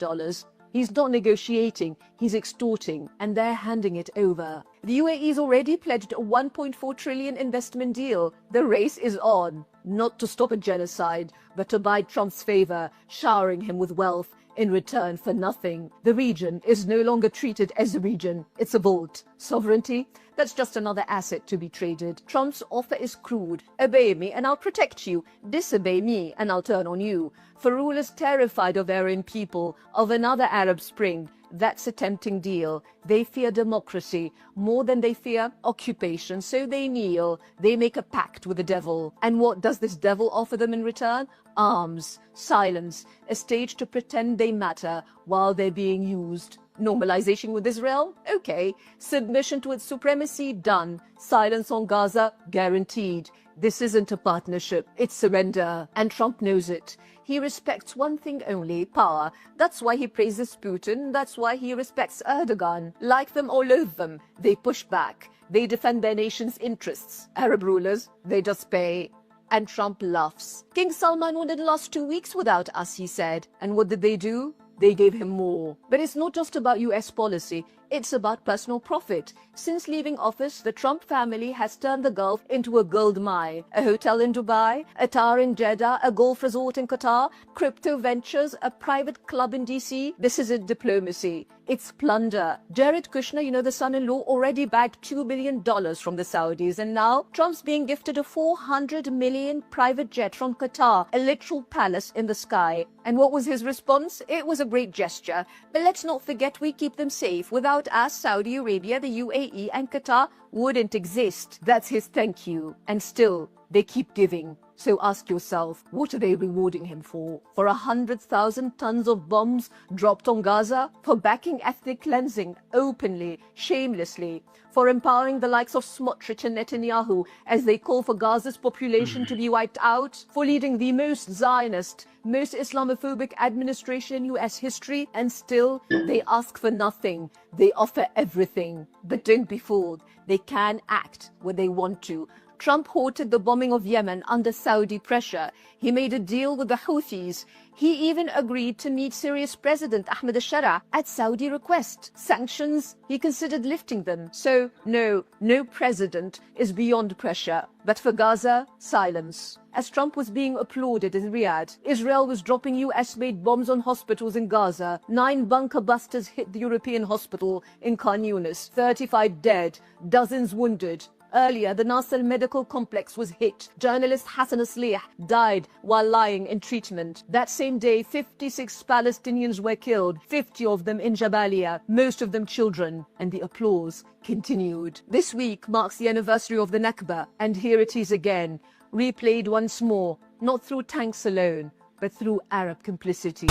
He's not negotiating, he's extorting, and they're handing it over. The UAE's already pledged a $1.4 trillion investment deal. The race is on, not to stop a genocide, but to buy Trump's favor, showering him with wealth, In return for nothing, the region is no longer treated as a region. It's a vault. Sovereignty? That's just another asset to be traded. Trump's offer is crude. Obey me and I'll protect you. Disobey me and I'll turn on you. For rulers terrified of their own people, of another Arab Spring, that's a tempting deal. They fear democracy more than they fear occupation, so they kneel. They make a pact with the devil. And what does this devil offer them in return? Arms, silence, a stage to pretend they matter while they're being used. Normalization with Israel? Okay. Submission to its supremacy? Done. Silence on Gaza? Guaranteed. This isn't a partnership, it's surrender. And Trump knows it. He respects one thing only, power. That's why he praises Putin. That's why he respects Erdogan. Like them or loathe them, they push back. They defend their nation's interests. Arab rulers, they just pay. And Trump laughs. King Salman wouldn't last 2 weeks without us, he said. And what did they do? They gave him more. But it's not just about US policy. It's about personal profit. Since leaving office, the Trump family has turned the Gulf into a gold mine. A hotel in Dubai, a tower in Jeddah, a golf resort in Qatar, crypto ventures, a private club in DC. This isn't diplomacy. It's plunder. Jared Kushner, the son-in-law, already bagged $2 billion from the Saudis. And now Trump's being gifted a $400 million private jet from Qatar, a literal palace in the sky. And what was his response? It was a great gesture. But let's not forget we keep them safe. Without us, Saudi Arabia, the UAE and Qatar wouldn't exist. That's his thank you. And still, they keep giving. So ask yourself, what are they rewarding him for? For 100,000 tons of bombs dropped on Gaza? For backing ethnic cleansing openly, shamelessly? For empowering the likes of Smotrich and Netanyahu as they call for Gaza's population to be wiped out? For leading the most Zionist, most Islamophobic administration in US history? And still, they ask for nothing. They offer everything. But don't be fooled. They can act when they want to. Trump halted the bombing of Yemen under Saudi pressure. He made a deal with the Houthis. He even agreed to meet Syria's President Ahmed al-Shara at Saudi request. Sanctions, he considered lifting them. So no president is beyond pressure. But for Gaza, silence. As Trump was being applauded in Riyadh, Israel was dropping US-made bombs on hospitals in Gaza. 9 bunker busters hit the European hospital in Khan Yunis. 35 dead, dozens wounded. Earlier, the Nasser medical complex was hit. Journalist Hassan Aslih died while lying in treatment. That same day, 56 Palestinians were killed, 50 of them in Jabalia, most of them children, and the applause continued. This week marks the anniversary of the Nakba, and here it is again, replayed once more, not through tanks alone, but through Arab complicity.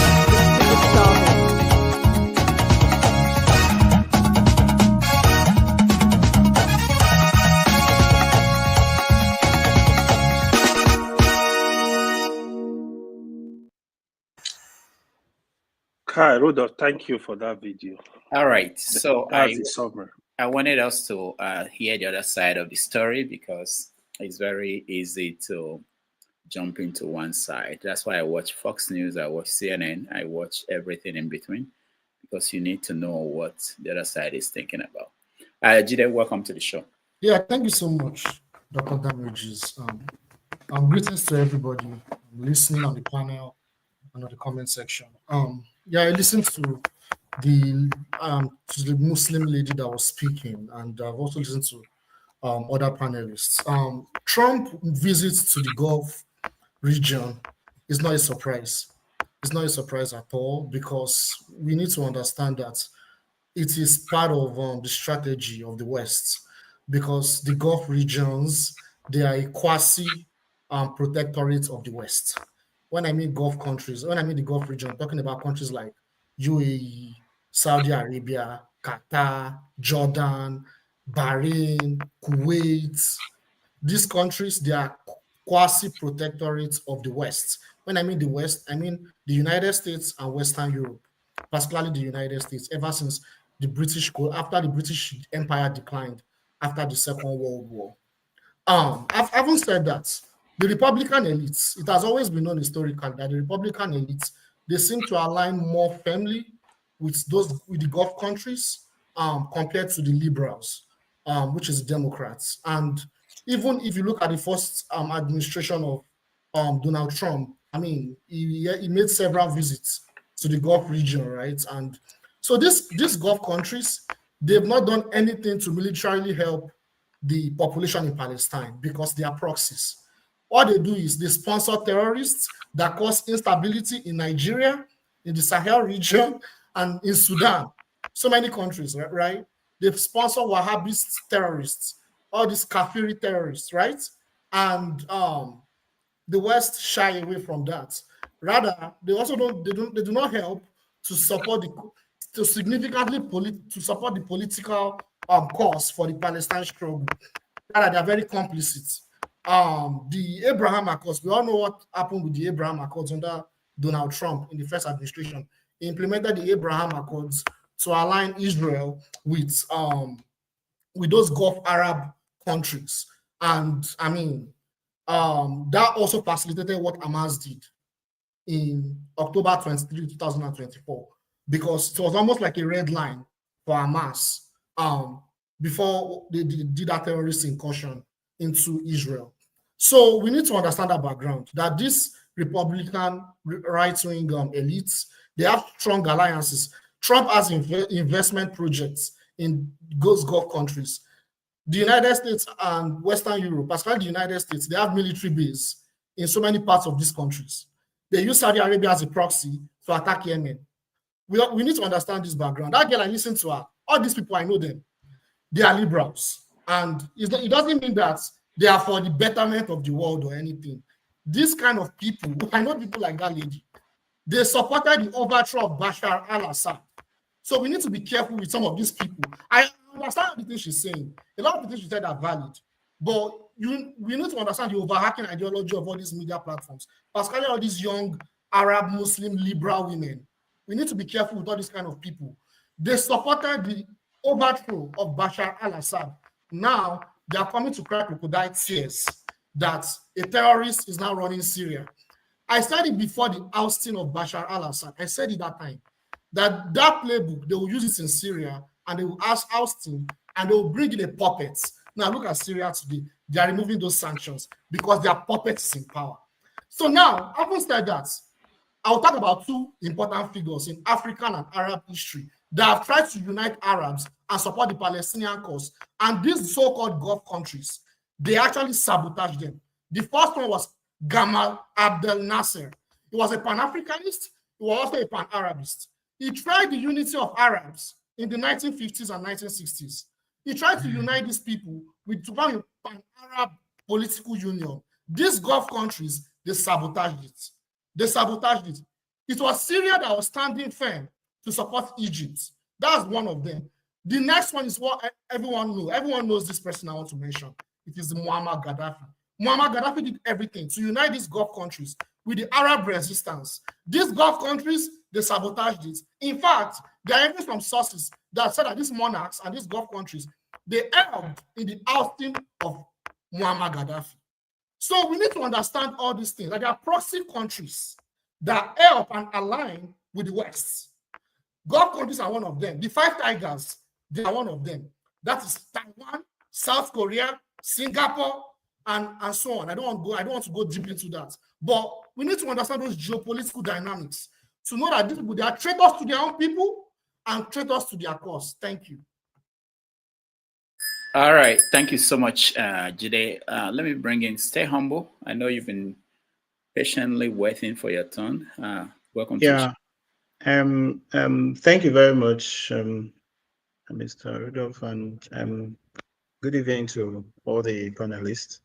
Hi, Rudolph, thank you for that video. All right. So That's the summary. I wanted us to hear the other side of the story because it's very easy to jump into one side. That's why I watch Fox News, I watch CNN, I watch everything in between because you need to know what the other side is thinking about. Jide, welcome to the show. Yeah, thank you so much, Dr. Damages. Greetings to everybody listening on the panel and on the comment section. Yeah, I listened to the Muslim lady that was speaking, and I've also listened to other panelists. Trump visits to the Gulf region is not a surprise. It's not a surprise at all because we need to understand that it is part of the strategy of the West because the Gulf regions, they are a quasi protectorate of the West. When I mean Gulf countries, when I mean the Gulf region, I'm talking about countries like UAE, Saudi Arabia, Qatar, Jordan, Bahrain, Kuwait. These countries, they are quasi-protectorates of the West. When I mean the West, I mean the United States and Western Europe, particularly the United States, ever since after the British Empire declined after the Second World War. Having said that, the Republican elites, it has always been known historically that the Republican elites, they seem to align more firmly with the Gulf countries compared to the liberals, which is the Democrats. And even if you look at the first administration of Donald Trump, I mean, he made several visits to the Gulf region, right? And so these Gulf countries, they've not done anything to militarily help the population in Palestine because they are proxies. What they do is they sponsor terrorists that cause instability in Nigeria, in the Sahel region, and in Sudan. So many countries, right? They sponsor Wahhabist terrorists, all these Kafiri terrorists, right? And the West shy away from that. Rather, they also they do not help to support to significantly to support the political cause for the Palestine struggle. Rather, they are very complicit. The Abraham Accords, we all know what happened with the Abraham Accords under Donald Trump in the first administration. He implemented the Abraham Accords to align Israel with those Gulf Arab countries. And I mean, that also facilitated what Hamas did in October 23, 2024, because it was almost like a red line for Hamas before they did that terrorist incursion into Israel. So we need to understand that background, that this Republican right-wing elites, they have strong alliances. Trump has investment projects in those Gulf countries. The United States and Western Europe, especially the United States, they have military bases in so many parts of these countries. They use Saudi Arabia as a proxy to attack Yemen. We need to understand this background. That girl, I listen to her. All these people, I know them. They are liberals. And it doesn't mean that they are for the betterment of the world or anything. This kind of people, I know people like that lady, they supported the overthrow of Bashar al-Assad. So we need to be careful with some of these people. I understand the things she's saying. A lot of the things she said are valid. But we need to understand the overhacking ideology of all these media platforms, particularly all these young Arab, Muslim, liberal women. We need to be careful with all these kind of people. They supported the overthrow of Bashar al-Assad. Now they are coming to cry crocodile tears that a terrorist is now running Syria. I said it before the ousting of Bashar al-Assad. I said it that time, that playbook, they will use it in Syria and they will ask ousting and they will bring in a puppet. Now look at Syria today. They are removing those sanctions because their puppet is in power. So now, having said that, I'll talk about two important figures in African and Arab history that have tried to unite Arabs and support the Palestinian cause. And these so-called Gulf countries, they actually sabotaged them. The first one was Gamal Abdel Nasser. He was a Pan-Africanist. He was also a Pan-Arabist. He tried the unity of Arabs in the 1950s and 1960s. He tried to unite these people to form a Pan-Arab political union. These Gulf countries, they sabotaged it. They sabotaged it. It was Syria that was standing firm to support Egypt. That's one of them. The next one is what everyone knows. Everyone knows this person I want to mention. It is Muammar Gaddafi. Muammar Gaddafi did everything to unite these Gulf countries with the Arab resistance. These Gulf countries, they sabotaged it. In fact, there are even some sources that said that these monarchs and these Gulf countries, they helped in the ousting of Muammar Gaddafi. So we need to understand all these things. Like there are proxy countries that help and align with the West. Gulf countries are one of them. The Five Tigers, they are one of them. That is Taiwan, South Korea, Singapore, and so on. I don't want to go deep into that. But we need to understand those geopolitical dynamics to know that these people, they are traitors to their own people and traitors to their cause. Thank you. All right. Thank you so much, Jide. Let me bring in Stay Humble. I know you've been patiently waiting for your turn. Welcome to the show. Thank you very much, Mr. Rudolph, and good evening to all the panelists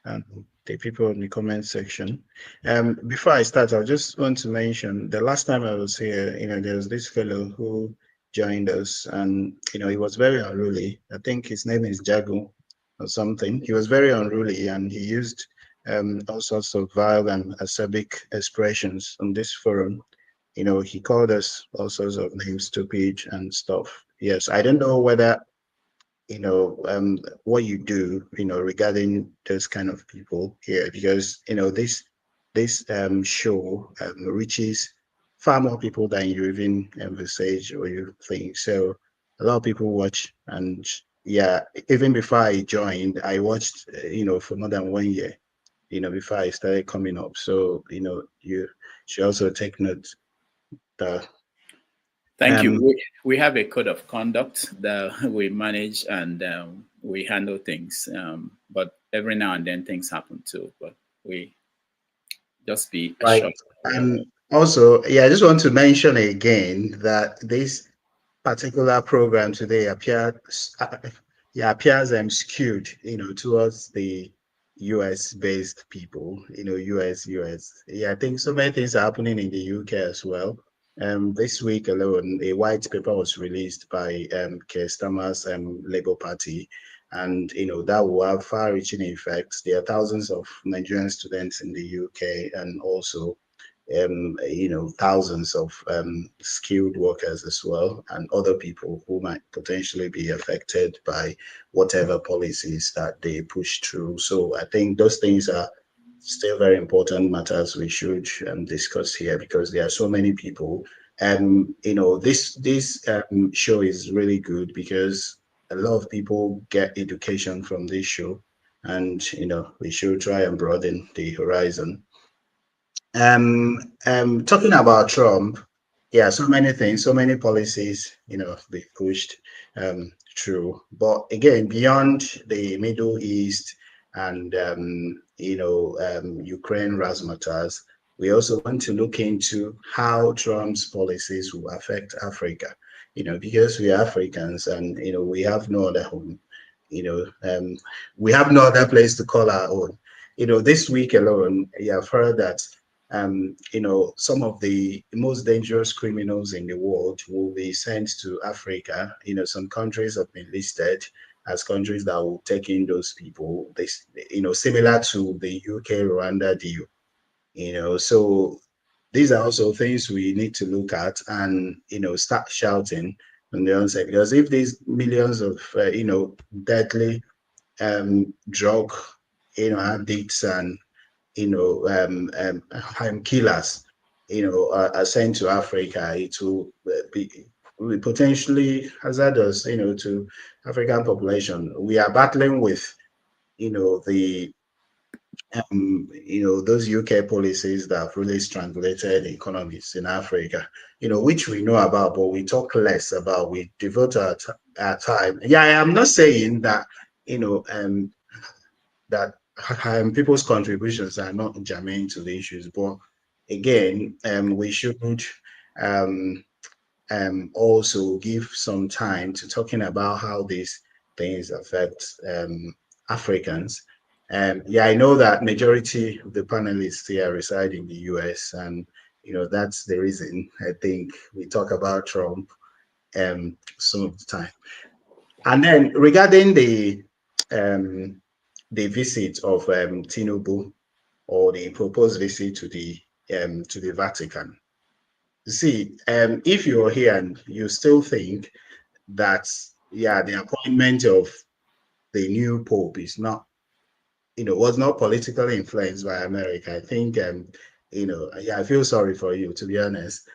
and the people in the comment section. Before I start, I just want to mention the last time I was here, there was this fellow who joined us, and he was very unruly. I think his name is Jago or something. He was very unruly, and he used all sorts of vile and acerbic expressions on this forum. He called us all sorts of names, stupid and stuff. Yes, I don't know whether what you do regarding those kind of people here, because this show reaches far more people than you even envisage or you think. So a lot of people watch, and yeah, even before I joined, I watched for more than 1 year before I started coming up. So you should also take note Thank you. We have a code of conduct that we manage and we handle things. But every now and then things happen too. But we just be Right. assured. And also, I just want to mention again that this particular program today appears skewed, towards the US-based people, US. I think so many things are happening in the UK as well. This week alone, a white paper was released by Keir Starmer's Labour Party, and that will have far-reaching effects. There are thousands of Nigerian students in the UK, and also thousands of skilled workers as well, and other people who might potentially be affected by whatever policies that they push through. So I think those things are still very important matters we should discuss here, because there are so many people. And this show is really good because a lot of people get education from this show, and we should try and broaden the horizon. Talking about Trump, so many things, so many policies, they pushed through. But again, beyond the Middle East and Ukraine razzmatazz, we also want to look into how Trump's policies will affect Africa. Because we are Africans, and we have no other home. We have no other place to call our own. This week alone, you have heard that some of the most dangerous criminals in the world will be sent to Africa. Some countries have been listed as countries that will take in those people. This, similar to the UK-Rwanda deal. So these are also things we need to look at and start shouting on the onset, because if these millions of deadly drug addicts and killers, are sent to Africa, it will be potentially hazardous, to African population. We are battling with, those UK policies that have really strangulated economies in Africa, which we know about, but we talk less about. We devote our time. I'm not saying that, that people's contributions are not germane to the issues, but again, we should also give some time to talking about how these things affect Africans. I know that majority of the panelists here reside in the US, and that's the reason I think we talk about Trump some of the time. And then regarding the visit of Tinubu, or the proposed visit to the Vatican. See, if you're here and you still think that the appointment of the new Pope is not, was not politically influenced by America, I think I feel sorry for you, to be honest.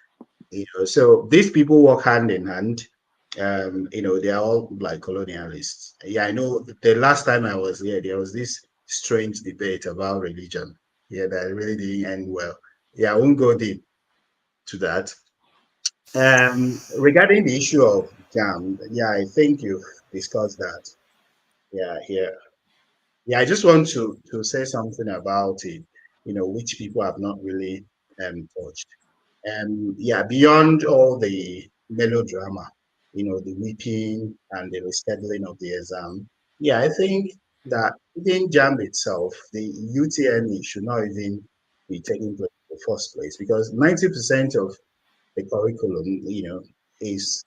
So these people work hand in hand. They are all like colonialists. I know the last time I was here, there was this strange debate about religion. That really didn't end well. I won't go deep to that. Regarding the issue of JAMB, I think you've discussed that. I just want to say something about it, which people have not really touched. Beyond all the melodrama, the weeping and the rescheduling of the exam, I think that even JAMB itself, the UTME should not even be taking place in the first place, because 90% of the curriculum, is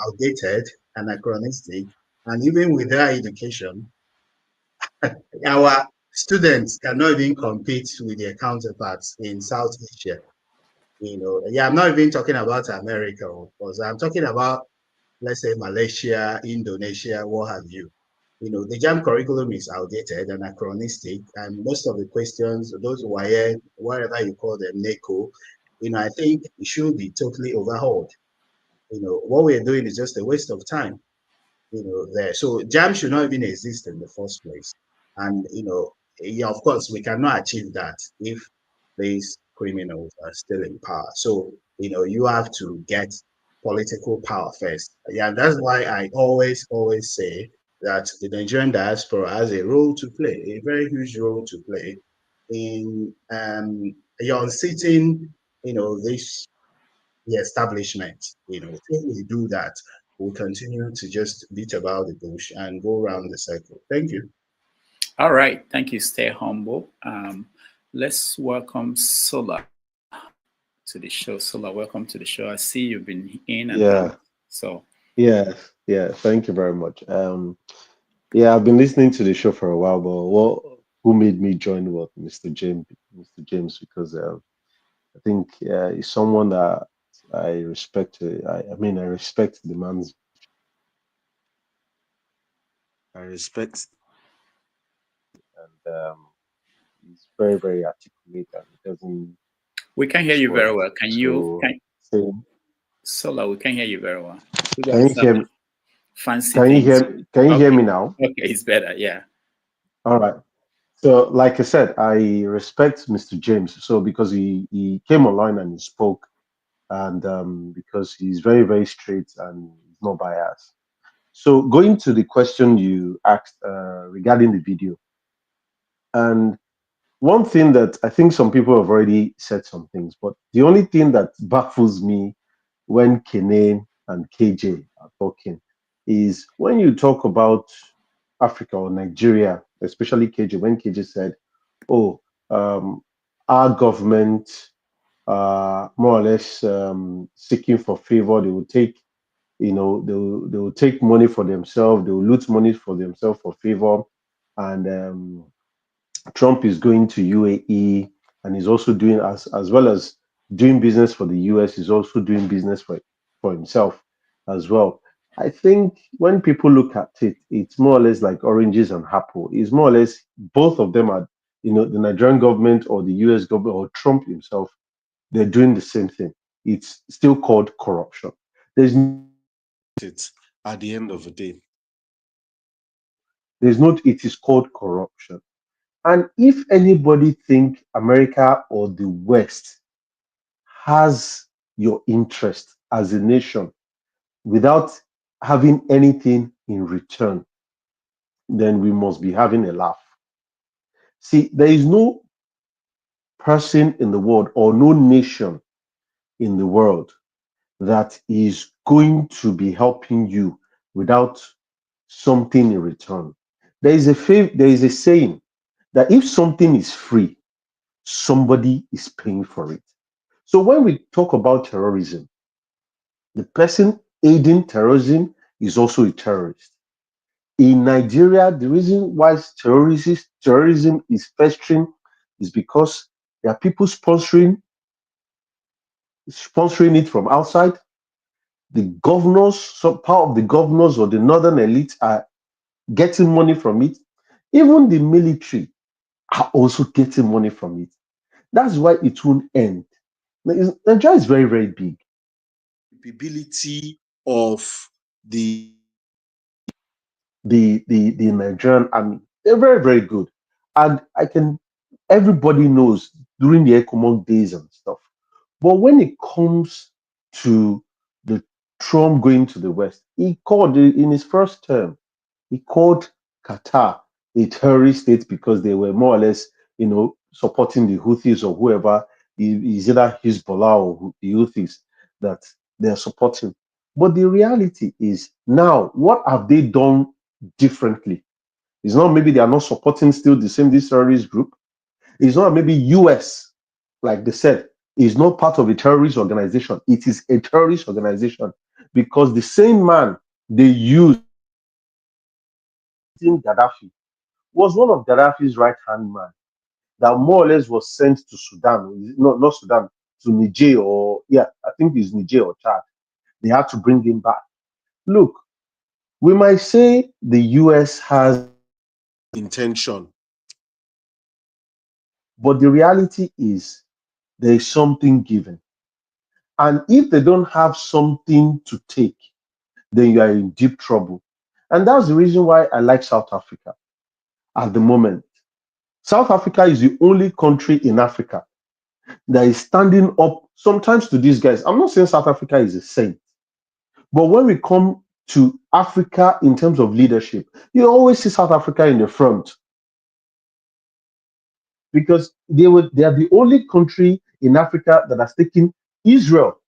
outdated, anachronistic, and even with their education, our students cannot even compete with their counterparts in South Asia. I'm not even talking about America, of course. I'm talking about, let's say, Malaysia, Indonesia, what have you. The JAMB curriculum is outdated, anachronistic, and most of the questions, those wire, whatever you call them, NECO, I think it should be totally overhauled. What we're doing is just a waste of time, there. So JAMB should not even exist in the first place. And, of course, we cannot achieve that if these criminals are still in power. So you have to get political power first. Yeah, that's why I always say that the Nigerian diaspora has a role to play, a very huge role to play in unseating, this the establishment. If we do that, we'll continue to just beat about the bush and go around the circle. Thank you. All right. Thank you. Stay humble. Let's welcome Sola to the show. Sola, welcome to the show. I see you've been in and out. So yeah. Thank you very much. Yeah, I've been listening to the show for a while, but who made me join Mr. James, because I think he's someone that I respect. I mean, I respect the man's. I respect, and he's very, very articulate, and he doesn't. We can hear you very well. Can you? Say, Sola, we can hear you very well. can you hear me? Fancy Can you things. hear me now? Okay, it's better. Yeah. All right. So, like I said, I respect Mr. James. So because he came online and he spoke, and because he's very, very straight and he's not biased. So going to the question you asked regarding the video, and one thing that I think some people have already said some things, but the only thing that baffles me when Kene and KJ are talking is when you talk about Africa or Nigeria, especially KJ, when KJ said, "Oh, our government more or less seeking for favor, they will take, they will take money for themselves, they will loot money for themselves for favor, and Trump is going to UAE and he's also doing as well as doing business for the US, he's also doing business for himself as well." I think when people look at it, it's more or less like oranges and apple. It's more or less both of them are, the Nigerian government or the US government or Trump himself, they're doing the same thing. It's still called corruption. There's it at the end of the day. It is called corruption. And if anybody think America or the West has your interest as a nation without having anything in return, then we must be having a laugh. See, there is no person in the world or no nation in the world that is going to be helping you without something in return. There is a saying that if something is free, somebody is paying for it. So when we talk about terrorism, the person aiding terrorism is also a terrorist. In Nigeria, the reason why terrorism is festering is because there are people sponsoring it from outside. The governors, some part of the governors or the northern elite are getting money from it. Even the military are also getting money from it. That's why it won't end. Nigeria is very, very big. The capability of the Nigerian army, they're very, very good. And everybody knows during the economic days and stuff. But when it comes to the Trump going to the West, he called in his first term, he called Qatar a terrorist state because they were more or less, supporting the Houthis or whoever is either Hezbollah or the Houthis that they're supporting. But the reality is now, what have they done differently? It's not maybe they are not supporting still this terrorist group. It's not maybe US, like they said, is not part of a terrorist organization. It is a terrorist organization because the same man they used Gaddafi was one of Gaddafi's right-hand man that more or less was sent to Sudan, not Sudan, to Niger I think it's Niger or Chad. They had to bring him back. Look, we might say the US has intention, but the reality is there is something given. And if they don't have something to take, then you are in deep trouble. And that's the reason why I like South Africa at the moment. South Africa is the only country in Africa that is standing up sometimes to these guys. I'm not saying South Africa is a saint, but when we come to Africa in terms of leadership, you always see South Africa in the front because they are the only country in Africa that has taken Israel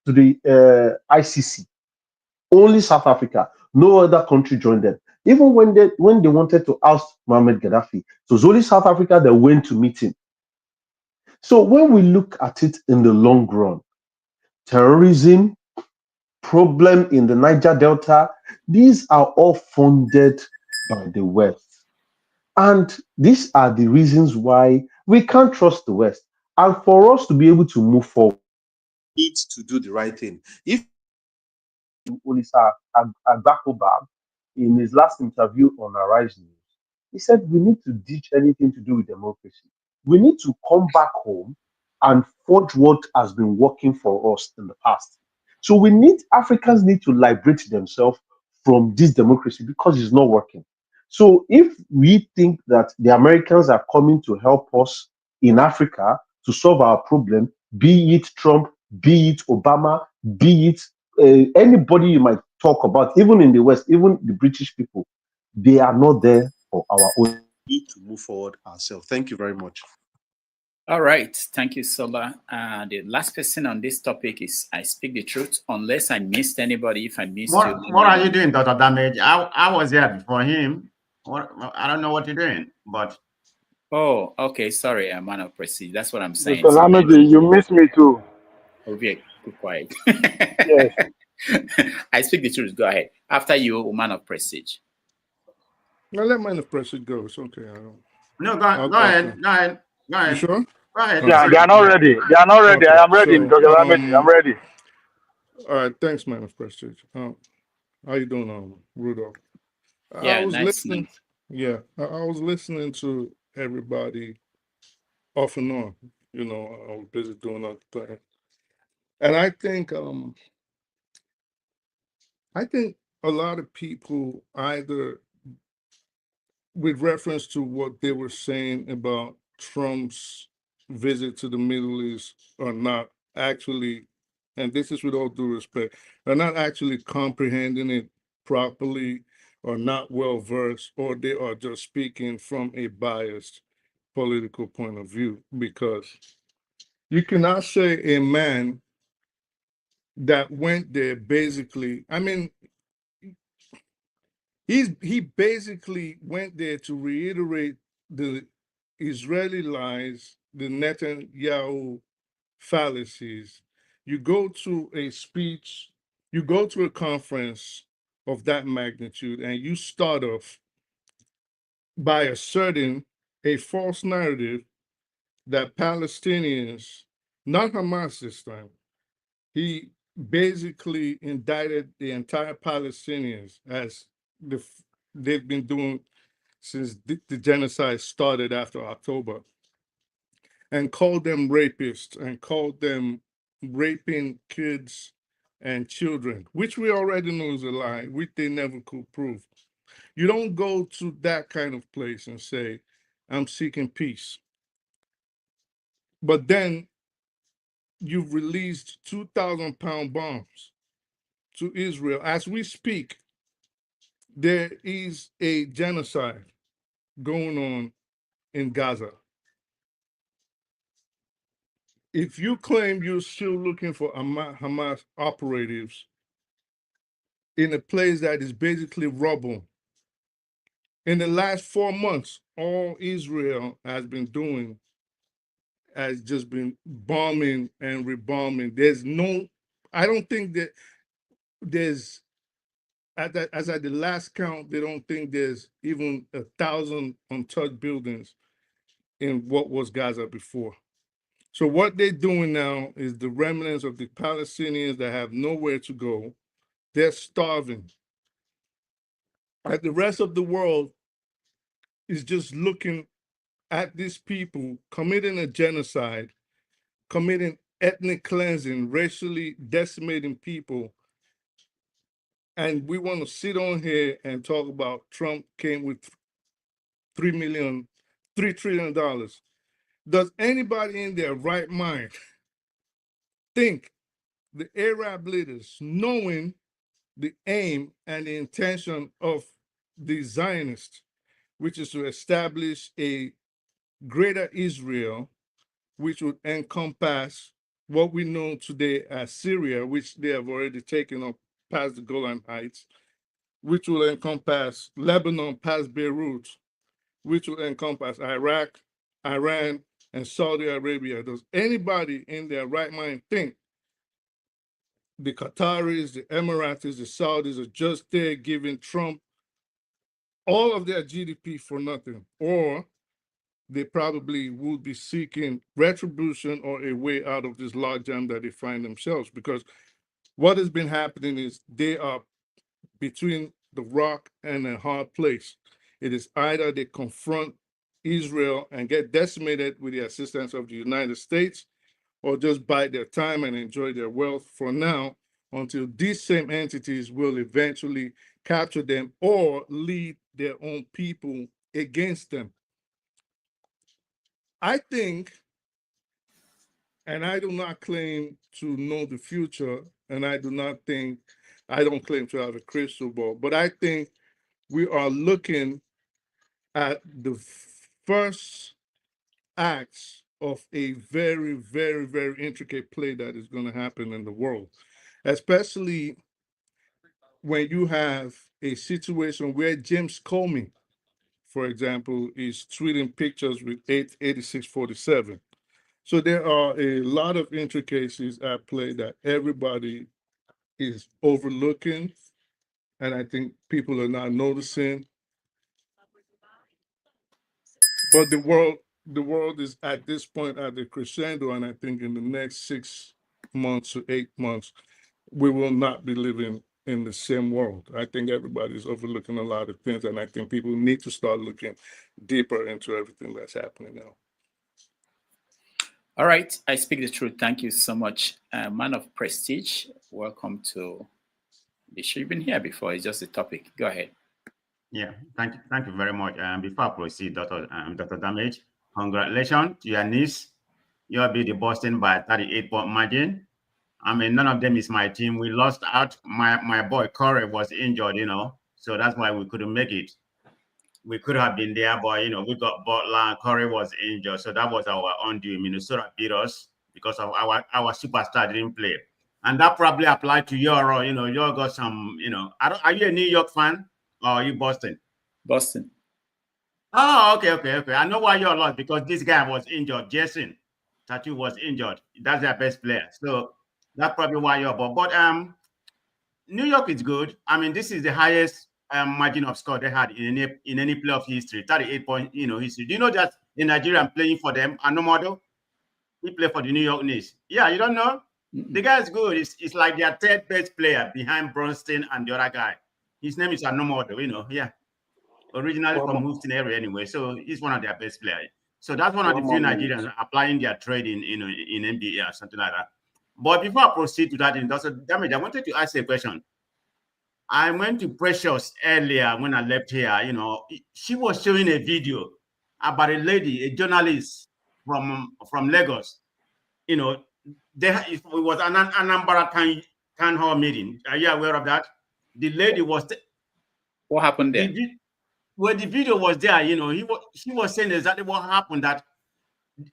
to the ICC. Only South Africa. No other country joined them. Even when they wanted to oust Mohammed Gaddafi, it was only South Africa that went to meet him. So when we look at it in the long run, terrorism, problem in the Niger Delta, these are all funded by the West. And these are the reasons why we can't trust the West. And for us to be able to move forward, we need to do the right thing. If Olisa Agbakobab, in his last interview on Arise News, he said we need to ditch anything to do with democracy. We need to come back home and forge what has been working for us in the past. So Africans need to liberate themselves from this democracy because it's not working. So if we think that the Americans are coming to help us in Africa to solve our problem, be it Trump, be it Obama, be it anybody you might talk about, even in the West, even the British people, they are not there for our own. We need to move forward ourselves. Thank you very much. All right. Thank you, Sola. The last person on this topic is I speak the truth, unless I missed anybody. If I missed you. What are you doing, Dr. Damage? I was there before him. I don't know what you're doing, but. Oh, okay. Sorry, I'm man of prestige. That's what I'm saying. Mr. Lamidi, you miss me too. Okay, be quiet. Yes. I speak the truth. Go ahead. After you, man of prestige. No, let man of prestige go. It's okay. I don't. No, go ahead. Go ahead. Go ahead. You sure? Go ahead. Yeah, they are not ready. They are not ready. Okay, I am ready, so, Dr. Lamidi. I'm ready. All right. Thanks, man of prestige. How you doing, Rudolph? Yeah, I was nice. listening. Yeah, I was listening to everybody off and on. You know, I was busy doing other things, and I think a lot of people either, with reference to what they were saying about Trump's visit to the Middle East, are not actually, and this is with all due respect, are not actually comprehending it properly, or not well versed, or they are just speaking from a biased political point of view. Because you cannot say a man that went there basically, I mean, he basically went there to reiterate the Israeli lies, the Netanyahu fallacies. You go to a speech, you go to a conference of that magnitude, and you start off by asserting a false narrative that Palestinians, not Hamas this time, he basically indicted the entire Palestinians as they've been doing since the genocide started after October, and called them rapists and called them raping kids and children, which we already know is a lie, which they never could prove. You don't go to that kind of place and say, I'm seeking peace. But then you've released 2,000-pound bombs to Israel. As we speak, there is a genocide going on in Gaza. If you claim you're still looking for Hamas operatives in a place that is basically rubble, in the last 4 months, all Israel has been doing has just been bombing and rebombing. I don't think that there's, as at the last count, they don't think there's even 1,000 untouched buildings in what was Gaza before. So what they're doing now is the remnants of the Palestinians that have nowhere to go. They're starving. And the rest of the world is just looking at these people committing a genocide, committing ethnic cleansing, racially decimating people. And we want to sit on here and talk about Trump came with $3 trillion. Does anybody in their right mind think the Arab leaders, knowing the aim and the intention of the Zionists, which is to establish a greater Israel, which would encompass what we know today as Syria, which they have already taken up past the Golan Heights, which will encompass Lebanon past Beirut, which will encompass Iraq, Iran, and Saudi Arabia? Does anybody in their right mind think the Qataris, the Emiratis, the Saudis are just there giving Trump all of their GDP for nothing? Or they probably would be seeking retribution or a way out of this logjam that they find themselves? Because what has been happening is they are between the rock and a hard place. It is either they confront Israel and get decimated with the assistance of the United States, or just bide their time and enjoy their wealth for now, until these same entities will eventually capture them or lead their own people against them. I think, and I do not claim to know the future, and I don't claim to have a crystal ball, but I think we are looking at the first acts of a very, very, very intricate play that is going to happen in the world, especially when you have a situation where James Comey, for example, is tweeting pictures with 8647. So there are a lot of intricacies at play that everybody is overlooking, and I think people are not noticing. But the world is at this point at the crescendo, and I think in the next 6 months to 8 months, we will not be living in the same world. I think everybody's overlooking a lot of things, and I think people need to start looking deeper into everything that's happening now. All right, I speak the truth. Thank you so much, man of prestige. Welcome to the show. You've been here before. It's just a topic. Go ahead. Yeah, thank you very much. Before I proceed, Dr. Damage, congratulations to your niece. You'll be the Boston by 38-point margin. I mean, none of them is my team. We lost out. My boy Corey was injured, so that's why we couldn't make it. We could have been there, but we got Butler. Corey was injured, so that was our undue. Minnesota beat us because of our superstar didn't play, and that probably applied to Euro. You got some. Are you a New York fan or are you Boston? Boston. Oh, okay. I know why you're lost, because this guy was injured. Jason Tattoo was injured. That's their best player, so that's probably why you're. But New York is good. I mean, this is the highest margin of score they had in any playoff history, 38-point history. Do you know that the Nigerian playing for them, Anomodo, he played for the New York Knicks? Yeah, you don't know? The guy is good. It's like their third best player behind Bronstein and the other guy. His name is Anomodo, yeah. Originally from Houston area anyway, so he's one of their best players. So that's one of the few Nigerians applying their trade in NBA or something like that. But before I proceed to that, Industrial Damage, I wanted to ask a question. I went to Precious earlier when I left here. She was showing a video about a lady, a journalist from Lagos. It was an Anambra town hall meeting. Are you aware of that? The lady was. What happened there? The video was there. She was saying exactly what happened. That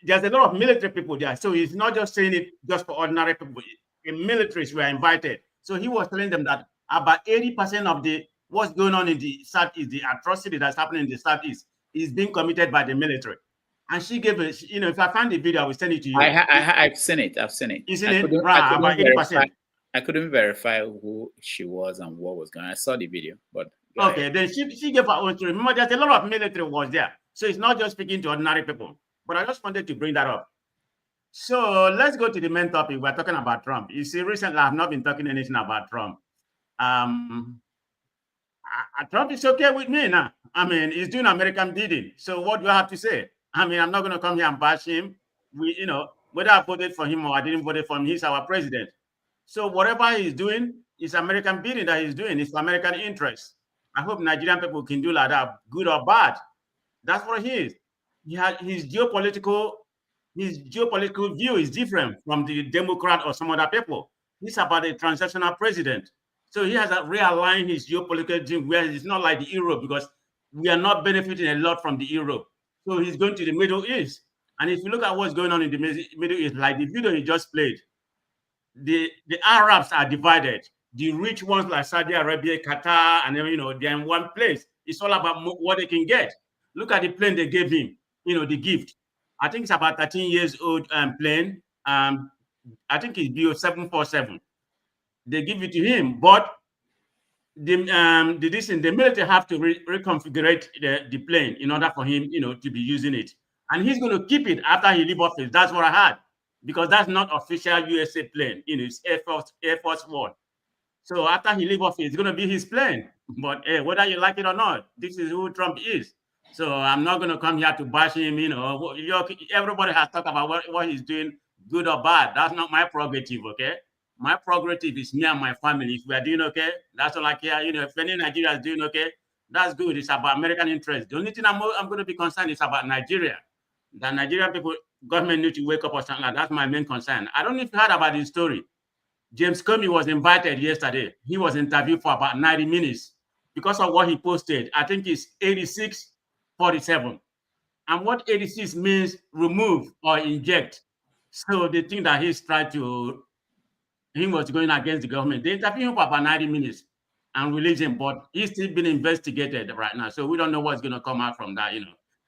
there's a lot of military people there, so he's not just saying it just for ordinary people. The militaries were invited, so he was telling them that about 80% of what's going on in the Southeast, the atrocity that's happening in the Southeast, is being committed by the military. And she gave it. If I find the video, I will send it to you. I've seen it. You seen it? Right, about 80%. I couldn't verify who she was and what was going on. I saw the video, but okay. Then she gave her own story. Remember, there's a lot of military was there, so it's not just speaking to ordinary people. But I just wanted to bring that up. So let's go to the main topic. We're talking about Trump. You see, recently I've not been talking anything about Trump. Trump is okay with me now. I mean, he's doing American bidding. So what do I have to say? I mean, I'm not going to come here and bash him. Whether I voted for him or I didn't vote for him, he's our president. So whatever he's doing is American bidding that he's doing. It's for American interests. I hope Nigerian people can do like that, good or bad. That's what he is. His geopolitical his geopolitical view is different from the Democrat or some other people. He's about a transactional president. So he has to realign his geopolitical view where it's not like the Europe, because we are not benefiting a lot from the Europe. So he's going to the Middle East. And if you look at what's going on in the Middle East, like the video he just played, the Arabs are divided. The rich ones like Saudi Arabia, Qatar, and they're in one place. It's all about what they can get. Look at the plane they gave him, the gift. I think it's about 13 years old plane. I think it's Bio 747. They give it to him, but the military have to reconfigure the plane in order for him, to be using it. And he's going to keep it after he leave office. That's what I heard, because that's not official USA plane. It's Air Force One. So after he leave office, it's going to be his plane. But whether you like it or not, this is who Trump is. So I'm not going to come here to bash him. Everybody has talked about what he's doing, good or bad. That's not my prerogative, okay? My prerogative is me and my family. If we are doing okay, that's all I care. If any Nigeria is doing okay, that's good. It's about American interest. The only thing I'm going to be concerned is about Nigeria. The Nigerian people, government need to wake up or something like that. That's my main concern. I don't know if you heard about this story. James Comey was invited yesterday. He was interviewed for about 90 minutes because of what he posted. I think it's 86-47. And what 86 means, remove or inject. So they think that he was going against the government. They interviewed him for about 90 minutes and released him, but he's still being investigated right now. So we don't know what's going to come out from that,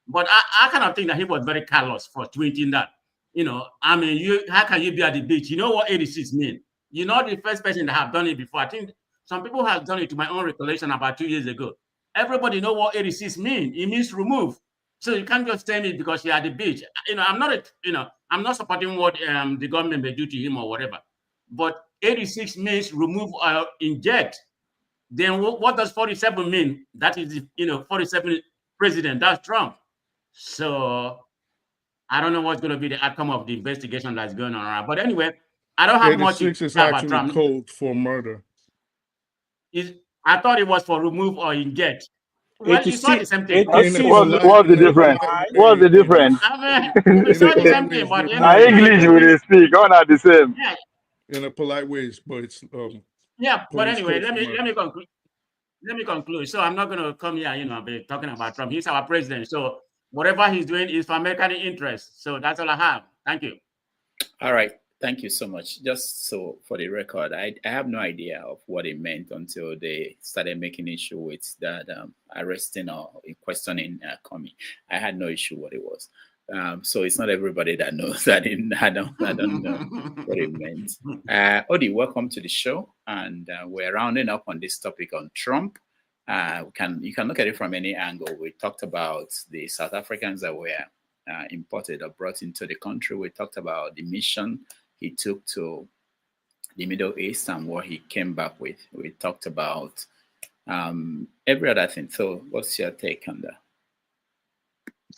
But I kind of think that he was very callous for tweeting that. How can you be at the beach? You know what 86 means? You're not the first person that have done it before. I think some people have done it, to my own recollection, about 2 years ago. Everybody know what 86 means. It means remove. So you can't just tell me because you're at the beach. I'm not supporting what the government may do to him or whatever. But 86 means remove or inject. Then what does 47 mean? That is, 47 president. That's Trump. So I don't know what's going to be the outcome of the investigation that's going on around. But anyway, I don't have much to say about Trump. Code for murder. I thought it was for remove or inject. Well, it's not the same thing. What's the difference? What's the difference? It's not the same thing, but English will they speak, all not the same. Yeah. In a polite ways, but it's yeah. But anyway, let me conclude. Let me conclude. So I'm not going to come here, be talking about Trump. He's our president. So whatever he's doing is for American interest. So that's all I have. Thank you. All right. Thank you so much. Just so for the record, I have no idea of what it meant until they started making issue with that arresting or questioning Comey. I had no issue what it was. So it's not everybody that knows. I don't know what it meant. Odi, welcome to the show, and we're rounding up on this topic on Trump. You can look at it from any angle. We talked about the South Africans that were imported or brought into the country. We talked about the mission he took to the Middle East and what he came back with. We talked about every other thing. So what's your take on that?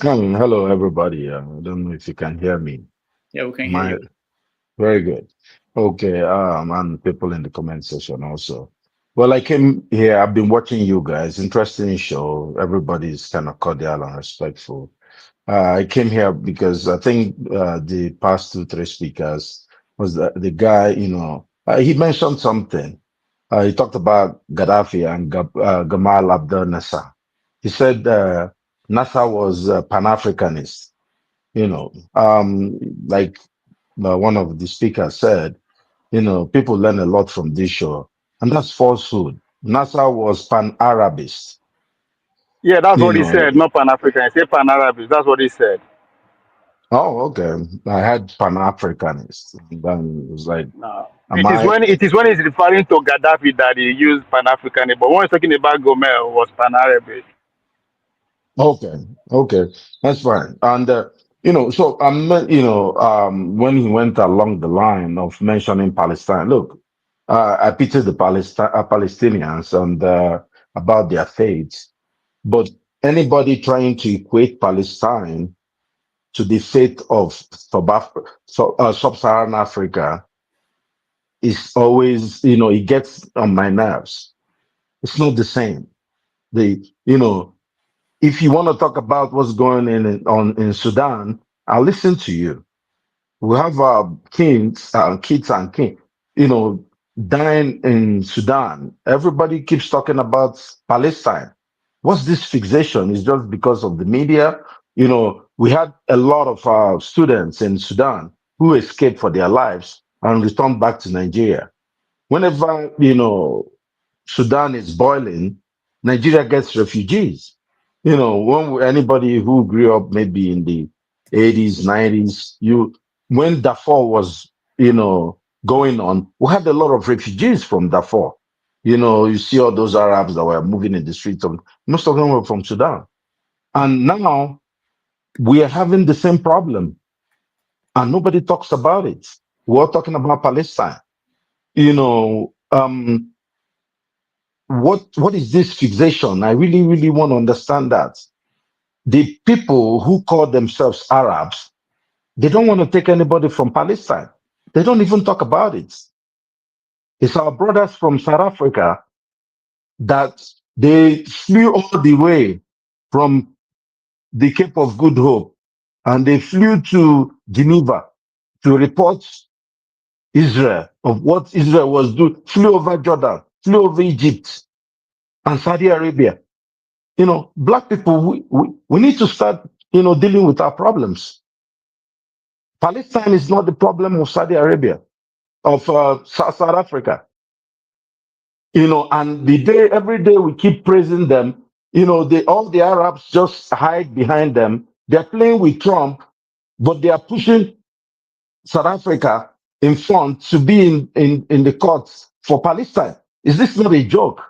Hello, everybody. I don't know if you can hear me. Yeah, we can hear you. Very good. Okay, and people in the comment section also. Well, I came here, I've been watching you guys. Interesting show. Everybody's kind of cordial and respectful. I came here because I think the past 2-3 speakers was the guy, he mentioned something. He talked about Gaddafi and Gamal Abdel Nasser. He said Nasser was Pan-Africanist. Like one of the speakers said, people learn a lot from this show, and that's falsehood. Nasser was Pan-Arabist. Yeah, that's what he said, not Pan-African. He said Pan-Arabist. That's what he said. Oh, okay. I had Pan-Africanist. Then it was like, no. It is when he's referring to Gaddafi that he used Pan-African, but when he's talking about Gomel, was Pan-Arabist. Okay, that's fine. And so when he went along the line of mentioning Palestine, look, I pity the Palestinians and about their fate, but anybody trying to equate Palestine to the fate of sub-Saharan Africa is always, it gets on my nerves. It's not the same. If you want to talk about what's going on in Sudan, I'll listen to you. We have kids and king, dying in Sudan. Everybody keeps talking about Palestine. What's this fixation? Is just because of the media? We had a lot of students in Sudan who escaped for their lives and returned back to Nigeria. Whenever, Sudan is boiling, Nigeria gets refugees. Anybody who grew up maybe in the 80s, 90s, when Darfur was, going on, we had a lot of refugees from Darfur. You see all those Arabs that were moving in the streets of, most of them were from Sudan. And now we are having the same problem and nobody talks about it. We're all talking about Palestine. What is this fixation? I really, really want to understand that. The people who call themselves Arabs, they don't want to take anybody from Palestine. They don't even talk about it. It's our brothers from South Africa that they flew all the way from the Cape of Good Hope and they flew to Geneva to report Israel of what Israel was doing, flew over Jordan, flew over Egypt and Saudi Arabia. Black people, we need to start, dealing with our problems. Palestine is not the problem of Saudi Arabia, of South Africa. And every day we keep praising them, all the Arabs just hide behind them. They're playing with Trump, but they are pushing South Africa in front to be in the courts for Palestine. Is this not a joke?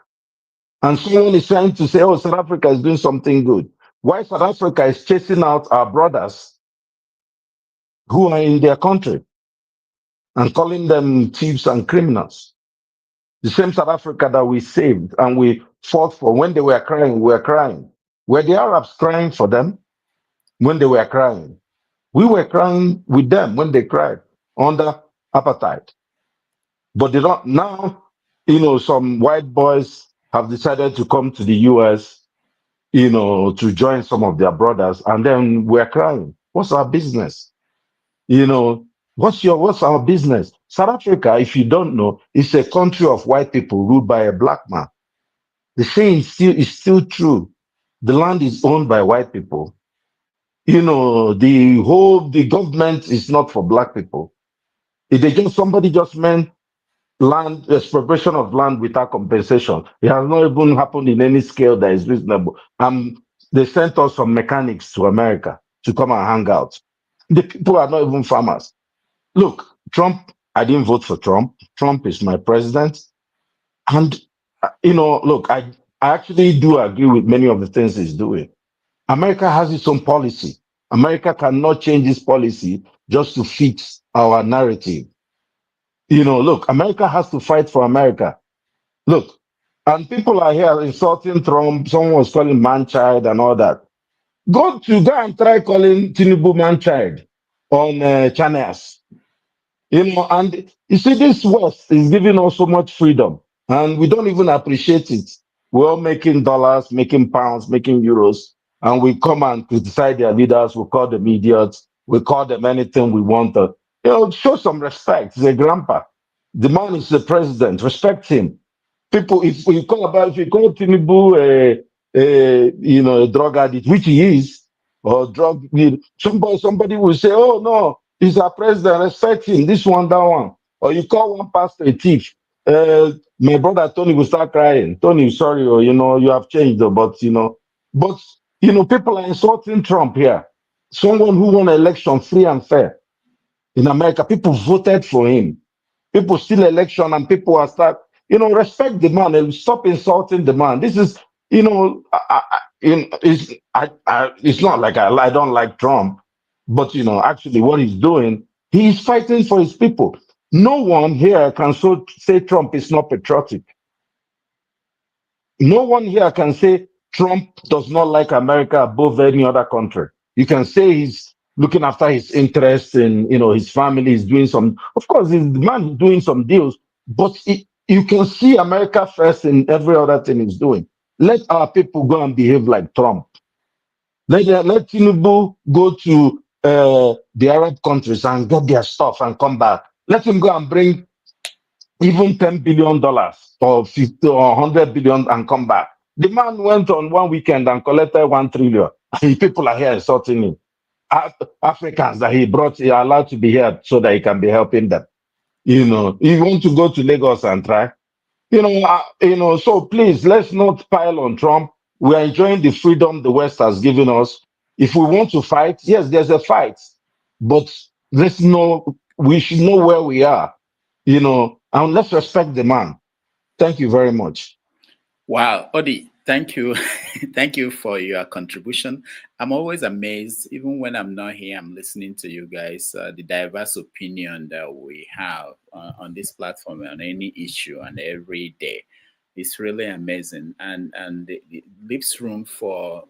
And someone is trying to say, oh, South Africa is doing something good. Why South Africa is chasing out our brothers who are in their country and calling them thieves and criminals? The same South Africa that we saved and we fought for when they were crying, we were crying. Were the Arabs crying for them when they were crying? We were crying with them when they cried under apartheid. But they don't now, some white boys have decided to come to the US, to join some of their brothers, and then we're crying. What's our business? What's our business? South Africa, if you don't know, is a country of white people ruled by a black man. The saying is still true. The land is owned by white people. The government is not for black people. If somebody just meant land expropriation of land without compensation, it has not even happened in any scale that is reasonable. They sent us some mechanics to America to come and hang out. The people are not even farmers. Look, Trump, I didn't vote for Trump. Trump is my president. And, look, I actually do agree with many of the things he's doing. America has its own policy. America cannot change its policy just to fit our narrative. Look, America has to fight for America. Look, and people are here insulting Trump. Someone was calling man-child and all that. Go and try calling Tinubu man-child on channels. And you see, this West is giving us so much freedom, and we don't even appreciate it. We're all making dollars, making pounds, making euros, and we come and criticize their leaders. We call them idiots. We call them anything we want. Show some respect. He's a grandpa. The man is the president. Respect him. People, if you call Tinubu a drug addict, which he is, or somebody will say, oh no, he's our president, respect him, this one, that one. Or you call one pastor a thief. My brother Tony will start crying. Tony, sorry, or you have changed, but people are insulting Trump here. Someone who won an election free and fair in America. People voted for him. People steal election and people are respect the man and stop insulting the man. This is, it's not like I don't like Trump, but actually what he's doing, he's fighting for his people. No one here can say Trump is not patriotic. No one here can say Trump does not like America above any other country. You can say he's looking after his interests and his family is doing some. Of course, the man is doing some deals, but you can see America first in every other thing he's doing. Let our people go and behave like Trump. Let Tinubu go to the Arab countries and get their stuff and come back. Let him go and bring even $10 billion or 50 or 100 billion and come back. The man went on one weekend and collected 1 trillion. People are here insulting him. Africans that he brought are allowed to be here so that he can be helping them. You know, you want to go to Lagos and try. So please, let's not pile on Trump. We are enjoying the freedom the West has given us. If we want to fight, yes, there's a fight, but we should know where we are, and let's respect the man. Thank you very much. Wow, Odi, thank you. Thank you for your contribution. I'm always amazed, even when I'm not here, I'm listening to you guys, the diverse opinion that we have on this platform on any issue and every day. It's really amazing, and it leaves room for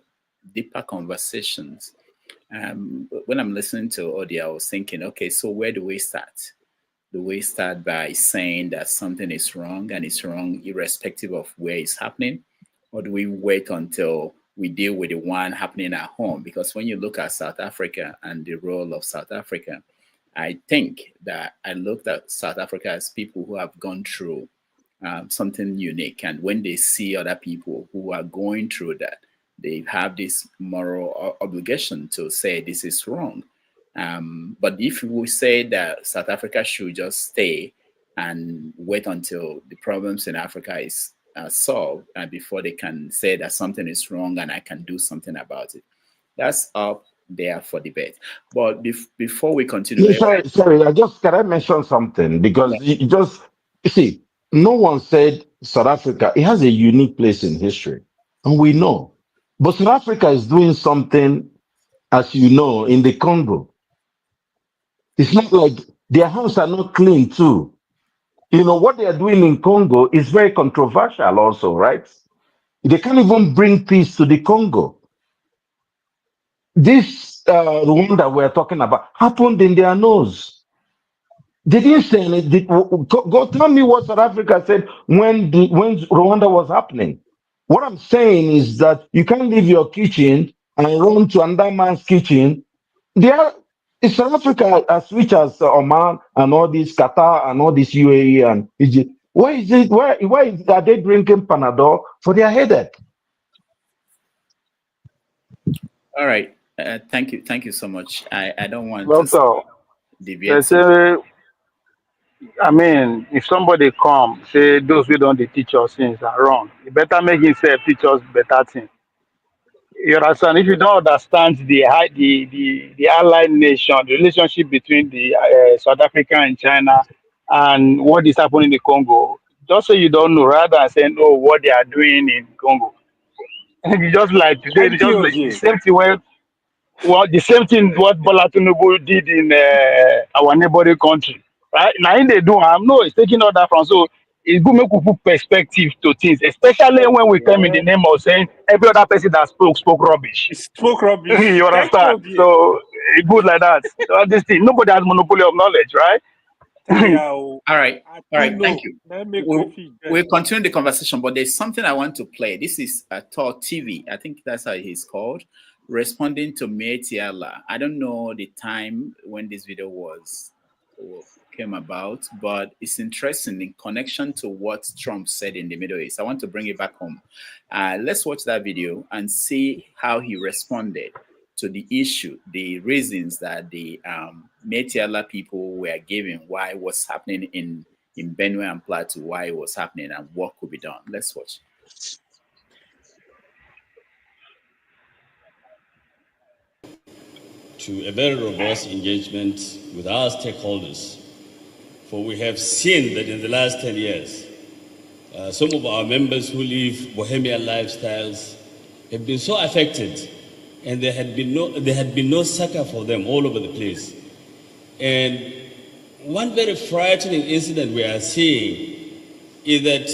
deeper conversations. When I'm listening to Odi, I was thinking, okay, so where do we start? Do we start by saying that something is wrong and it's wrong irrespective of where it's happening? Or do we wait until we deal with the one happening at home? Because when you look at South Africa and the role of South Africa, I think that I looked at South Africa as people who have gone through something unique. And when they see other people who are going through that, they have this moral obligation to say this is wrong. But if we say that South Africa should just stay and wait until the problems in Africa is solved before they can say that something is wrong and I can do something about it, that's up there for debate. But before we continue, Sorry, can I mention something? Because you see, no one said South Africa, it has a unique place in history, and we know. But South Africa is doing something, as you know, in the Congo. It's not like their hands are not clean too. What they are doing in Congo is very controversial also, right? They can't even bring peace to the Congo. This Rwanda we're talking about happened in their nose. They didn't say anything. Go tell me what South Africa said when Rwanda was happening. What I'm saying is that you can't leave your kitchen and run to another man's kitchen. It's South Africa as rich as Oman and all this Qatar and all this UAE and Egypt. Why is it? Why are they drinking Panadol for their headache? All right. Thank you so much. I don't want to deviate. Say, I mean, if somebody come say those who don't teach us things are wrong, you better make himself teach us better things. You understand? If you don't understand the allied nation, the relationship between the South Africa and China, and what is happening in the Congo, just so you don't know, rather than saying, "Oh, what they are doing in Congo," you just like today, just like the same thing the same thing what Bola Tinubu did in our neighboring country, right? Now, they do. It's taking all that from. So it's good make we put perspective to things, especially when we come in the name of saying every other person that spoke rubbish. Spoke rubbish. You understand? So it's good like that. So this thing, nobody has monopoly of knowledge, right? All right. Thank you. We'll continue the conversation, but there's something I want to play. This is Thor TV. I think that's how he's called. Responding to Metiala. I don't know the time when this video came about, but it's interesting in connection to what Trump said in the Middle East. I want to bring it back home. Let's watch that video and see how he responded to the issue, the reasons that the Metiala people were giving why what's happening in Benue and Plateau, why it was happening and what could be done. Let's watch. To a very robust engagement with our stakeholders, for we have seen that in the last 10 years, some of our members who live bohemian lifestyles have been so affected, and there had been no succor for them all over the place. And one very frightening incident we are seeing is that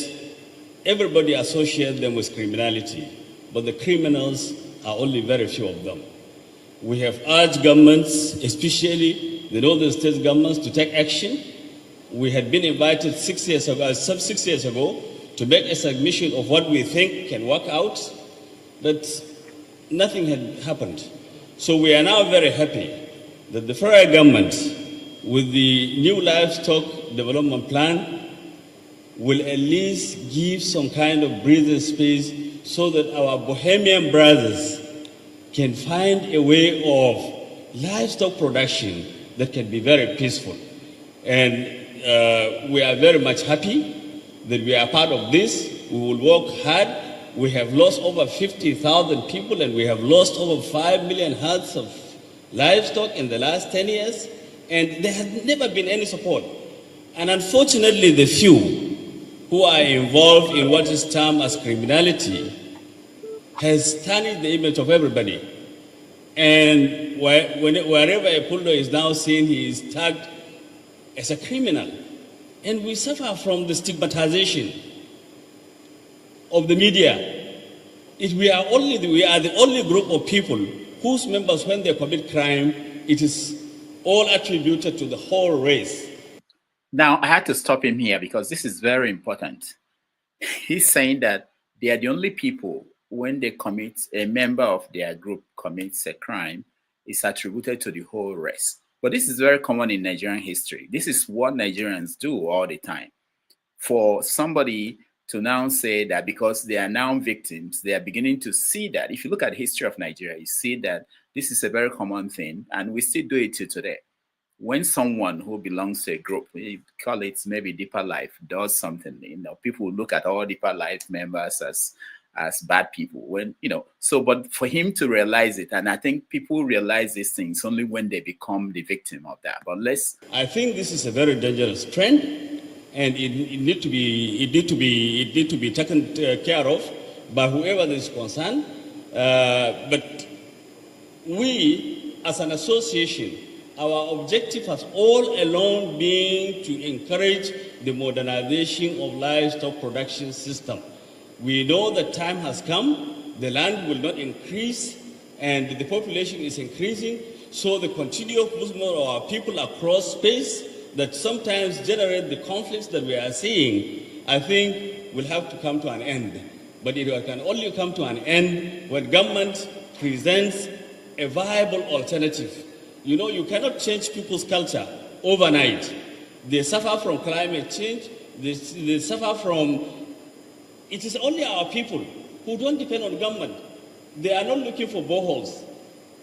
everybody associates them with criminality, but the criminals are only very few of them. We have urged governments, especially the northern state governments, to take action. We had been invited 6 years ago, to make a submission of what we think can work out, but nothing had happened. So we are now very happy that the federal government, with the new livestock development plan, will at least give some kind of breathing space so that our Bohemian brothers can find a way of livestock production that can be very peaceful. And we are very much happy that we are part of this. We will work hard. We have lost over 50,000 people, and we have lost over 5 million herds of livestock in the last 10 years, and there has never been any support. And unfortunately, the few who are involved in what is termed as criminality has tarnished the image of everybody. And wherever a Puldo is now seen, he is tagged as a criminal. And we suffer from the stigmatization of the media. We are the only group of people whose members, when they commit crime, it is all attributed to the whole race. Now, I had to stop him here because this is very important. He's saying that they are the only people, when they commit, a member of their group commits a crime, it's attributed to the whole race. But this is very common in Nigerian history. This is what Nigerians do all the time. For somebody to now say that because they are now victims, they are beginning to see that. If you look at the history of Nigeria, you see that this is a very common thing, and we still do it till today. When someone who belongs to a group, we call it maybe Deeper Life, does something, people look at all Deeper Life members as bad people. But for him to realize it, and I think people realize these things only when they become the victim of that. But I think this is a very dangerous trend, and it need to be taken care of by whoever is concerned. But we, as an association, our objective has all along been to encourage the modernization of livestock production system. We know that time has come, the land will not increase, and the population is increasing, so the continuous movement of our people across space that sometimes generate the conflicts that we are seeing, I think will have to come to an end. But it can only come to an end when government presents a viable alternative. You cannot change people's culture overnight. They suffer from climate change. They suffer from... It is only our people who don't depend on government. They are not looking for boreholes.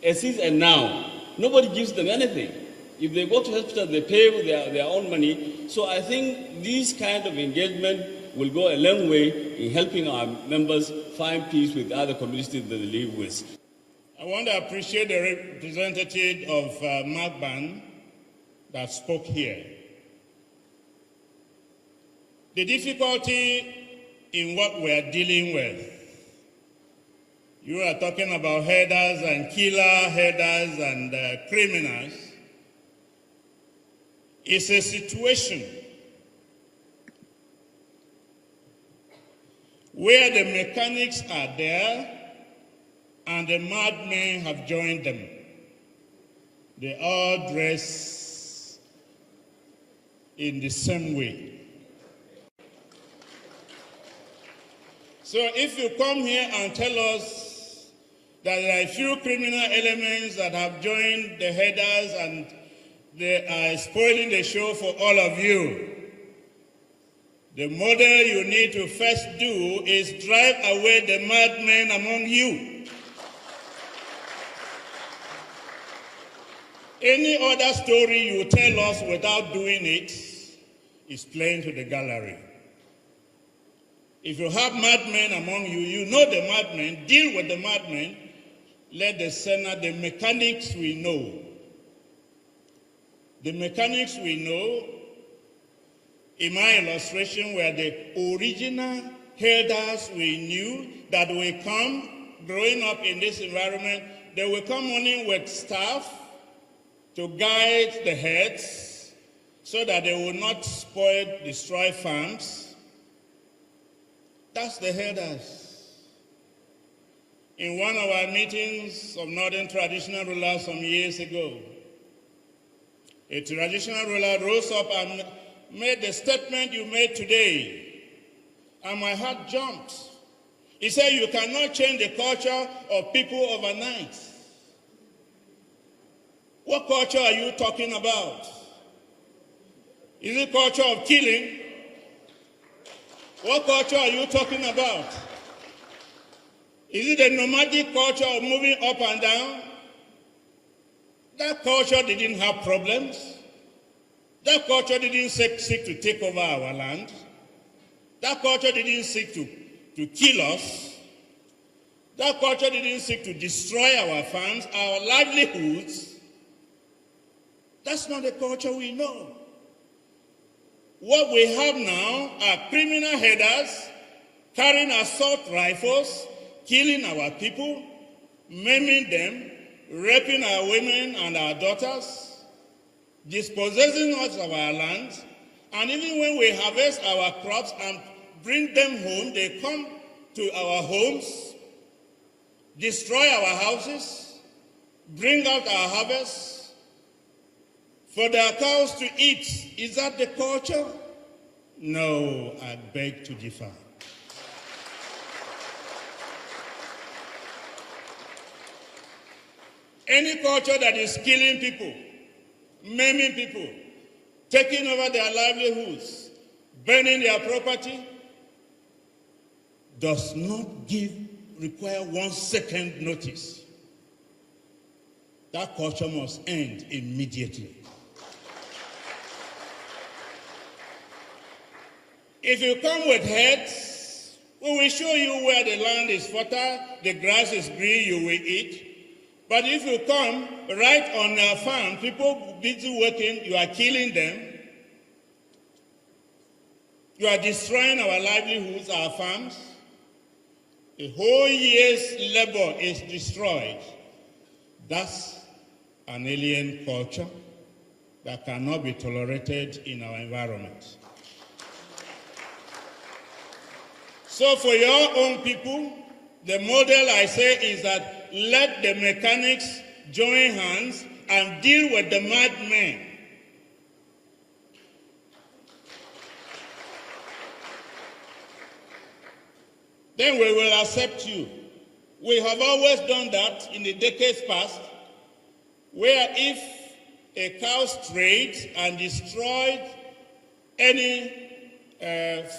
As is and now, nobody gives them anything. If they go to hospital, they pay with their own money. So I think this kind of engagement will go a long way in helping our members find peace with other communities that they live with. I want to appreciate the representative of Magban that spoke here. The difficulty in what we are dealing with, you are talking about herders and killer herders and criminals, is a situation where the mechanics are there and the madmen have joined them. They all dress in the same way. So if you come here and tell us that there are a few criminal elements that have joined the headers and they are spoiling the show for all of you, the model you need to first do is drive away the madmen among you. Any other story you tell us without doing it is playing to the gallery. If you have madmen among you, you know the madmen, deal with the madmen, let the Senate, the mechanics we know. The mechanics we know, in my illustration, were the original herders we knew that will come, growing up in this environment, they will come only with staff to guide the herds so that they will not destroy farms. That's the herders. In one of our meetings of Northern traditional rulers some years ago, a traditional ruler rose up and made the statement you made today, and my heart jumped. He said, you cannot change the culture of people overnight. What culture are you talking about? Is it culture of killing? What culture are you talking about? Is it a nomadic culture of moving up and down? That culture didn't have problems. That culture didn't seek to take over our land. That culture didn't seek to kill us. That culture didn't seek to destroy our farms, our livelihoods. That's not the culture we know. What we have now are criminal headers carrying assault rifles, killing our people, maiming them, raping our women and our daughters, dispossessing us of our land, and even when we harvest our crops and bring them home, they come to our homes, destroy our houses, bring out our harvests for their cows to eat. Is that the culture? No, I beg to differ. Any culture that is killing people, maiming people, taking over their livelihoods, burning their property, does not require 1 second notice. That culture must end immediately. If you come with heads, we will show you where the land is fertile, the grass is green, you will eat. But if you come right on our farm, people busy working, you are killing them. You are destroying our livelihoods, our farms. A whole year's labor is destroyed. That's an alien culture that cannot be tolerated in our environment. So for your own people, the model I say is that let the mechanics join hands and deal with the madmen. Then we will accept you. We have always done that in the decades past, where if a cow strayed and destroyed any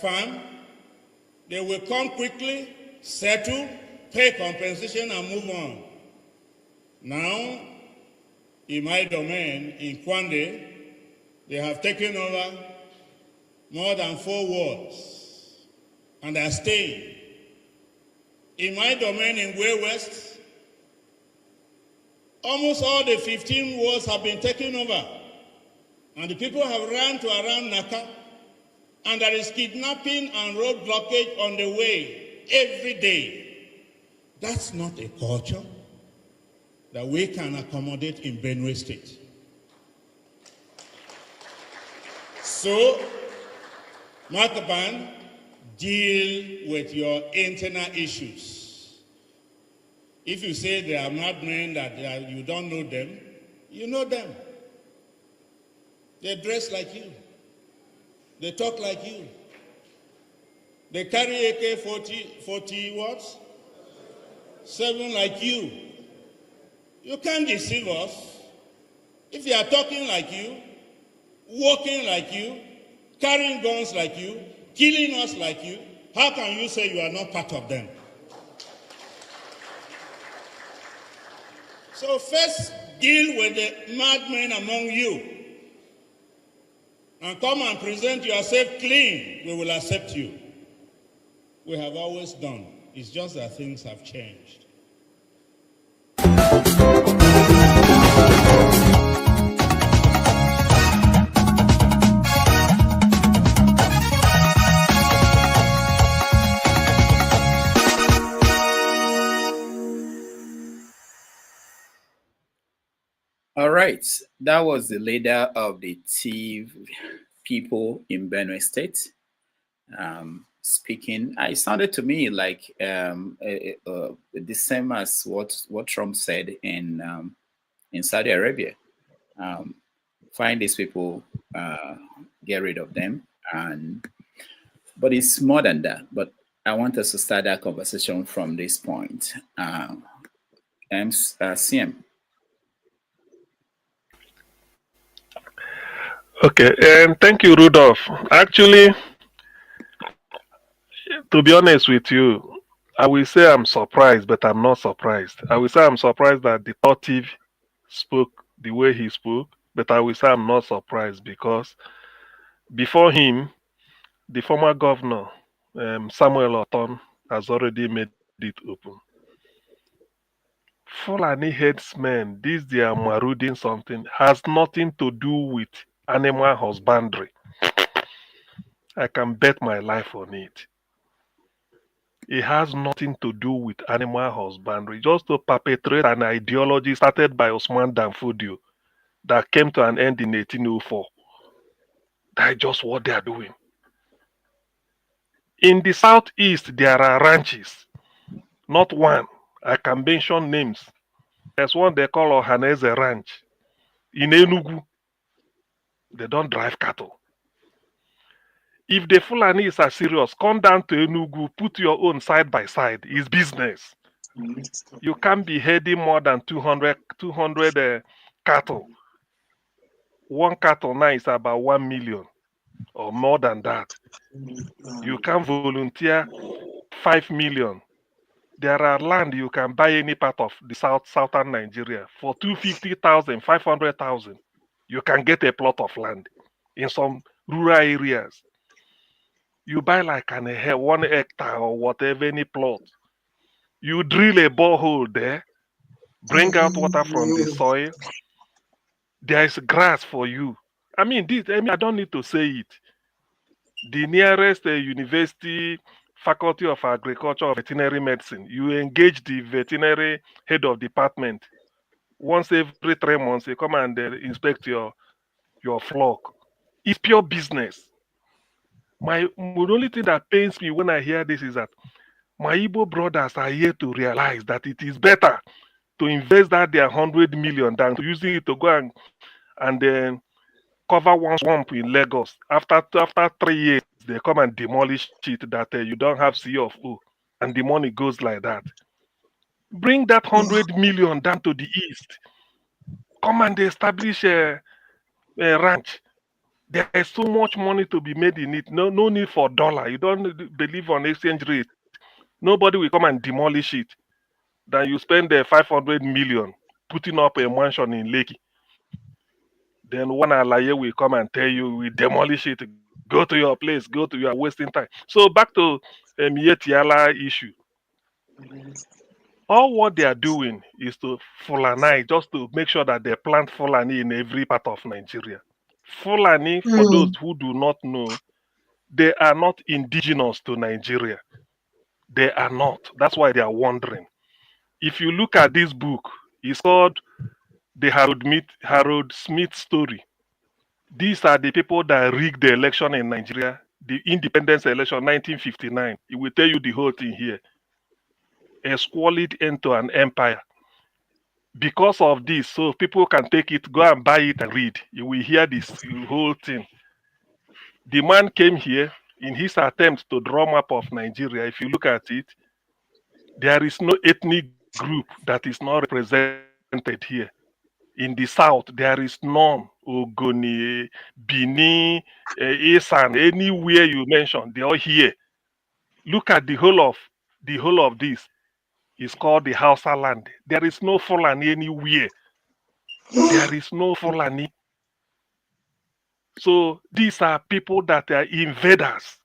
farm, they will come quickly, settle, pay compensation, and move on. Now, in my domain, in Kwande, they have taken over more than 4 wards, and are staying. In my domain in Way West, almost all the 15 wards have been taken over, and the people have run to around Naka, and there is kidnapping and road blockage on the way every day. That's not a culture that we can accommodate in Benue State. So, Markaban, deal with your internal issues. If you say they are madmen, that you don't know them, you know them. They dress like you. They talk like you. They carry AK-40 what? 7 like you. You can't deceive us. If they are talking like you, walking like you, carrying guns like you, killing us like you, how can you say you are not part of them? So first, deal with the madmen among you. And come and present yourself clean, we will accept you. We have always done. It's just that things have changed. All right, that was the leader of the Tiv people in Benue State speaking. It sounded to me like the same as what Trump said in Saudi Arabia. Find these people, get rid of them, but it's more than that. But I want us to start that conversation from this point. CM. Okay, and thank you, Rudolph. Actually, to be honest with you, I will say I'm surprised, but I'm not surprised. I will say I'm surprised that the Totiv spoke the way he spoke, but I will say I'm not surprised because before him, the former governor, Samuel Oton, has already made it open. Fulani headsmen, this their maruding something, has nothing to do with animal husbandry. I can bet my life on it. It has nothing to do with animal husbandry, just to perpetrate an ideology started by Osman Danfodio that came to an end in 1804. That's just what they are doing. In the southeast, there are ranches, not one. I can mention names. There's one they call Ohaneze Ranch. In Enugu, they don't drive cattle. If the Fulanis are serious, come down to Enugu, put your own side by side. It's business. You can't be heading more than 200 cattle. One cattle now is about 1 million or more than that. You can volunteer 5 million. There are land you can buy any part of the southern Nigeria for 250,000, 500,000. You can get a plot of land in some rural areas. You buy like 1 hectare or whatever, any plot. You drill a borehole there, bring out water from the soil. There is grass for you. I mean, I don't need to say it. The nearest university, faculty of agriculture or veterinary medicine, you engage the veterinary head of department. Once every 3 months, they come and inspect your flock. It's pure business. The only thing that pains me when I hear this is that my Igbo brothers are here to realize that it is better to invest that their 100 million than to using it to go and then cover one swamp in Lagos. After 3 years, they come and demolish it that you don't have CFO, and the money goes like that. Bring that 100 million down to the east. Come and establish a ranch. There is so much money to be made in it. No need for dollar. You don't believe on exchange rate. Nobody will come and demolish it. Then you spend 500 million putting up a mansion in Lekki. Then one alaye will come and tell you, we demolish it. Go to your place. You are wasting time. So back to Yetiala issue. All what they are doing is to Fulani, just to make sure that they plant Fulani in every part of Nigeria. Fulani, for those who do not know, they are not indigenous to Nigeria. They are not. That's why they are wandering. If you look at this book, it's called the Harold Smith story. These are the people that rigged the election in Nigeria, the independence election 1959. It will tell you the whole thing here. A squalid end to an empire. Because of this, so people can take it, go and buy it and read. You will hear this whole thing. The man came here in his attempt to draw map of Nigeria. If you look at it, there is no ethnic group that is not represented here. In the south, there is none. Ogoni, Bini, Isan, anywhere you mention, they are here. Look at the whole of this. It's called the Hausa land. There is no Fulani anywhere. There is no Fulani. So these are people that are invaders.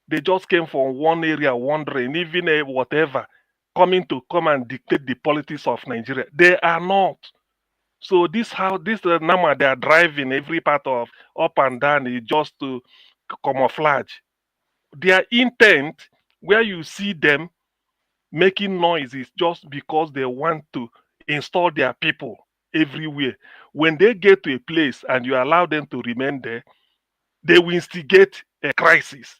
They just came from one area wandering, even whatever, come and dictate the politics of Nigeria. They are not. So this number they are driving every part of up and down is just to camouflage. Their intent, where you see them making noise, is just because they want to install their people everywhere. When they get to a place and you allow them to remain there, they will instigate a crisis.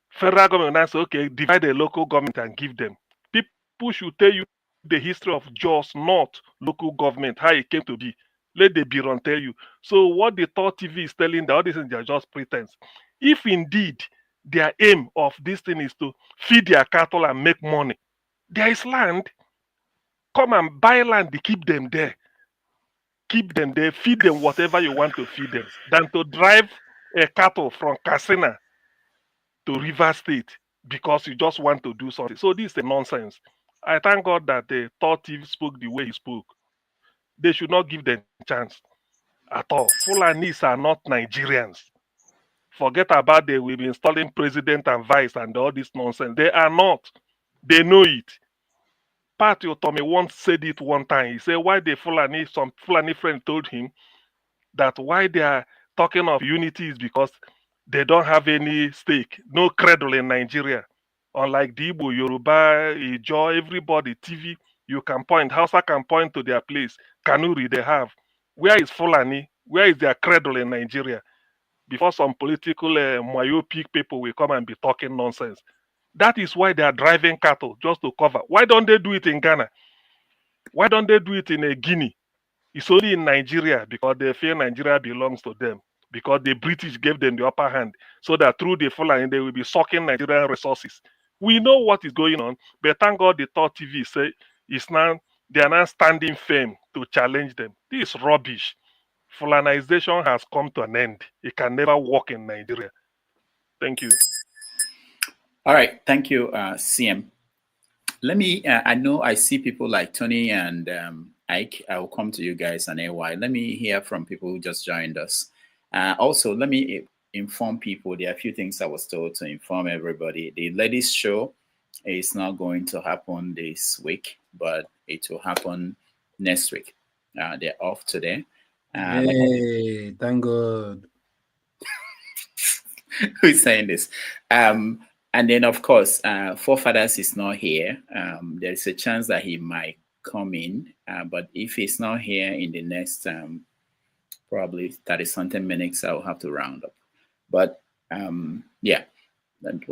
Federal government now say, okay, divide the local government and give them. People should tell you the history of just not local government, how it came to be. Let the Biron tell you. So what the Thought TV is telling, the audience, they are just pretense. If indeed their aim of this thing is to feed their cattle and make money, there is land. Come and buy land, they keep them there. keep them there, feed them whatever you want to feed them, than to drive a cattle from Katsina to River State because you just want to do something. So this is a nonsense. I thank God that the third thief spoke the way he spoke. They should not give them chance at all. Fulanis are not Nigerians. Forget about they will be installing president and vice and all this nonsense. They are not. They know it. Pat Yotomi once said it one time. He said why the Fulani, some Fulani friend told him that why they are talking of unity is because they don't have any stake, no cradle in Nigeria. Unlike the Igbo, Yoruba, Ijo, everybody, TV, you can point. Hausa can point to their place. Kanuri, they have. Where is Fulani? Where is their cradle in Nigeria? Before some political myopic people will come and be talking nonsense. That is why they are driving cattle just to cover. Why don't they do it in Ghana? Why don't they do it in Guinea? It's only in Nigeria because they feel Nigeria belongs to them. Because the British gave them the upper hand, so that through the Fulani they will be sucking Nigerian resources. We know what is going on, but thank God the Third TV say it's now they are now standing firm to challenge them. This is rubbish. Fulanization has come to an end. It can never work in Nigeria. Thank you. All right, thank you, CM. Let me. I know I see people like Tony and Ike. I will come to you guys in a while. Let me hear from people who just joined us. Also, let me inform people. There are a few things I was told to inform everybody. The ladies' show is not going to happen this week, but it will happen next week. They're off today. Hey, thank God. Who's saying this? And then, of course, Forefathers is not here. There's a chance that he might come in, but if he's not here in the next probably 30-something minutes, I'll have to round up. But yeah, and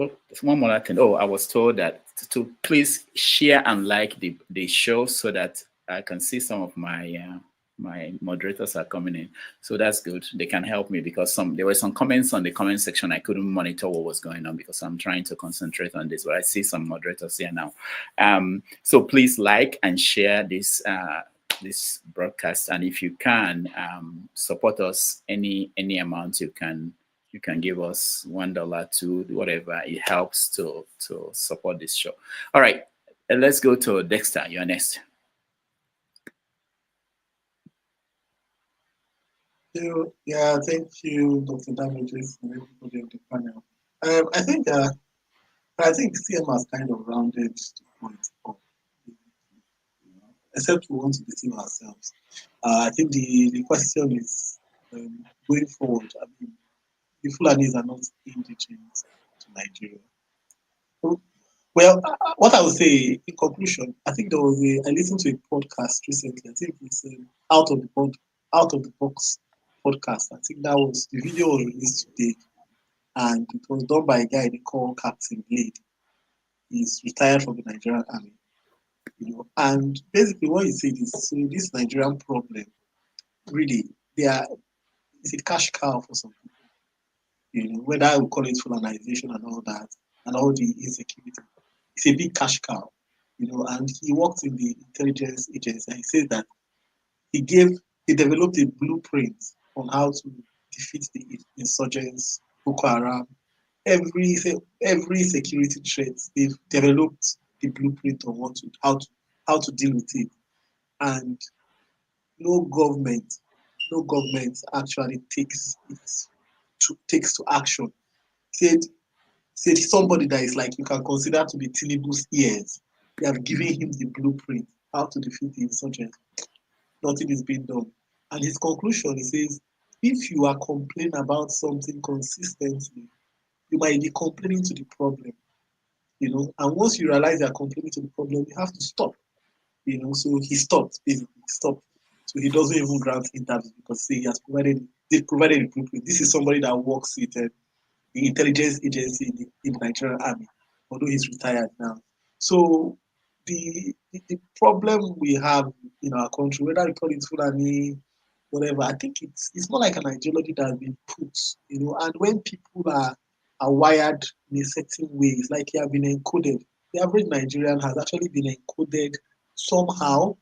one more thing. Oh, I was told that to please share and like the show so that I can see some of my my moderators are coming in. So that's good. They can help me because there were some comments on the comment section. I couldn't monitor what was going on because I'm trying to concentrate on this, but I see some moderators here now. So please like and share this this broadcast, and if you can support us any amount you can give us, $1, $2, whatever. It helps to support this show. All right, let's go to Dexter. You're next. Yeah, thank you, Dr. Damages, and everybody on the panel. I think CM has kind of rounded the point up, except we want to deceive ourselves. I think the question is going forward. I mean, the Fulanis are not indigenous to Nigeria. Well, what I would say in conclusion, I think there was I listened to a podcast recently. I think it's Out of the Box podcast. I think that was the video was released today, and it was done by a guy they call Captain Blade. He's retired from the Nigerian Army, and basically what he said is, so this Nigerian problem, really, it's a cash cow for some people. Whether I would call it colonization and all that, and all the insecurity, it's a big cash cow, and he worked in the intelligence agency, and he said that he developed a blueprint on how to defeat the insurgents, Boko Haram, every security threat. They've developed the blueprint on how to deal with it, and no government actually takes to action. Said somebody that is like you can consider to be Tinubu's ears. They have given him the blueprint how to defeat the insurgents. Nothing is being done. And his conclusion, he says, if you are complaining about something consistently, you might be complaining to the problem, And once you realize you are complaining to the problem, you have to stop, So he stopped, basically, stopped. So he doesn't even grant interviews because they've provided a blueprint. This is somebody that works with the intelligence agency in the Nigerian Army, although he's retired now. So the problem we have in our country, whether we call it Fulani, whatever, I think it's more like an ideology that has been put, and when people are wired in a certain way, it's like they have been encoded. The average Nigerian has actually been encoded somehow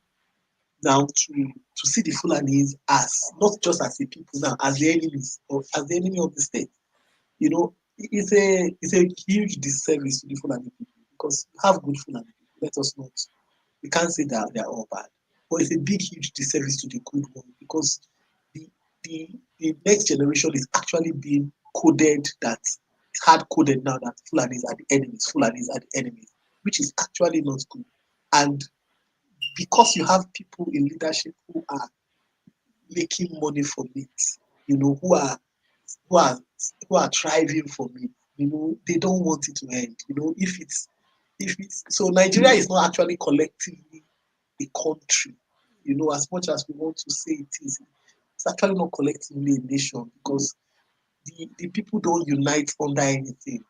now to see the Fulanis as not just as a people now, as the enemies or as the enemy of the state. You know, it's a huge disservice to the Fulani people because we have good Fulani people. Let us not. We can't say that they're all bad, but it's a big, huge disservice to the good one because the next generation is actually being coded that hard coded now that Fulanis are the enemies, Fulanis are the enemies, which is actually not good. And because you have people in leadership who are making money from it, you know, who are thriving from it, you know, they don't want it to end. You know, if it's so Nigeria is not actually collectively a country, you know, as much as we want to say it is, it's actually not collectively a nation because the people don't unite under anything.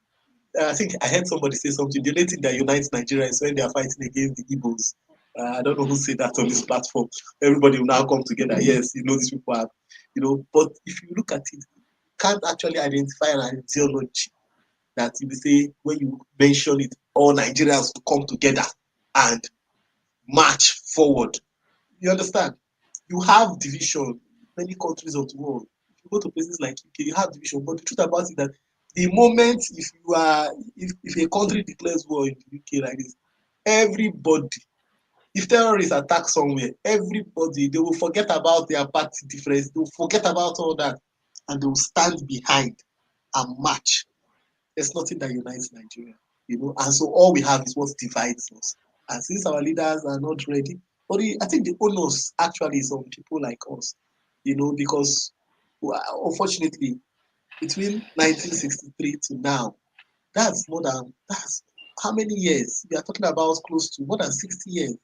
I think I heard somebody say something. The only thing that unites Nigeria is when they are fighting against the Igbos. I don't know who said that on this platform. Everybody will now come together. Yes, you know these people are, you know. But if you look at it, you can't actually identify an ideology that you will say when you mention it, all Nigerians to come together and march forward. You understand? You have division in many countries of the world. If you go to places like UK, you have division. But the truth about it is that the moment if a country declares war in the UK like this, everybody, if terrorists attack somewhere, everybody, they will forget about their party difference, they will forget about all that, and they will stand behind and march. There's nothing that unites Nigeria, you know, and so all we have is what divides us. And since our leaders are not ready, but I think the onus actually is on people like us, you know, because unfortunately, between 1963 to now, that's how many years? We are talking about close to more than 60 years.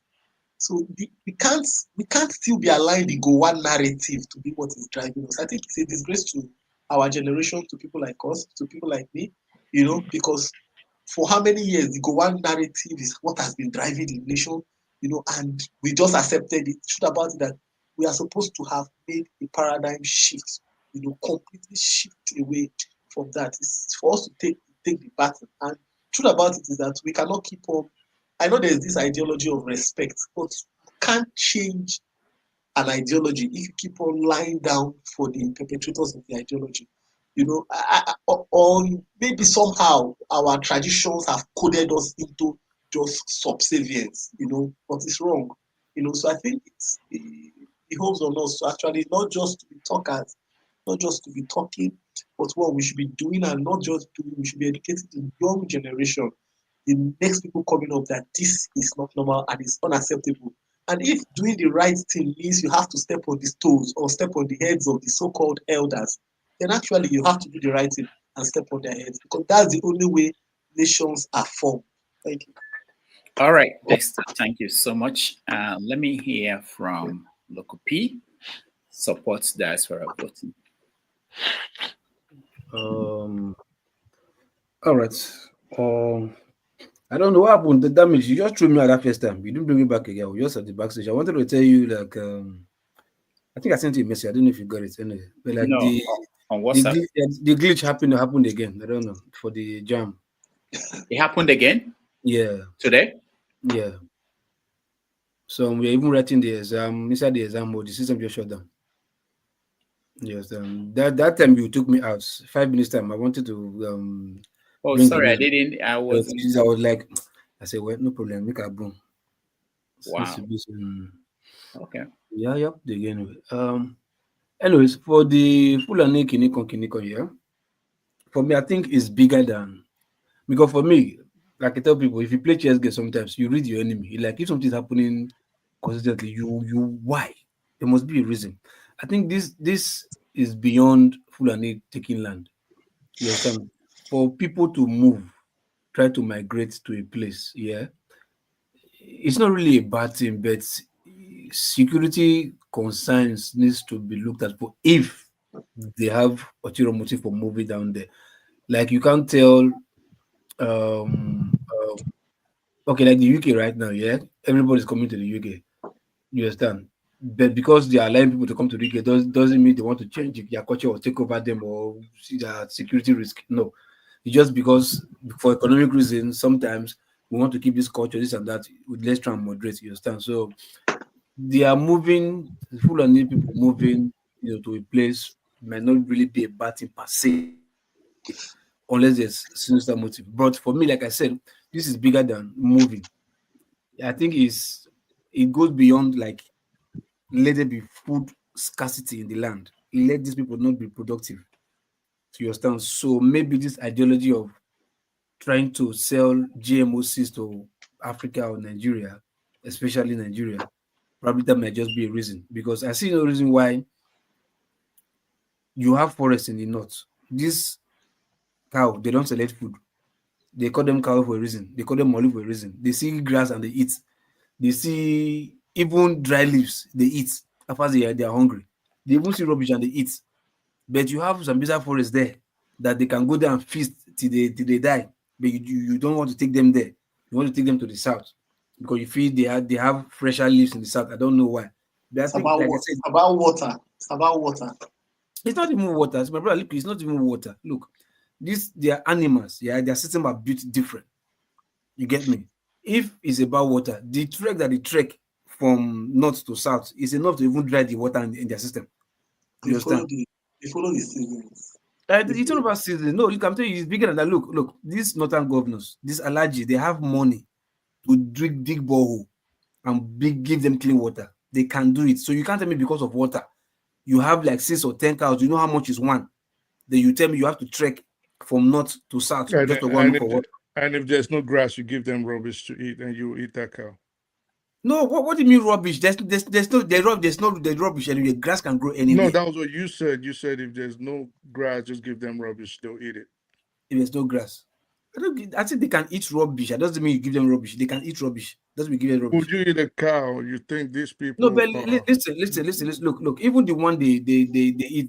So we can't still be aligned the Gowan narrative to be what is driving us. I think it's a disgrace to our generation, to people like us, to people like me, you know, because for how many years the Gowan narrative is what has been driving the nation, you know, and we just accepted it. The truth about it that we are supposed to have made a paradigm shift, you know, completely shift away from that. It's for us to take the battle. And truth about it is that we cannot keep on. I know there's this ideology of respect, but you can't change an ideology if you keep on lying down for the perpetrators of the ideology. You know, or maybe somehow our traditions have coded us into just subservience, you know, but it's wrong. You know, so I think it holds on us to actually not just to be talkers, not just to be talking, but what we should be doing and not just doing, we should be educating the young generation, the next people coming up that this is not normal and it's unacceptable. And if doing the right thing means you have to step on the toes or step on the heads of the so-called elders, then actually you have to do the right thing and step on their heads because that's the only way nations are formed. Thank you. All right, Dexter, thank you so much. Let me hear from Local P. Supports diaspora voting. All right. I don't know what happened. The damage. You just threw me out that first time. You didn't bring me back again. We just at the backstage. I wanted to tell you, like, I think I sent you a message. I don't know if you got it. Anyway, but like No, on WhatsApp. the glitch happened again. I don't know for the JAMB. It happened again. Yeah. Today. Yeah. So we're even writing the exam inside the exam mode. The system just shut down. Yes. That time you took me out. 5 minutes time. I wanted to Oh, sorry, I didn't. I was like, I said, well, no problem. Make a boom. Wow. Okay. Yeah, yep. Again. Anyways, for the Fulani Kinikon, yeah. For me, I think it's bigger than because for me, like I tell people, if you play chess game, sometimes you read your enemy. Like if something's happening consistently, you why? There must be a reason. I think this is beyond Fulani taking land. You understand? For people to move, try to migrate to a place, yeah, it's not really a bad thing, but security concerns needs to be looked at for if they have ulterior motive for moving down there. Like you can't tell okay, like the UK right now, yeah, everybody's coming to the UK. You understand? But because they are allowing people to come to the UK, doesn't mean they want to change their culture or take over them or see that security risk. No, it's just because for economic reasons, sometimes we want to keep this culture, this and that. Let's try and moderate. You understand? So they are moving, the Fulani people moving, to a place might not really be a bad thing per se, unless there's sinister motive. But for me, like I said, this is bigger than moving. I think it goes beyond like let there be food scarcity in the land. Let these people not be productive. To your stance. So maybe this ideology of trying to sell GMO seeds to Africa or Nigeria, especially Nigeria, probably that might just be a reason. Because I see no reason why you have forests in the north. This cow, they don't select food. They call them cow for a reason. They call them olive for a reason. They see grass and they eat. They see even dry leaves, they eat after they are hungry. They even see rubbish and they eat. But you have some bizarre forests there that they can go there and feast till they die. But you don't want to take them there. You want to take them to the south because you feel they have fresher leaves in the south. I don't know why. But I It's think, about like I what? said, It's about water. It's about water. it's not even water. My brother, look, it's not even water. Look, they are animals. Yeah, their system are built different. You get me? If it's about water, the trek that they trek from north to south is enough to even dry the water in their system. They You follow understand? the seasons. It's not about season. No, look, I'm telling you, it's bigger than that. Look, these northern governors, these allergy, they have money to dig borehole and give them clean water. They can do it. So you can't tell me because of water. You have like 6 or 10 cows. You know how much is one? Then you tell me you have to trek from north to south And, just to go and and look for water. if there's no grass, you give them rubbish to eat, and you eat that cow. No, what do you mean rubbish? There's no the rubbish anywhere. Grass can grow No, anywhere. that was what you said. You said if there's no grass, just give them rubbish. They'll eat it. If there's no grass. I think they can eat rubbish. That doesn't mean you give them rubbish. They can eat rubbish. Doesn't mean you give them rubbish. Would you eat a cow? You think these No, people but are... listen. Look. Even the one they eat,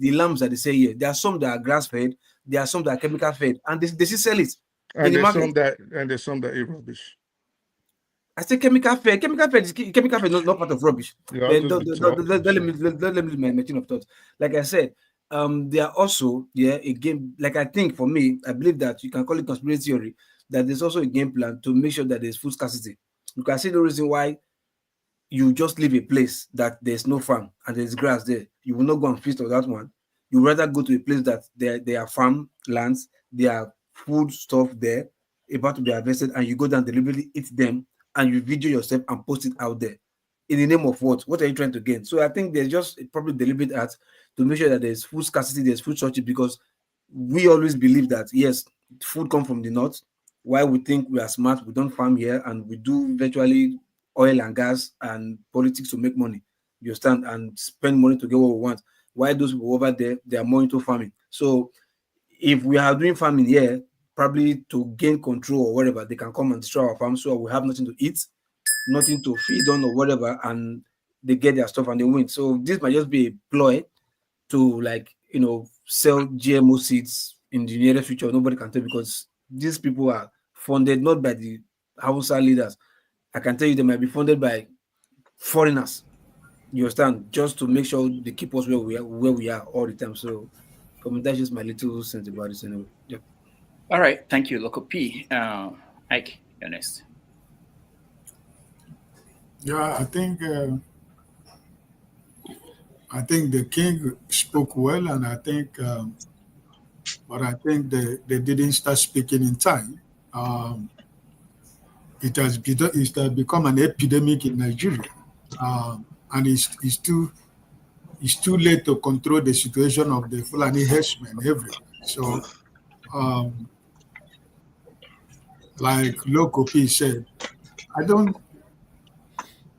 the lambs that they say here, there are some that are grass fed, there are some that are chemical fed, and they still sell it in And the there's market. some that eat rubbish. I say chemical fed. Chemical fed is not part of rubbish. Yeah, But let me my chain of thought. Like I said, there are also a game. Like I think for me, I believe that you can call it conspiracy theory. That there's also a game plan to make sure that there's food scarcity. You can see the reason why you just leave a place that there's no farm and there's grass there. You will not go and feast on that one. You rather go to a place that there are farm lands, there are food stuff there about to be harvested, and you go down deliberately eat them and you video yourself and post it out there. In the name of what? What are you trying to gain? So I think there's just probably deliberate act to make sure that there's food scarcity, there's food shortage, because we always believe that yes, food comes from the north. Why we think we are smart, we don't farm here, and we do virtually oil and gas and politics to make money. You understand? And spend money to get what we want. Why those people over there, they are more into farming. So if we are doing farming here, probably to gain control or whatever, they can come and destroy our farm, so we have nothing to eat, nothing to feed on or whatever, and they get their stuff and they win. So this might just be a ploy to sell GMO seeds in the near future. Nobody can tell, because these people are funded not by the Hausa leaders. I can tell you they might be funded by foreigners. You understand? Just to make sure they keep us where we are all the time. So that's just my little sense about this anyway. Yep. All right, thank you, Local P. Ike, you're next. Yeah, I think the king spoke well, and I think, but I think they didn't start speaking in time. It has become an epidemic in Nigeria, and it's too late to control the situation of the Fulani herdsmen everywhere. So, like Lokopi said, I don't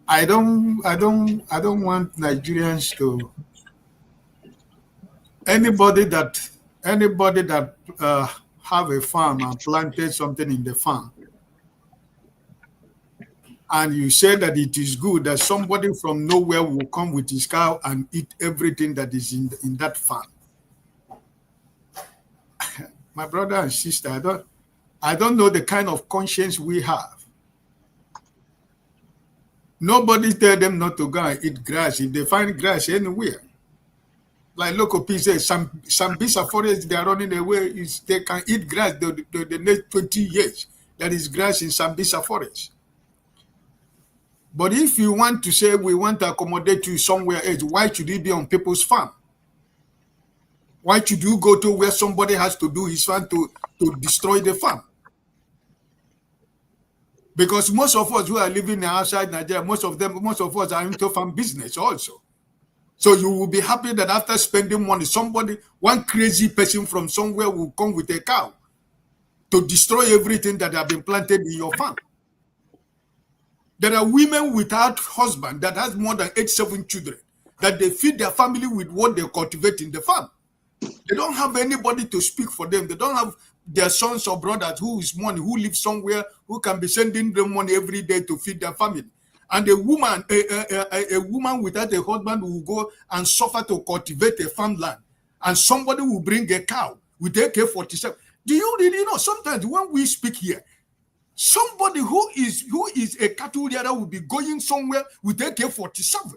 want Nigerians to anybody that have a farm and planted something in the farm, and you say that it is good, that somebody from nowhere will come with his cow and eat everything that is in that farm. My brother and sister, I don't know the kind of conscience we have. Nobody tell them not to go and eat grass if they find grass anywhere. Like Local P says, some Bisa forest, they are running away. They can eat grass the next 20 years. That is grass in Sambisa forest. But if you want to say we want to accommodate you somewhere else, why should it be on people's farm? Why should you go to where somebody has to do his farm to destroy the farm? Because most of us who are living outside Nigeria, most of us are into farm business also. So you will be happy that after spending money, one crazy person from somewhere will come with a cow to destroy everything that have been planted in your farm. There are women without husband that has more than 8-7 children, that they feed their family with what they cultivate in the farm. They don't have anybody to speak for them. They don't have their sons or brothers who is money, who live somewhere, who can be sending them money every day to feed their family. And a woman without a husband will go and suffer to cultivate a farmland. And somebody will bring a cow with AK-47. Do you really know? Sometimes when we speak here, somebody who is a cattle rearer will be going somewhere with AK-47.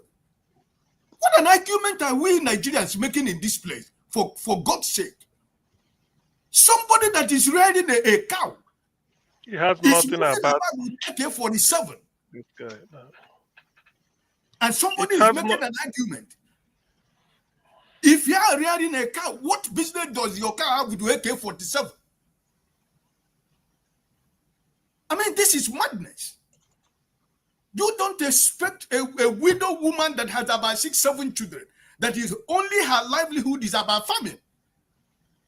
What an argument are we Nigerians making in this place? For God's sake. Somebody that is riding a cow. He has nothing about AK-47. this guy. No. And somebody is making an argument. If you are riding a cow, what business does your cow have with AK-47? I mean, this is madness. You don't expect a widow woman that has about 6-7 children, that is only her livelihood is about farming.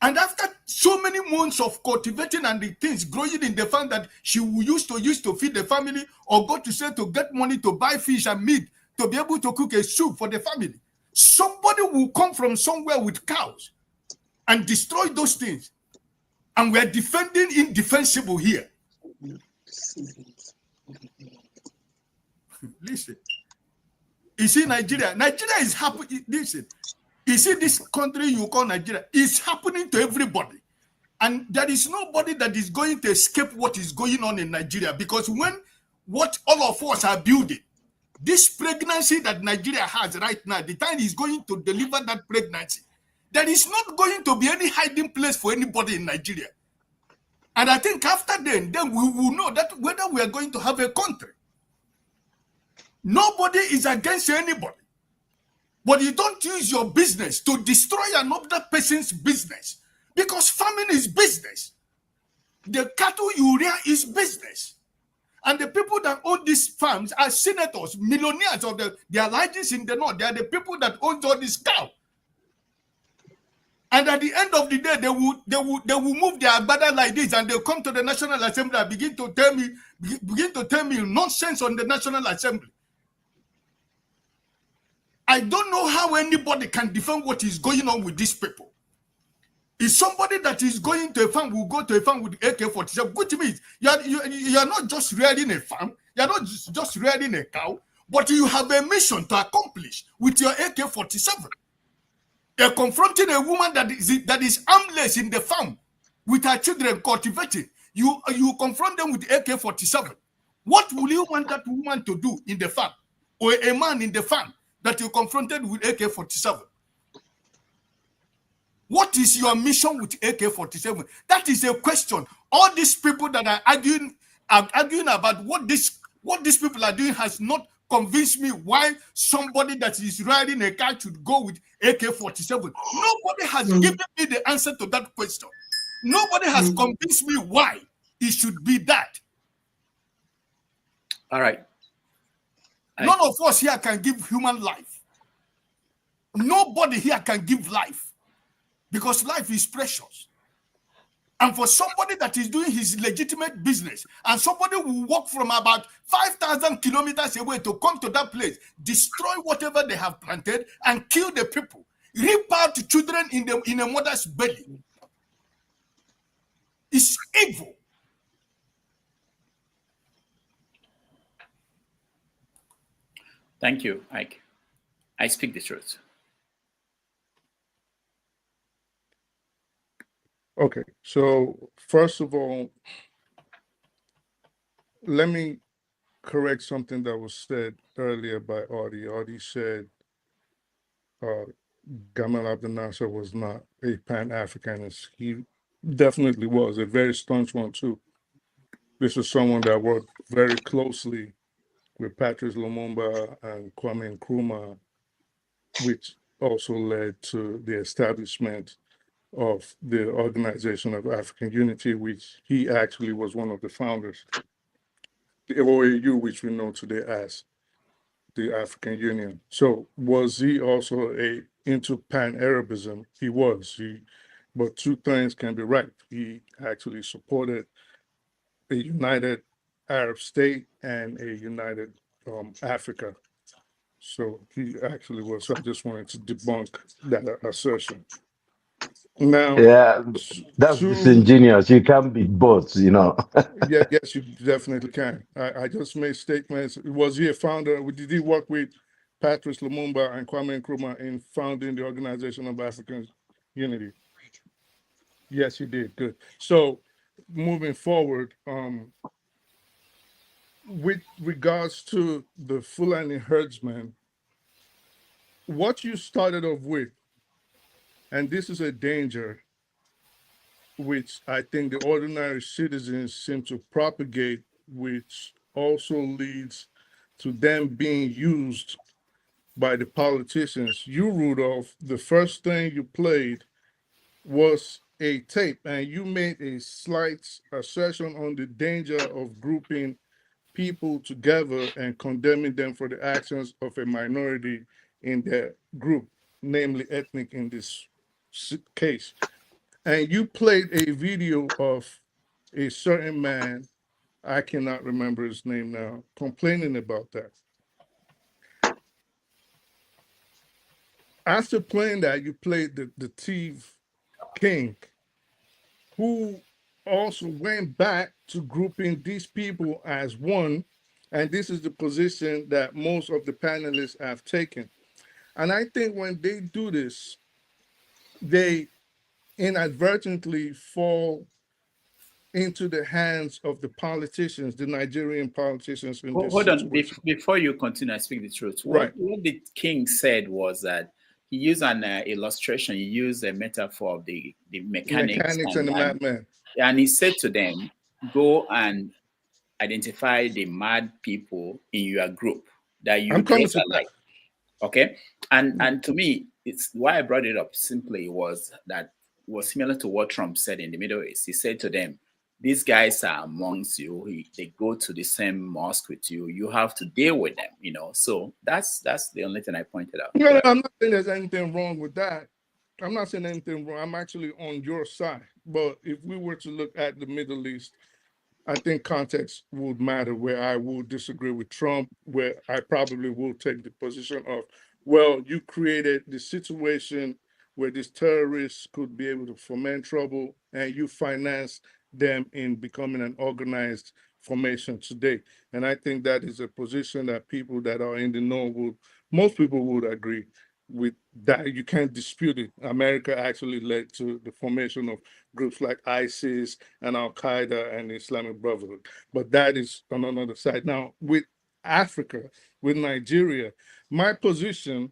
And after so many months of cultivating and the things growing in the farm that she will use to feed the family, or go to say to get money to buy fish and meat to be able to cook a soup for the family, somebody will come from somewhere with cows and destroy those things. And we're defending indefensible here. Listen. You see, Nigeria is happy. Listen. You see, this country you call Nigeria is happening to everybody. And there is nobody that is going to escape what is going on in Nigeria. Because when what all of us are building, this pregnancy that Nigeria has right now, the time is going to deliver that pregnancy, there is not going to be any hiding place for anybody in Nigeria. And I think after then we will know that whether we are going to have a country. Nobody is against anybody. But you don't use your business to destroy another person's business. Because farming is business. The cattle you rear is business. And the people that own these farms are senators, millionaires of their largest in the north. They are the people that own all this cow. And at the end of the day, they will move their agbada like this, and they'll come to the National Assembly and begin to tell me nonsense on the National Assembly. I don't know how anybody can defend what is going on with these people. If somebody that is going to a farm will go to a farm with AK-47, which means you are not just rearing a farm, you are not just rearing a cow, but you have a mission to accomplish with your AK-47. You're confronting a woman that is armless in the farm with her children cultivating. You confront them with AK-47. What will you want that woman to do in the farm? Or a man in the farm that you confronted with AK-47? What is your mission with AK-47? That is a question. All these people that are arguing about what these people are doing has not convinced me why somebody that is riding a car should go with AK-47. Nobody has given me the answer to that question. Nobody has convinced me why it should be that. All right. None of us here can give human life. Nobody here can give life, because life is precious. And for somebody that is doing his legitimate business, and somebody will walk from about 5,000 kilometers away to come to that place, destroy whatever they have planted, and kill the people, rip out children in a mother's belly, it's evil. Thank you, Ike. I speak the truth. Okay, so first of all, let me correct something that was said earlier by Audie. Audie said Gamal Abdel Nasser was not a Pan-Africanist. He definitely was, a very staunch one too. This is someone that worked very closely with Patrice Lumumba and Kwame Nkrumah, which also led to the establishment of the Organization of African Unity, which he actually was one of the founders. The OAU, which we know today as the African Union. So was he also into pan-Arabism? He was. But two things can be right. He actually supported a united Arab state and a united Africa. So he actually was. So I just wanted to debunk that assertion. Now, Yeah, that's to disingenuous. You can't be both, you know. yeah, yes, you definitely can. I just made statements. Was he a founder? Did he work with Patrice Lumumba and Kwame Nkrumah in founding the Organization of African Unity? Yes, he did. Good. So, moving forward, with regards to the Fulani herdsmen, what you started off with, and this is a danger which I think the ordinary citizens seem to propagate, which also leads to them being used by the politicians. You, Rudolph, the first thing you played was a tape, and you made a slight assertion on the danger of grouping people together and condemning them for the actions of a minority in their group, namely ethnic in this case. And you played a video of a certain man, I cannot remember his name now, complaining about that. After playing that, you played the thief king, who also went back to grouping these people as one. And this is the position that most of the panelists have taken. And I think when they do this, they inadvertently fall into the hands of the politicians, the Nigerian politicians in this Hold on, situation. before you continue, I speak the truth. Right. What the king said was that he used an illustration, he used a metaphor of the mechanics And the madman. And he said to them, go and identify the mad people in your group that you dress alike. Okay. And to me, it's why I brought it up simply was similar to what Trump said in the Middle East. He said to them, these guys are amongst you. They go to the same mosque with you. You have to deal with them, you know. So that's the only thing I pointed out. No, I'm not saying there's anything wrong with that. I'm not saying anything wrong. I'm actually on your side. But if we were to look at the Middle East, I think context would matter, where I will disagree with Trump, where I probably will take the position of, well, you created the situation where these terrorists could be able to foment trouble and you finance them in becoming an organized formation today. And I think that is a position that people that are in the know most people would agree with that. You can't dispute it. America actually led to the formation of groups like ISIS and Al Qaeda and the Islamic Brotherhood. But that is on another side. Now, with Africa, with Nigeria, my position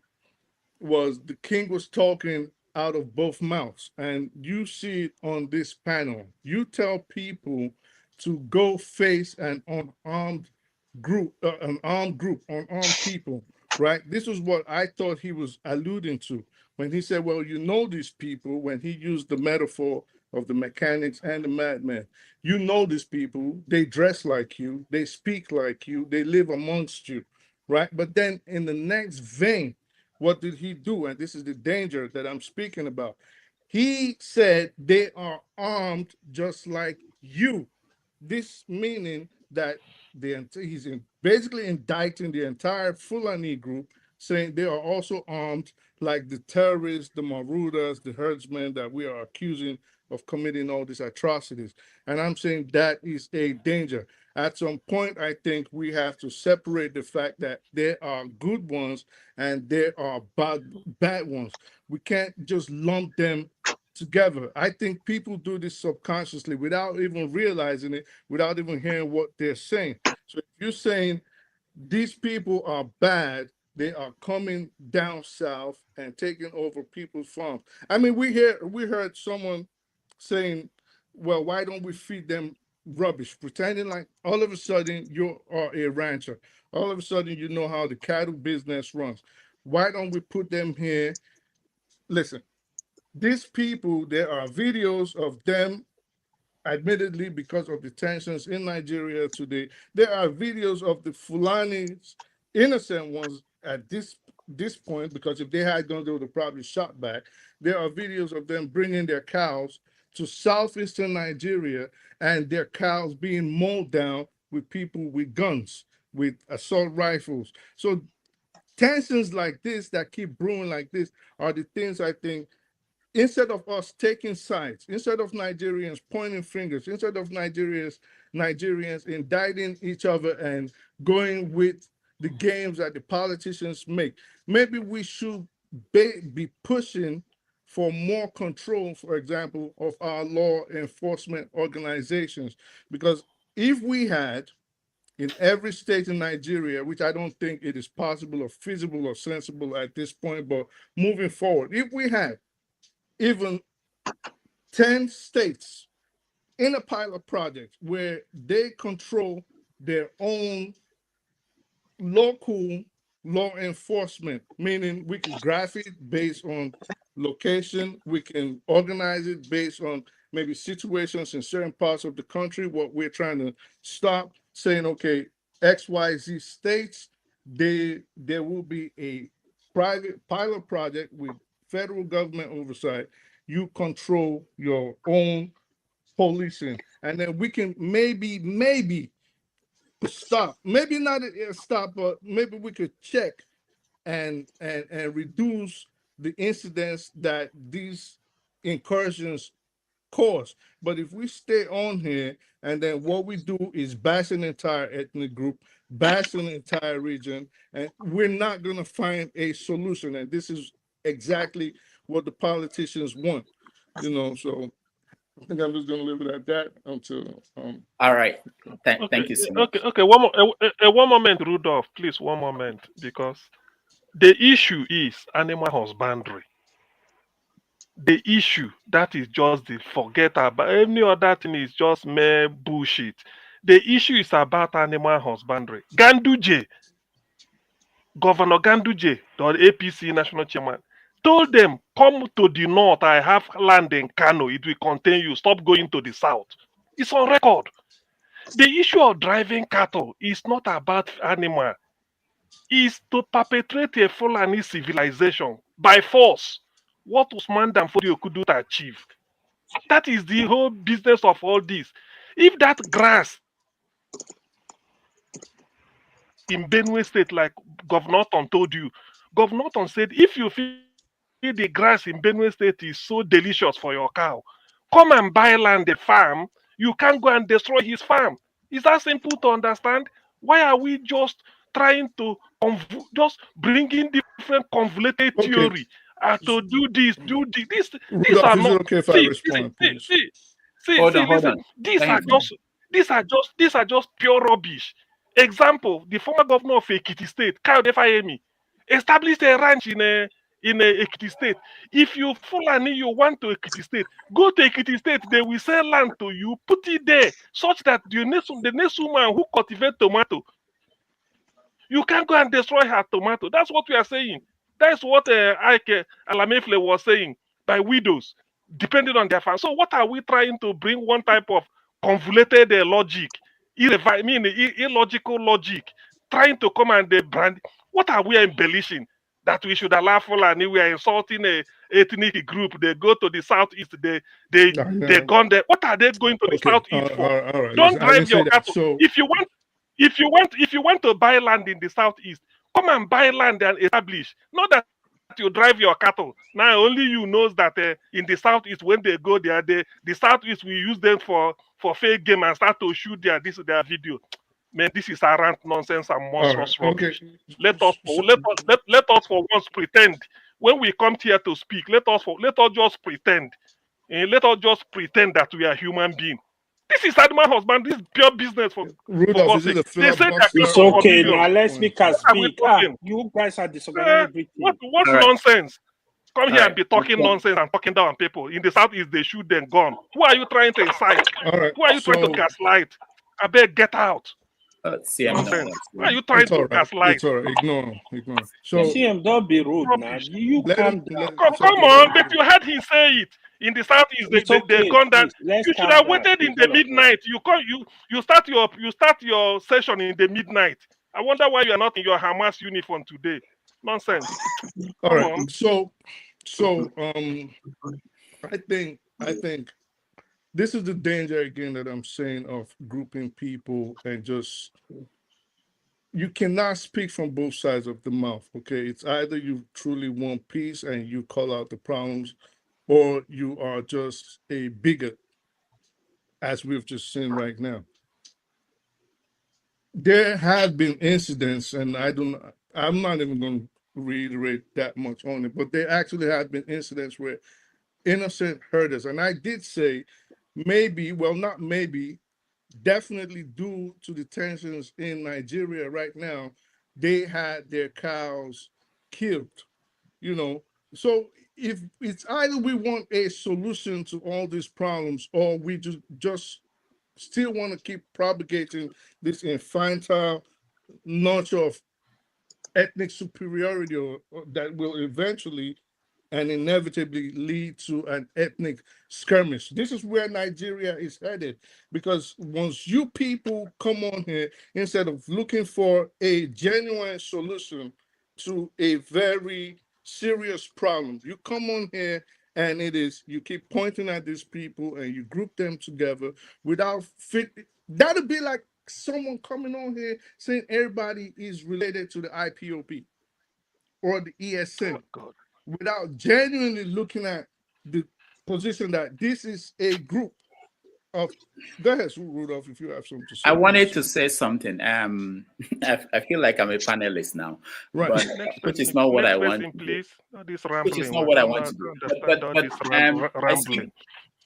was the king was talking out of both mouths. And you see it on this panel. You tell people to go face an unarmed group, unarmed people, right? This is what I thought he was alluding to when he said, well, you know these people, when he used the metaphor of the mechanics and the madman. You know these people, they dress like you, they speak like you, they live amongst you, right? But then in the next vein, what did he do? And this is the danger that I'm speaking about. He said they are armed just like you. This meaning that he's basically indicting the entire Fulani group, saying they are also armed like the terrorists, the marauders, the herdsmen that we are accusing of committing all these atrocities. And I'm saying that is a danger. At some point, I think we have to separate the fact that there are good ones and there are bad ones. We can't just lump them together. I think people do this subconsciously without even realizing it, without even hearing what they're saying. So if you're saying these people are bad, they are coming down south and taking over people's farms. I mean, we heard someone saying, well, why don't we feed them rubbish, pretending like all of a sudden you are a rancher. All of a sudden you know how the cattle business runs. Why don't we put them here? Listen, these people, there are videos of them, admittedly, because of the tensions in Nigeria today. There are videos of the Fulanis, innocent ones at this point, because if they had gone, they would have probably shot back. There are videos of them bringing their cows to southeastern Nigeria and their cows being mowed down with people with guns, with assault rifles. So tensions like this that keep brewing like this are the things I think, instead of us taking sides, instead of Nigerians pointing fingers, instead of Nigerians indicting each other and going with the games that the politicians make, maybe we should be pushing for more control, for example, of our law enforcement organizations. Because if we had in every state in Nigeria, which I don't think it is possible or feasible or sensible at this point, but moving forward, if we had even 10 states in a pilot project where they control their own local law enforcement, meaning we can graph it based on location, we can organize it based on maybe situations in certain parts of the country, what we're trying to stop, saying, okay, XYZ states, there will be a private pilot project with federal government oversight. You control your own policing, and then we can maybe stop, maybe not stop, but maybe we could check and reduce the incidents that these incursions cause. But if we stay on here and then what we do is bash an entire ethnic group, bash an entire region, and we're not going to find a solution. And this is exactly what the politicians want, so I think I'm just going to leave it at that until All right. Okay, Thank you so much. okay. One moment, Rudolph, please, one moment, because the issue is animal husbandry. The issue that is just the forget about any other thing is just mere bullshit. The issue is about animal husbandry. Ganduje, Governor Ganduje, the APC national chairman, told them, come to the north, I have land in Kano, it will contain you, stop going to the south. It's on record. The issue of driving cattle is not about animal, it's to perpetrate a Fulani civilization by force. What Usman Danfodio could do to achieve. That is the whole business of all this. If that grass in Benue State, like Governor Norton told you, Governor Norton said, if you feel the grass in Benue State is so delicious for your cow, come and buy land, a farm. You can't go and destroy his farm. Is that simple to understand? Why are we just trying to just bring in different convoluted theory to do this, do this? These Rudolph, are is it not. okay if I respond, please? Hold Listen. on. These are just pure rubbish. Example: the former governor of Ekiti State, Kayode Fayemi, established a ranch in Ekiti State. If you Fulani, you want to Ekiti State, go to Ekiti State. They will sell land to you, put it there, such that the next woman who cultivates tomato, you can't go and destroy her tomato. That's what we are saying. That's what Ike Alamefle was saying, by widows, depending on their farm. So what are we trying to bring? One type of convoluted logic, illogical logic, trying to come and brand. What are we embellishing? That we should allow Fulani? We are insulting a ethnic group. They go to the southeast. They gone there. What are they going to the southeast for? All right. Don't I didn't drive say your that. cattle. So If you want to buy land in the southeast, come and buy land and establish. Not that you drive your cattle. Now only you knows that in the southeast, when they go there, the southeast will use them for fake game and start to shoot their video. Man, this is arrant nonsense and monstrous rubbish. Let us for once pretend. When we come here to speak, let us just pretend. Let us just pretend that we are human beings. This is animal husband. This is pure business for Rudolph, is it a They say that It's for okay. billions. Now let speakers What are we speak. talking? You guys are disorganizing everything. What All right. nonsense? Come All here right. and be talking nonsense and talking down people. In the southeast, they shoot them gone. Who are you trying to incite? All right. Who are you trying to So gaslight? I beg, get out. CM, no, Nonsense. Who are you it's trying all to right. gaslight? It's all right. Ignore him. Ignore him. So CM, don't be rude now. Rubbish. You let calm him. down. Come on, but you heard him say it. In the southeast, It's they okay, gone down. please. Let's You should calm have down, waited in please, the all of us. midnight. You start your session in the midnight. I wonder why you are not in your Hamas uniform today. Nonsense. All Come right. on. So I think this is the danger again that I'm saying of grouping people and just you cannot speak from both sides of the mouth. Okay, it's either you truly want peace and you call out the problems, or you are just a bigot, as we've just seen right now. There have been incidents, and I'm not even going to reiterate that much on it, but there actually have been incidents where innocent herders, and I did say maybe, well, not maybe, definitely due to the tensions in Nigeria right now, they had their cows killed, you know. So if it's either we want a solution to all these problems, or we just still want to keep propagating this infantile nurture of ethnic superiority or that will eventually and inevitably lead to an ethnic skirmish. This is where Nigeria is headed, because once you people come on here, instead of looking for a genuine solution to a very serious problem, you come on here and you keep pointing at these people and you group them together without fit. That'd be like someone coming on here saying everybody is related to the IPOP or the ESN without genuinely looking at the position that this is a group of. Go ahead, Rudolph, if you have something to say. I wanted to say something. I feel like I'm a panelist now, right? But which is not what I want. Please. All this Which is rambling. not I what I don't want to do. understand all this rambling.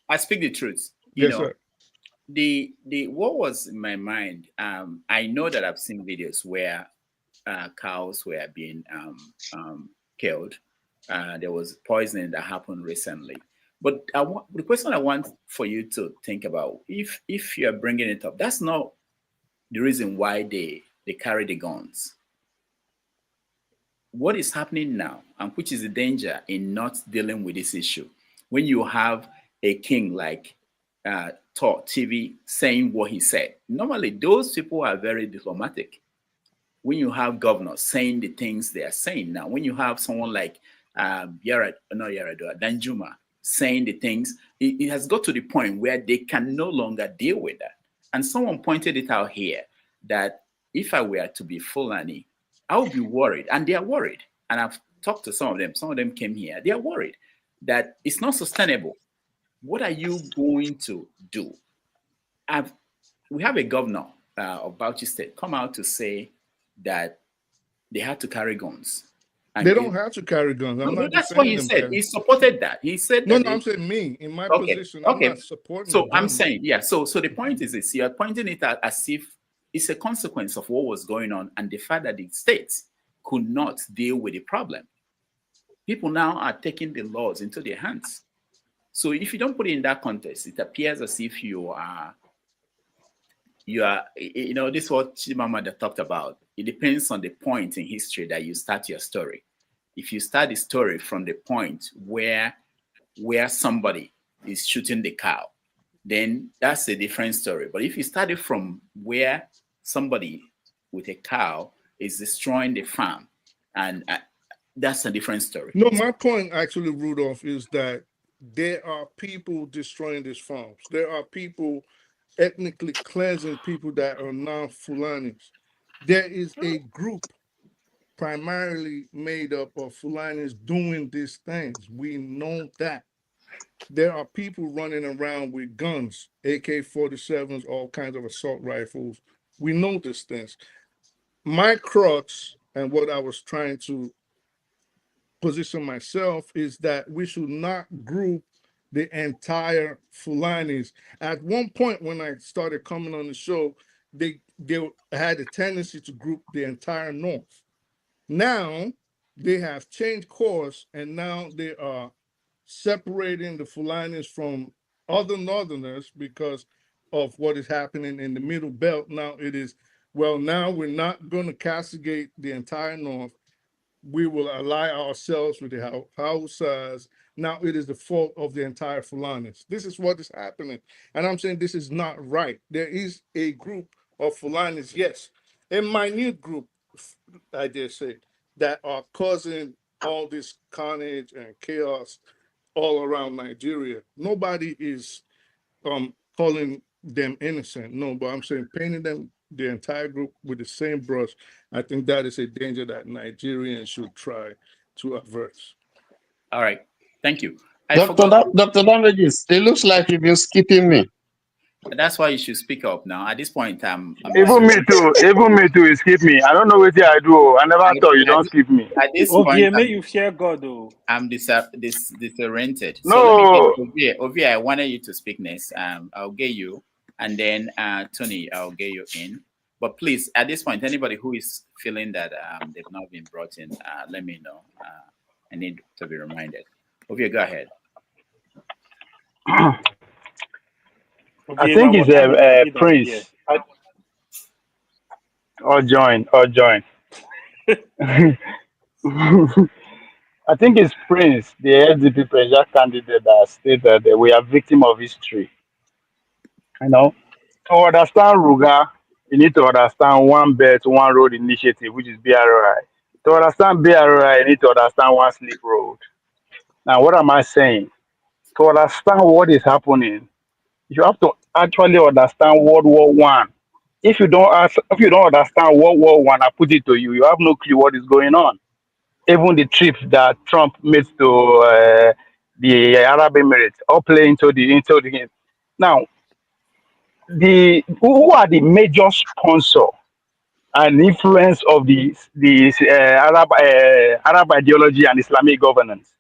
I speak the truth. Yes, sir. The what was in my mind. I know that I've seen videos where cows were being killed. There was poisoning that happened recently. But the question I want for you to think about, if you are bringing it up, that's not the reason why they carry the guns. What is happening now, and which is the danger in not dealing with this issue, when you have a king like Talk TV saying what he said. Normally, those people are very diplomatic. When you have governors saying the things they are saying now, when you have someone like Danjuma saying the things, it has got to the point where they can no longer deal with that. And someone pointed it out here that if I were to be Fulani, I would be worried, and they are worried. And I've talked to some of them. Some of them came here. They are worried that it's not sustainable. What are you going to do? We have a governor of Bauchi State come out to say that they had to carry guns. They don't have to carry guns. That's what he said. He supported that. He said no, that. No, I'm saying me in my position. I'm not supporting. So I'm saying, yeah. So the point is this: you're pointing it out as if it's a consequence of what was going on and the fact that the states could not deal with the problem. People now are taking the laws into their hands. So if you don't put it in that context, it appears as if you are, this is what Chimamanda talked about. It depends on the point in history that you start your story. If you start the story from the point where somebody is shooting the cow, then that's a different story. But if you start it from where somebody with a cow is destroying the farm, and that's a different story. No, my point actually, Rudolph, is that there are people destroying these farms. There are people ethnically cleansing people that are non-Fulanis. There is a group primarily made up of Fulanis doing these things. We know that. There are people running around with guns, AK-47s, all kinds of assault rifles. We know these things. My crux and what I was trying to position myself is that we should not group the entire Fulanis. At one point when I started coming on the show, they had a tendency to group the entire North. Now, they have changed course, and now they are separating the Fulanis from other Northerners because of what is happening in the Middle Belt. Now it is, well, now we're not going to castigate the entire North. We will ally ourselves with the Hausas. Now it is the fault of the entire Fulanis. This is what is happening. And I'm saying this is not right. There is a group of Fulanis, yes, a minute group, I dare say, that are causing all this carnage and chaos all around Nigeria. Nobody is calling them innocent. No, but I'm saying painting them, the entire group, with the same brush. I think that is a danger that Nigerians should try to avert. All right, thank you. Dr. Damages, it looks like you've been skipping me. That's why you should speak up now. At this point, I'm Even me too. Even me too. You skip me. I don't know what I do. I never thought you don't skip me. At this Okay, point, may you share God though. I'm disoriented. No. So let me get Ovia. I wanted you to speak next. I'll get you, and then Tony, I'll get you in. But please, at this point, anybody who is feeling that they've not been brought in, let me know. I need to be reminded. Ovia, go ahead. I think it's a Prince. Or join. I think it's Prince, the SDP presidential candidate, that stated that we are victim of history. You know, to understand Ruga, you need to understand One Belt, One Road initiative, which is BRI. To understand BRI, you need to understand One Sleep Road. Now, what am I saying? To understand what is happening, you have to actually understand World War One. If you don't understand World War One, I put it to you, you have no clue what is going on. Even the trip that Trump made to the Arab Emirates, all play into the game. Now, who are the major sponsor and influence of the Arab ideology and Islamic governance?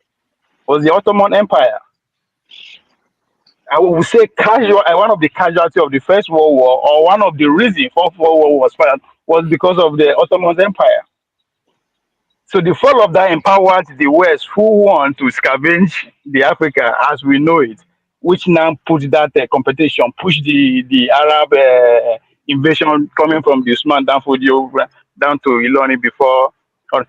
Was the Ottoman Empire. I would say one of the casualties of the First World War, or one of the reasons for World War was fired, was because of the Ottoman Empire. So the fall of that empowered the West, who want to scavenge the Africa as we know it, which now put that competition, push the Arab invasion coming from the Usman down to Iloni before.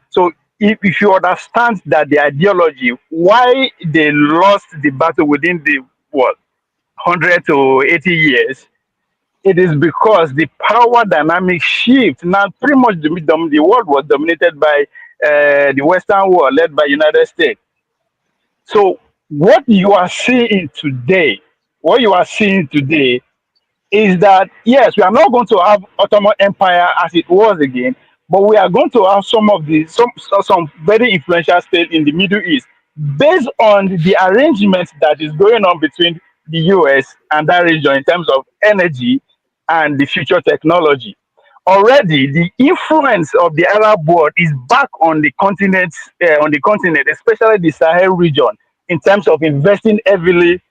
So if you understand that the ideology, why they lost the battle within the 100 to 80 years, it is because the power dynamic shift. Now, pretty much the world was dominated by the Western world, led by United States. So what you are seeing today is that, yes, we are not going to have Ottoman Empire as it was again, but we are going to have some very influential states in the Middle East based on the arrangement that is going on between the US and that region in terms of energy and the future technology. Already, the influence of the Arab world is back on the continent, especially the Sahel region, in terms of investing heavily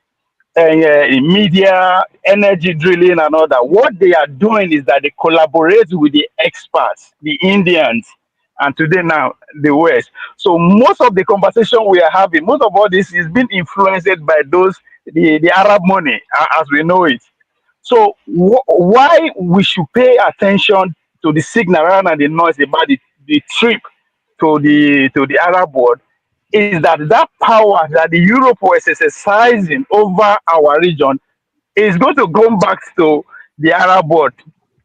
in media, energy drilling, and all that. What they are doing is that they collaborate with the experts, the Indians, and today now the West. So most of the conversation we are having, most of all this is being influenced by the Arab money, as we know it. So why we should pay attention to the signal rather than the noise about the trip to the Arab world is that power that the Europe was exercising over our region is going to go back to the Arab world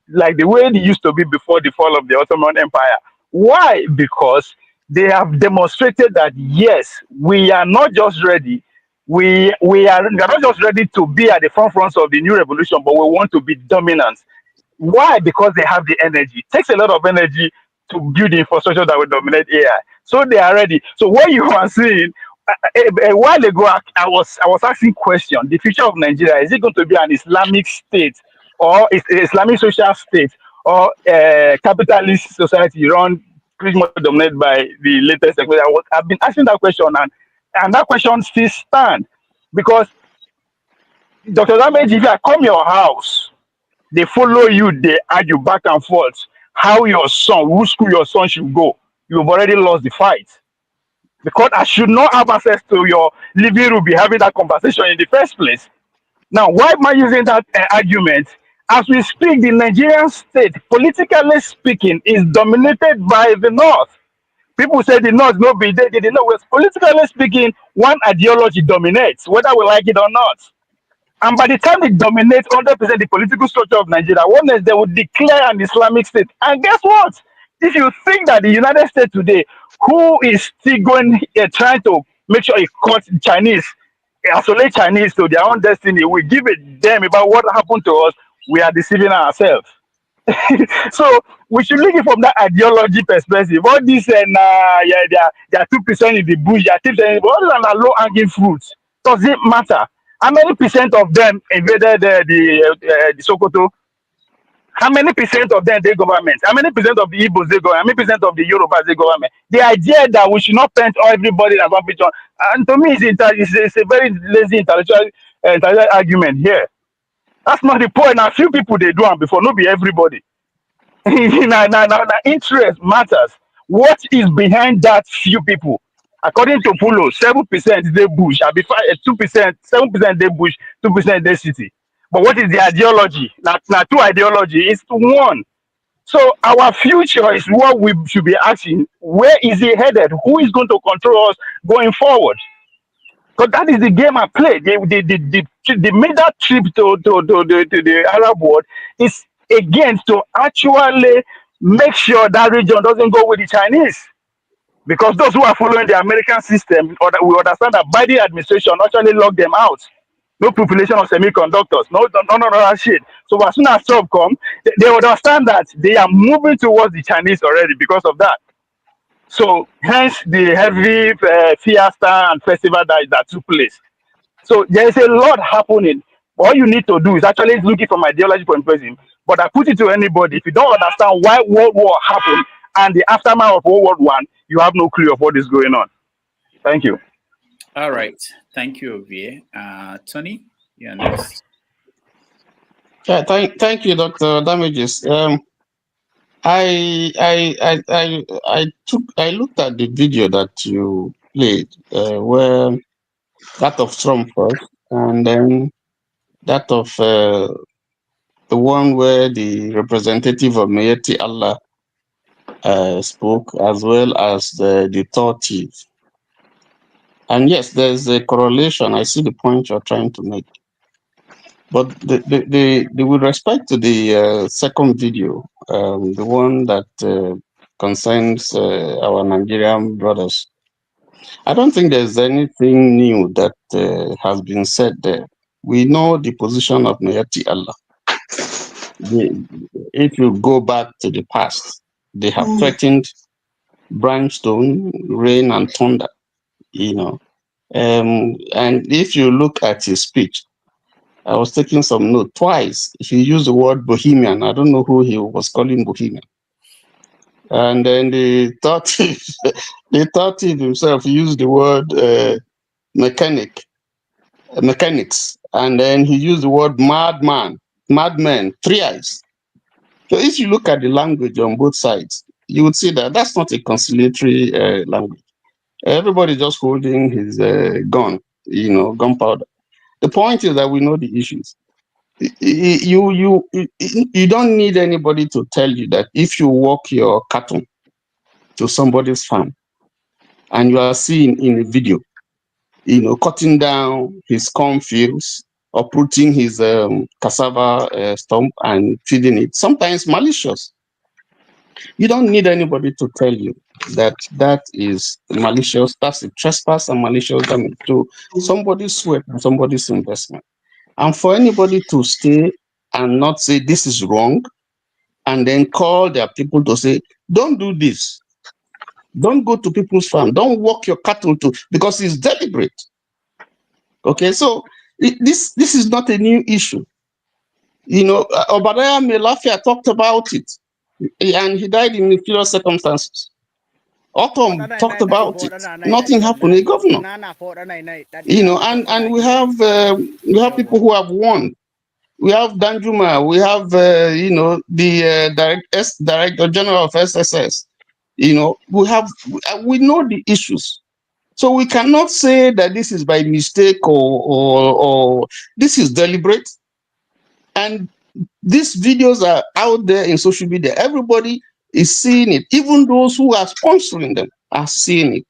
like the way it used to be before the fall of the Ottoman Empire. Why? Because they have demonstrated that yes, we are not just ready. We are not just ready to be at the front of the new revolution, but we want to be dominant. Why? Because they have the energy. It takes a lot of energy to build the infrastructure that will dominate AI. So they are ready. So what you are seeing a while ago, I was asking question: the future of Nigeria, is it going to be an Islamic state, or is Islamic social state, or a capitalist society run pretty much dominated by the latest technology? I've been asking that question, and that question still stands because Dr. Damage, if I come your house, they follow you, they argue back and forth how your son, which school your son should go. you've already lost the fight. Because I should not have access to your living room, be having that conversation in the first place. Now, why am I using that argument? As we speak, the Nigerian state, politically speaking, is dominated by the North. People say the North no be there, the North. Politically speaking, one ideology dominates, whether we like it or not. And by the time they dominate 100% the political structure of Nigeria, one day they will declare an Islamic state. And guess what? If you think that the United States today, who is still going trying to make sure it cuts Chinese, isolate Chinese to their own destiny, we give a damn about what happened to us, we are deceiving ourselves. So we should look it from that ideology perspective. All this and yeah, they are 2% in the bush, they are 2%, but all these are low hanging fruits. Does it matter? How many percent of them invaded the Sokoto? How many percent of them they government? How many percent of the Igbos they government? How many percent of the Yorubas they government? The idea that we should not paint everybody as one picture, and to me, it's a very lazy intellectual argument here. That's not the point. Now, few people they do it before, not be everybody. now, interest matters. What is behind that few people? According to Pulo, 7% they bush, I be 2%, 7% they bush, 2% they city. But what is the ideology? Now, two ideology is one. So our future is what we should be asking. Where is it headed? Who is going to control us going forward? Because that is the game I play. They made that trip to the Arab world is again to actually make sure that region doesn't go with the Chinese. Because those who are following the American system, or that we understand that Biden administration actually locked them out. No population of semiconductors, no that shit. So as soon as Trump come, they understand that they are moving towards the Chinese already because of that. So hence the heavy fiesta and festival that took place. So there is a lot happening. All you need to do is actually looking from ideology point of view. But I put it to anybody, if you don't understand why World War happened and the aftermath of World War One, you have no clue of what is going on. Thank you. All right. Thank you, Ovie. Tony, you're next. Yeah, thank you, Dr. Damages. I looked at the video that you played, where that of Trump first, and then that of the one where the representative of Mayeti Allah spoke, as well as the third chief. And yes, there's a correlation. I see the point you're trying to make. But with respect to the second video, the one that concerns our Nigerian brothers, I don't think there's anything new that has been said there. We know the position of Mayati Allah. If you go back to the past, they have threatened brimstone, rain, and thunder, you know. And if you look at his speech, I was taking some note. Twice he used the word Bohemian. I don't know who he was calling Bohemian. And then the third thief himself used the word mechanics. And then he used the word madman, thrice. So if you look at the language on both sides, you would see that that's not a conciliatory language. Everybody just holding his gun, gunpowder. The point is that we know the issues. You don't need anybody to tell you that if you walk your cattle to somebody's farm and you are seen in a video, cutting down his cornfields, uprooting his cassava stump and feeding it, sometimes malicious. You don't need anybody to tell you that that is malicious, that's a trespass and malicious damage to somebody's sweat and somebody's investment. And for anybody to stay and not say this is wrong, and then call their people to say, don't do this. Don't go to people's farm. Don't walk your cattle to, because it's deliberate. Okay, so this is not a new issue. Obadiah Melafia talked about it, and he died in mysterious circumstances. Autumn talked about it. Nothing happened. A governor, and we have people who have won. We have Danjuma. We have the Director General of SSS. You know, we know the issues. So we cannot say that this is by mistake or this is deliberate. And these videos are out there in social media. Everybody is seeing it. Even those who are sponsoring them are seeing it.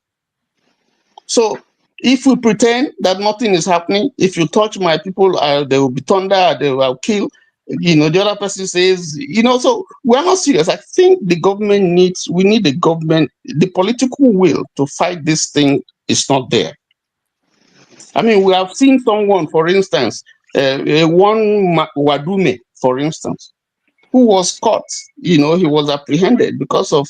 So if we pretend that nothing is happening, if you touch my people, they will be thunder, they will kill. You know, the other person says, you know, so we're not serious. I think the government we need the government, the political will to fight this thing is not there. I mean, we have seen someone, for instance, one Wadume, for instance, who was caught. You know, he was apprehended because of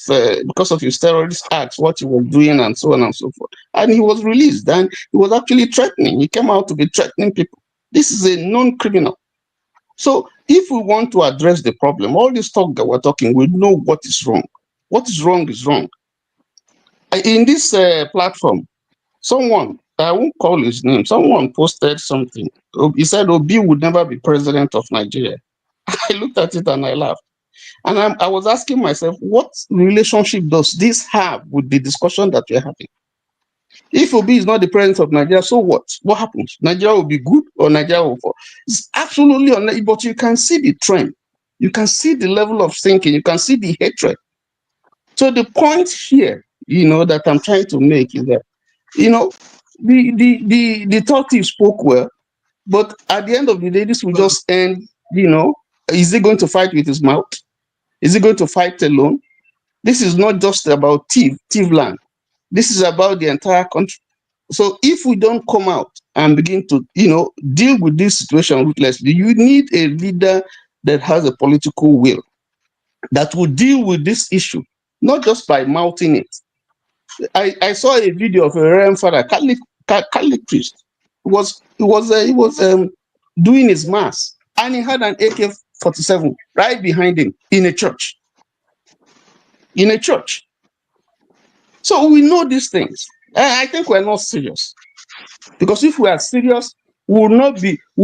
his terrorist acts, what he was doing, and so on and so forth. And he was released, and he was actually threatening. He came out to be threatening people. This is a known criminal. So if we want to address the problem, all this talk that we're talking, we know what is wrong. What is wrong is wrong. In this platform, someone, I won't call his name, someone posted something. He said Obi would never be president of Nigeria. I looked at it and I laughed. And I was asking myself, what relationship does this have with the discussion that we're having? If Obi is not the president of Nigeria, so what? What happens? Nigeria will be good or Nigeria will fall? It's absolutely unnecessary, but you can see the trend. You can see the level of thinking. You can see the hatred. So the point here, you know, that I'm trying to make is that, you know, the talkative spoke well, but at the end of the day, this will just end, you know, is he going to fight with his mouth? Is he going to fight alone? This is not just about thief land. This is about the entire country. So if we don't come out and begin to, you know, deal with this situation ruthlessly, you need a leader that has a political will that will deal with this issue, not just by mouthing it. I saw a video of a Reverend Father, Catholic priest. He was doing his mass, and he had an AK-47 right behind him in a church. In a church. So we know these things. I think we're not serious, because if we are serious, it will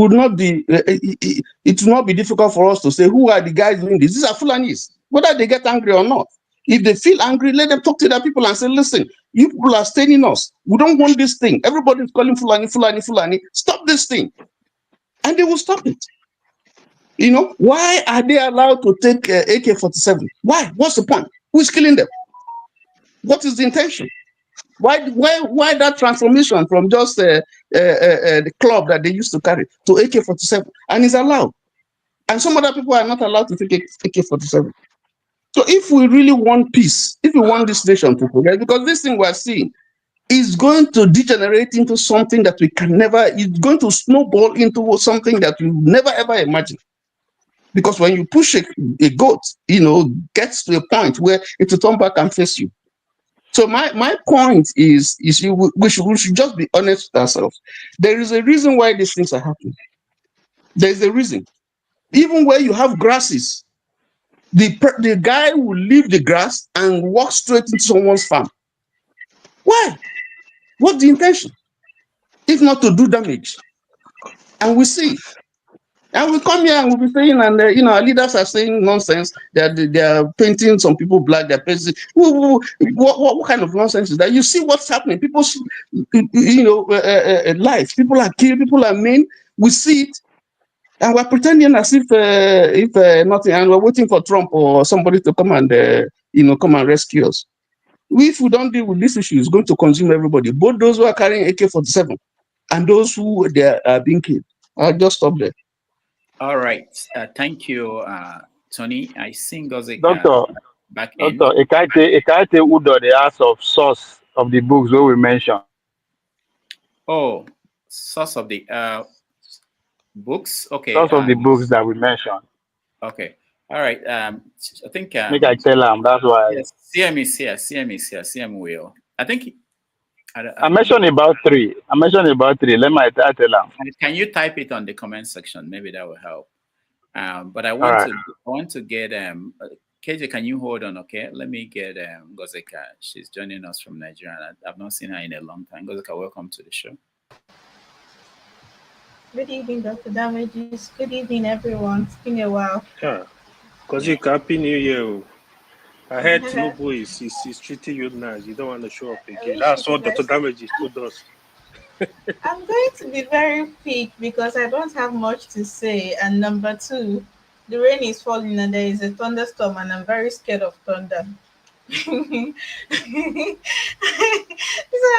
not be difficult for us to say who are the guys doing this. These are Fulanis, whether they get angry or not. If they feel angry, let them talk to their people and say, listen, you people are staining us. We don't want this thing. Everybody's calling Fulani, Fulani, Fulani. Stop this thing. And they will stop it. You know, why are they allowed to take AK-47? Why? What's the point? Who's killing them? What is the intention? Why that transformation from just the club that they used to carry to AK-47? And it's allowed. And some other people are not allowed to take AK-47. So if we really want peace, if we want this nation to progress, because this thing we're seeing is going to degenerate into something that we can never, it's going to snowball into something that we never ever imagine. Because when you push a goat, you know, gets to a point where it will turn back and face you. So my point is we should just be honest with ourselves. There is a reason why these things are happening. There is a reason. Even where you have grasses, the guy will leave the grass and walk straight into someone's farm. Why? What's the intention? If not to do damage. And we see. And we come here and we'll be saying, and you know, our leaders are saying nonsense. They are painting some people black. They're painting. What kind of nonsense is that? You see what's happening. People, you know, life. People are killed. People are maimed. We see it, and we're pretending as if nothing. And we're waiting for Trump or somebody to come and you know, come and rescue us. If we don't deal with this issue, it's going to consume everybody. Both those who are carrying AK-47 and those who they are being killed. I'll just stop there. All right. Thank you, Tony. I think Doctor, back in. Doctor, Ekaite Udo, the ask of source of the books where we mentioned. Oh, source of the books. Okay. Source of the books that we mentioned. Okay. All right. I think. Make I tell him. That's why. Yes. CM is here. CM will. I think. I mentioned about three. Let me tell him. Can you type it on the comment section? Maybe that will help. But I want to get KJ. Can you hold on? Okay. Let me get Gozeka. She's joining us from Nigeria. I've not seen her in a long time. Gozeka, welcome to the show. Good evening, Dr. Damages. Good evening, everyone. It's been a while. Yeah. Gozeka, happy New Year. I heard Tinubu is treating you nice. You don't want to show up I again. wish That's it what was. Dr. Damages told us. I'm going to be very quick because I don't have much to say. And number two, the rain is falling and there is a thunderstorm, and I'm very scared of thunder. So I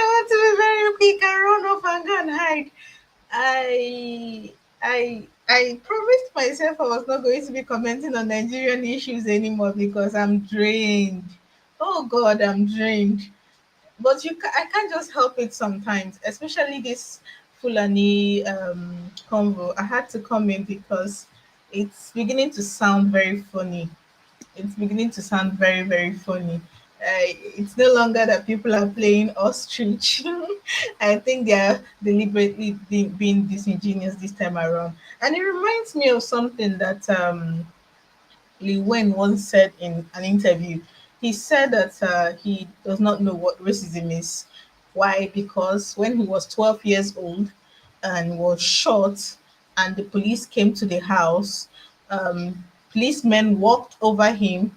want to be very quick and run off and go and hide. I promised myself I was not going to be commenting on Nigerian issues anymore because I'm drained. Oh God, I'm drained. But I can't just help it sometimes, especially this Fulani convo. I had to come in because it's beginning to sound very funny. It's beginning to sound very, very funny. It's no longer that people are playing ostrich. I think they are deliberately being disingenuous this time around. And it reminds me of something that Lee Wen once said in an interview. He said that he does not know what racism is. Why? Because when he was 12 years old and was shot, and the police came to the house, policemen walked over him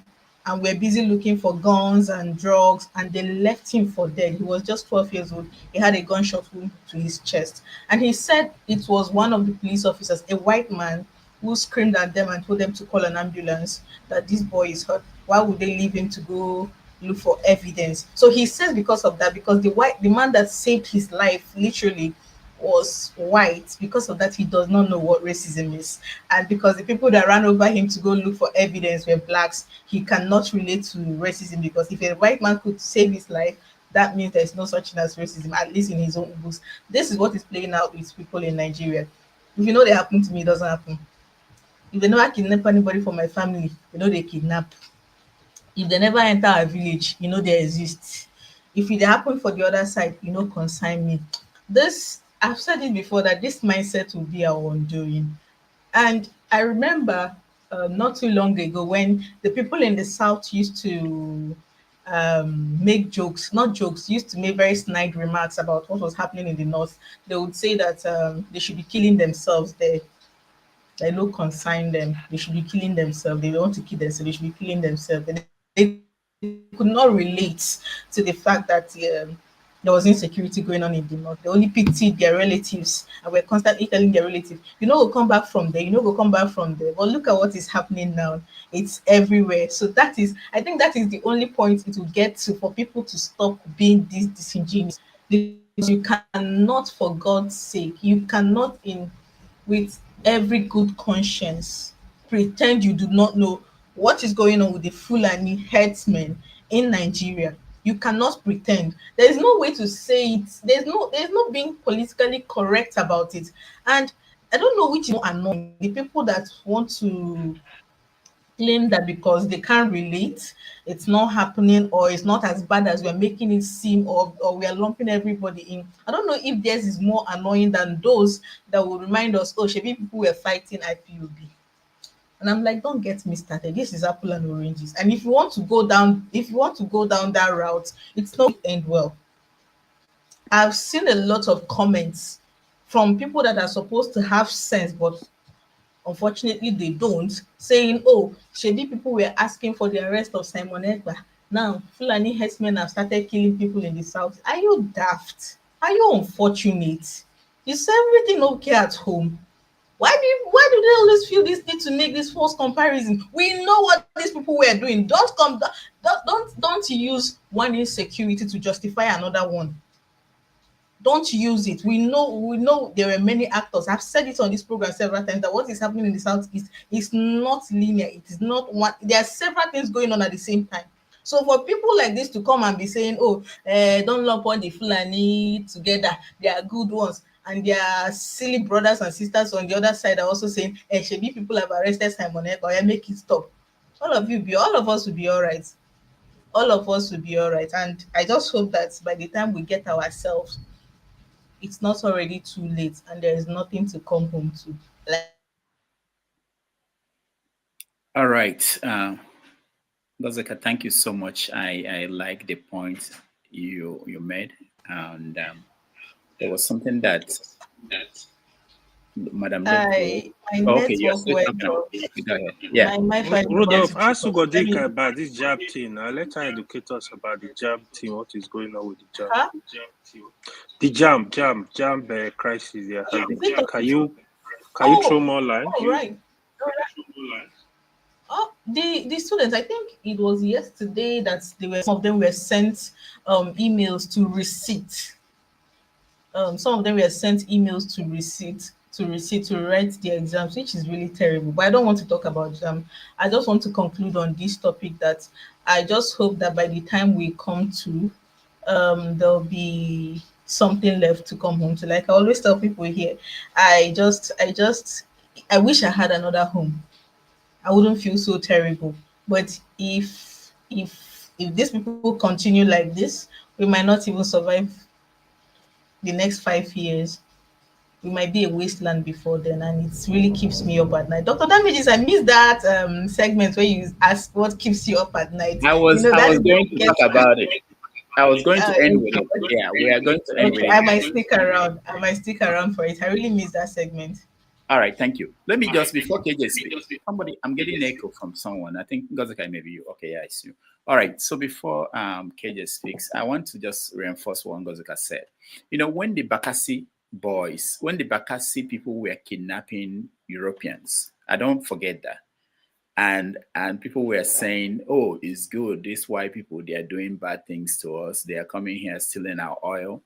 and were busy looking for guns and drugs, and they left him for dead. He was just 12 years old. He had a gunshot wound to his chest. And he said it was one of the police officers, a white man, who screamed at them and told them to call an ambulance, that this boy is hurt. Why would they leave him to go look for evidence? So he says because of that, because the man that saved his life literally was white, because of that he does not know what racism is. And because the people that ran over him to go look for evidence were blacks, he cannot relate to racism, because if a white man could save his life, that means there's no such thing as racism, at least in his own books. This is what is playing out with people in Nigeria. If you know they happen to me, it doesn't happen. If they never kidnap anybody from my family, you know they kidnap. If they never enter our village, you know they exist. If it happen for the other side, you know consign me. This, I've said it before, that this mindset will be our undoing. And I remember not too long ago when the people in the south used to make jokes, not jokes, used to make very snide remarks about what was happening in the north. They would say that they should be killing themselves there. They don't consign them. They should be killing themselves. They want to kill themselves. They should be killing themselves. And they could not relate to the fact that there was insecurity going on in the north. They only pitied their relatives and were constantly telling their relatives, you know, we'll come back from there. You know, we'll come back from there. But look at what is happening now. It's everywhere. So that is, I think that is the only point it will get to for people to stop being this disingenuous. Because you cannot, for God's sake, you cannot with every good conscience pretend you do not know what is going on with the Fulani herdsmen in Nigeria. You cannot pretend. There is no way to say it. There's no being politically correct about it. And I don't know which is more annoying. The people that want to claim that because they can't relate, it's not happening, or it's not as bad as we're making it seem, or we are lumping everybody in. I don't know if theirs is more annoying than those that will remind us, oh, Shebi people were fighting IPOB. And I'm like, don't get me started. This is apple and oranges. And if you want to go down, that route, it's not end well. I've seen a lot of comments from people that are supposed to have sense, but unfortunately they don't, saying, oh, Shebi people were asking for the arrest of Simon Ekpa. Now Fulani herdsmen have started killing people in the south. Are you daft? Are you unfortunate? Is everything okay at home? Why do they always feel this need to make this false comparison? We know what these people were doing. Don't use one insecurity to justify another one. Don't use it. We know there were many actors. I've said it on this program several times that what is happening in the southeast is not linear. It is not one. There are several things going on at the same time. So for people like this to come and be saying, oh, don't lump all the Fulani together, they are good ones, and their silly brothers and sisters on the other side are also saying, Shebi people have arrested Simon Ekpa, make it stop. All of us will be all right. All of us will be all right. And I just hope that by the time we get ourselves, it's not already too late and there is nothing to come home to. All right. Lozeka, thank you so much. I like the point you made. And there was something that Madam. My Okay, you're network still went talking. off. Okay, go ahead. Yeah. My phone Rudolph, went ask off. Let Ugodika me- about this JAMB thing. Let her educate us about the JAMB thing. What is going on with the JAMB? Huh? The JAMB crisis they are having. Is it Can you throw more light? Oh, right. Oh, the students, I think it was yesterday that some of them were sent emails to receipt. Some of them were sent emails to receipt to write the exams, which is really terrible. But I don't want to talk about them. I just want to conclude on this topic that I just hope that by the time we come to, there'll be something left to come home to. Like I always tell people here, I wish I had another home. I wouldn't feel so terrible. But if these people continue like this, we might not even survive the next 5 years. We might be a wasteland before then, and it really keeps me up at night. Dr. Damages, I missed that segment where you ask what keeps you up at night. I was That is going to talk about it. I was going to end with it. Yeah, we are going to end with okay, it. I might stick around. For it. I really miss that segment. All right, thank you. Let me just, before KJ speaks, I'm getting echo from someone. I think Gozakai, maybe you. Okay, yeah, it's you. All right, so before KJ speaks, I want to just reinforce what Ngozaka said. You know, when the Bakassi people were kidnapping Europeans, I don't forget that. And people were saying, oh, it's good. These white people, they are doing bad things to us. They are coming here stealing our oil.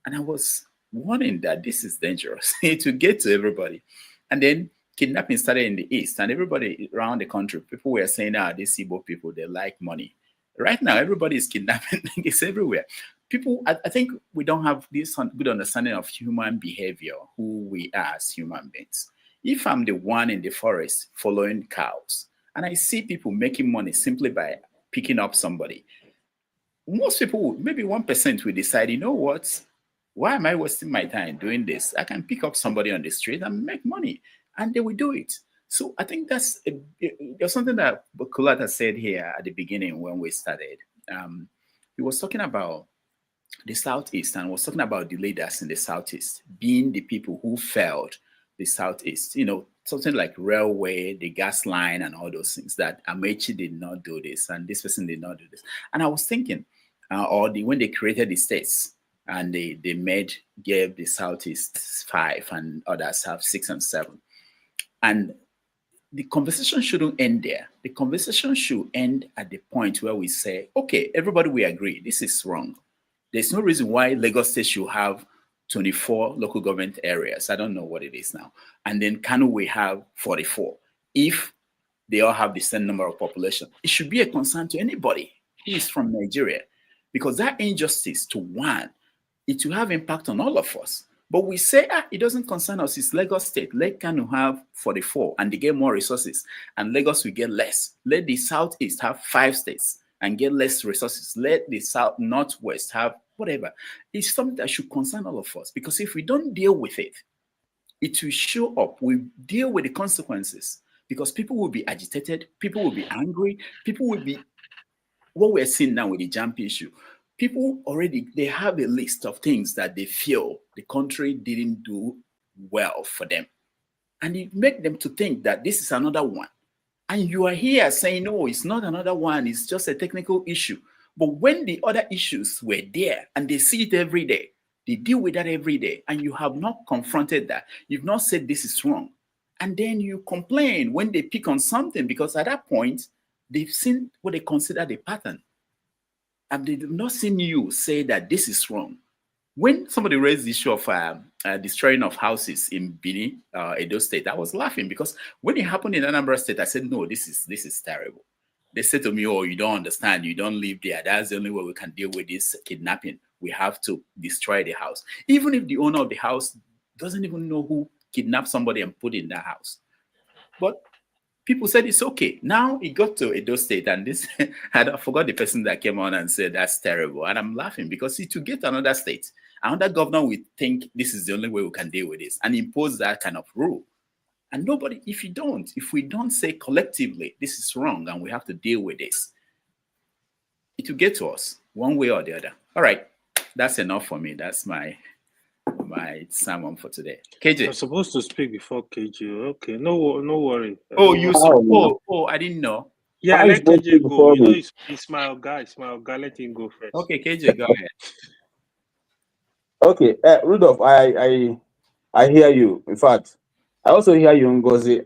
And I was warning that this is dangerous to get to everybody. And then kidnapping started in the East, and everybody around the country, people were saying, these Igbo people, they like money. Right now, everybody is kidnapping. It's everywhere. People, I think we don't have this good understanding of human behavior, who we are as human beings. If I'm the one in the forest following cows, and I see people making money simply by picking up somebody, most people, maybe 1% will decide, you know what? Why am I wasting my time doing this? I can pick up somebody on the street and make money, and they will do it. So I think there's something that Kulata said here at the beginning when we started. He was talking about the Southeast and was talking about the leaders in the Southeast being the people who failed the Southeast. You know, something like railway, the gas line, and all those things, that Amechi did not do this and this person did not do this. And I was thinking, when they created the states, and they gave the Southeast 5 and others have 6 and 7. And the conversation shouldn't end there. The conversation should end at the point where we say, okay, everybody, we agree, this is wrong. There's no reason why Lagos State should have 24 local government areas. I don't know what it is now. And then Kano we have 44. If they all have the same number of population, it should be a concern to anybody who is from Nigeria, because that injustice to one, it will have impact on all of us. But we say, it doesn't concern us. It's Lagos State. Let Kano have 44 and they get more resources, and Lagos will get less. Let the Southeast have 5 states and get less resources. Let the Northwest have whatever. It's something that should concern all of us, because if we don't deal with it, it will show up. We deal with the consequences, because people will be agitated. People will be angry. People will be, what we're seeing now with the JAMB issue, people already, they have a list of things that they feel the country didn't do well for them. And it makes them to think that this is another one. And you are here saying, no, it's not another one. It's just a technical issue. But when the other issues were there and they see it every day, they deal with that every day, and you have not confronted that. You've not said this is wrong. And then you complain when they pick on something, because at that point, they've seen what they consider the pattern. And they have not seen you say that this is wrong. When somebody raised the issue of destroying of houses in Bini, Edo State, I was laughing, because when it happened in Anambra State, I said, no, this is terrible. They said to me, oh, you don't understand. You don't live there. That's the only way we can deal with this kidnapping. We have to destroy the house. Even if the owner of the house doesn't even know who kidnapped somebody and put in that house. But people said it's okay. Now it got to Edo State, and this, I forgot the person that came on and said that's terrible. And I'm laughing, because to get another state, another governor would think this is the only way we can deal with this and impose that kind of rule. And nobody, if we don't say collectively, this is wrong and we have to deal with this, it will get to us one way or the other. All right, that's enough for me. That's my my sermon for today. KJ. I'm supposed to speak before KJ. Okay, no worry. Oh, I didn't know. Yeah, let KJ go. You know, he's my guy. Let him go first. Okay, KJ, go ahead. Okay, Rudolph, I hear you. In fact, I also hear you, Ngozi.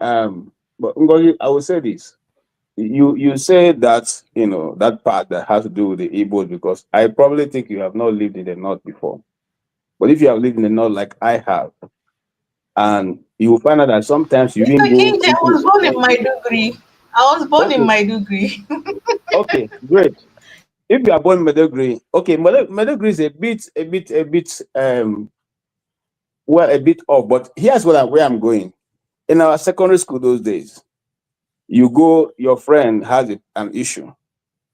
But Ngozi, I will say this. You say that, that part that has to do with the Igbos, because I probably think you have not lived in the north before. But if you have lived in the north like I have, and you will find out that sometimes you even go. I was born in Maiduguri. Okay, great. If you are born in Maiduguri, okay, Maiduguri is a bit off. But here's where I'm going. In our secondary school those days, you go, your friend has an issue,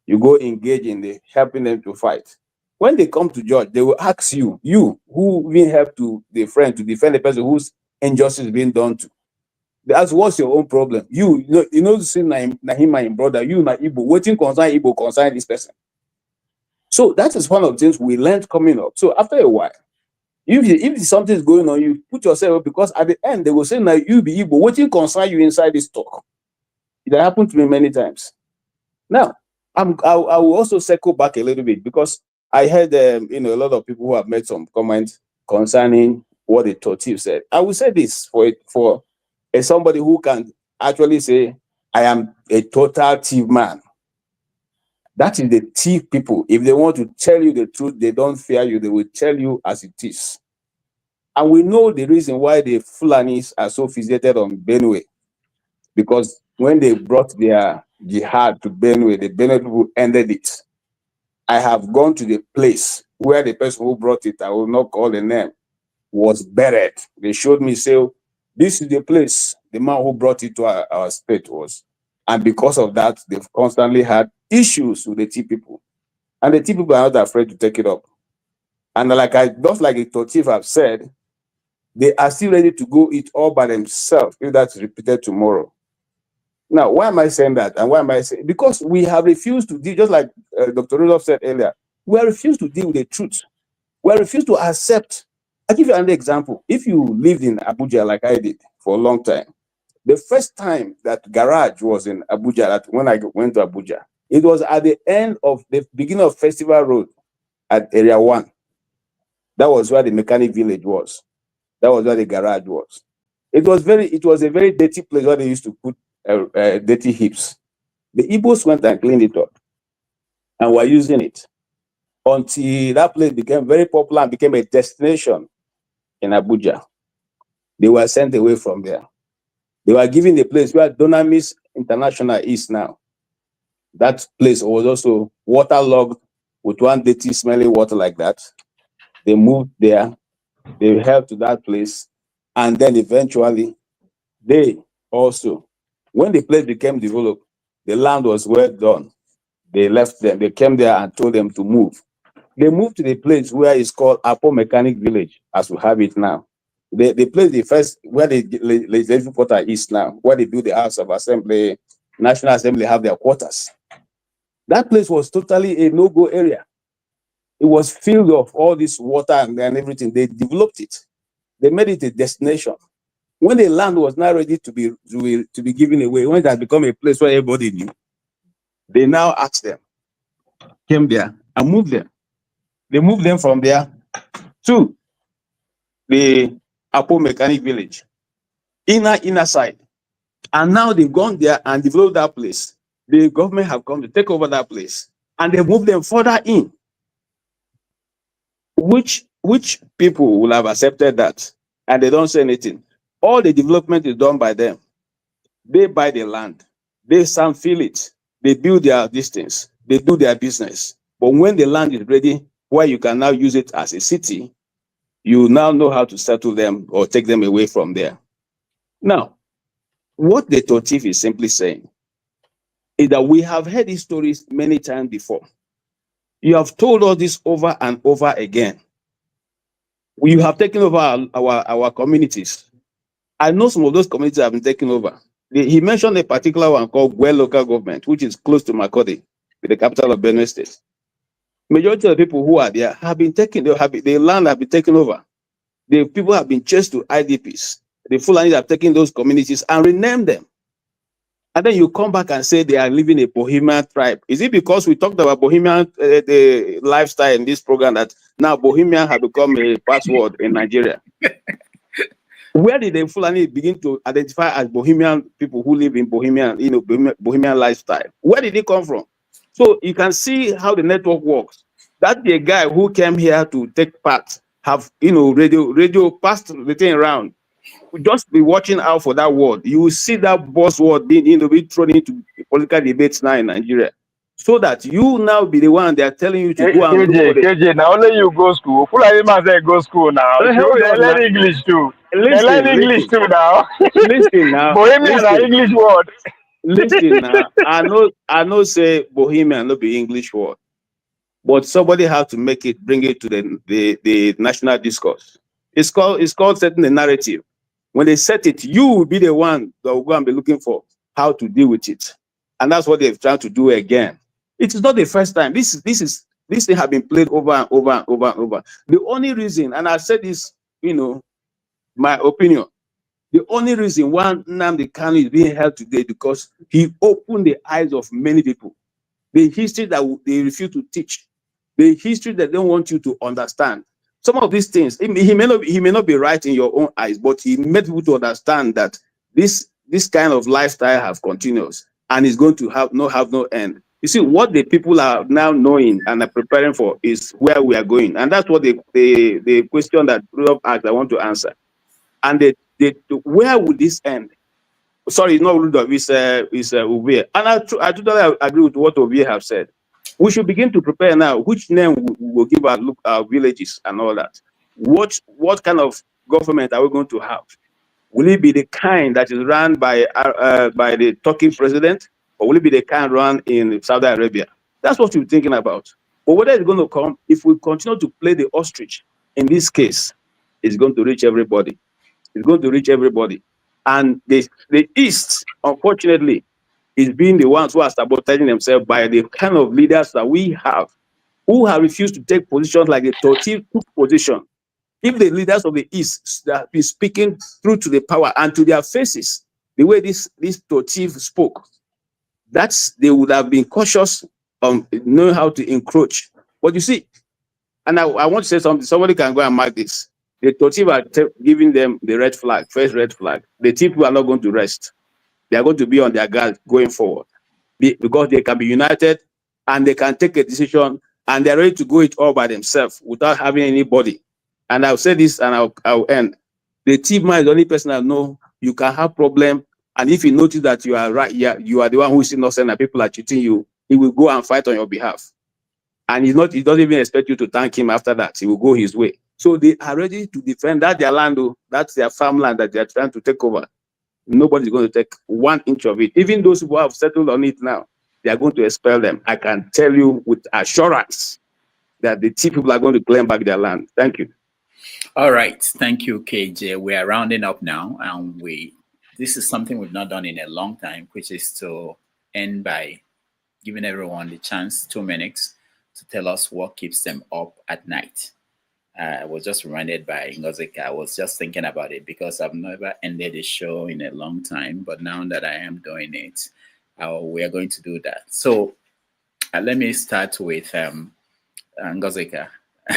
you go engage in helping them to fight. When they come to judge, they will ask you who will help the friend to defend the person whose injustice is being done to. They ask, what's your own problem? You know, see Nahima and brother, you na Igbo, waiting concern this person. So that is one of the things we learned coming up. So after a while, if something is going on, you put yourself, because at the end they will say, now you be Igbo, waiting concern you inside this talk. It happened to me many times. Now, I will also circle back a little bit, because I heard a lot of people who have made some comments concerning what the Totif said. I will say this for somebody who can actually say, I am a total thief man. That is the thief people. If they want to tell you the truth, they don't fear you. They will tell you as it is. And we know the reason why the Fulanis are so fixated on Benue, because when they brought their jihad to Benue, the Benue people ended it. I have gone to the place where the person who brought it, I will not call the name, was buried. They showed me, say, this is the place the man who brought it to our state was. And because of that, they've constantly had issues with the T people. And the T people are not afraid to take it up. And just like the Totif have said, they are still ready to go it all by themselves if that's repeated tomorrow. Now, why am I saying that? And why am I saying? Because we have refused to deal, just like Dr. Rudolph said earlier, we have refused to deal with the truth. We have refused to accept. I'll give you another example. If you lived in Abuja like I did for a long time, the first time that garage was in Abuja, when I went to Abuja, it was at the end of the beginning of Festival Road at Area 1. That was where the mechanic village was. That was where the garage was. It was a very dirty place where they used to put dirty heaps. The Igbos went and cleaned it up and were using it until that place became very popular and became a destination in Abuja. They were sent away from there. They were given the place where Dunamis International is now. That place was also waterlogged with one dirty, smelling water like that. They moved there. They held to that place. And then eventually, they also, when the place became developed, the land was well done. They left them. They came there and told them to move. They moved to the place where it's called Apo Mechanic Village, as we have it now. They placed the first, where the legislative quarter is now, where they do the House of Assembly, National Assembly have their quarters. That place was totally a no-go area. It was filled with all this water and everything. They developed it. They made it a destination. When the land was not ready to be given away, when it had become a place where everybody knew, they now asked them, came there and moved them. They moved them from there to the Apo Mechanic Village, inner side. And now they've gone there and developed that place. The government have come to take over that place, and they moved them further in. Which people will have accepted that, and they don't say anything. All the development is done by them. They buy the land, they feel it, they build their distance, they do their business. But when the land is ready, where you can now use it as a city, you now know how to settle them or take them away from there. Now, what the Totif is simply saying is that we have heard these stories many times before. You have told us this over and over again. You have taken over our communities. I know some of those communities have been taken over. He mentioned a particular one called Gwe local government, which is close to Makodi, the capital of Benue State. Majority of the people who are there have been taken, the land have been taken over. The people have been chased to IDPs. The Fulani have taken those communities and renamed them. And then you come back and say they are living a Bohemian tribe. Is it because we talked about Bohemian the lifestyle in this program that now Bohemian have become a password in Nigeria? Where did the Fulani begin to identify as Bohemian people who live in Bohemian, Bohemian lifestyle? Where did it come from? So you can see how the network works. That the guy who came here to take part have, radio passed the thing around. Just be watching out for that word. You will see that buzzword being thrown into political debates now in Nigeria, so that you now be the one they are telling you to go and look for KJ, now only you go school. Fulani man say go school now. Hold They on now. learn English too. They learn English Listen too now. now. Bohemian are English word. Listen now. I know say Bohemian no be English word, but somebody have to bring it to the national discourse. It's called setting the narrative. When they set it, you will be the one that will go and be looking for how to deal with it. And that's what they're trying to do again. It is not the first time. This thing have been played over and over and over and over. The only reason, and I said this, my opinion, the only reason why Nnamdi Kanu is being held today because he opened the eyes of many people. The history that they refuse to teach, the history that they don't want you to understand. Some of these things, he may not be right in your own eyes, but he made people to understand that this kind of lifestyle have continuous and is going to have no end. You see, what the people are now knowing and are preparing for is where we are going, and that's what the question that Rudolph asked I want to answer. And where would this end? Sorry, not Rudolph, it's Uvie. And I totally agree with what Uvie have said. We should begin to prepare now. Which name we will give our villages and all that? What kind of government are we going to have? Will it be the kind that is run by the Turkish president, or will it be the kind run in Saudi Arabia? That's what we're thinking about. But whether it's going to come, if we continue to play the ostrich in this case, it's going to reach everybody. It's going to reach everybody. And the East, unfortunately, is being the ones who are sabotaging themselves by the kind of leaders that we have, who have refused to take positions like the Tortiv took position. If the leaders of the East have been speaking through to the power and to their faces, the way this Tortiv spoke, they would have been cautious on knowing how to encroach. But you see, and I want to say something, somebody can go and mark this. The Tortiv are giving them the red flag, first red flag. The people are not going to rest. They are going to be on their guard going forward because they can be united and they can take a decision and they're ready to go it all by themselves without having anybody. And I'll say this and I'll end. The chief man is the only person I know you can have problem. And if you notice that you are right, you are the one who is innocent and people are cheating you, he will go and fight on your behalf. And he doesn't even expect you to thank him after that. He will go his way. So they are ready to defend that their land, that's their farmland that they are trying to take over. Nobody's going to take 1 inch of it. Even those who have settled on it now, they are going to expel them. I can tell you with assurance that the chief people are going to claim back their land. Thank you. All right. Thank you, KJ. We are rounding up now. And this is something we've not done in a long time, which is to end by giving everyone the chance, 2 minutes, to tell us what keeps them up at night. I was just reminded by Ngozika. I was just thinking about it because I've never ended a show in a long time, but now that I am doing it, we are going to do that. So let me start with Ngozika.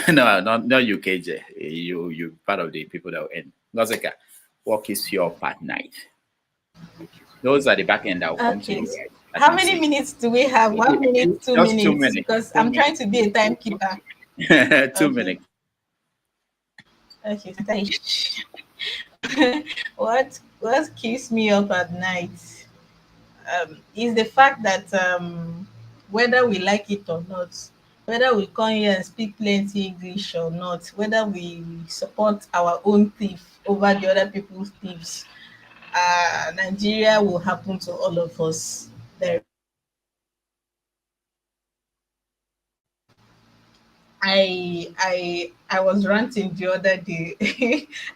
No, not you, KJ. You're part of the people that will end. Ngozika, what keeps you up at night? Those are the back end that will come to you. How many minutes do we have? 1 minute, 2 Just minutes? 2 minutes. Because I'm trying to be a timekeeper. 2 minutes. Okay, thanks. What keeps me up at night is the fact that whether we like it or not, whether we come here and speak plenty English or not, whether we support our own thief over the other people's thieves, Nigeria will happen to all of us. I was ranting the other day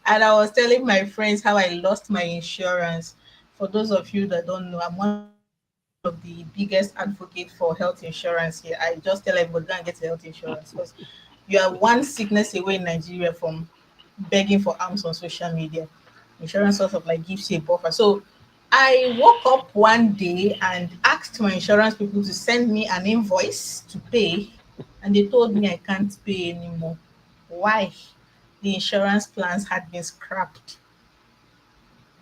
and I was telling my friends how I lost my insurance. For those of you that don't know, I'm one of the biggest advocate for health insurance here. I just tell everybody go and get health insurance because you are one sickness away in Nigeria from begging for alms on social media. Insurance sort of like gives you a buffer. So I woke up one day and asked my insurance people to send me an invoice to pay, and they told me I can't pay anymore. Why? The insurance plans had been scrapped.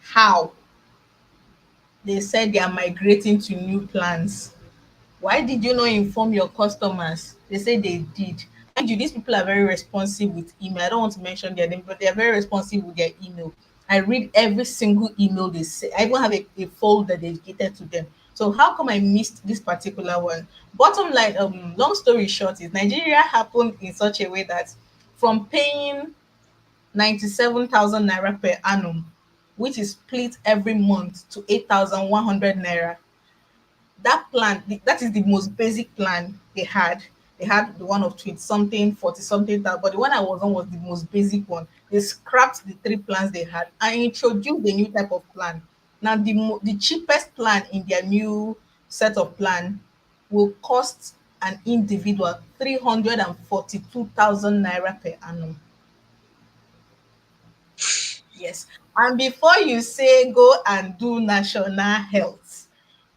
How? They said they are migrating to new plans. Why did you not inform your customers? They say they did. Mind you, these people are very responsive with email. I don't want to mention their name, but they are very responsive with their email. I read every single email they say. I even have a folder dedicated to them. So how come I missed this particular one? Bottom line, long story short, is Nigeria happened in such a way that from paying 97,000 naira per annum, which is split every month, to 8,100 naira, that plan, that is the most basic plan they had. They had the one of 20 something, 40 something, but the one I was on was the most basic one. They scrapped the three plans they had and introduced a new type of plan. Now, the cheapest plan in their new set of plan will cost an individual 342,000 naira per annum. Yes. And before you say go and do national health,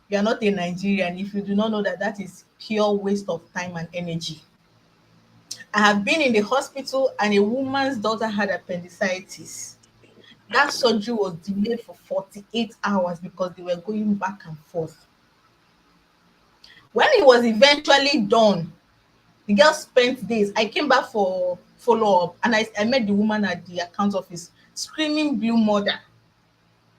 you are not a Nigerian if you do not know that that is pure waste of time and energy. I have been in the hospital and a woman's daughter had appendicitis. That surgery was delayed for 48 hours because they were going back and forth. When it was eventually done, the girl spent days. I came back for follow-up and I met the woman at the account office screaming blue mother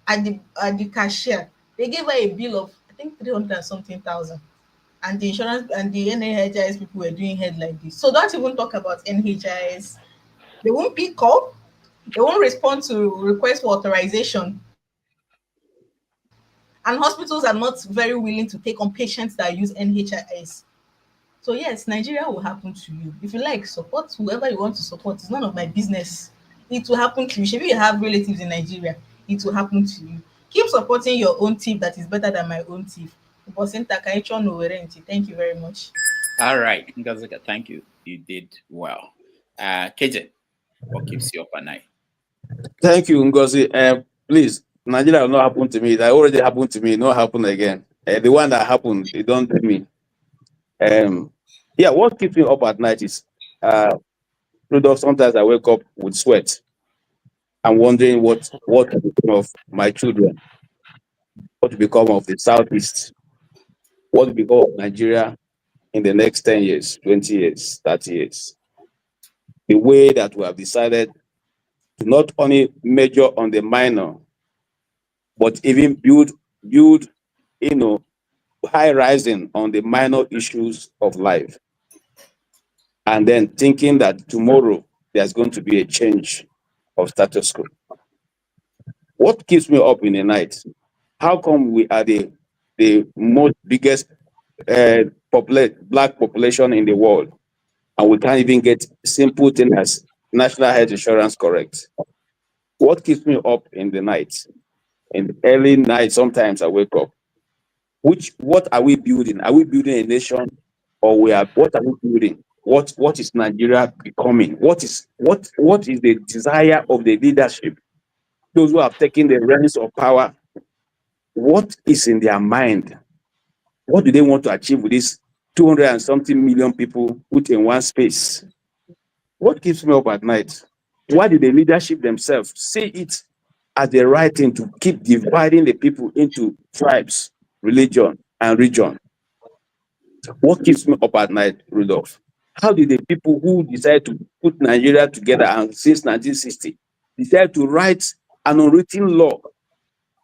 at the cashier. They gave her a bill of, I think, 300 and something thousand. And the insurance and the NHIS people were doing head like this. So don't even talk about NHIS. They won't pick up. They won't respond to requests for authorization. And hospitals are not very willing to take on patients that use NHIS. So yes, Nigeria will happen to you. If you like, support whoever you want to support. It's none of my business. It will happen to you. If you have relatives in Nigeria, it will happen to you. Keep supporting your own thief that is better than my own thief. Thank you very much. All right, Ngazika, thank you. You did well. KJ, what keeps you up at night? Thank you, Ngozi. Please, Nigeria will not happen to me. That already happened to me. Not happen again. The one that happened, it don't tell me. Yeah, what keeps me up at night is sometimes I wake up with sweat. I'm wondering what will become of my children, what will become of the Southeast, what will become of Nigeria in the next 10 years, 20 years, 30 years. The way that we have decided to not only major on the minor, but even build, high rising on the minor issues of life. And then thinking that tomorrow there's going to be a change of status quo. What keeps me up in the night? How come we are the most biggest black population in the world, and we can't even get simple things as national health insurance correct? What keeps me up in the night? In the early night, sometimes I wake up. What are we building? Are we building a nation, or what are we building? What is Nigeria becoming? What is the desire of the leadership? Those who have taken the reins of power, what is in their mind? What do they want to achieve with these 200 and something million people put in one space? What keeps me up at night? Why did the leadership themselves see it as the right thing to keep dividing the people into tribes, religion, and region? What keeps me up at night, Rudolph? How did the people who decided to put Nigeria together and since 1960 decide to write an unwritten law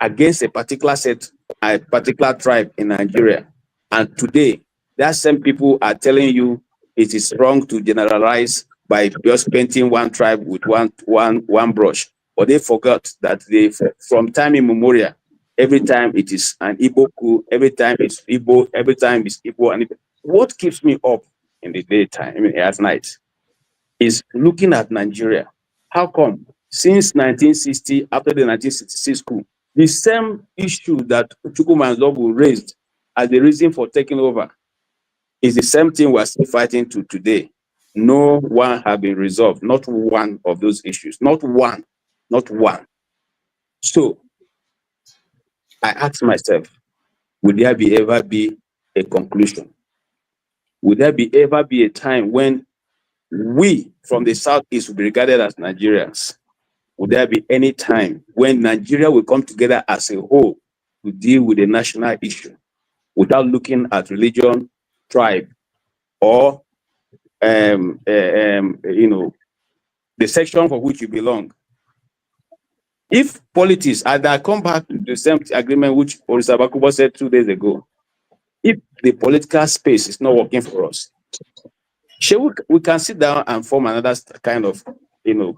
against a particular tribe in Nigeria? And today, that same people are telling you it is wrong to generalize by just painting one tribe with one brush. But they forgot that from time immemorial, every time it is an Igbo coup, every time it's Igbo, every time it's Igbo. And what keeps me up in the daytime, at night, is looking at Nigeria. How come since 1960, after the 1966 coup, the same issue that Chukwuma and Zogu raised as the reason for taking over is the same thing we're still fighting to today? No one have been resolved. Not one of those issues. Not one. Not one. So I ask myself, will there ever be a conclusion? Will there ever be a time when we from the Southeast will be regarded as Nigerians? Will there be any time when Nigeria will come together as a whole to deal with a national issue without looking at religion, tribe, or the section for which you belong? If politics, and I come back to the same agreement which Orisa Bakubo said 2 days ago, if the political space is not working for us, we can sit down and form another kind of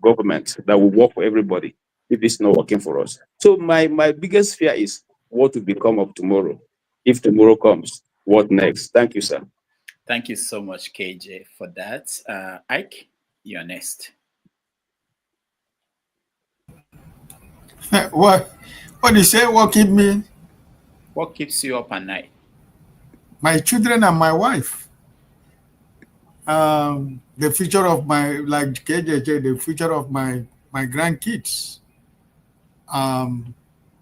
government that will work for everybody if it's not working for us. So my biggest fear is what will become of tomorrow. If tomorrow comes, what next? Thank you, sir. Thank you so much, KJ, for that. Ike, you're next. What do you say? What keep me? What keeps you up at night? My children and my wife. The future of my, like KJ, the future of my grandkids.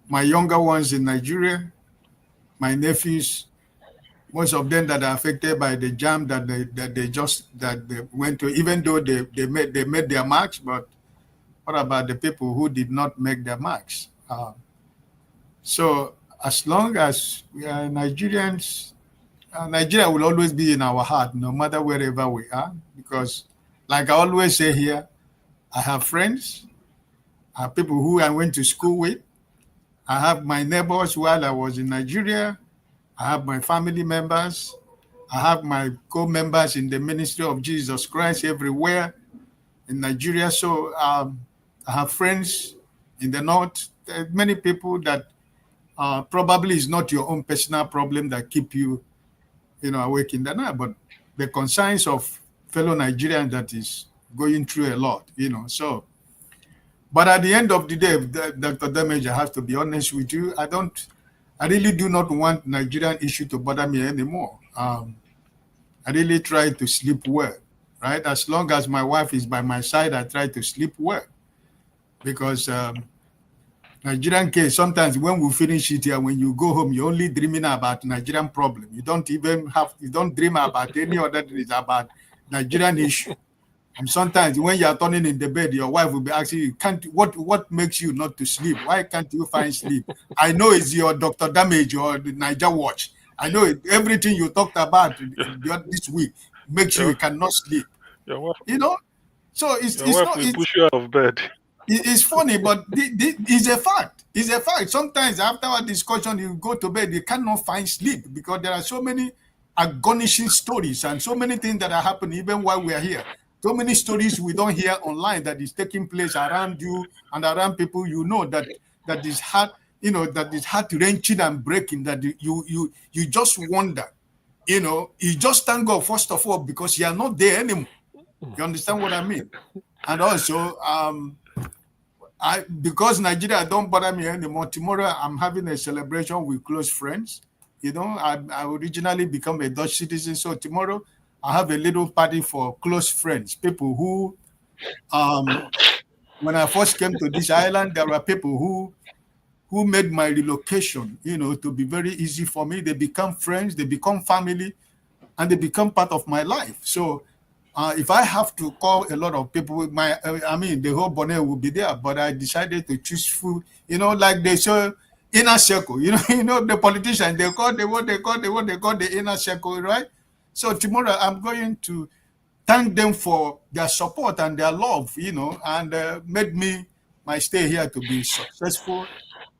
My younger ones in Nigeria, my nephews, most of them that are affected by the JAMB that they went to, even though they made their marks, but what about the people who did not make their marks? So as long as we are Nigerians, Nigeria will always be in our heart, no matter wherever we are, because like I always say here, I have friends, I have people who I went to school with, I have my neighbors while I was in Nigeria, I have my family members, I have my co-members in the ministry of Jesus Christ everywhere in Nigeria. So I have friends in the north. There are many people that probably is not your own personal problem that keep you, awake in the night, but the concerns of fellow Nigerians that is going through a lot, So, but at the end of the day, Dr. Damage, I have to be honest with you. I really do not want Nigerian issue to bother me anymore. I really try to sleep well, right? As long as my wife is by my side, I try to sleep well, because Nigerian case, sometimes when we finish it here, when you go home, you're only dreaming about Nigerian problem. You don't dream about any other thing. It's about Nigerian issue. And sometimes when you're turning in the bed, your wife will be asking you, what makes you not to sleep? Why can't you find sleep? I know it's your Dr. Damage or the Niger Watch. I know everything you talked about this week makes you cannot sleep. Your wife, So it's wife not. will push you out of bed. It's funny, but it's a fact. It's a fact. Sometimes after a discussion, you go to bed, you cannot find sleep because there are so many astonishing stories and so many things that are happening even while we are here. So many stories we don't hear online that is taking place around you and around people that is hard, that is heart-wrenching and breaking, that you just wonder, you just thank God first of all because you are not there anymore. You understand what I mean? And also, because Nigeria don't bother me anymore. Tomorrow I'm having a celebration with close friends. I originally become a Dutch citizen, so tomorrow I have a little party for close friends, people who, when I first came to this island, there were people who made my relocation, to be very easy for me. They become friends, they become family, and they become part of my life. So if I have to call a lot of people, the whole bonnet will be there. But I decided to choose food, like they say, inner circle. The politicians, they call the inner circle, right? So tomorrow I'm going to thank them for their support and their love, and made me my stay here to be successful.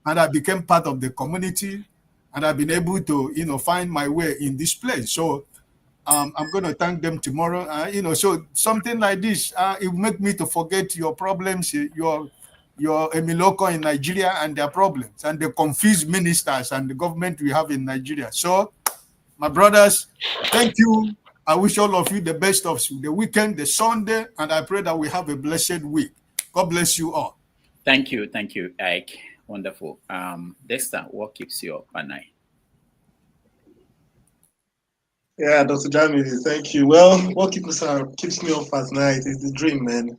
And I became part of the community, and I've been able to, find my way in this place. So I'm going to thank them tomorrow. So something like this, it will make me to forget your problems, your Emiloko in Nigeria and their problems, and the confused ministers and the government we have in Nigeria. So, my brothers, thank you. I wish all of you the best of the weekend, the Sunday, and I pray that we have a blessed week. God bless you all. Thank you, Ike. Wonderful. Dexter, what keeps you up at night? Yeah, Dr. Jamie, thank you. Well, what keeps me up at night is the dream, man.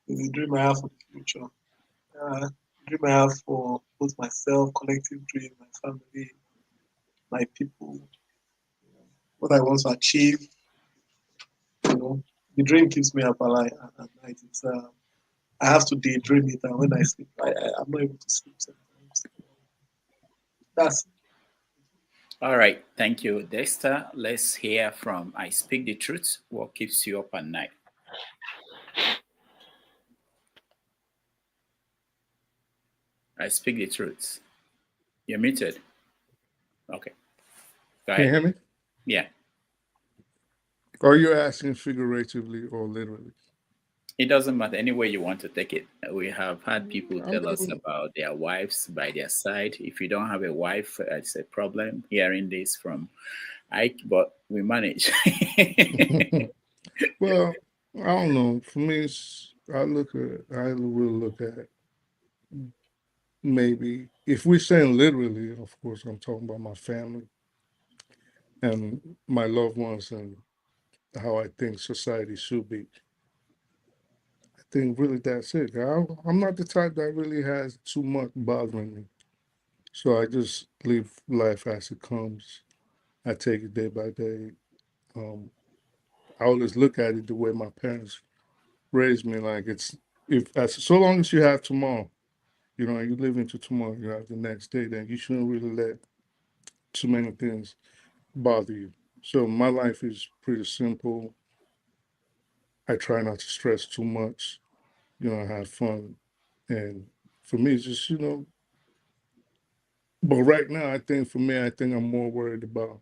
It's the dream I have for the future. Dream I have for both myself, collective dream, my family, my people, what I want to achieve. You know, the dream keeps me up alive at night. It's I have to daydream it, and when I sleep, I'm not able to sleep sometimes. That's All right, thank you, Dexter. Let's hear from I Speak the Truth. What keeps you up at night? I Speak the Truth. You're muted. Okay, go Can you ahead. hear me? Yeah, Are you asking figuratively or literally? it doesn't matter any way you want to take it. We have had people I tell us mean, about their wives by their side. If you don't have a wife, it's a problem. Hearing this from Ike, but we manage. well, I don't know. For me, I will look at maybe if we're saying literally, of course, I'm talking about my family and my loved ones and how I think society should be. I think really that's it. I'm not the type that really has too much bothering me. So I just live life as it comes. I take it day by day. Um, I always look at it the way my parents raised me. Like it's if as so long as you have tomorrow, you live into tomorrow, you have the next day, then you shouldn't really let too many things bother you. So my life is pretty simple. I try not to stress too much. I have fun, and for me, it's just But right now, I think for me, I think I'm more worried about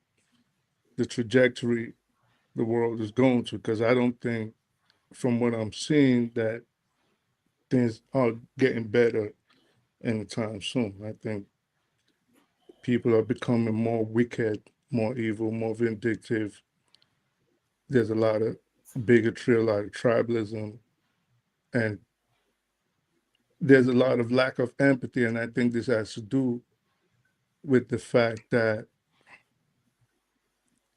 the trajectory the world is going to, because I don't think, from what I'm seeing, that things are getting better anytime soon. I think people are becoming more wicked, more evil, more vindictive. There's a lot of bigotry, a lot of tribalism, and there's a lot of lack of empathy. And I think this has to do with the fact that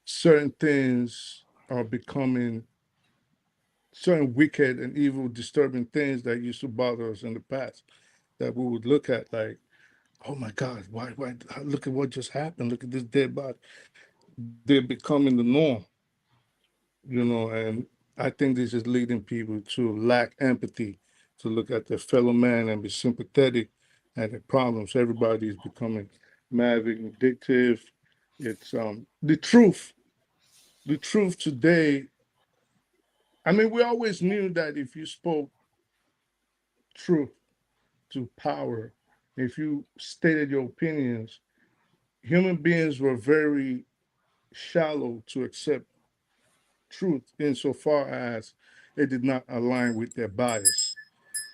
certain things are becoming certain wicked and evil, disturbing things that used to bother us in the past that we would look at like, oh my God, why, look at what just happened. Look at this dead body. They're becoming the norm, and I think this is leading people to lack empathy, to look at their fellow man and be sympathetic at their problems. Everybody is becoming mad, vindictive. It's the truth. The truth today. I mean, we always knew that if you spoke truth to power, if you stated your opinions, human beings were very shallow to accept truth insofar as it did not align with their bias.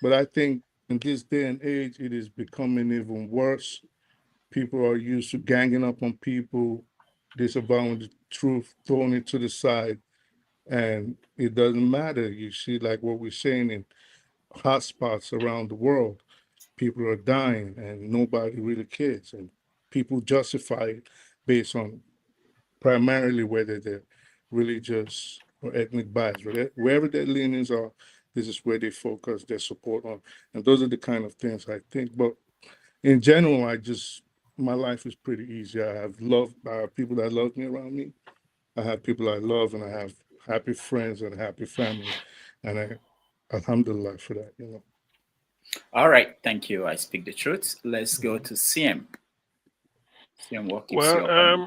But I think in this day and age, it is becoming even worse. People are used to ganging up on people, disavowing the truth, throwing it to the side, and it doesn't matter. You see, like what we're saying in hotspots around the world, people are dying and nobody really cares. And people justify it based on primarily whether they're religious or ethnic bias. Wherever their leanings are, this is where they focus their support on. And those are the kind of things I think. But in general, my life is pretty easy. I have people that love me around me. I have people I love, and I have happy friends and a happy family. And alhamdulillah for that. All right, thank you. I Speak the Truth. Let's go to CM. CM, what keeps you Well, up at night?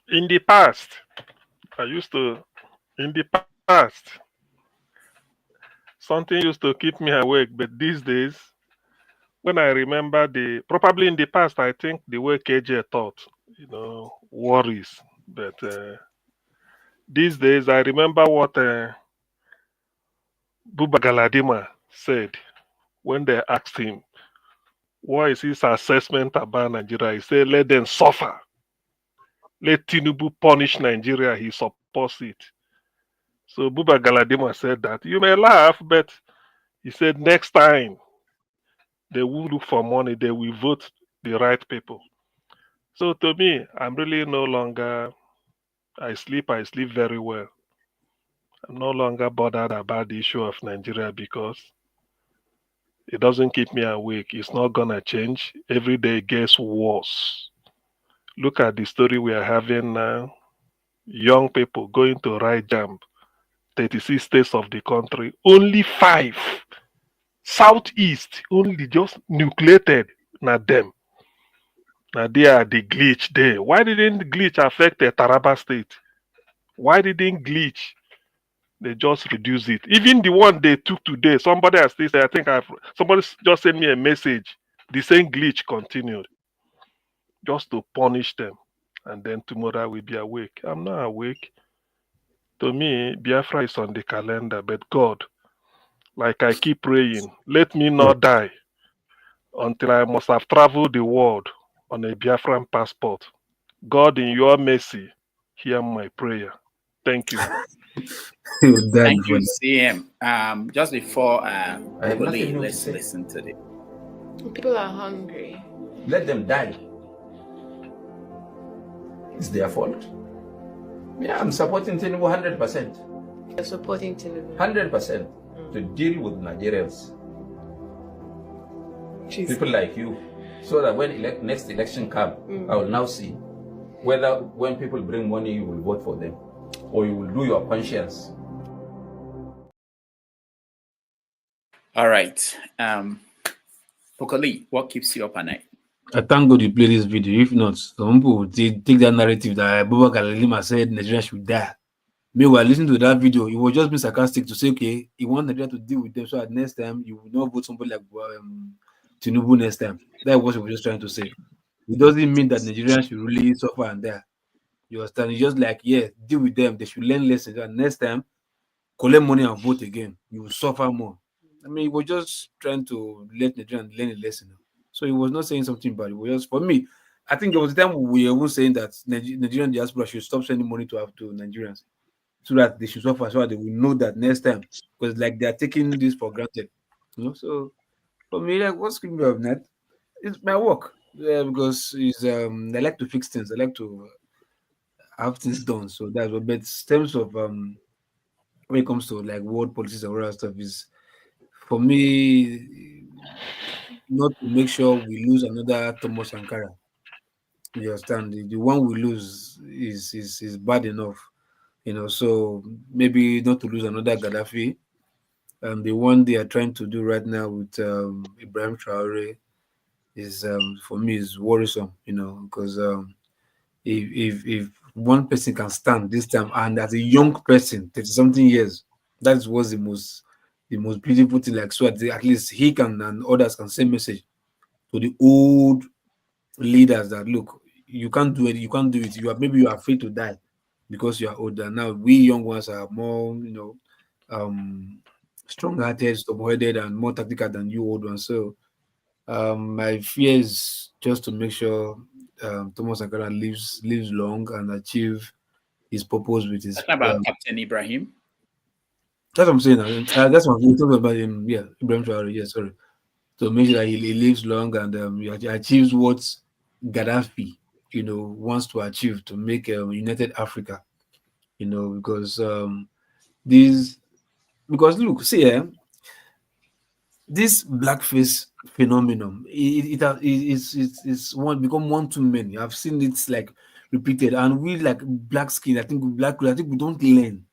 in the past, I used to, in the past, something used to keep me awake, but these days, when I remember probably in the past, I think the way KJ thought, worries. But these days, I remember what Buba Galadima said when they asked him, what is his assessment about Nigeria? He said, let them suffer. Let Tinubu punish Nigeria. He supports it. So Buba Galadima said that. You may laugh, but he said next time they will look for money, they will vote the right people. So to me, I'm really no longer, I sleep very well. I'm no longer bothered about the issue of Nigeria because it doesn't keep me awake. It's not gonna change. Every day it gets worse. Look at the story we are having now. Young people going to write JAMB, 36 states of the country, only 5. Southeast, only just nucleated. Not them. Now they are the glitch there. Why didn't the glitch affect the Taraba state? Why didn't glitch? They just reduce it. Even the one they took today, somebody has still said, I think somebody just sent me a message. The same glitch continued just to punish them. And then tomorrow we'll be awake. I'm not awake. To me, Biafra is on the calendar, but God, like I keep praying, let me not die until I must have traveled the world on a Biafran passport. God, in your mercy, hear my prayer. Thank you. Thank you, CM. Just before I have Pope nothing Leo, more to let's say. listen to it. People are hungry. Let them die. It's their fault. Yeah, I'm supporting Tinubu 100%. You're supporting Tinubu. 100% to deal with Nigerians. People like you. So that when next election comes, I will now see whether when people bring money, you will vote for them or you will do your conscience. All right. Pokoli, what keeps you up at night? I thank God you play this video. If not, some people would take that narrative that Abubakar Lalima said Nigeria should die. Meanwhile, listening to that video, he was just being sarcastic to say, okay, he wants Nigeria to deal with them so that next time you will not vote somebody like Tinubu next time. That's what he was just trying to say. It doesn't mean that Nigerians should really suffer and die. You understand? It's just like, yeah, deal with them. They should learn lessons. And next time, collect money and vote again. You will suffer more. I mean, he was just trying to let Nigerians learn a lesson. So he was not saying something bad. It was just, for me, I think there was a time we were saying that Nigerian diaspora should stop sending money to Nigerians so that they should suffer, so that they will know that next time, because like they are taking this for granted. So for me, like what's keeping me up net? It's my work. Because it's I like to fix things. I like to have things done. So that's what. But in terms of when it comes to like world policies and all that stuff, is for me not to make sure we lose another Thomas Sankara. You understand? The one we lose is bad enough, So maybe not to lose another Gaddafi. The one they are trying to do right now with Ibrahim Traore is for me is worrisome, because if one person can stand this time, and as a young person, 30 something years, that was the most beautiful thing. Like, so at least he can and others can send message to the old leaders that look, you can't do it, you are afraid to die because you are older. Now we young ones are more, strong-hearted, stubborn-headed, and more tactical than you old ones. So my fear is just to make sure Thomas Sankara lives long and achieve his purpose with his. Talking about Captain Ibrahim. That's what I'm saying. That's what we're talking about him. Yeah, Ibrahim Traore. Yeah, sorry. To make sure that he lives long and he achieves what Gaddafi, wants to achieve to make united Africa. Because because look, see, this blackface phenomenon, it's become one too many. I've seen it like repeated, and we like black skin. I think we don't learn.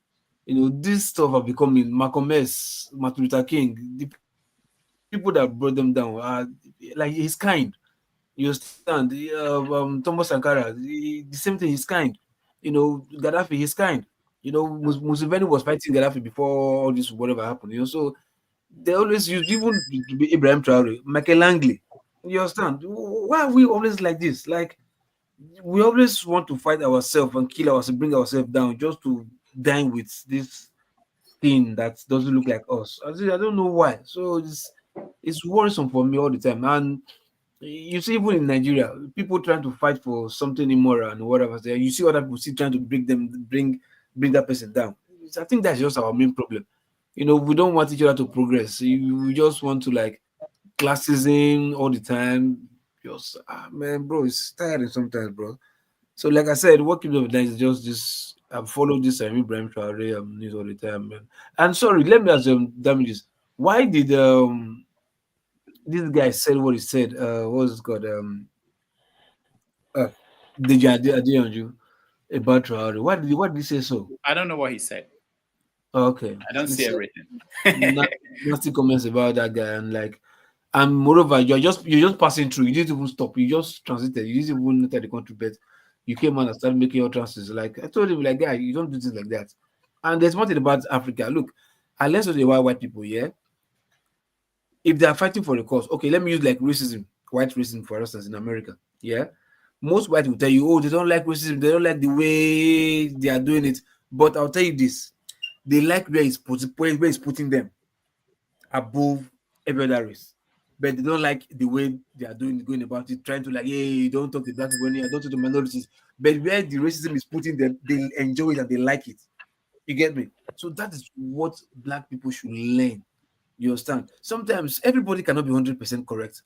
This stuff have become in Malcolm X, Martin Luther King. The people that brought them down are like he's kind. You understand? Thomas Sankara, the same thing. He's kind. Gaddafi, he's kind. Museveni was fighting Gaddafi before all this whatever happened. So they always use even Ibrahim Traore, Michael Langley. You understand? Why are we always like this? Like we always want to fight ourselves and kill ourselves, bring ourselves down just to dine with this thing that doesn't look like us. I don't know why. So it's worrisome for me all the time. And you see, even in Nigeria, people trying to fight for something immoral and whatever. You see other people still trying to bring that person down. I think that's just our main problem. We don't want each other to progress. We just want to like classism all the time, Just man, bro, it's tiring sometimes, bro. So like I said, what keeps me up is just this. I follow this Ibrahim Traore news all the time, man. And sorry, let me ask damages. Why did this guy said what he said? What was it called? Deja Adeyanju about Traore. Why did he say so? I don't know what he said. Oh, okay. I don't He see said everything. nasty comments about that guy and like, and moreover, you're just passing through. You didn't even stop. You just transited. You didn't even enter the country, but you came out and started making your transits. Like I told him, like guy, you don't do things like that. And there's one thing about Africa. Look, unless you're the white people, yeah, if they are fighting for the cause, okay, let me use like racism, white racism, for instance, in America. Yeah, most white will tell you, oh, they don't like racism, they don't like the way they are doing it. But I'll tell you this: they like where it's putting them above every other race. But they don't like the way they are going about it, trying to like, hey, don't talk to black people, don't talk to minorities. But where the racism is putting them, they enjoy it and they like it. You get me? So that is what black people should learn. You understand? Sometimes everybody cannot be 100% correct.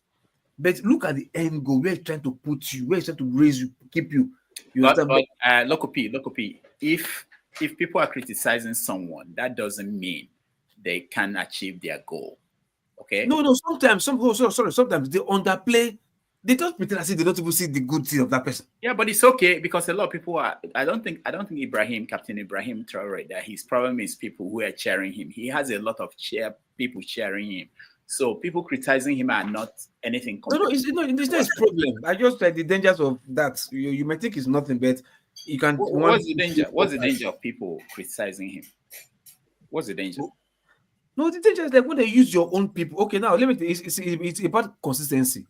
But look at the end goal, where it's trying to put you, where it's trying to raise you, keep you. You But understand? Local P, if people are criticizing someone, that doesn't mean they can achieve their goal. Okay? No. Sometimes, sometimes they underplay. They just pretend as if they don't even see the good thing of that person. Yeah, but it's okay because a lot of people are. I don't think Captain Ibrahim Traore, that his problem is people who are cheering him. He has a lot of people cheering him. So people criticizing him are not anything. No, it's not his problem. I just like the dangers of that. You might think it's nothing, but you can. What's the danger? What's the danger of people criticizing him? What's the danger? No, the danger is like when they use your own people. Okay, now let me. It's about consistency.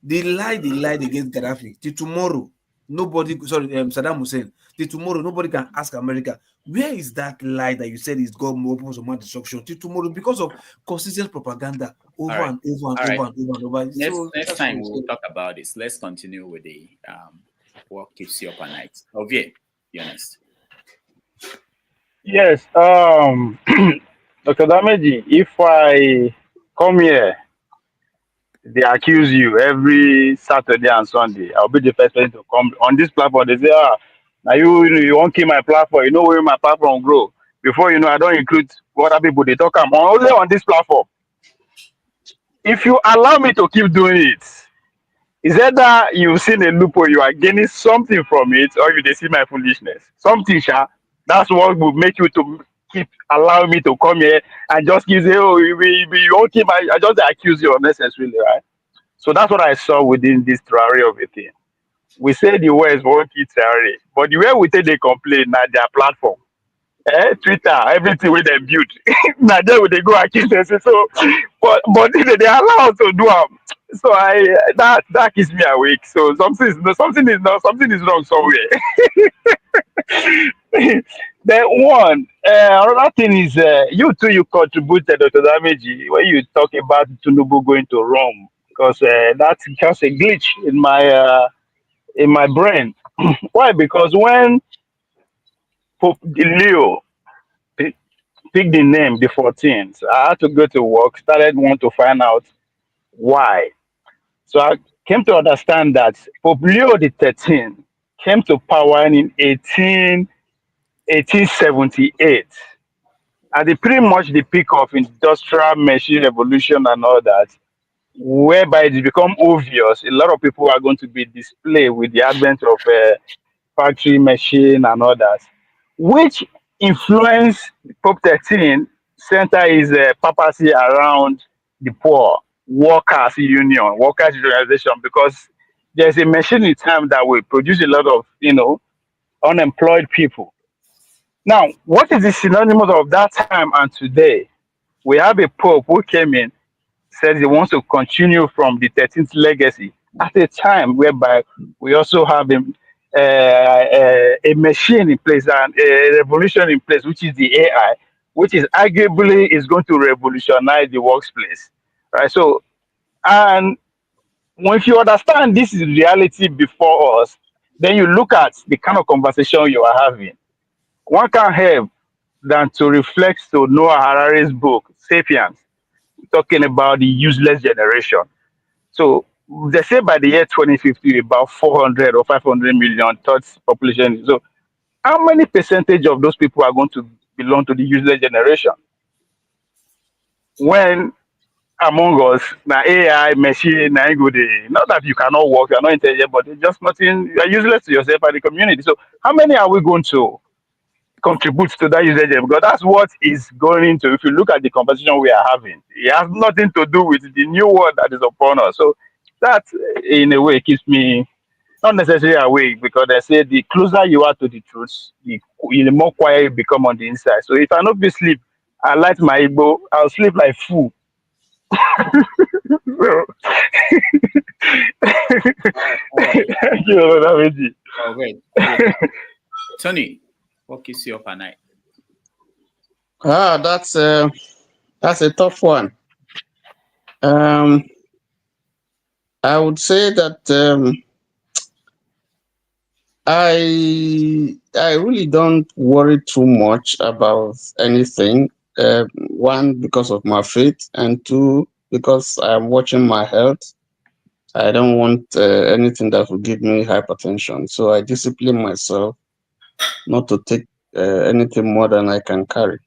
They lied against Gaddafi. Till tomorrow, nobody. Sorry, Saddam Hussein. Till tomorrow, nobody can ask America, where is that lie that you said is God weapons of mass destruction? Till tomorrow, because of consistent propaganda over and over. Next time we'll talk about this. Let's continue with the what keeps you up at night. Okay, be honest. Yes, Dr. Dameji, if I come here, they accuse you every Saturday and Sunday. I'll be the first person to come on this platform. They say, now you won't kill my platform. You know where my platform grow. Before you know, I don't include what other people they talk about only on this platform. If you allow me to keep doing it, is that you've seen a loophole, you are gaining something from it, or you they see my foolishness? Something, Sha. That's what will make you to keep allowing me to come here and just keep say, oh, you won't keep I just accuse you unnecessarily, right? So that's what I saw within this Traore of a thing. We say the words won't keep Traore, but the way we take they complain now their platform. Twitter, everything with them build. Now there they go accuse them. So, but they allow us to do them. So that keeps me awake. So something is wrong somewhere. Then another thing is you too you contributed to Dameji when you talk about Tinubu going to Rome because that's just a glitch in my brain. Why? Because when Pope Leo picked the name the 14th, I had to go to work, started want to find out why. So I came to understand that Pope Leo the 13th came to power in 1878 at the pretty much the peak of industrial machine revolution and all that, whereby it become obvious a lot of people are going to be displayed with the advent of factory machine and all that, which influence Pope 13 center his papacy around the poor, workers union, workers organization, because there's a machine in time that will produce a lot of unemployed people. Now, what is the synonymous of that time and today? We have a pope who came in, said he wants to continue from the 13th legacy at a time whereby we also have a machine in place and a revolution in place, which is the AI, which is arguably is going to revolutionize the workplace, right? So, and if you understand this is reality before us, then you look at the kind of conversation you are having. One can't help than to reflect to Noah Harari's book, Sapiens, talking about the useless generation. So they say by the year 2050, about 400 or 500 million third population. So how many percentage of those people are going to belong to the useless generation? When among us, now AI, machine, now go dey. Not that you cannot work, you are not intelligent, but it's just nothing. You are useless to yourself and the community. So how many are we going to contribute to that usage? Because that's what is going into. If you look at the conversation we are having, it has nothing to do with the new world that is upon us. So that, in a way, keeps me not necessarily awake, because they say the closer you are to the truth, the more quiet you become on the inside. So if I not be sleep, I light my Igbo, I'll sleep like fool. So, thank you, Lord David. Oh, wait. Tony, what keeps you up at night? That's a tough one. I would say that I really don't worry too much about anything. One, because of my faith, and two, because I'm watching my health. I don't want anything that will give me hypertension. So I discipline myself not to take anything more than I can carry.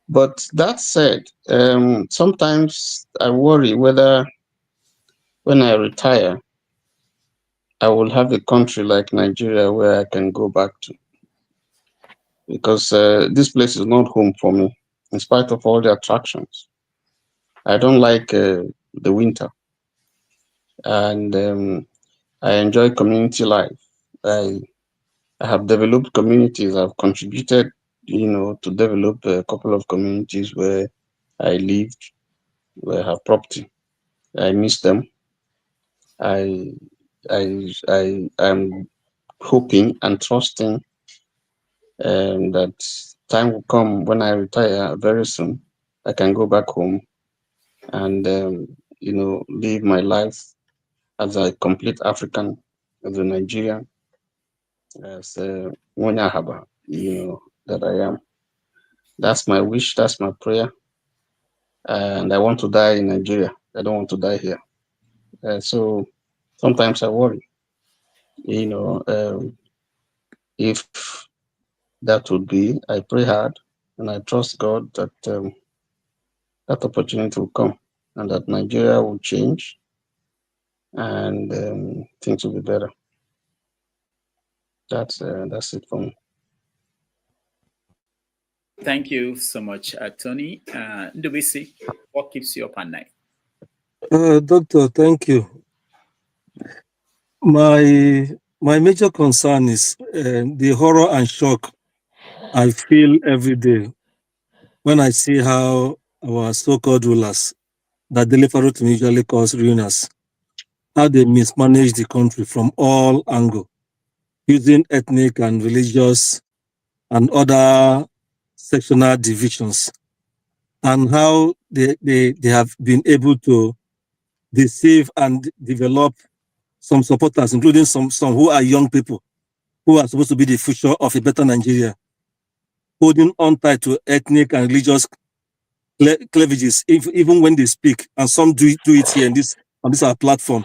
But that said, sometimes I worry whether when I retire, I will have a country like Nigeria where I can go back to. Because this place is not home for me, in spite of all the attractions. I don't like the winter. And I enjoy community life. I have developed communities. I've contributed, to develop a couple of communities where I lived, where I have property. I miss them. I'm hoping and trusting that time will come when I retire very soon. I can go back home and live my life as a complete African, as a Nigerian, as a Wanyahaba, that I am. That's my wish. That's my prayer. And I want to die in Nigeria. I don't want to die here. So sometimes I worry, if that would be, I pray hard and I trust God that that opportunity will come and that Nigeria will change and things will be better. That's it for me. Thank you so much, Tony. Ndubisi, what keeps you up at night? Doctor, thank you. My major concern is the horror and shock I feel every day when I see how our so-called rulers that Deliveroo usually calls ruiners, how they mismanage the country from all angles, using ethnic and religious and other sectional divisions, and how they have been able to deceive and develop some supporters, including some who are young people, who are supposed to be the future of a better Nigeria, holding on tight to ethnic and religious cleavages, even when they speak, and some do it here on this our platform.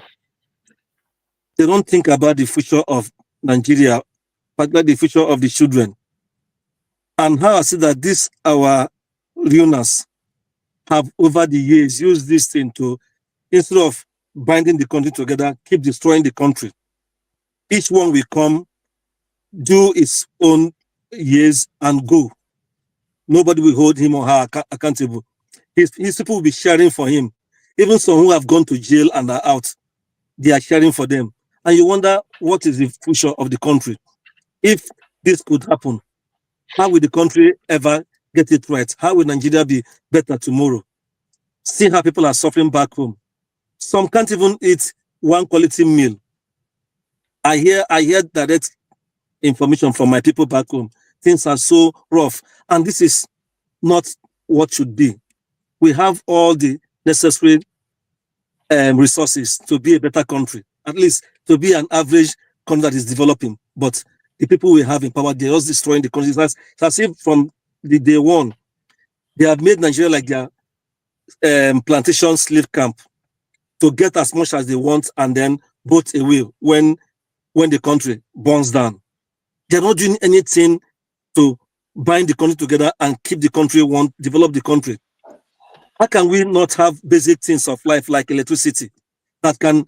They don't think about the future of Nigeria, particularly the future of the children. And how I see that this our learners have over the years used this thing to, instead of binding the country together, keep destroying the country. Each one will come, do its own years and go. Nobody will hold him or her accountable. His people will be sharing for him. Even some who have gone to jail and are out, they are sharing for them. And you wonder, what is the future of the country? If this could happen, how will the country ever get it right? How will Nigeria be better tomorrow? See how people are suffering back home. Some can't even eat one quality meal. I hear direct information from my people back home. Things are so rough, and this is not what should be. We have all the necessary resources to be a better country, at least to be an average country that is developing. But the people we have in power, they're just destroying the country. It's as if from the day one, they have made Nigeria like their plantation slave camp, to get as much as they want and then vote away when the country burns down. They're not doing anything to bind the country together and keep the country develop the country. How can we not have basic things of life like electricity that can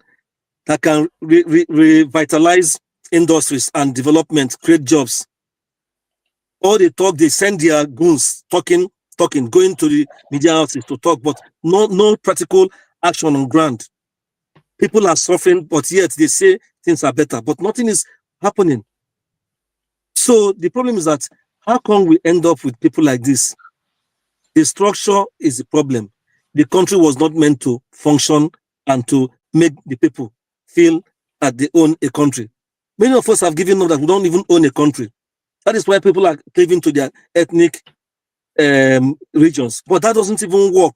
revitalize industries and development, create jobs? All they talk, they send their goons talking, going to the media houses to talk, but no practical action on ground. People are suffering, but yet they say things are better, but nothing is happening. So the problem is that how come we end up with people like this? The structure is the problem. The country was not meant to function and to make the people feel that they own a country. Many of us have given up that we don't even own a country. That is why people are cleaving to their ethnic regions. But that doesn't even work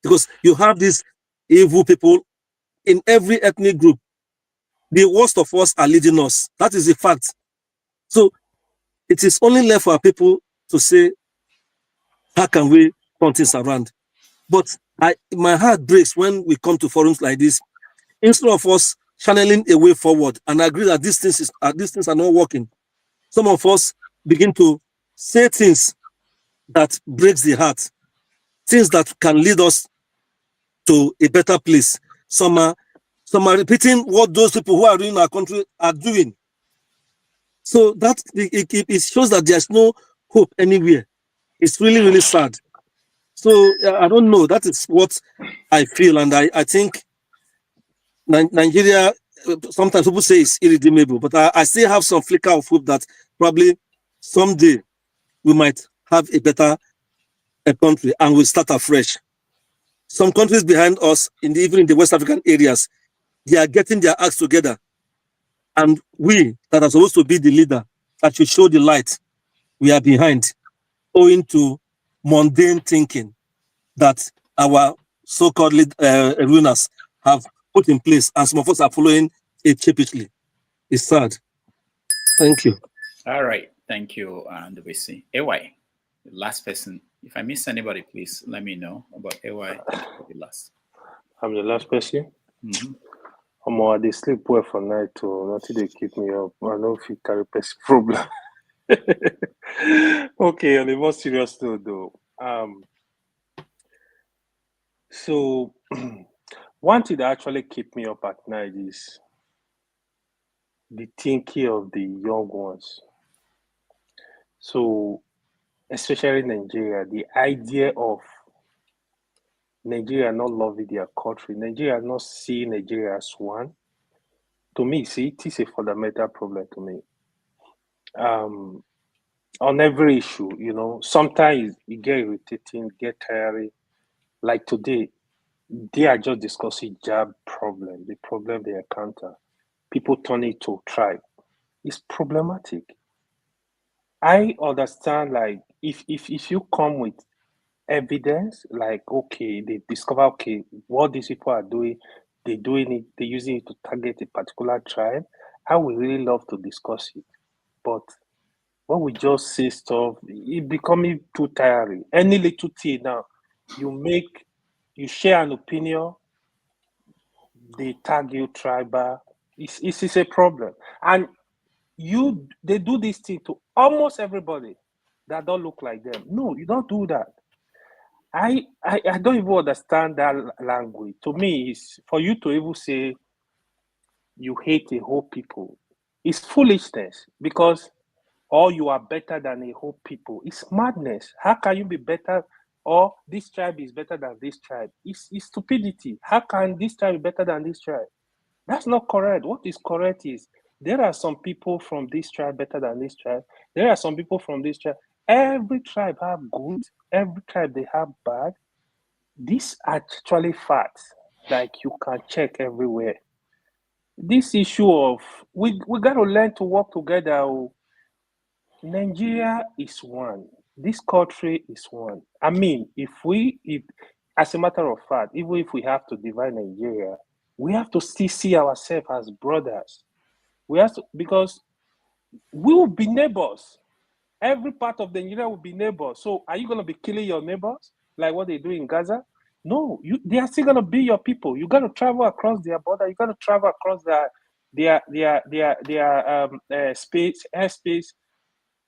because you have these evil people in every ethnic group. The worst of us are leading us. That is a fact. So it is only left for our people to say, how can we turn things around? But my heart breaks when we come to forums like this. Instead of us channeling a way forward and agree that these things are not working, some of us begin to say things that breaks the heart, things that can lead us to a better place. Some are repeating what those people who are ruining our country are doing. So that it shows that there's no hope anywhere. It's really, really sad. So I don't know. That is what I feel, and I think Nigeria. Sometimes people say it's irredeemable, but I still have some flicker of hope that probably someday we might have a better country and we'll start afresh. Some countries behind us, even in the West African areas, they are getting their acts together, and we that are supposed to be the leader that should show the light, we are behind, owing to mundane thinking that our so-called rulers have put in place, and some of us are following it sheepishly. It's sad. Thank you. All right. Thank you, Ndubisi. AY, the last person. If I miss anybody, please let me know. About AY, the last. I'm the last person. Mm-hmm. They sleep well for night too. Nothing they keep me up. I know if you carry person problem. Okay, on a more serious note though. So one thing that actually keep me up at night is the thinking of the young ones. So especially Nigeria, the idea of Nigeria not loving their country, Nigeria not seeing Nigeria as one. To me, see, it is a fundamental problem to me. On every issue, sometimes it get irritating, get tiring. Like today, they are just discussing JAMB problem, the problem they encounter. People turn it to tribe. It's problematic. I understand, like, if you come with evidence, like, okay, they discover, okay, what these people are doing, they're using it to target a particular tribe, I would really love to discuss it. But when we just say stuff, it becoming too tiring. Any little thing now, you share an opinion, they tag you tribal. It's a problem. And they do this thing to almost everybody that don't look like them. No, you don't do that. I don't even understand that language. To me, it's for you to even say you hate a whole people. It's foolishness because you are better than a whole people. It's madness. How can you be better? Or this tribe is better than this tribe? It's stupidity. How can this tribe be better than this tribe? That's not correct. What is correct is there are some people from this tribe better than this tribe. There are some people from this tribe. Every tribe have good. Every tribe they have bad. These are actually facts. Like you can check everywhere. This issue of we got to learn to work together. Nigeria is one. This country is one. I mean, if as a matter of fact, even if we have to divide Nigeria, we have to still see ourselves as brothers. We have to, because we will be neighbors. Every part of Nigeria will be neighbors. So are you going to be killing your neighbors like what they do in Gaza? No, they are still gonna be your people. You gotta travel across their border. You gotta travel across their space, airspace.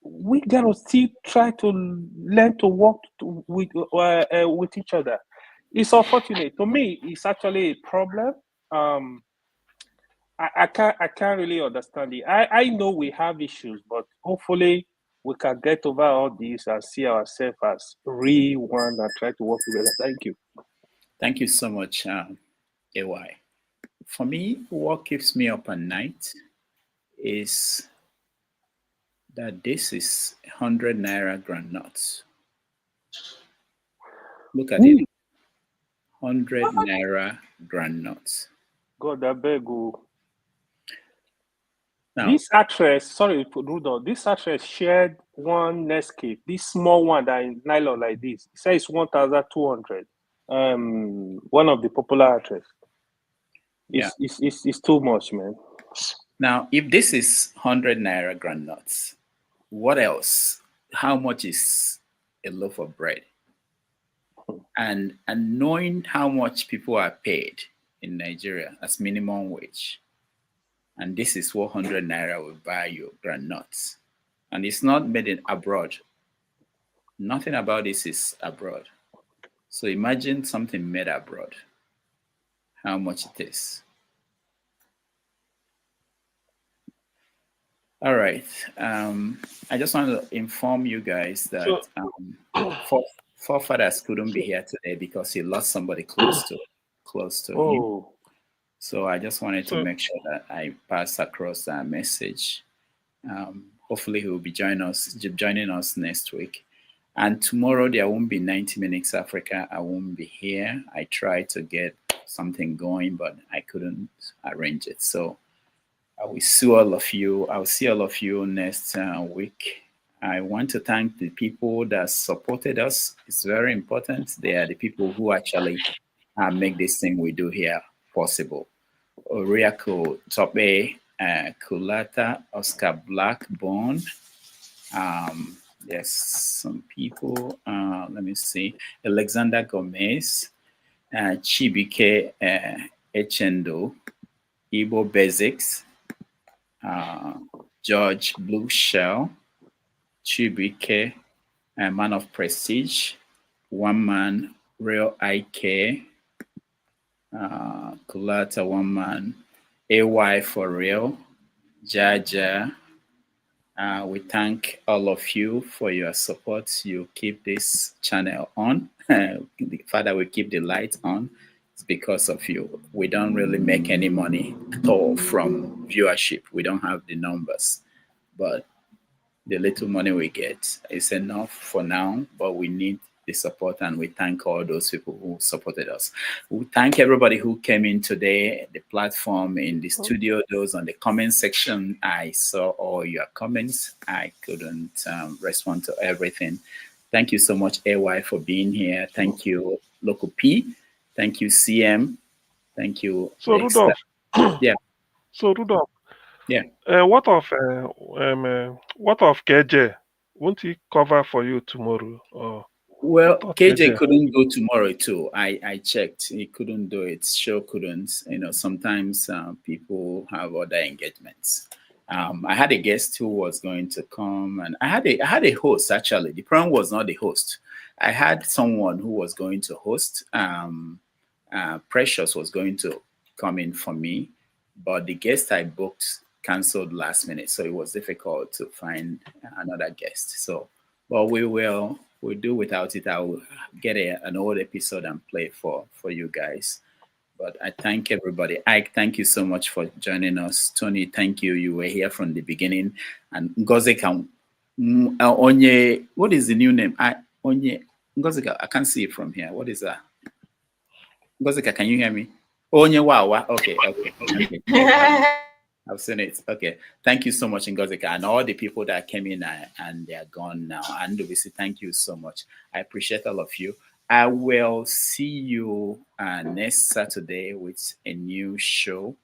We gotta still try to learn to work with each other. It's unfortunate. To me, it's actually a problem. I can't really understand it. I know we have issues, but hopefully we can get over all this and see ourselves as real one and try to work together. Thank you. Thank you so much, AY. For me, what keeps me up at night is that this is 100 naira granuts. Look at it. 100 naira granuts. God, I beg you. Now, This actress, sorry, Rudolph, this actress shared one Netscape, this small one that is nylon like this. It says 1,200. One of the popular actress. It's too much, man. Now, if this is 100 naira granuts, what else? How much is a loaf of bread? And knowing how much people are paid in Nigeria as minimum wage, and this is 100 naira will buy you granuts, and it's not made in abroad. Nothing about this is abroad. So imagine something made abroad, how much it is. All right. I just want to inform you guys that forefathers couldn't be here today because he lost somebody close to him. So I just wanted to make sure that I pass across that message. Hopefully he will be joining us next week. And tomorrow there won't be 90 Minutes Africa. I won't be here. I tried to get something going, but I couldn't arrange it. So I will see all of you. I'll see all of you next week. I want to thank the people that supported us. It's very important. They are the people who actually make this thing we do here possible. Oriako Tope, Kulata, Oscar Blackburn. Yes, some people. Let me see. Alexander Gomez, Chibike Echendo, Igbo Basics, George Blue Shell, Chibike, Man of Prestige, One Man, Real IK, Kulata One Man, AY for Real, Jaja. We thank all of you for your support. You keep this channel on. Father, we keep the light on. It's because of you. We don't really make any money at all from viewership. We don't have the numbers, but the little money we get is enough for now, but we need the support, and we thank all those people who supported us. We thank everybody who came in today, the platform, in the studio, those on the comment section. I saw all your comments. I couldn't respond to everything. Thank you so much, AY, for being here. Thank you, Local P. Thank you, CM. Thank you. So Rudolph. Yeah. So Rudolph. Yeah. What of KJ? Won't he cover for you tomorrow? Or well, KJ couldn't go tomorrow too. I checked. He couldn't do it. Show couldn't. You know, sometimes people have other engagements. I had a guest who was going to come, and I had a host actually. The problem was not the host. I had someone who was going to host. Precious was going to come in for me, but the guest I booked canceled last minute, so it was difficult to find another guest. So, but we'll do without it. I will get an old episode and play for you guys. But I thank everybody. Ike, thank you so much for joining us. Tony, thank you. You were here from the beginning. And Ngozika, Onye, what is the new name? Onye Ngozika, I can't see it from here. What is that? Ngozika, can you hear me? Onye Wawa. Okay. I've seen it. Okay. Thank you so much, Ngozika, and all the people that came in and they are gone now. And we say thank you so much. I appreciate all of you. I will see you next Saturday with a new show.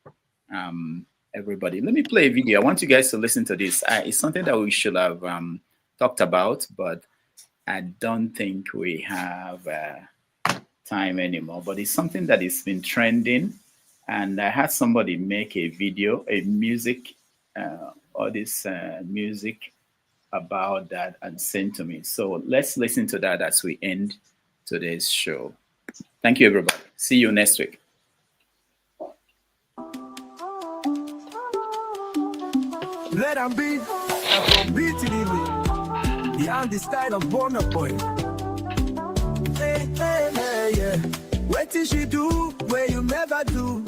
Everybody, let me play a video. I want you guys to listen to this. It's something that we should have talked about, but I don't think we have time anymore, but it's something that has been trending. And I had somebody make a video, a music, all this music about that and send to me. So let's listen to that as we end today's show. Thank you, everybody. See you next week. Let them be, I'm from beating the understyle of Bonner Boy. Hey, hey, hey, yeah. What did she do where you never do?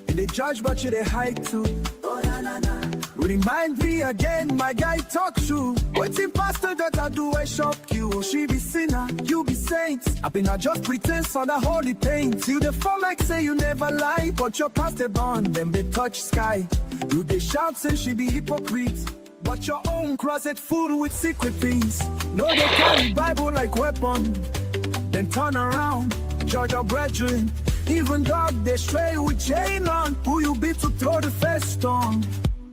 In the judge, but you they hide too. Oh, na, na, na. Remind me again, my guy talk true. What's the pastor that I do, I shock you. She be sinner, you be saints. I been just pretense for the holy paint. You the fall like say you never lie, but your pastor born, them they touch sky. You they shout say she be hypocrite, but your own closet full with secret things. No, they carry Bible like weapon, then turn around, judge your brethren. Even dog they stray with chain on. Who you be to throw the first stone?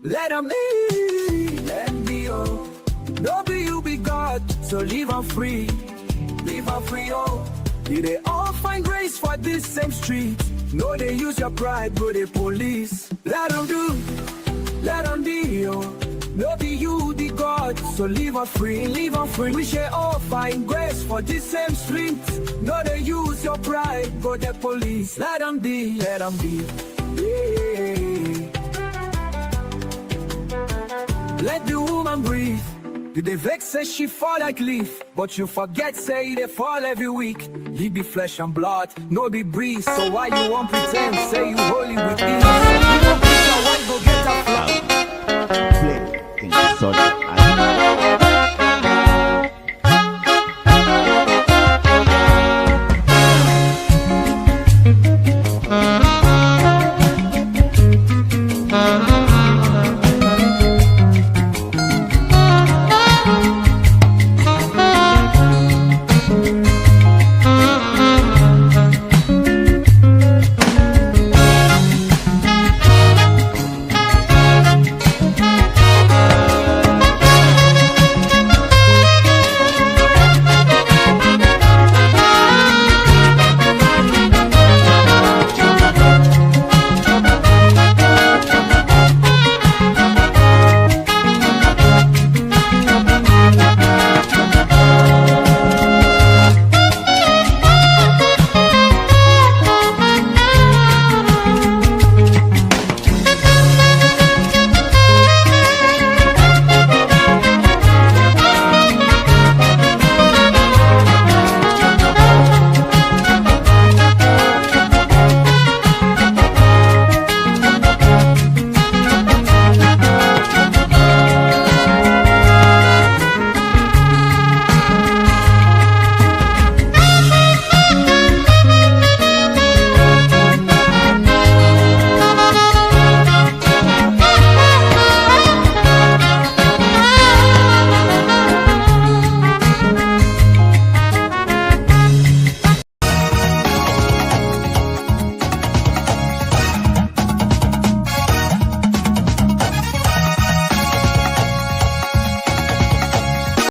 Let them be, let me oh. No be you be God, so leave her free, oh. Did they all find grace for this same street? No, they use your pride, but they police. Let them do, let them be oh. No be you the God, so leave her free, We shall all find grace for this same street. No, they use your pride, but they police. Let them be, let them be. Yeah. Let the woman breathe. Did they vex say she fall like leaf? But you forget say they fall every week. He be flesh and blood, no be breeze. So why you won't pretend? Say you holy with ease. You don't preach your wife, go get a flower. Play, solid.